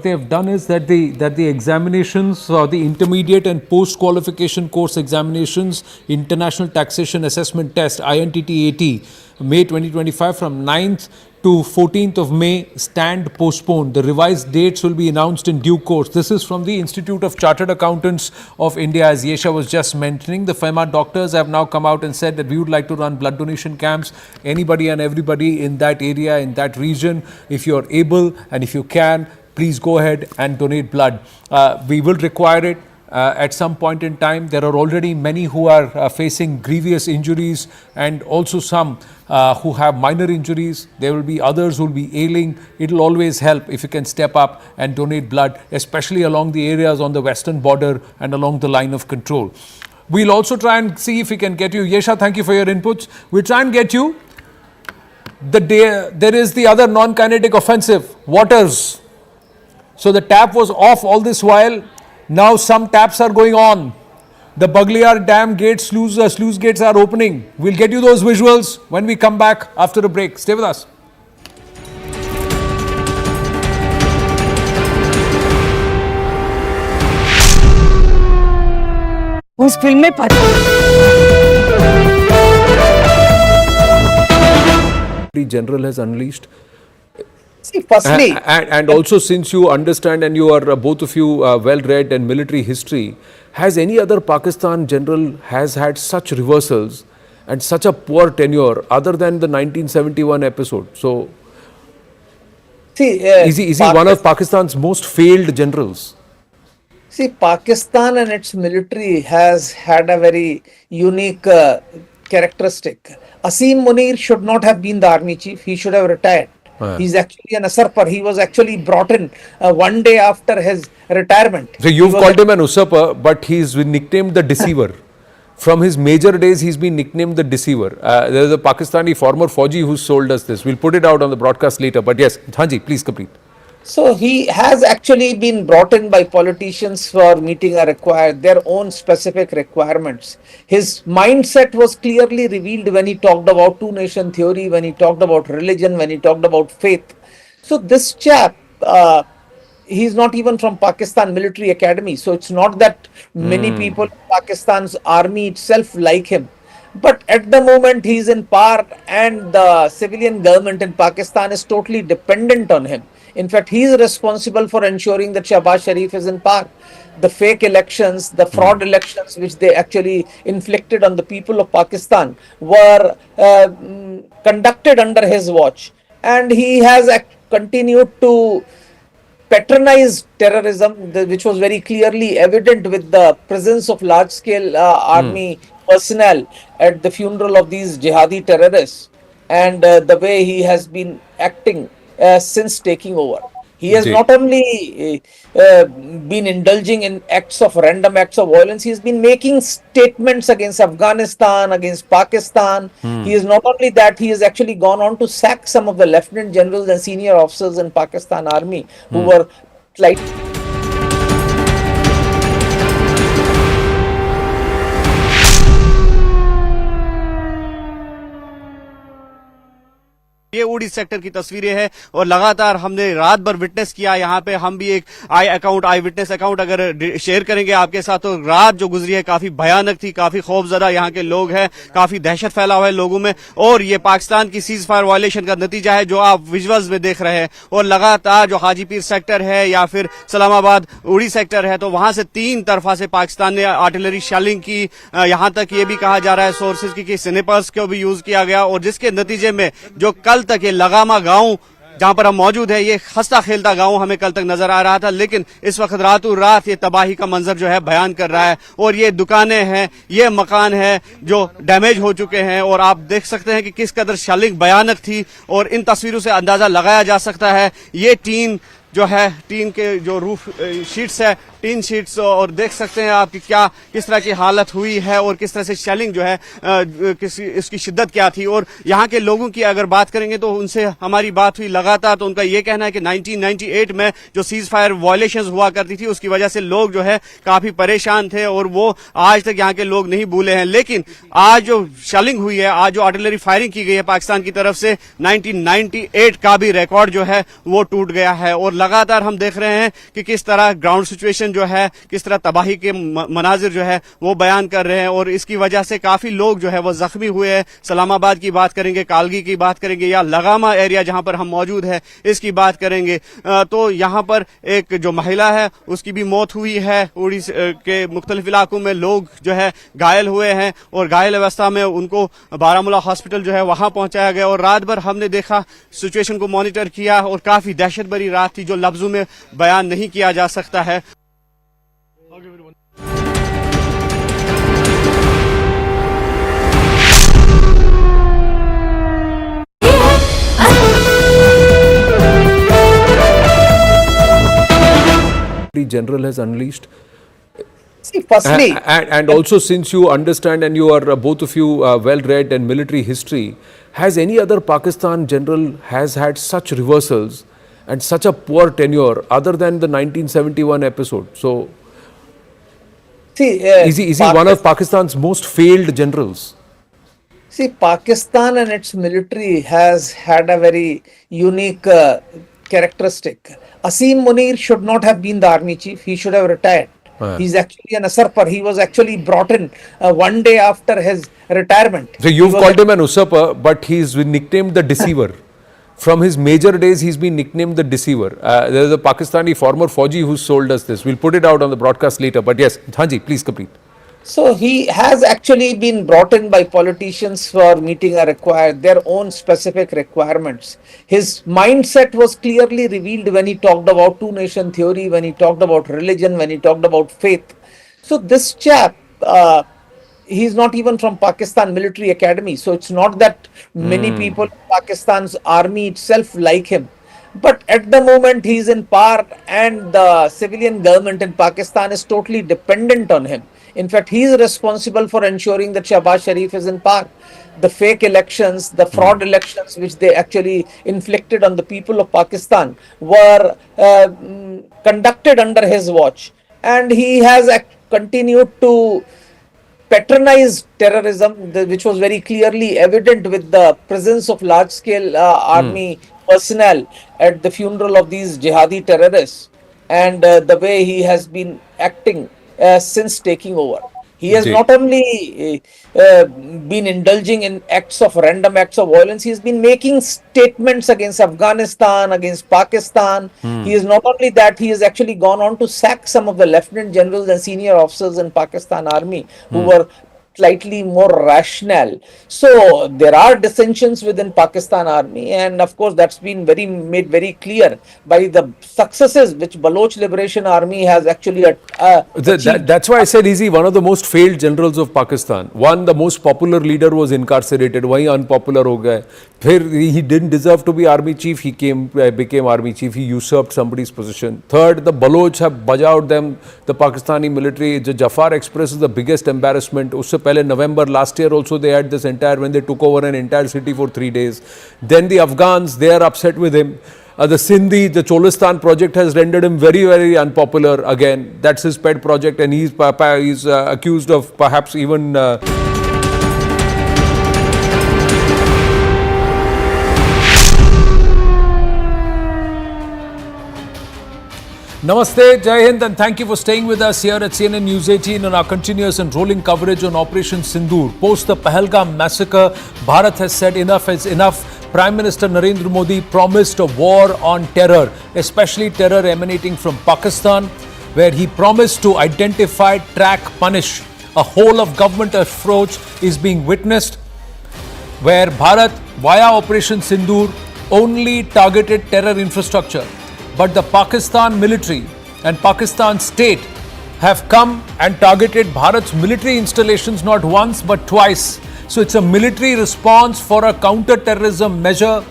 they have done is that the examinations, the intermediate and post qualification course examinations, International Taxation Assessment Test (INTT-AT), May 2025 from 9th to 14th of May, stand postponed. The revised dates will be announced in due course. This is from the Institute of Chartered Accountants of India, as Yesha was just mentioning. The FEMA doctors have now come out and said that we would like to run blood donation camps. Anybody and everybody in that area, in that region, if you're able and if you can, please go ahead and donate blood. We will require it. At some point in time. There are already many who are facing grievous injuries and also some who have minor injuries. There will be others who will be ailing. It will always help if you can step up and donate blood, especially along the areas on the western border and along the line of control. We'll also try and see if we can get you. Yesha, thank you for your inputs. We'll try and get you. There is the other non-kinetic offensive, waters. So the tap was off all this while. Now some taps are going on. The Baghliyar Dam gates, sluice gates are opening. We'll get you those visuals when we come back after a break. Stay with us. उस film में The general has unleashed. See, firstly, and also, since you understand and you are both of you well read in military history, has any other Pakistan general has had such reversals and such a poor tenure other than the 1971 episode? So, see, is he one of Pakistan's most failed generals? See, Pakistan and its military has had a very unique characteristic. Asim Munir should not have been the army chief. He should have retired. He's actually an usurper. He was actually brought in one day after his retirement. So you've called him an usurper, but he's been nicknamed the deceiver. From his major days, he's been nicknamed the deceiver. There's a Pakistani former Fauji who sold us this. We'll put it out on the broadcast later. But yes, Hanji, please complete. So he has actually been brought in by politicians for meeting their own specific requirements. His mindset was clearly revealed when he talked about two-nation theory, when he talked about religion, when he talked about faith. So this chap, he's not even from Pakistan Military Academy. So it's not that many people in Pakistan's army itself like him. But at the moment he's in power and the civilian government in Pakistan is totally dependent on him. In fact, he is responsible for ensuring that Shahbaz Sharif is in power. The fake elections, the fraud elections which they actually inflicted on the people of Pakistan were conducted under his watch. And he has continued to patronize terrorism, which was very clearly evident with the presence of large-scale army personnel at the funeral of these jihadi terrorists, and the way he has been acting since taking over. He has not only been indulging in random acts of violence, he has been making statements against Afghanistan, against Pakistan. He is not only that, he has actually gone on to sack some of the lieutenant generals and senior officers in Pakistan Army who were slightly... ये उड़ी sector की तस्वीरें हैं और लगातार हमने रात भर विटनेस किया। यहाँ पे हम भी एक आई विटनेस अकाउंट अगर शेयर करेंगे आपके साथ, तो रात जो गुजरी है काफी भयानक थी, काफी खौफजदा यहाँ के लोग हैं, काफी दहशत फैला हुआ है लोगों में। और ये पाकिस्तान की सीज फायर वायलेशन का नतीजा है जो आप विजुअल्स में देख रहे हैं। और लगातार जो हाजीपीर सेक्टर है या फिर सलामाबाद उड़ी सेक्टर है, तो वहां से तीन तरफा से पाकिस्तान ने आर्टिलरी शेलिंग की। यहाँ तक ये भी कहा जा रहा है सोर्सेज की स्निपर्स को भी यूज किया गया, और जिसके नतीजे में जो कल तक ये लगामा गांव जहां पर हम मौजूद है, ये हंसता खेलता गांव हमें कल तक नजर आ रहा था, लेकिन इस वक्त रातों रात ये तबाही का मंजर जो है बयान कर रहा है। और ये दुकानें हैं, ये मकान है जो डैमेज हो चुके हैं, और आप देख सकते हैं कि किस कदर शेलिंग भयानक थी। और इन तस्वीरों से अंदाजा लगाया जा सकता है ये टीन जो है, टीन के जो रूफ शीट्स है, टीन शीट्स, और देख सकते हैं आप कि किस तरह की हालत हुई है और किस तरह से शेलिंग जो है इसकी शिद्दत क्या थी। और यहाँ के लोगों की अगर बात करेंगे तो उनसे हमारी बात हुई लगातार, तो उनका ये कहना है कि 1998 में जो सीज फायर वायलेशंस हुआ करती थी उसकी वजह से लोग जो है काफी परेशान थे, और वो आज तक यहाँ के लोग नहीं भूले हैं। लेकिन आज जो शेलिंग हुई है, आज जो आर्टिलरी फायरिंग की गई है पाकिस्तान की तरफ से, 1998 का भी रिकॉर्ड जो है वो टूट गया है। और लगातार हम देख रहे हैं कि किस तरह ग्राउंड सिचुएशन जो है, किस तरह तबाही के मनाजिर जो है वो बयान कर रहे हैं, और इसकी वजह से काफी लोग जो है वो जख्मी हुए हैं। सलामाबाद की बात करेंगे, कालगी की बात करेंगे, या लगामा एरिया जहां पर हम मौजूद है इसकी बात करेंगे, तो यहाँ पर एक जो महिला है उसकी भी मौत हुई है। उड़ीसा के मुख्तलिफ इलाकों में लोग जो है घायल हुए हैं, और घायल अवस्था में उनको बारामूला हॉस्पिटल जो है वहां पहुंचाया गया। और रात भर हमने देखा, सिचुएशन को मॉनिटर किया, और काफी दहशत भरी रात थी जो लफ्जों में बयान नहीं किया जा सकता है। General has unleashed. See, firstly, and also, since you understand and you are both of you well read in military history, has any other Pakistan general has had such reversals and such a poor tenure other than the 1971 episode? So, see, is he one of Pakistan's most failed generals? See, Pakistan and its military has had a very unique characteristic. Asim Munir should not have been the army chief. He should have retired. He's actually an usurper. He was actually brought in one day after his retirement. So you've called him an usurper, but he's been nicknamed the deceiver. From his major days, he's been nicknamed the deceiver. There's a Pakistani former Fauji who sold us this. We'll put it out on the broadcast later. But yes, Hanji, please complete. So he has actually been brought in by politicians for meeting their own specific requirements. His mindset was clearly revealed when he talked about two-nation theory, when he talked about religion, when he talked about faith. So this chap, he's not even from Pakistan Military Academy. So it's not that many people in Pakistan's army itself like him. But at the moment he's in power, and the civilian government in Pakistan is totally dependent on him. In fact, he is responsible for ensuring that Shahbaz Sharif is in power. The fake elections, the fraud elections which they actually inflicted on the people of Pakistan were conducted under his watch. And he has continued to patronize terrorism, which was very clearly evident with the presence of large-scale army personnel at the funeral of these jihadi terrorists, and the way he has been acting since taking over. He has not only been indulging in random acts of violence, he has been making statements against Afghanistan, against Pakistan. He is not only that, he has actually gone on to sack some of the lieutenant generals and senior officers in Pakistan Army who were slightly more rational. So there are dissensions within Pakistan Army, and of course that's been made very clear by the successes which Baloch Liberation Army has actually achieved. That's why I said, is he one of the most failed generals of Pakistan? One, the most popular leader was incarcerated, wahi unpopular ho gaya. He didn't deserve to be army chief, he became army chief, he usurped somebody's position. Third, the Baloch have bajawed them, the Pakistani military. The Jafar Express is the biggest embarrassment. Usse pehle November last year also they had this when they took over an entire city for 3 days. Then the Afghans, they are upset with him. The Sindhi, the Cholistan project has rendered him very, very unpopular again. That's his pet project, and he's accused of perhaps even... Namaste, Jai Hind, and thank you for staying with us here at CNN News 18 on our continuous and rolling coverage on Operation Sindoor. Post the Pahalgam massacre, Bharat has said enough is enough. Prime Minister Narendra Modi promised a war on terror, especially terror emanating from Pakistan, where he promised to identify, track, punish. A whole of government approach is being witnessed, where Bharat, via Operation Sindoor, only targeted terror infrastructure. But the Pakistan military and Pakistan state have come and targeted Bharat's military installations not once but twice. So it's a military response for a counter-terrorism measure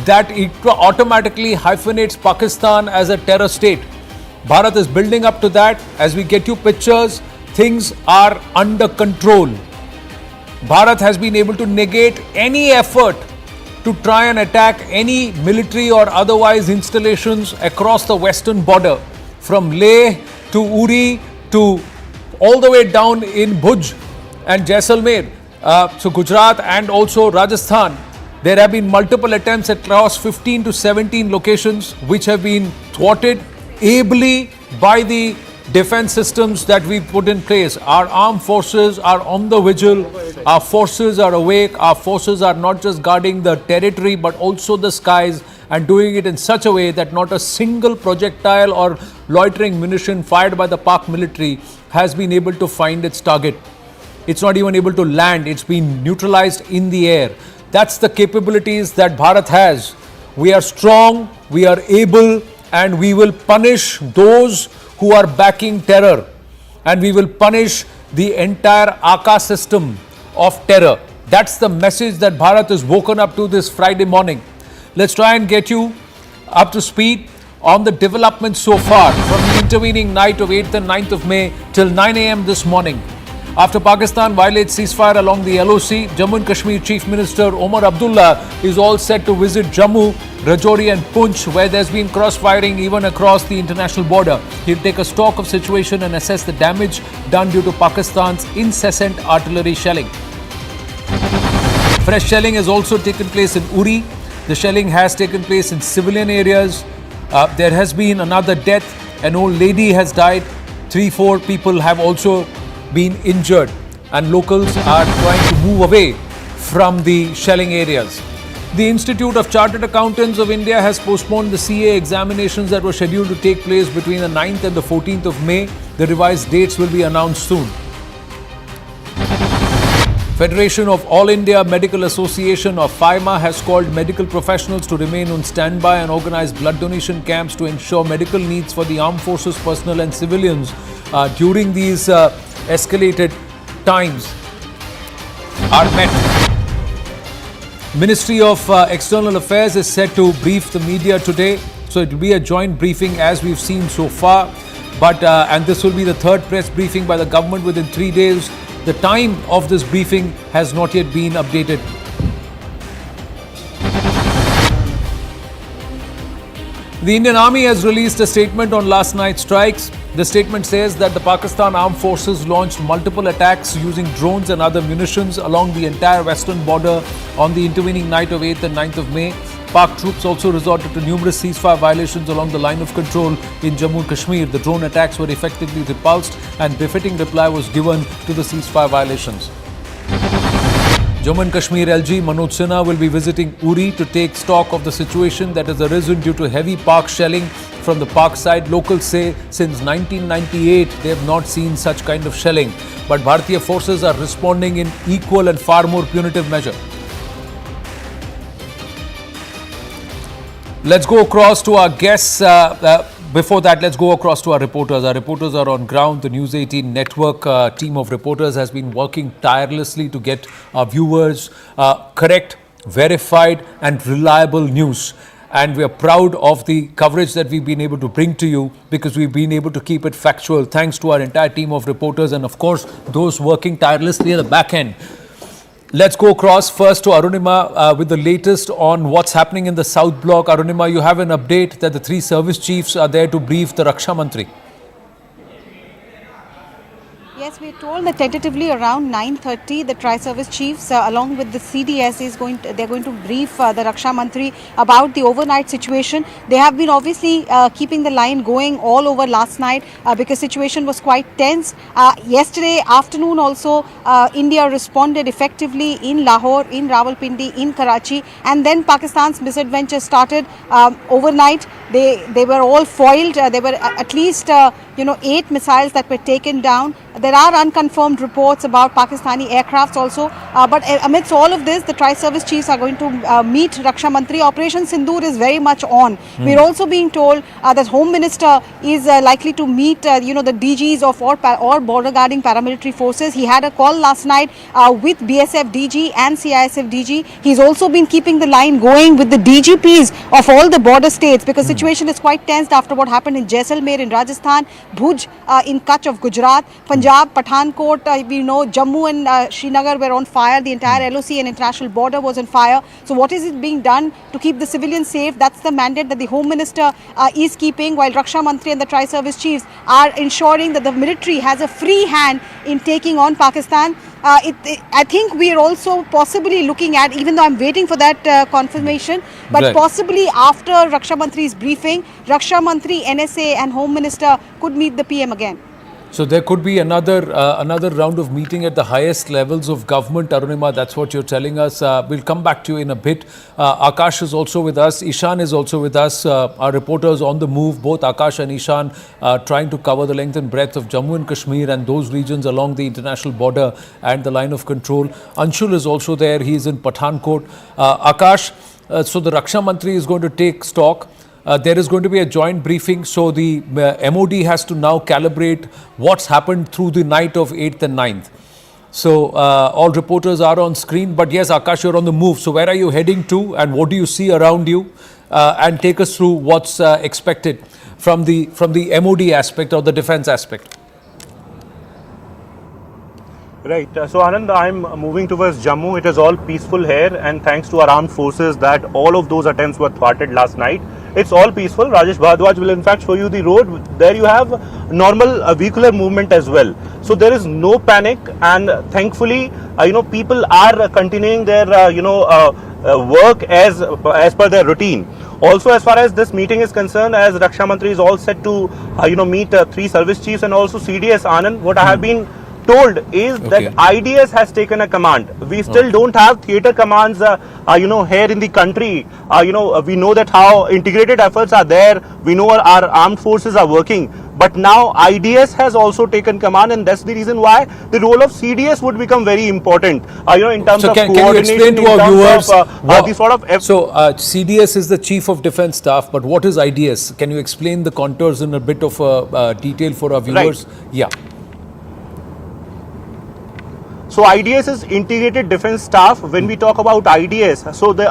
that automatically hyphenates Pakistan as a terror state. Bharat is building up to that. As we get you pictures, things are under control. Bharat has been able to negate any effort to try and attack any military or otherwise installations across the western border, from Leh to Uri to all the way down in Bhuj and Jaisalmer, so Gujarat and also Rajasthan. There have been multiple attempts across 15 to 17 locations which have been thwarted ably by the defense systems that we put in place. Our armed forces are on the vigil, our forces are awake, our forces are not just guarding the territory but also the skies, and doing it in such a way that not a single projectile or loitering munition fired by the Pak military has been able to find its target. It's not even able to land, it's been neutralized in the air. That's the capabilities that Bharat has. We are strong, we are able, and we will punish those who are backing terror, and we will punish the entire AKA system of terror. That's the message that Bharat has woken up to this Friday morning. Let's try and get you up to speed on the developments so far from the intervening night of 8th and 9th of May till 9 a.m. this morning. After Pakistan violates ceasefire along the LOC, Jammu and Kashmir Chief Minister Omar Abdullah is all set to visit Jammu, Rajouri and Poonch, where there's been cross-firing even across the international border. He'll take a stock of situation and assess the damage done due to Pakistan's incessant artillery shelling. Fresh shelling has also taken place in Uri. The shelling has taken place in civilian areas. There has been another death. An old lady has died. 3-4 people have also been injured, and locals are trying to move away from the shelling areas. The Institute of Chartered Accountants of India has postponed the CA examinations that were scheduled to take place between the 9th and the 14th of May. The revised dates will be announced soon. Federation of All India Medical Association or FIMA has called medical professionals to remain on standby and organize blood donation camps to ensure medical needs for the armed forces personnel and civilians during these escalated times are met. Ministry of External Affairs is set to brief the media today, so it will be a joint briefing as we've seen so far, but and this will be the third press briefing by the government within 3 days. The time of this briefing has not yet been updated. The Indian Army has released a statement on last night's strikes. The statement says that the Pakistan Armed Forces launched multiple attacks using drones and other munitions along the entire western border on the intervening night of 8th and 9th of May. Pak troops also resorted to numerous ceasefire violations along the line of control in Jammu and Kashmir. The drone attacks were effectively repulsed and befitting reply was given to the ceasefire violations. Jammu and Kashmir LG Manoj Sinha will be visiting Uri to take stock of the situation that has arisen due to heavy Pak shelling from the Pak side. Locals say since 1998 they have not seen such kind of shelling. But Bharatiya forces are responding in equal and far more punitive measure. Let's go across to our guests. Before that, let's go across to our reporters. Our reporters are on ground. The News 18 network team of reporters has been working tirelessly to get our viewers correct, verified and reliable news. And we are proud of the coverage that we've been able to bring to you because we've been able to keep it factual. Thanks to our entire team of reporters and, of course, those working tirelessly at the back end. Let's go across first to Arunima with the latest on what's happening in the South Block. Arunima, you have an update that the 3 service chiefs are there to brief the Raksha Mantri. Yes, we are told that tentatively around 9:30, the tri-service chiefs, along with the CDS, they're going to brief the Raksha Mantri about the overnight situation. They have been obviously keeping the line going all over last night because situation was quite tense. Yesterday afternoon also, India responded effectively in Lahore, in Rawalpindi, in Karachi, and then Pakistan's misadventure started overnight. They were all foiled. There were at least 8 missiles that were taken down. There are unconfirmed reports about Pakistani aircrafts also. But amidst all of this, the tri-service chiefs are going to meet Raksha Mantri. Operation Sindoor is very much on. We're also being told that Home Minister is likely to meet, the DGs of all border guarding paramilitary forces. He had a call last night with BSF DG and CISF DG. He's also been keeping the line going with the DGPs of all the border states because situation is quite tense after what happened in Jaisalmer in Rajasthan, Bhuj in Kutch of Gujarat, Punjab, Pathankot, we know Jammu and Srinagar were on fire. The entire LOC and international border was on fire. So what is it being done to keep the civilians safe? That's the mandate that the Home Minister is keeping, while Raksha Mantri and the tri-service chiefs are ensuring that the military has a free hand in taking on Pakistan. I think we are also possibly looking at, even though I'm waiting for that confirmation, but Right. possibly after Raksha Mantri's briefing, Raksha Mantri, NSA and Home Minister could meet the PM again. So there could be another round of meeting at the highest levels of government, Arunima. That's what you're telling us. We'll come back to you in a bit. Akash is also with us. Ishan is also with us. Our reporters on the move, both Akash and Ishan, trying to cover the length and breadth of Jammu and Kashmir and those regions along the international border and the line of control. Anshul is also there. He is in Pathankot. Akash, so the Raksha Mantri is going to take stock. There is going to be a joint briefing, so the MOD has to now calibrate what's happened through the night of 8th and 9th. So all reporters are on screen, but yes, Akash, you're on the move. So where are you heading to and what do you see around you? And take us through what's expected from the MOD aspect or the defense aspect. Right. So Anand, I'm moving towards Jammu. It is all peaceful here, and thanks to our armed forces that all of those attempts were thwarted last night. It's all peaceful. Rajesh Bhardwaj will in fact show you the road. There you have normal vehicular movement as well. So there is no panic, and thankfully, people are continuing their, work as per their routine. Also, as far as this meeting is concerned, as Raksha Mantri is all set to, meet 3 service chiefs and also CDS, Anand, what I have been told is that IDS has taken a command. We still don't have theatre commands, here in the country. We know that how integrated efforts are there. We know our armed forces are working. But now IDS has also taken command, and that's the reason why the role of CDS would become very important. In terms of can you coordination, explain to our viewers the sort of CDS is the Chief of Defence Staff, but what is IDS? Can you explain the contours in a bit of detail for our viewers? Right. Yeah. So IDS is Integrated Defence Staff. When we talk about IDS, so the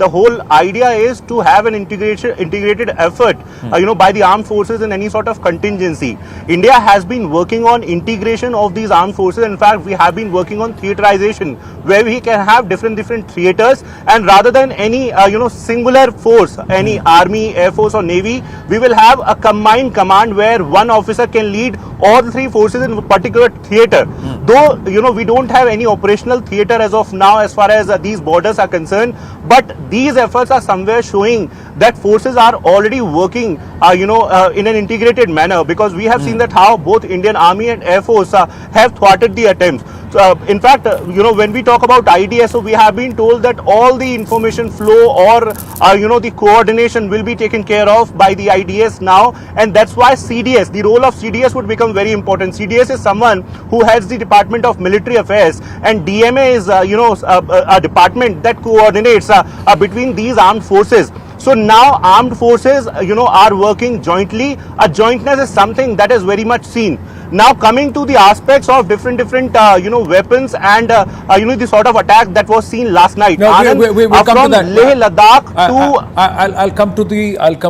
whole idea is to have an integrated effort, by the armed forces in any sort of contingency. India has been working on integration of these armed forces. In fact, we have been working on theaterization, where we can have different theaters, and rather than any singular force, any army, air force or navy, we will have a combined command where one officer can lead all 3 forces in a particular theater. Though we don't have any operational theater as of now as far as these borders are concerned, but these efforts are somewhere showing that forces are already working in an integrated manner, because we have seen that how both Indian Army and Air Force have thwarted the attempts. In fact, when we talk about IDS, so we have been told that all the information flow or the coordination will be taken care of by the IDS now, and that's why CDS, the role of CDS would become very important. CDS is someone who heads the Department of Military Affairs, and DMA is a department that coordinates between these armed forces. So now armed forces are working jointly. A jointness is something that is very much seen. Now coming to the aspects of different weapons and the sort of attack that was seen last night. No, we'll come from to that. Leh Ladakh I'll come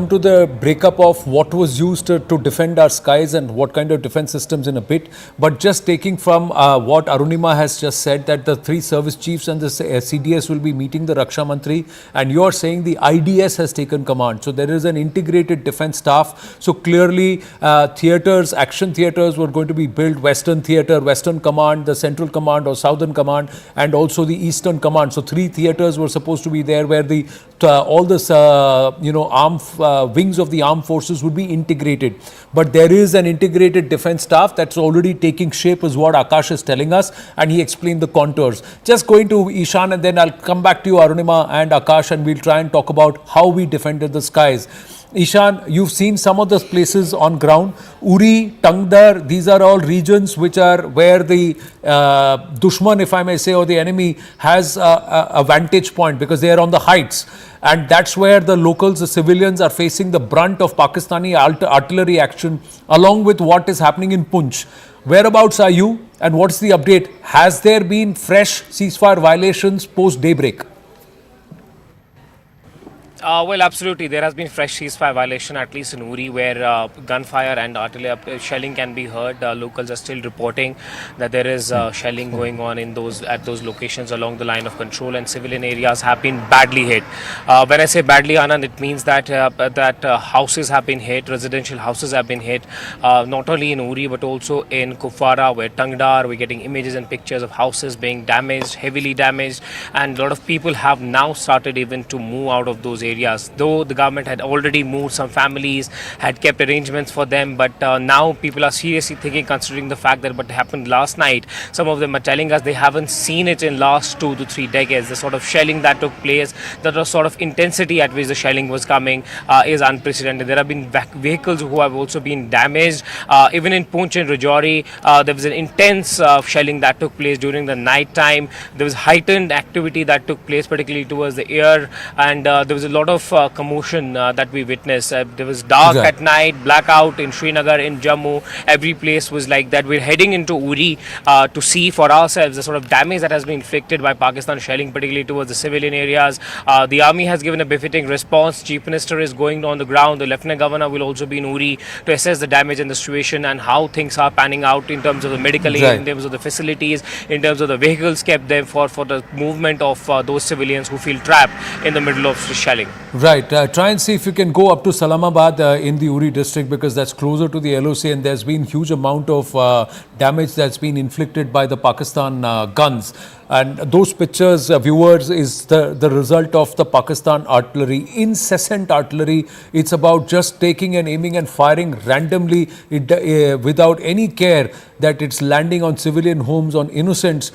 to the breakup of what was used to defend our skies and what kind of defense systems in a bit. But just taking from what Arunima has just said, that the 3 service chiefs and the CDS will be meeting the Raksha Mantri, and you are saying the IDS has taken command. So there is an integrated defense staff. So clearly theaters, action theaters were going to be built, Western Theatre, Western Command, the Central Command or Southern Command, and also the Eastern Command. So 3 theatres were supposed to be there where the all this wings of the armed forces would be integrated. But there is an integrated defense staff that's already taking shape, is what Akash is telling us, and he explained the contours. Just going to Ishan, and then I'll come back to you, Arunima and Akash, and we'll try and talk about how we defended the skies. Ishan, you've seen some of those places on ground. Uri, Tangdar, these are all regions which are where the Dushman, if I may say, or the enemy has a vantage point, because they are on the heights. And that's where the locals, the civilians, are facing the brunt of Pakistani artillery action, along with what is happening in Punch. Whereabouts are you, and what's the update? Has there been fresh ceasefire violations post daybreak? Well, absolutely. There has been fresh ceasefire violation, at least in Uri, where gunfire and artillery shelling can be heard. Locals are still reporting that there is shelling going on in those locations along the line of control, and civilian areas have been badly hit. When I say badly, Anand, it means that houses have been hit, residential houses have been hit, not only in Uri but also in Kupwara, where Tangdar, we're getting images and pictures of houses being damaged, heavily damaged, and a lot of people have now started even to move out of those areas. Though the government had already moved some families, had kept arrangements for them, but now people are seriously thinking, considering the fact that what happened last night, some of them are telling us they haven't seen it in last 2 to 3 decades. The sort of shelling that took place, the sort of intensity at which the shelling was coming is unprecedented. There have been vehicles who have also been damaged. Even in Poonch and Rajouri, there was an intense shelling that took place during the night time. There was heightened activity that took place, particularly towards the air, and there was a lot of commotion that we witnessed. There was dark at night, blackout in Srinagar, in Jammu. Every place was like that. We're heading into Uri to see for ourselves the sort of damage that has been inflicted by Pakistan shelling, particularly towards the civilian areas. The army has given a befitting response. Chief Minister is going on the ground. The Lieutenant Governor will also be in Uri to assess the damage and the situation and how things are panning out in terms of the medical aid, in terms of the facilities, in terms of the vehicles kept there for the movement of those civilians who feel trapped in the middle of the shelling. Right. Try and see if you can go up to Salamabad in the Uri district, because that's closer to the LOC, and there's been huge amount of damage that's been inflicted by the Pakistan guns. And those pictures, viewers, is the result of the Pakistan artillery, incessant artillery. It's about just taking and aiming and firing randomly without any care that it's landing on civilian homes, on innocents,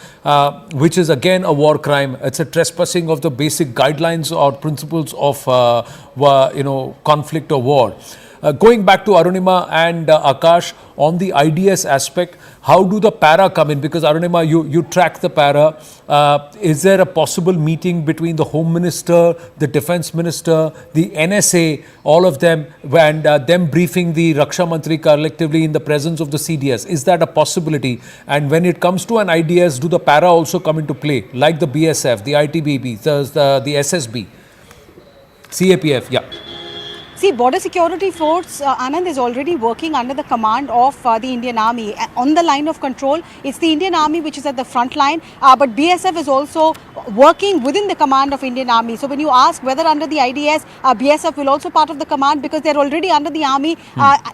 which is again a war crime. It's a trespassing of the basic guidelines or principles of conflict or war. Going back to Arunima and Akash, on the IDS aspect, how do the para come in? Because Arunima, you track the para. Is there a possible meeting between the Home Minister, the Defence Minister, the NSA, all of them, and them briefing the Raksha Mantri collectively in the presence of the CDS? Is that a possibility? And when it comes to an IDS, do the para also come into play, like the BSF, the ITBP, the SSB, CAPF? Yeah. See, Border Security Force, Anand, is already working under the command of the Indian Army. On the line of control, it's the Indian Army which is at the front line, but BSF is also working within the command of Indian Army. So when you ask whether under the IDS, BSF will also part of the command because they're already under the Army,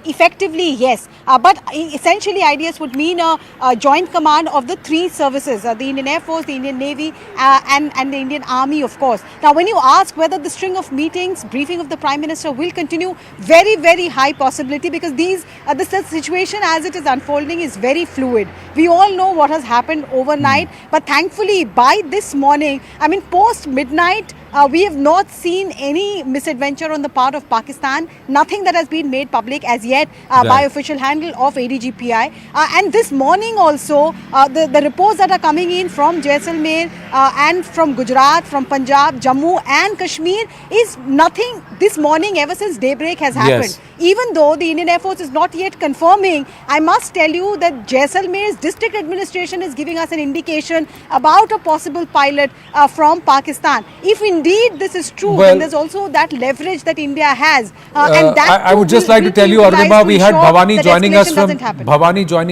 effectively, yes. But essentially, IDS would mean a joint command of the three services, the Indian Air Force, the Indian Navy, and the Indian Army, of course. Now, when you ask whether the string of meetings, briefing of the Prime Minister will continue, very, very high possibility, because the situation as it is unfolding is very fluid. We all know what has happened overnight, but thankfully by this morning, I mean post midnight, we have not seen any misadventure on the part of Pakistan, nothing that has been made public as yet by official handle of ADGPI. And this morning also, the reports that are coming in from Jaisalmer and from Gujarat, from Punjab, Jammu and Kashmir is nothing this morning ever since daybreak has happened. Yes. Even though the Indian Air Force is not yet confirming, I must tell you that Jaisalmer's district administration is giving us an indication about a possible pilot from Pakistan. If indeed this is true, then there's also that leverage that India has. And that I would just like to tell you, Arunima, we had Bhavani joining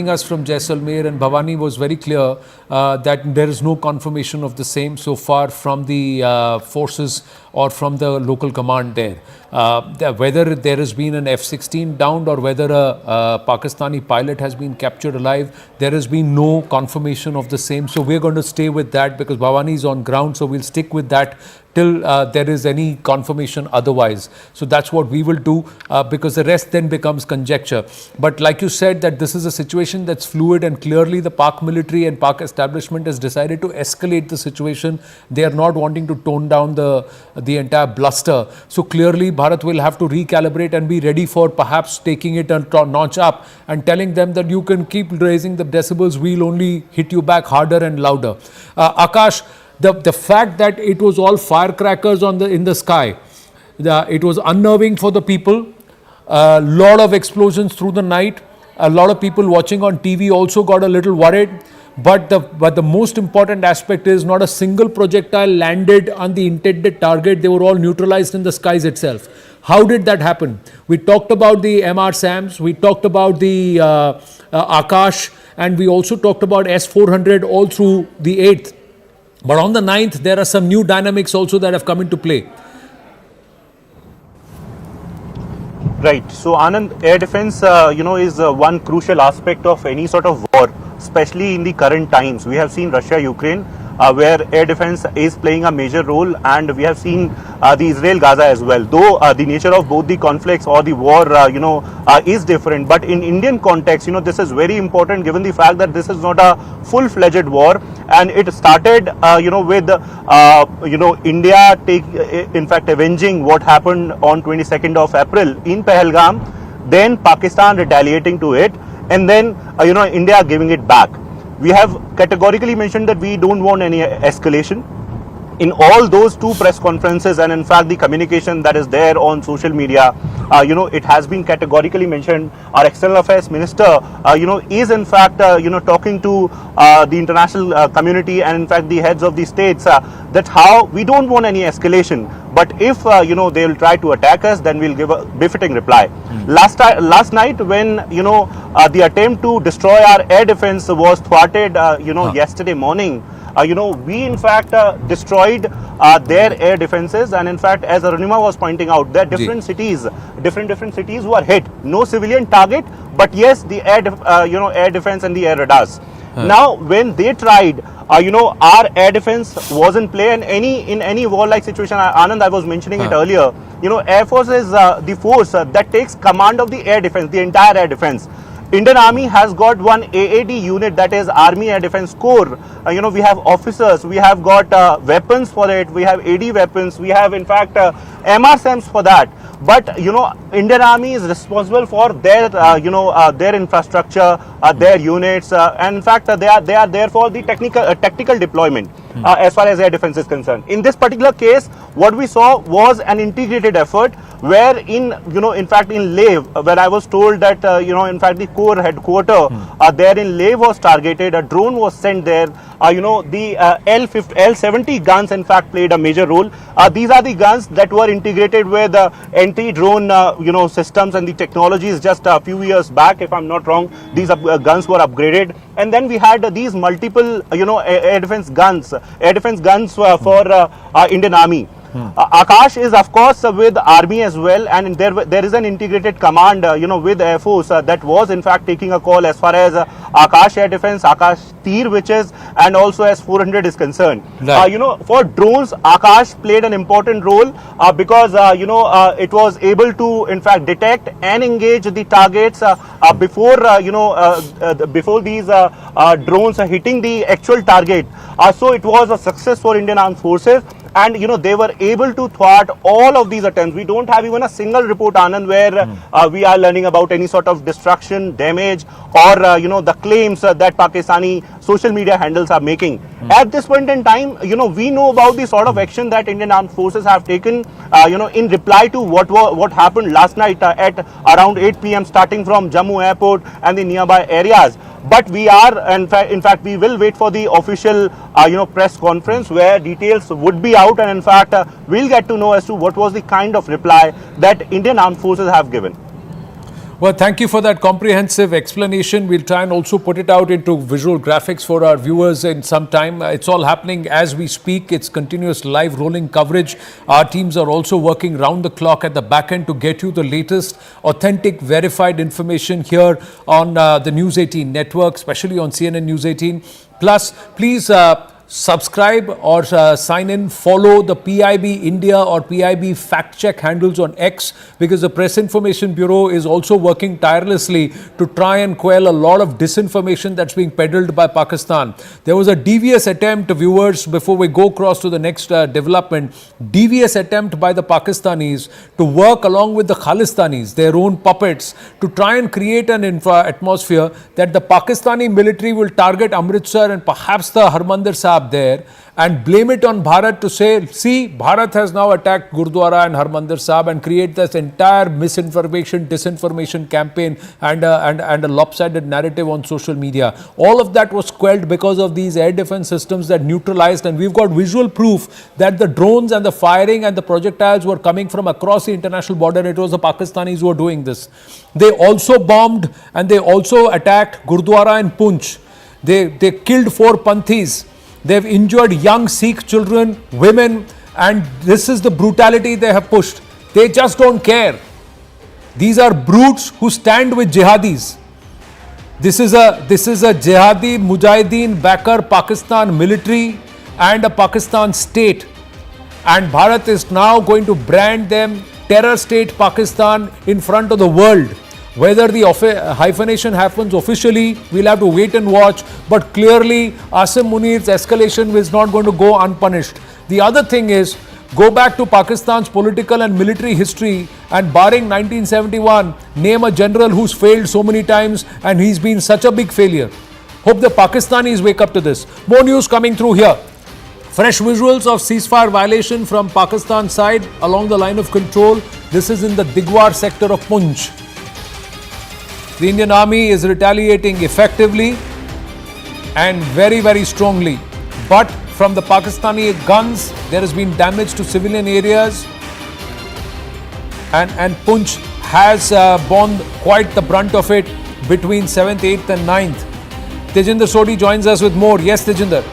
us from Jaisalmer, and Bhavani was very clear that there is no confirmation of the same so far from the forces or from the local command there. Whether there has been an F-16 downed or whether a Pakistani pilot has been captured alive, there has been no confirmation of the same. So we're going to stay with that because Bhavani is on ground. So we'll stick with that till there is any confirmation otherwise. So that's what we will do because the rest then becomes conjecture. But like you said, that this is a situation that's fluid, and clearly the Pak military and Pak establishment has decided to escalate the situation. They are not wanting to tone down the entire bluster. So clearly Bharat will have to recalibrate and be ready for perhaps taking it a notch up and telling them that you can keep raising the decibels, we'll only hit you back harder and louder. Akash, the fact that it was all firecrackers in the sky, it was unnerving for the people. A lot of explosions through the night. A lot of people watching on TV also got a little worried. But the most important aspect is not a single projectile landed on the intended target. They were all neutralized in the skies itself. How did that happen? We talked about the MR-SAMs, we talked about the Akash, and we also talked about S-400 all through the 8th. But on the 9th, there are some new dynamics also that have come into play. Right. So, Anand, air defense, is one crucial aspect of any sort of war, especially in the current times. We have seen Russia-Ukraine, where air defense is playing a major role, and we have seen the Israel-Gaza as well. Though the nature of both the conflicts or the war, is different. But in Indian context, this is very important given the fact that this is not a full-fledged war, and it started, with, India in fact, avenging what happened on 22nd of April in Pahalgam, then Pakistan retaliating to it, and then, India giving it back. We have categorically mentioned that we don't want any escalation. In all those two press conferences, and in fact the communication that is there on social media, it has been categorically mentioned. Our External Affairs Minister, is in fact, talking to the international community and in fact the heads of the states that how we don't want any escalation. But if, they will try to attack us, then we'll give a befitting reply. Last night when, the attempt to destroy our air defense was thwarted, yesterday morning, we in fact destroyed their air defenses, and in fact, as Arunima was pointing out, there are different cities were hit. No civilian target, but yes, the air defense and the air radars. Now, when they tried, our air defense was in play, and in any war-like situation, Anand, I was mentioning it earlier. Air Force is the force that takes command of the air defense, the entire air defense. Indian Army has got one AAD unit, that is Army Air Defense Corps. We have officers, we have got weapons for it, we have AD weapons, we have in fact MRSAMs for that. But Indian Army is responsible for their their infrastructure, their units, and in fact they are there for the tactical deployment as far as air defense is concerned. In this particular case, what we saw was an integrated effort, where in fact in Lev, where I was told that in fact the Corps headquarter there in Lev was targeted, a drone was sent there. The L-70 guns in fact played a major role. These are the guns that were integrated with anti-drone systems and the technologies just a few years back, if I'm not wrong. These guns were upgraded, and then we had these multiple air defense guns for Indian Army. Akash is of course with Army as well, and there is an integrated command with Air Force that was in fact taking a call as far as Akash Air Defense, Akash Tir, which is, and also S-400 is concerned. Right. For drones, Akash played an important role because it was able to in fact detect and engage the targets before before these drones are hitting the actual target. So it was a success for Indian Armed Forces. And they were able to thwart all of these attempts. We don't have even a single report, Anand, where we are learning about any sort of destruction, damage, or the claims that Pakistani social media handles are making. At this point in time, we know about the sort of action that Indian Armed Forces have taken, in reply to what happened last night at around 8 p.m. starting from Jammu airport and the nearby areas. But we are, in fact, we will wait for the official, press conference where details would be out, and in fact, we'll get to know as to what was the kind of reply that Indian Armed Forces have given. Well, thank you for that comprehensive explanation. We'll try and also put it out into visual graphics for our viewers in some time. It's all happening as we speak. It's continuous live rolling coverage. Our teams are also working round the clock at the back end to get you the latest authentic verified information here on the News 18 network, especially on CNN News 18. Plus, please subscribe or sign in, follow the PIB India or PIB fact check handles on X, because the Press Information Bureau is also working tirelessly to try and quell a lot of disinformation that's being peddled by Pakistan. There was a devious attempt, viewers, before we go across to the next development, devious attempt by the Pakistanis to work along with the Khalistanis, their own puppets, to try and create an atmosphere that the Pakistani military will target Amritsar and perhaps the Harmandir Sahib Sahib there and blame it on Bharat to say, see, Bharat has now attacked Gurdwara and Harmandir Sahib and create this entire misinformation, disinformation campaign and a lopsided narrative on social media. All of that was quelled because of these air defense systems that neutralized, and we've got visual proof that the drones and the firing and the projectiles were coming from across the international border. It was the Pakistanis who were doing this. They also bombed and they also attacked Gurdwara in Poonch. They killed 4 Panthis. They've injured young Sikh children, women, and this is the brutality they have pushed. They just don't care. These are brutes who stand with jihadis. This is a jihadi mujahideen backer Pakistan military and a Pakistan state. And Bharat is now going to brand them terror state Pakistan in front of the world. Whether the hyphenation happens officially, we'll have to wait and watch. But clearly, Asim Munir's escalation is not going to go unpunished. The other thing is, go back to Pakistan's political and military history and barring 1971, name a general who's failed so many times and he's been such a big failure. Hope the Pakistanis wake up to this. More news coming through here. Fresh visuals of ceasefire violation from Pakistan side along the line of control. This is in the Digwar sector of Poonch. The Indian Army is retaliating effectively and very, very strongly. But from the Pakistani guns, there has been damage to civilian areas. And Poonch has borne quite the brunt of it between 7th, 8th and 9th. Tejinder Sodhi joins us with more. Yes, Tejinder.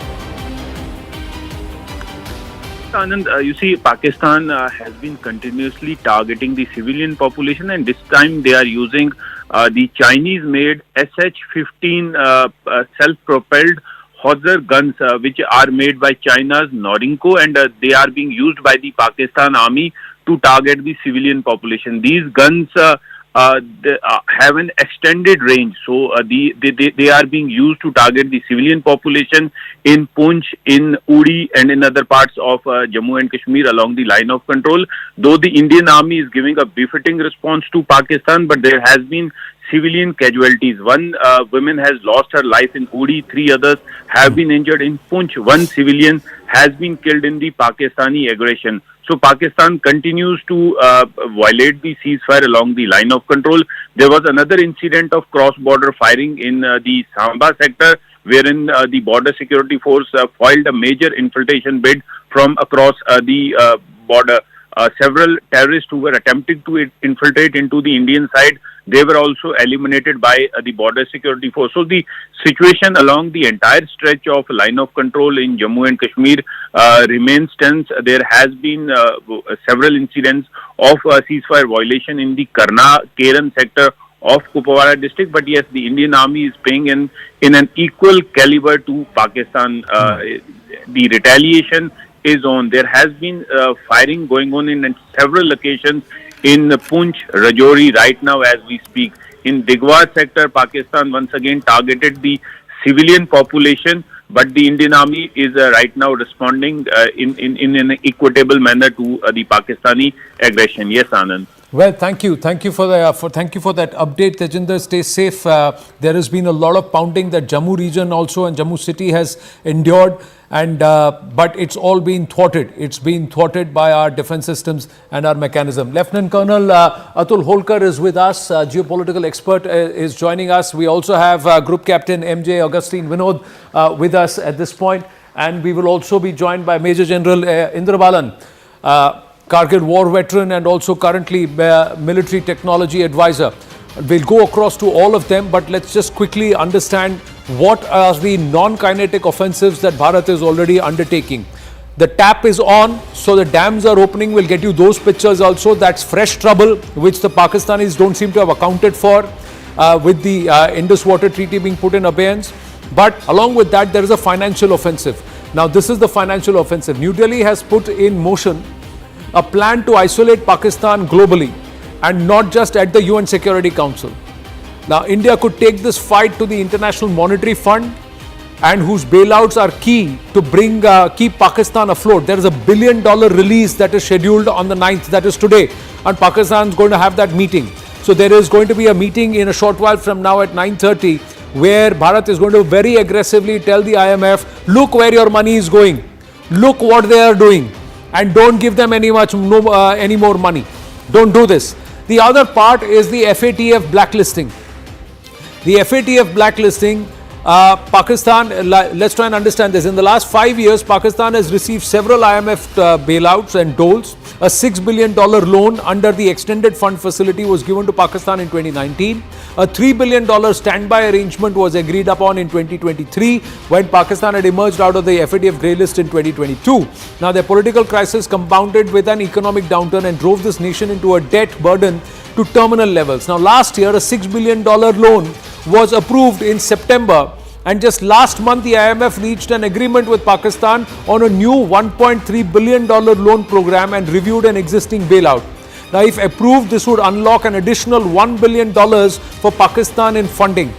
Anand, you see, Pakistan has been continuously targeting the civilian population, and this time they are using the Chinese-made SH-15 self-propelled Howitzer guns, which are made by China's Norinco, and they are being used by the Pakistan Army to target the civilian population. These guns they, have an extended range, so they are being used to target the civilian population in Poonch, in Uri, and in other parts of Jammu and Kashmir along the line of control. Though the Indian Army is giving a befitting response to Pakistan, but there has been civilian casualties. One woman has lost her life in Uri, 3 others have been injured in Poonch. 1 civilian has been killed in the Pakistani aggression. So Pakistan continues to violate the ceasefire along the line of control. There was another incident of cross-border firing in the Samba sector, wherein the border security force foiled a major infiltration bid from across the border. Several terrorists who were attempting to infiltrate into the Indian side, they were also eliminated by the border security force. So the situation along the entire stretch of line of control in Jammu and Kashmir remains tense. There has been several incidents of ceasefire violation in the Karna-Keran sector of Kupwara district, but yes, the Indian Army is paying in an equal caliber to Pakistan. The retaliation is on. There has been firing going on in several locations in Poonch, Rajouri right now as we speak. In Digwar sector, Pakistan once again targeted the civilian population, but the Indian Army is right now responding in an equitable manner to the Pakistani aggression. Yes, Anand. Well, thank you for that update, Tejinder. Stay safe. There has been a lot of pounding that Jammu region also and Jammu city has endured, and but it's all been thwarted. It's been thwarted by our defense systems and our mechanism. Lieutenant Colonel Atul Holkar is with us. Geopolitical expert is joining us. We also have Group Captain MJ Augustine Vinod with us at this point, and we will also be joined by Major General Indra Balan, Kargil war veteran and also currently military technology advisor. We'll go across to all of them, but let's just quickly understand what are the non-kinetic offensives that Bharat is already undertaking. The tap is on, so the dams are opening. We'll get you those pictures also. That's fresh trouble, which the Pakistanis don't seem to have accounted for with the Indus Water Treaty being put in abeyance. But along with that, there is a financial offensive. Now, this is the financial offensive. New Delhi has put in motion a plan to isolate Pakistan globally and not just at the UN Security Council. Now, India could take this fight to the International Monetary Fund, and whose bailouts are key to bring keep Pakistan afloat. There is $1 billion release that is scheduled on the 9th, that is today, and Pakistan is going to have that meeting. So there is going to be a meeting in a short while from now at 9:30 where Bharat is going to very aggressively tell the IMF, look where your money is going, look what they are doing, and don't give them any more money. Don't do this. The other part is the FATF blacklisting. The FATF blacklisting, Pakistan, let's try and understand this. In the last 5 years, Pakistan has received several IMF bailouts and doles. A $6 billion loan under the extended fund facility was given to Pakistan in 2019. A $3 billion standby arrangement was agreed upon in 2023 when Pakistan had emerged out of the FATF grey list in 2022. Now, their political crisis compounded with an economic downturn and drove this nation into a debt burden to terminal levels. Now, last year, a $6 billion loan was approved in September, and just last month the IMF reached an agreement with Pakistan on a new $1.3 billion loan program and reviewed an existing bailout. Now, if approved, this would unlock an additional $1 billion for Pakistan in funding.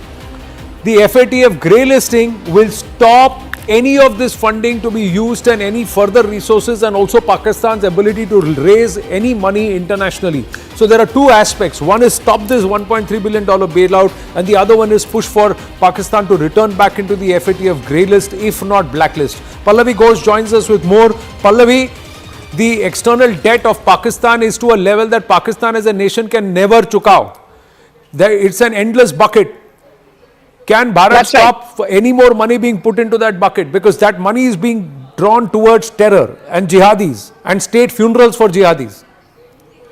The FATF grey listing will stop any of this funding to be used and any further resources, and also Pakistan's ability to raise any money internationally. So there are two aspects. One is stop this $1.3 billion bailout, and the other one is push for Pakistan to return back into the FATF grey list, if not blacklist. Pallavi Ghosh joins us with more. Pallavi, the external debt of Pakistan is to a level that Pakistan as a nation can never chukao. It's an endless bucket. Can Bharat stop any more money being put into that bucket? Because that money is being drawn towards terror and jihadis and state funerals for jihadis.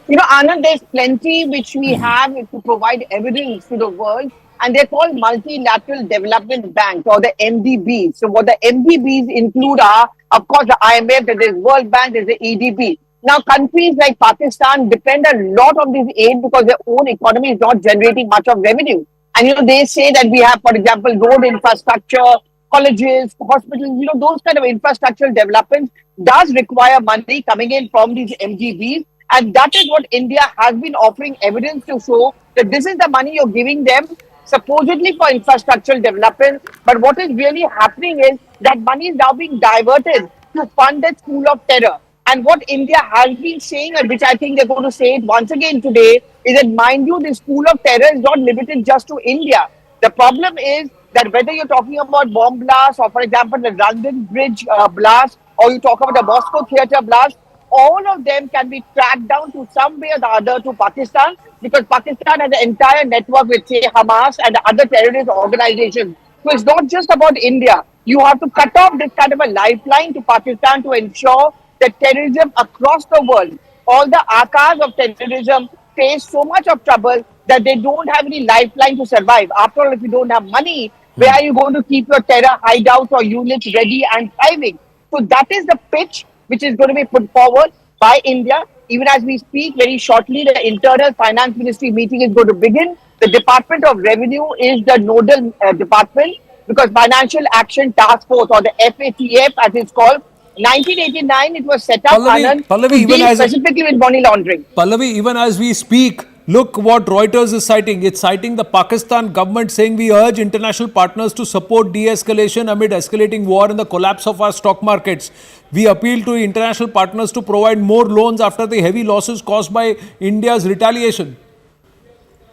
You know, Anand, there's plenty which we have to provide evidence to the world, and they're called multilateral development banks, or the MDBs. So what the MDBs include are, of course, the IMF, there's World Bank, there's the EDB. Now, countries like Pakistan depend a lot on this aid because their own economy is not generating much of revenue. And, you know, they say that we have, for example, road infrastructure, colleges, hospitals, you know, those kind of infrastructural developments does require money coming in from these MGBs. And that is what India has been offering evidence to show that this is the money you're giving them, supposedly for infrastructural development. But what is really happening is that money is now being diverted to fund that school of terror. And what India has been saying, and which I think they're going to say it once again today, is that, mind you, the school of terror is not limited just to India. The problem is that whether you're talking about bomb blasts or, for example, the London Bridge blast, or you talk about the Moscow theatre blast, all of them can be tracked down to some way or the other to Pakistan, because Pakistan has an entire network with, say, Hamas and other terrorist organizations. So it's not just about India. You have to cut off this kind of a lifeline to Pakistan to ensure that terrorism across the world, all the archives of terrorism face so much of trouble that they don't have any lifeline to survive. After all, if you don't have money, where are you going to keep your terror hideouts or units ready and thriving? So that is the pitch which is going to be put forward by India. Even as we speak, very shortly, the internal finance ministry meeting is going to begin. The Department of Revenue is the nodal department, because Financial Action Task Force, or the FATF as it's called, 1989 it was set up, Anand, to deal specifically with money laundering. Pallavi, even as we speak, look what Reuters is citing. It's citing the Pakistan government saying, we urge international partners to support de-escalation amid escalating war and the collapse of our stock markets. We appeal to international partners to provide more loans after the heavy losses caused by India's retaliation.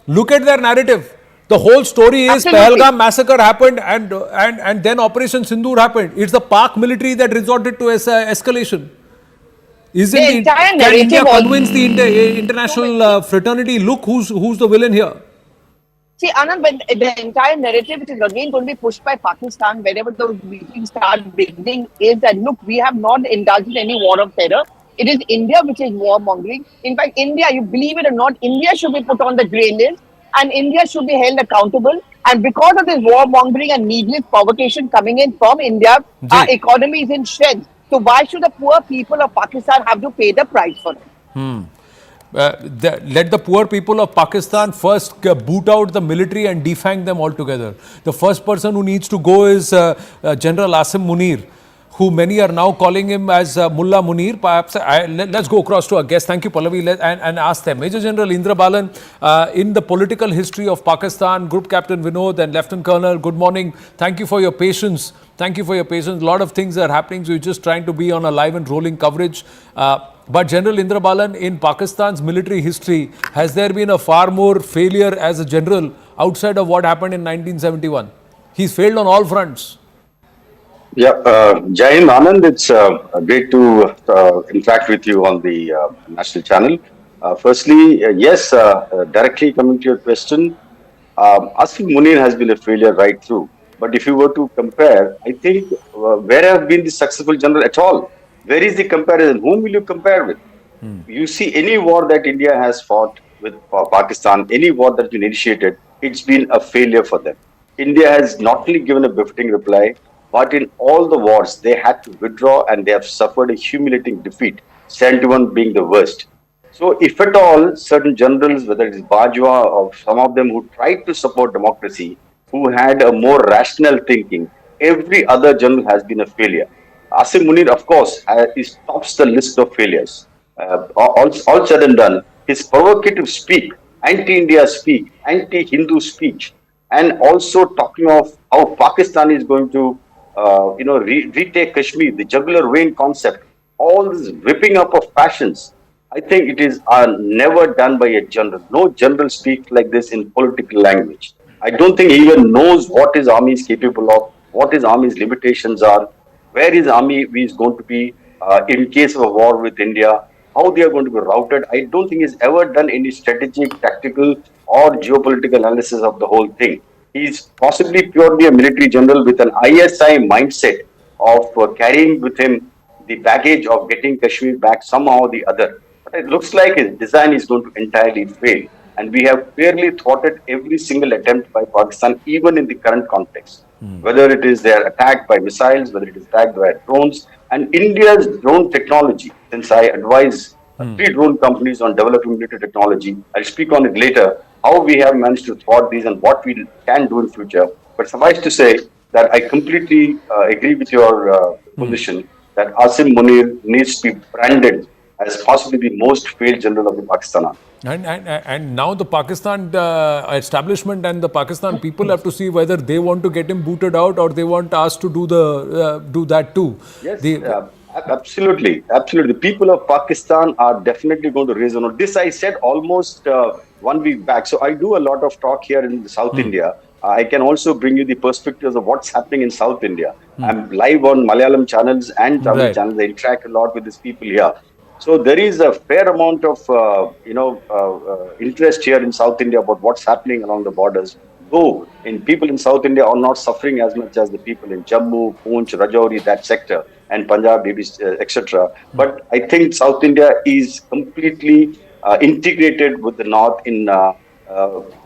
Look at their narrative. The whole story is Pahalgam massacre happened and then Operation Sindoor happened. It's the Pak military that resorted to escalation. Can India convince the international fraternity, look who's the villain here? See, Anand, when the entire narrative, which is again going to be pushed by Pakistan whenever those meetings start beginning, is that, look, we have not indulged in any war of terror. It is India which is warmongering. In fact, India, you believe it or not, India should be put on the grey list, and India should be held accountable. And because of this warmongering and needless provocation coming in from India, our economy is in shreds. So why should the poor people of Pakistan have to pay the price for it? Let the poor people of Pakistan first boot out the military and defang them altogether. The first person who needs to go is General Asim Munir, who many are now calling him as Mullah Munir. Perhaps let's go across to our guest. Thank you, Pallavi, and ask them. Major General Indra Balan, in the political history of Pakistan, Group Captain Vinod and Lieutenant Colonel, good morning. Thank you for your patience. Thank you for your patience. A lot of things are happening, so we're just trying to be on a live and rolling coverage. But General Indra Balan, in Pakistan's military history, has there been a far more failure as a general outside of what happened in 1971? He's failed on all fronts. Yeah, Jai Hind, Anand, it's great to interact with you on the national channel. Firstly, yes, directly coming to your question, Asif Munir has been a failure right through. But if you were to compare, I think where have been the successful general at all? Where is the comparison? Whom will you compare with? You see, any war that India has fought with Pakistan, any war that's been initiated, it's been a failure for them. India has not only given a befitting reply, but in all the wars, they had to withdraw and they have suffered a humiliating defeat, 71 being the worst. So, if at all, certain generals, whether it is Bajwa or some of them who tried to support democracy, who had a more rational thinking, every other general has been a failure. Asim Munir, of course, is tops the list of failures. All said and done, his provocative speak, anti-India speak, anti-Hindu speech, and also talking of how Pakistan is going to, retake Kashmir, the jugular vein concept, all this ripping up of passions. I think it is never done by a general. No general speaks like this in political language. I don't think he even knows what his army is capable of, what his army's limitations are, where his army is going to be in case of a war with India, how they are going to be routed. I don't think he's ever done any strategic, tactical, or geopolitical analysis of the whole thing. He's possibly purely a military general with an ISI mindset of carrying with him the baggage of getting Kashmir back somehow or the other. But it looks like his design is going to entirely fail. And we have clearly thwarted every single attempt by Pakistan, even in the current context. Whether it is their attack by missiles, whether it is attacked by drones, and India's drone technology, since I advise three drone companies on developing military technology, I'll speak on it later, how we have managed to thwart these and what we can do in future. But suffice to say that I completely agree with your position that Asim Munir needs to be branded as possibly the most failed general of the Pakistan army. And now the Pakistan establishment and the Pakistan people have to see whether they want to get him booted out or they want us to do that too. Yes, absolutely. The people of Pakistan are definitely going to raise on this. I said almost 1 week back. So I do a lot of talk here in South India. I can also bring you the perspectives of what's happening in South India. I'm live on Malayalam channels and Tamil channels. I interact a lot with these people here. So there is a fair amount of interest here in South India about what's happening along the borders. Though people in South India are not suffering as much as the people in Jammu, Poonch, Rajouri, that sector, and Punjab, etc. But I think South India is completely integrated with the North in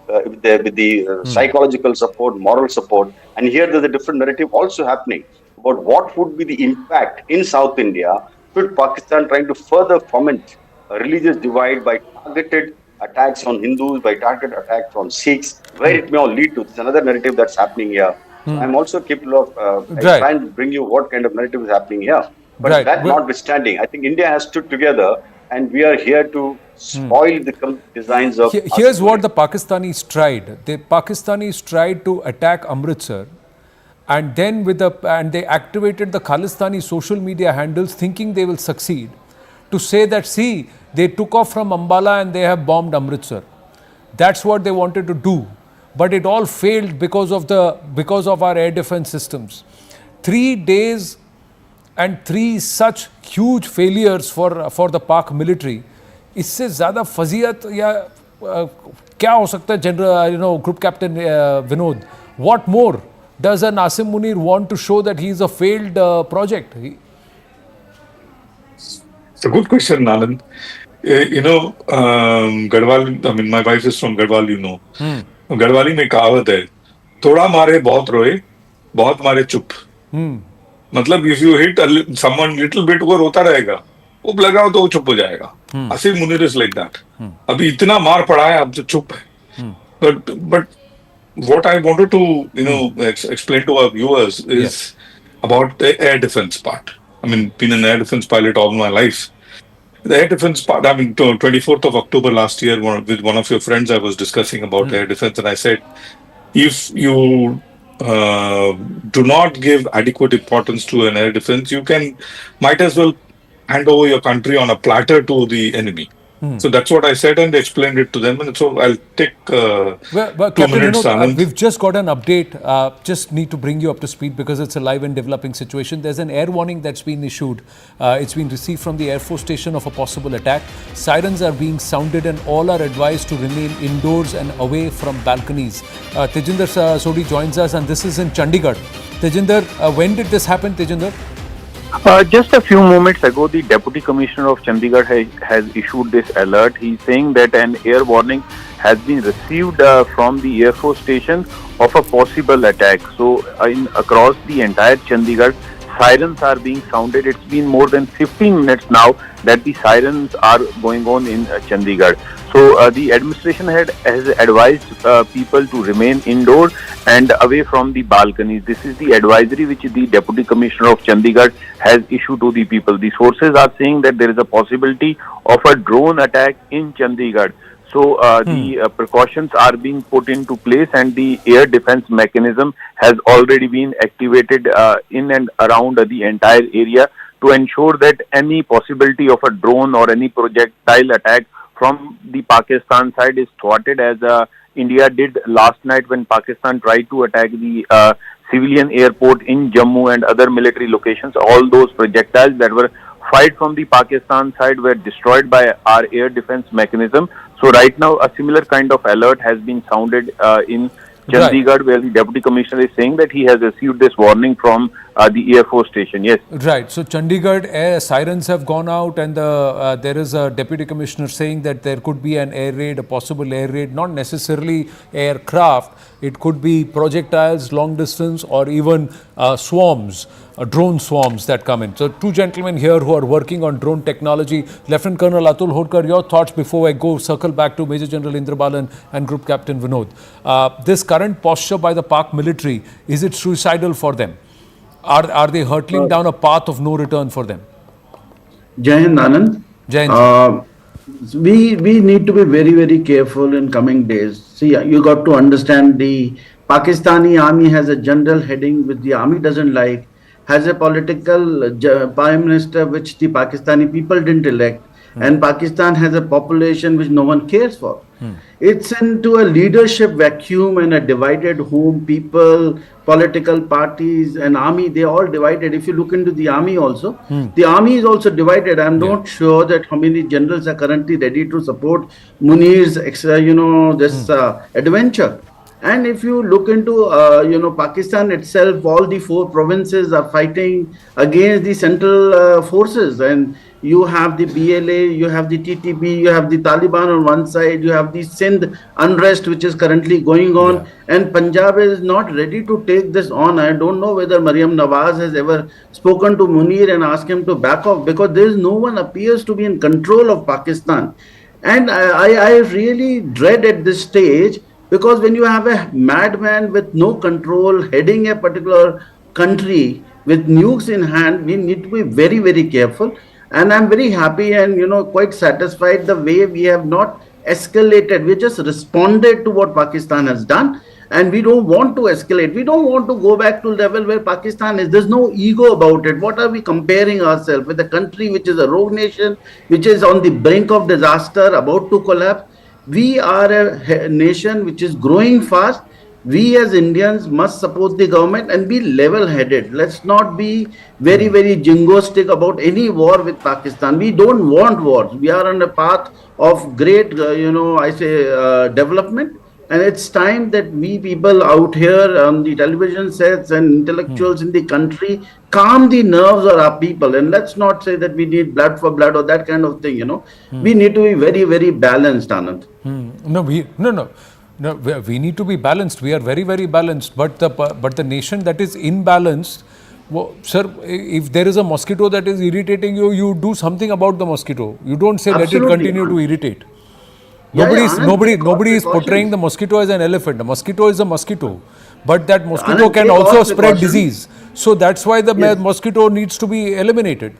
with the psychological support, moral support. And here there's a different narrative also happening about what would be the impact in South India should Pakistan trying to further foment a religious divide by targeted attacks on Hindus, by targeted attacks on Sikhs, where it may all lead to. There's another narrative that's happening here. So I'm also capable of trying to bring you what kind of narrative is happening here. But that notwithstanding, I think India has stood together and we are here to spoil the designs of... Here's what the Pakistanis tried. The Pakistanis tried to attack Amritsar, and then they activated the Khalistani social media handles thinking they will succeed to say that, see, they took off from Ambala and they have bombed Amritsar. That's what they wanted to do. But it all failed because of our air defense systems. 3 days and 3 such huge failures for the Pak military. इससे ज़्यादा फजीयत या क्या हो सकता है, General, Group Captain Vinod? What more does an Asim Munir want to show that he is a failed project? It's a good question, Anand. Garhwal, I mean, my wife is from Garhwal, Garhwali में कहावत है, थोड़ा मारे बहुत रोए, बहुत मारे चुप. मतलब if you hit someone little bit, वो रोता रहेगा. वो लगाओ तो वो चुप हो जाएगा. Asim Munir is like that. अभी इतना मार पड़ा है, अब तो चुप है. But what I wanted to, explain to our viewers is about the air defense part. I mean, been an air defense pilot all my life. The air defense part, I mean, 24th of October last year, with one of your friends, I was discussing about air defense, and I said, if you do not give adequate importance to an air defense, you might as well hand over your country on a platter to the enemy. So that's what I said and explained it to them. And so I'll take Well, 2 Captain, minutes, Anand. we've just got an update. Just need to bring you up to speed because it's a live and developing situation. There's an air warning that's been issued. It's been received from the Air Force Station of a possible attack. Sirens are being sounded and all are advised to remain indoors and away from balconies. Tejinder Sodi joins us, and this is in Chandigarh. Tejinder, when did this happen, Tejinder? Just a few moments ago, the Deputy Commissioner of Chandigarh has issued this alert. He's saying that an air warning has been received from the Air Force Station of a possible attack. So, across the entire Chandigarh, sirens are being sounded. It's been more than 15 minutes now that the sirens are going on in Chandigarh. So the administration has advised people to remain indoors and away from the balconies. This is the advisory which the Deputy Commissioner of Chandigarh has issued to the people. The sources are saying that there is a possibility of a drone attack in Chandigarh. So the precautions are being put into place, and the air defense mechanism has already been activated in and around the entire area to ensure that any possibility of a drone or any projectile attack from the Pakistan side is thwarted, as India did last night when Pakistan tried to attack the civilian airport in Jammu and other military locations. All those projectiles that were fired from the Pakistan side were destroyed by our air defense mechanism. So right now a similar kind of alert has been sounded in Chandigarh, where the Deputy Commissioner is saying that he has received this warning from the Air Force Station. Yes. Right. So Chandigarh air sirens have gone out, and there is a Deputy Commissioner saying that there could be an air raid, a possible air raid, not necessarily aircraft. It could be projectiles, long distance, or even swarms, drone swarms that come in. So two gentlemen here who are working on drone technology. Lieutenant Colonel Atul Hodkar, your thoughts before I go circle back to Major General Indrabalan and Group Captain Vinod. This current posture by the Pak military, is it suicidal for them? Are they hurtling down a path of no return for them? Jai Hind, Anand. Jai Hind. We need to be very, very careful in coming days. See, you got to understand the Pakistani army has a general heading which the army doesn't like, has a political prime minister which the Pakistani people didn't elect, and Pakistan has a population which no one cares for. It's into a leadership vacuum and a divided home. People, political parties, and army, they all divided. If you look into the army also, the army is also divided. I'm not sure that how many generals are currently ready to support Munir's, this adventure. And if you look into, Pakistan itself, all the 4 provinces are fighting against the central forces, and you have the BLA, you have the TTP, you have the Taliban on one side, you have the Sindh unrest which is currently going on, and Punjab is not ready to take this on. I don't know whether Maryam Nawaz has ever spoken to Munir and asked him to back off, because there is no one appears to be in control of Pakistan. And I really dread at this stage, because when you have a madman with no control heading a particular country with nukes in hand, we need to be very, very careful. And I'm very happy and quite satisfied the way we have not escalated. We just responded to what Pakistan has done, and we don't want to escalate. We don't want to go back to level where Pakistan is. There's no ego about it. What are we comparing ourselves with? A country which is a rogue nation, which is on the brink of disaster, about to collapse. We are a nation which is growing fast. We as Indians must support the government and be level-headed. Let's not be very, very jingoistic about any war with Pakistan. We don't want wars. We are on a path of great, development. And it's time that we people out here on the television sets and intellectuals in the country calm the nerves of our people. And let's not say that we need blood for blood or that kind of thing, We need to be very, very balanced, Anand. No, we need to be balanced. We are very, very balanced. But the nation that is imbalanced, sir, if there is a mosquito that is irritating you, you do something about the mosquito. You don't say let it continue to irritate. Yeah, yeah, Anand, take all Nobody is portraying precautions. the mosquito as an elephant. A mosquito is a mosquito, but that mosquito Anand, can take all also spread precautions. disease. So that's why the Yes. mosquito needs to be eliminated.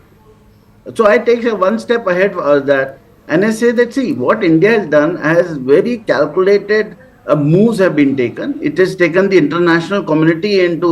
So I take a one step ahead that, and I say that, see, what India has done has very calculated moves have been taken. It has taken the international community into,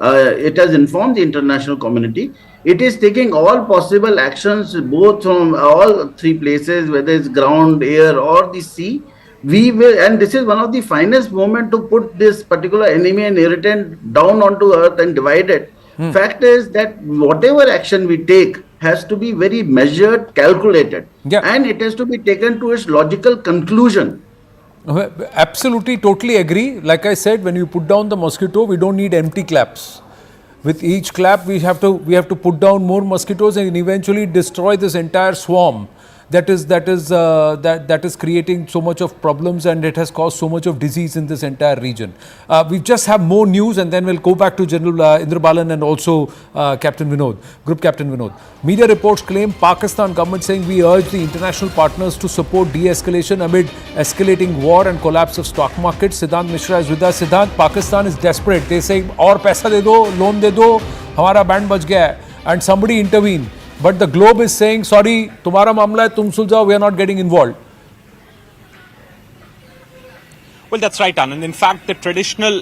it has informed the international community. It is taking all possible actions, both from all three places, whether it's ground, air, or the sea. We will, and this is one of the finest moment to put this particular enemy and irritant down onto earth and divide it. Fact is that whatever action we take has to be very measured, calculated, Yeah. and it has to be taken to its logical conclusion. Absolutely, totally agree. Like I said, when you put down the mosquito, we don't need empty claps. With each clap, we have to put down more mosquitoes and eventually destroy this entire swarm. That is creating so much of problems, and it has caused so much of disease in this entire region. We just have more news, and then we'll go back to General Indra Balan and also Captain Vinod, Group Captain Vinod. Media reports claim Pakistan government saying we urge the international partners to support de-escalation amid escalating war and collapse of stock market. Siddhant Mishra is with us. Siddhant, Pakistan is desperate. They say और पैसा दे दो, loan दे दो, हमारा band बच गया है, and somebody intervene. But the globe is saying, sorry, तुम्हारा मामला है, तुम सुलझाओ, we are not getting involved. Well, that's right, Anand. In fact, the traditional,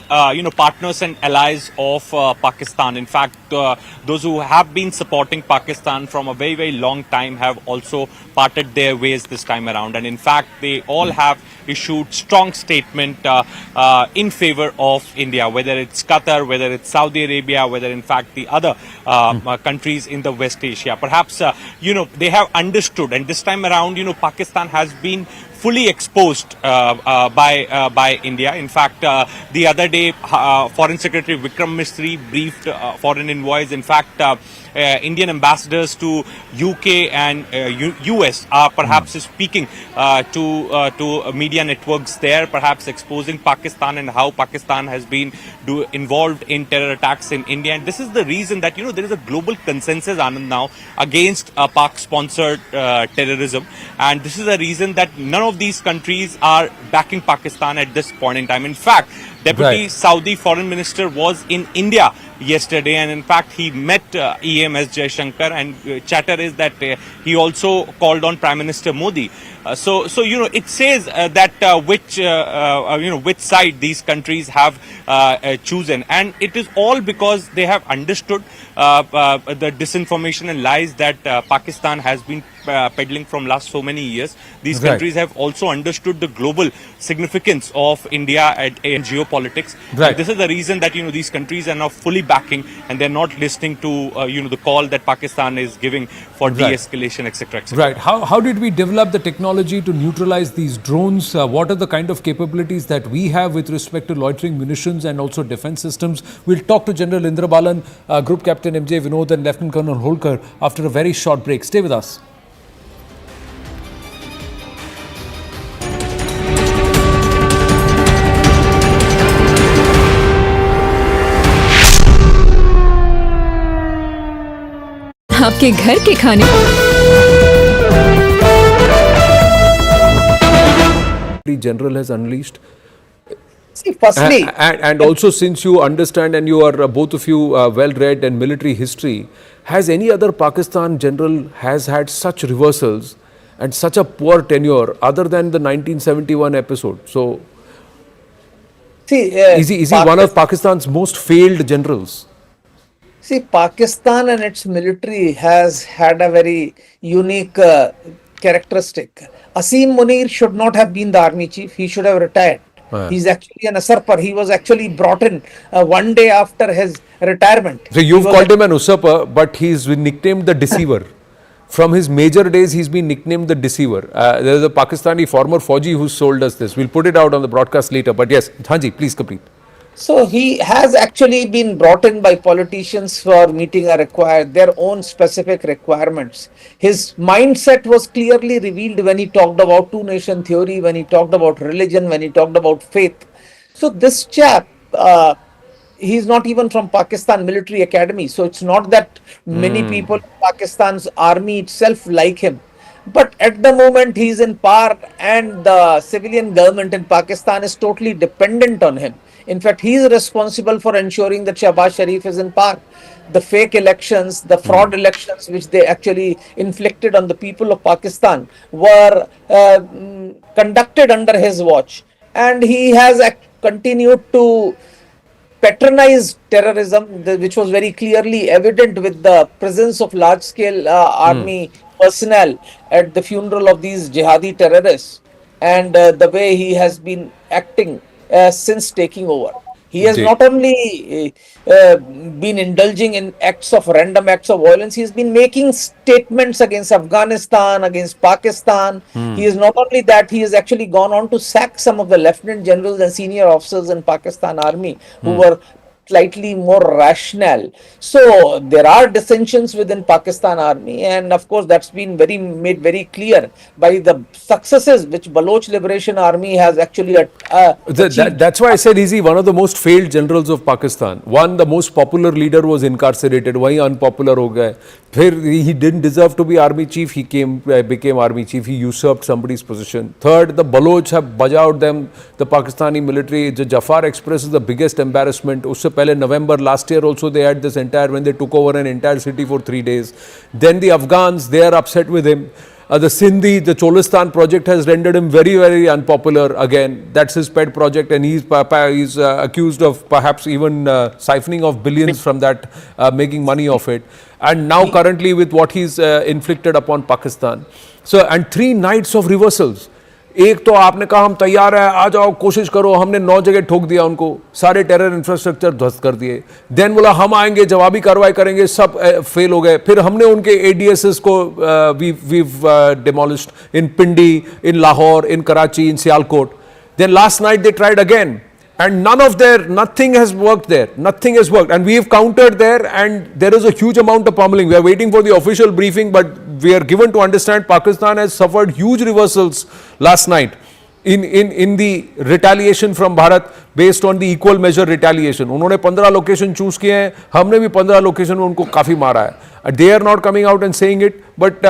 partners and allies of Pakistan, in fact, those who have been supporting Pakistan from a very, very long time have also parted their ways this time around. And in fact, they all have issued strong statement in favor of India, whether it's Qatar, whether it's Saudi Arabia, whether in fact the other countries in the West Asia. Perhaps, they have understood, and this time around, Pakistan has been fully exposed by India. In fact, the other day, Foreign Secretary Vikram Misri briefed foreign envoys. In fact, Indian ambassadors to UK and US are perhaps speaking to media networks there, perhaps exposing Pakistan and how Pakistan has been involved in terror attacks in India. And this is the reason that there is a global consensus, Anand, now against Pak-sponsored terrorism. And this is the reason that none of these countries are backing Pakistan at this point in time. In fact, Deputy Saudi Foreign Minister was in India yesterday, and in fact he met EMS Jaishankar, and chatter is that he also called on Prime Minister Modi. So it says that which side these countries have chosen, and it is all because they have understood the disinformation and lies that Pakistan has been peddling from last so many years. These countries have also understood the global significance of India in geopolitics. Right. This is the reason that these countries are now fully backing, and they're not listening to the call that Pakistan is giving for de-escalation, etc. Right. How did we develop the technology to neutralize these drones? What are the kind of capabilities that we have with respect to loitering munitions and also defense systems? We'll talk to General Indra Balan, Group Captain MJ Vinod, and Lieutenant Colonel Holkar after a very short break. Stay with us. आपके घर के खाने General has unleashed. See, firstly, and also, since you understand and you are both of you well read in military history, has any other Pakistan general has had such reversals and such a poor tenure other than the 1971 episode? So, see, is he one of Pakistan's most failed generals? See, Pakistan and its military has had a very unique characteristic. Asim Munir should not have been the army chief. He should have retired. He's actually an usurper. He was actually brought in one day after his retirement. So you've called him an usurper, but he's been nicknamed the deceiver. From his major days, he's been nicknamed the deceiver. There's a Pakistani former Fauji who sold us this. We'll put it out on the broadcast later. But yes, Hanji, please complete. So he has actually been brought in by politicians for meeting their own specific requirements. His mindset was clearly revealed when he talked about two-nation theory, when he talked about religion, when he talked about faith. So this chap, he's not even from Pakistan Military Academy. So it's not that many people in Pakistan's army itself like him. But at the moment he is in power, and the civilian government in Pakistan is totally dependent on him. In fact, he is responsible for ensuring that Shahbaz Sharif is in power. The fake elections, the fraud elections which they actually inflicted on the people of Pakistan were conducted under his watch, and he has continued to patronized terrorism, which was very clearly evident with the presence of large scale army personnel at the funeral of these jihadi terrorists, and the way he has been acting since taking over. He has ji not only been indulging in random acts of violence, he has been making statements against Afghanistan, against Pakistan. He is not only that, he has actually gone on to sack some of the lieutenant generals and senior officers in Pakistan army who were slightly more rational. So there are dissensions within Pakistan army, and of course that's been very made very clear by the successes which Baloch Liberation Army has actually achieved. That's why I said he's one of the most failed generals of Pakistan. One, the most popular leader was incarcerated. वही unpopular हो गए. फिर he didn't deserve to be army chief. He became army chief. He usurped somebody's position. Third, the Baloch have bajawed them. The Pakistani military. The Jafar Express is the biggest embarrassment. उससे पहले November last year also they had this entire, when they took over an entire city for 3 days. Then the Afghans, they are upset with him. The Sindhi, the Cholistan project has rendered him very, very unpopular again. That's his pet project, and he's accused of perhaps even siphoning of billions from that, making money of it. And now currently with what he's inflicted upon Pakistan. So, and 3 nights of reversals. एक तो आपने कहा हम तैयार है, आ जाओ, कोशिश करो, हमने 9 जगह ठोक दिया उनको, सारे टेरर इंफ्रास्ट्रक्चर ध्वस्त कर दिए. देन बोला हम आएंगे, जवाबी कार्रवाई करेंगे, सब फेल हो गए. फिर हमने उनके एडीएसएस को we've demolished in Pindi, in Lahore, in Karachi, in Sialkot. Then last night they tried again. And nothing has worked there. Nothing has worked. And we've countered there, and there is a huge amount of pummeling. We are waiting for the official briefing, but we are given to understand Pakistan has suffered huge reversals last night in the retaliation from Bharat based on the equal measure retaliation. उन्होंने 15 location choose किए हैं, हमने भी 15 location में उनको काफी मारा है. They are not coming out and saying it, but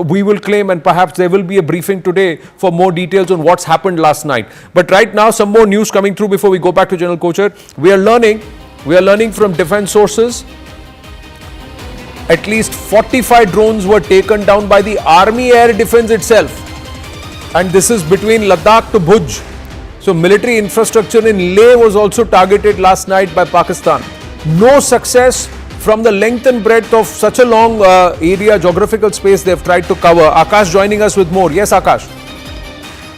we will claim, and perhaps there will be a briefing today for more details on what's happened last night. But right now, some more news coming through before we go back to General Kocher. We are learning from defense sources. At least 45 drones were taken down by the Army Air Defense itself. And this is between Ladakh to Bhuj. So military infrastructure in Leh was also targeted last night by Pakistan. No success from the length and breadth of such a long area, geographical space they've tried to cover. Akash joining us with more. Yes, Akash.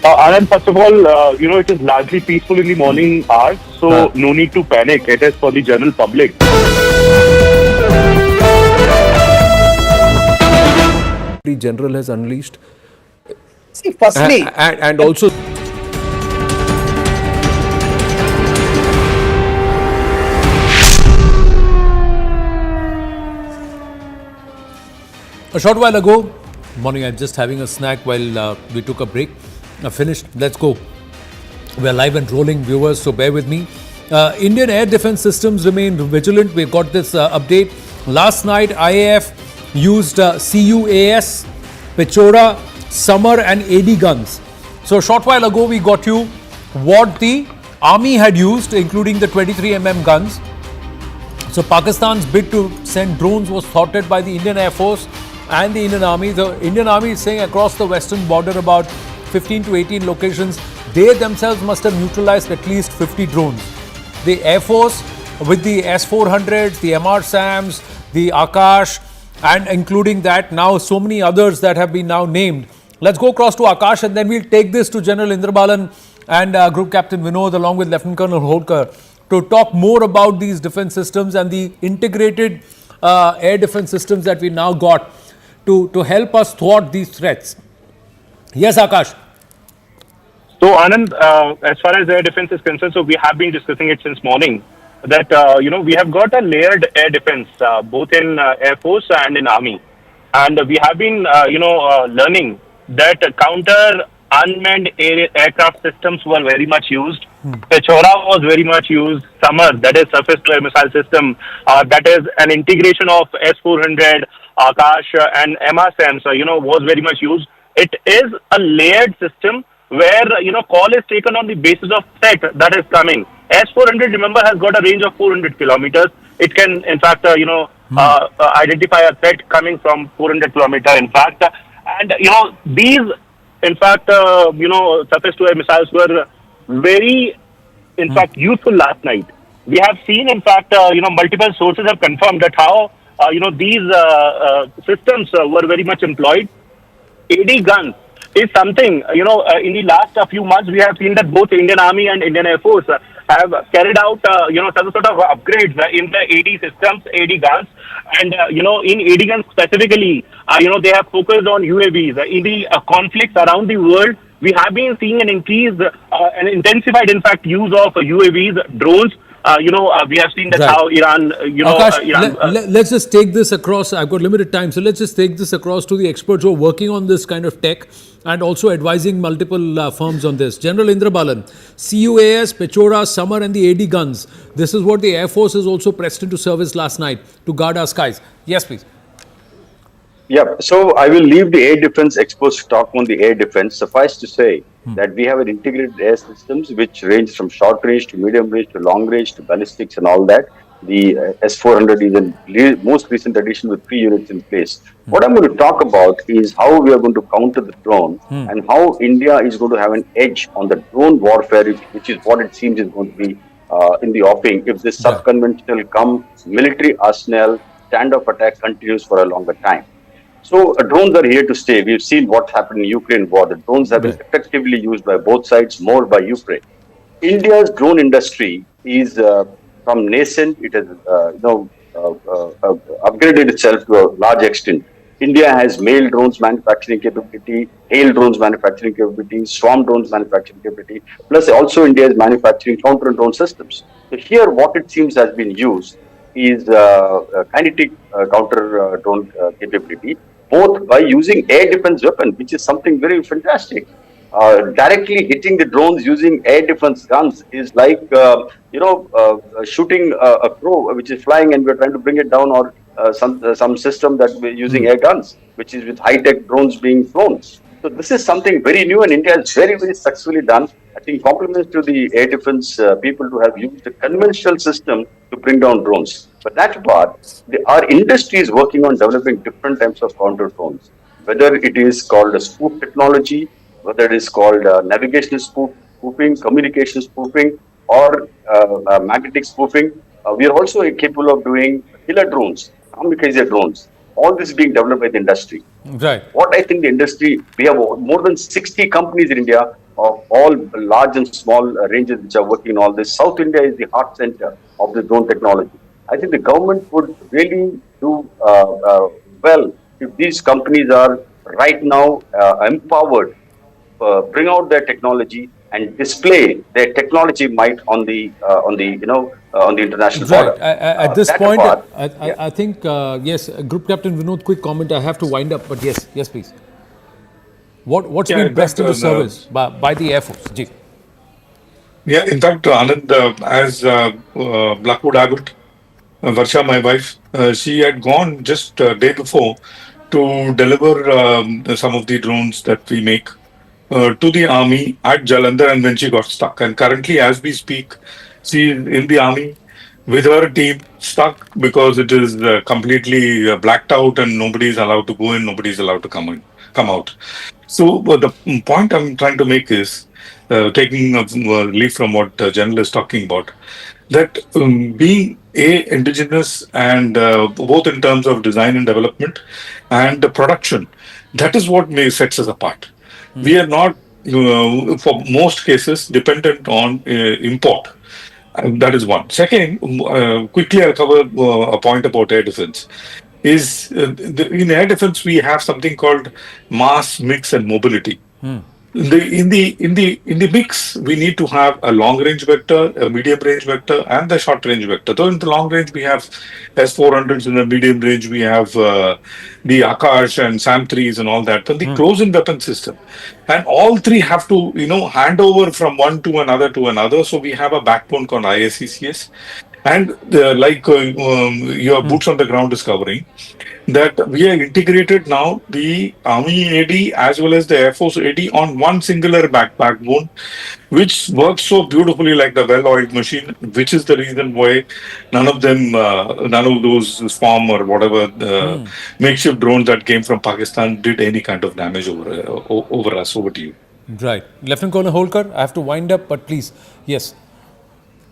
Anand, first of all, it is largely peaceful in the morning hours, so no need to panic. It is for the general public. The general has unleashed. See, firstly, and also. A short while ago, morning, I'm just having a snack while we took a break. Finished. Let's go. We're live and rolling, viewers, so bear with me. Indian air defense systems remain vigilant. We've got this update. Last night, IAF used CUAS, Pechora, Summer and AD guns. So a short while ago, we got you what the army had used, including the 23mm guns. So Pakistan's bid to send drones was thwarted by the Indian Air Force and the Indian Army. The Indian Army is saying across the western border about 15 to 18 locations, they themselves must have neutralized at least 50 drones. The Air Force with the S-400s, the MR-SAMs, the Akash, and including that now so many others that have been now named. Let's go across to Akash and then we'll take this to General Indrabalan and Group Captain Vinod along with Lieutenant Colonel Holkar to talk more about these defense systems and the integrated air defense systems that we now got to help us thwart these threats. Yes, Akash. So, Anand, as far as air defense is concerned, so we have been discussing it since morning that, we have got a layered air defense, both in Air Force and in Army. And we have been, learning that counter unmanned aircraft systems were very much used. Pechora was very much used. Summer, that is surface-to-air missile system, that is an integration of S-400, Akash and MR-SAM, was very much used. It is a layered system where call is taken on the basis of threat that is coming. S-400, remember, has got a range of 400 kilometers. It can, in fact, identify a threat coming from 400 kilometer. In fact, and these, in fact, surface to air missiles were very, in fact, useful last night. We have seen, in fact, multiple sources have confirmed that how these systems were very much employed. AD guns is something, in the last few months, we have seen that both Indian Army and Indian Air Force have carried out, some sort of upgrades in the AD systems, AD guns. And, in AD guns specifically, they have focused on UAVs. In the conflicts around the world, we have been seeing an increased and intensified, in fact, use of UAVs, drones. We have seen that how Iran, Akash, let's just take this across. I've got limited time, so let's just take this across to the experts who are working on this kind of tech and also advising multiple firms on this. General Indra Balan, CUAS, Pechora, Summer and the AD guns. This is what the Air Force has also pressed into service last night to guard our skies. Yes, please. Yeah, so I will leave the air defense exposed to talk on the air defense. Suffice to say that we have an integrated air systems which range from short range to medium range to long range to ballistics and all that. The S-400 is the most recent addition with 3 units in place. What I'm going to talk about is how we are going to counter the drone and how India is going to have an edge on the drone warfare, which is what it seems is going to be in the offing if this sub-conventional military arsenal standoff attack continues for a longer time. So drones are here to stay. We've seen what happened in Ukraine war. The drones have been effectively used by both sides, more by Ukraine. India's drone industry is from nascent. It has upgraded itself to a large extent. India has mail drones manufacturing capability, hail drones manufacturing capability, swarm drones manufacturing capability. Plus, also India is manufacturing counter drone systems. So here, what it seems has been used is kinetic counter drone capability, both by using air defense weapon, which is something very fantastic. Directly hitting the drones using air defense guns is like shooting a crow which is flying and we're trying to bring it down, or some system that we're using air guns, which is with high-tech drones being flown. So this is something very new, and India has very, very successfully done. I think compliments to the air defense people to have used a conventional system to bring down drones. But that part, our industry is working on developing different types of counter drones, whether it is called a spoof technology, whether it is called navigational spoofing, communication spoofing, or magnetic spoofing. We are also capable of doing killer drones, kamikaze drones. All this is being developed by the industry. Right. What I think the industry, we have more than 60 companies in India of all large and small ranges which are working on all this. South India is the heart center of the drone technology. I think the government would really do well if these companies are right now empowered, bring out their technology and display their technology might on the international border. At this point, I think yes, Group Captain Vinod, quick comment. I have to wind up, but yes, please. What's been pressed into service by the Air Force? Ji. Yeah, in fact, Anand, as Blackwood Abbott, Varsha, my wife, she had gone just day before to deliver some of the drones that we make to the army at Jalandhar, and then she got stuck. And currently, as we speak, she is in the army with her team stuck because it is completely blacked out and nobody is allowed to go in, nobody is allowed to come out. So the point I'm trying to make is, taking leaf from what General is talking about, that being indigenous and both in terms of design and development and the production, that is what sets us apart. We are not, for most cases, dependent on import. That is one. Second, quickly I'll cover a point about air defense. In air defense we have something called mass, mix, and mobility. In the mix, we need to have a long range vector, a medium range vector, and the short range vector. Though in the long range we have S-400s, in the medium range we have the Akash and SAM-3s and all that. But the close-in weapon system, and all three have to hand over from one to another. So we have a backbone called ISCCS, and like your boots on the ground is covering. that we are integrated now the Army AD as well as the Air Force AD on one singular backbone, which works so beautifully like the well-oiled machine, which is the reason why none of those Swarm or whatever makeshift drones that came from Pakistan did any kind of damage over us. Over to you. Right. Lieutenant Colonel Holkar, I have to wind up, but please, yes.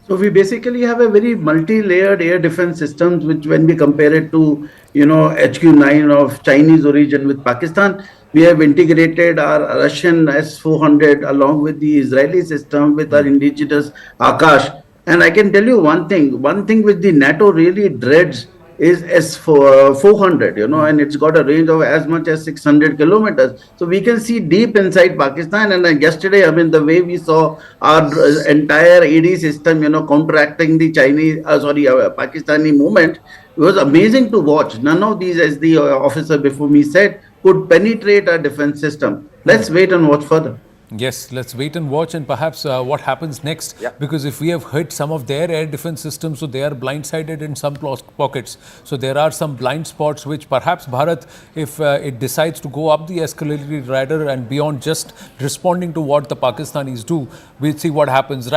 So we basically have a very multi-layered air defense systems, which when we compare it to, HQ-9 of Chinese origin with Pakistan, we have integrated our Russian S-400 along with the Israeli system with our indigenous Akash. And I can tell you one thing which the NATO really dreads is S400, and it's got a range of as much as 600 kilometers. So we can see deep inside Pakistan. And yesterday, the way we saw our entire AD system, counteracting the Pakistani movement, it was amazing to watch. None of these, as the officer before me said, could penetrate our defense system. Let's wait and watch further. Yes, let's wait and watch, and perhaps what happens next. Yep. Because if we have hit some of their air defense systems, so they are blindsided in some pockets. So there are some blind spots which perhaps Bharat, if it decides to go up the escalatory ladder and beyond just responding to what the Pakistanis do, we'll see what happens.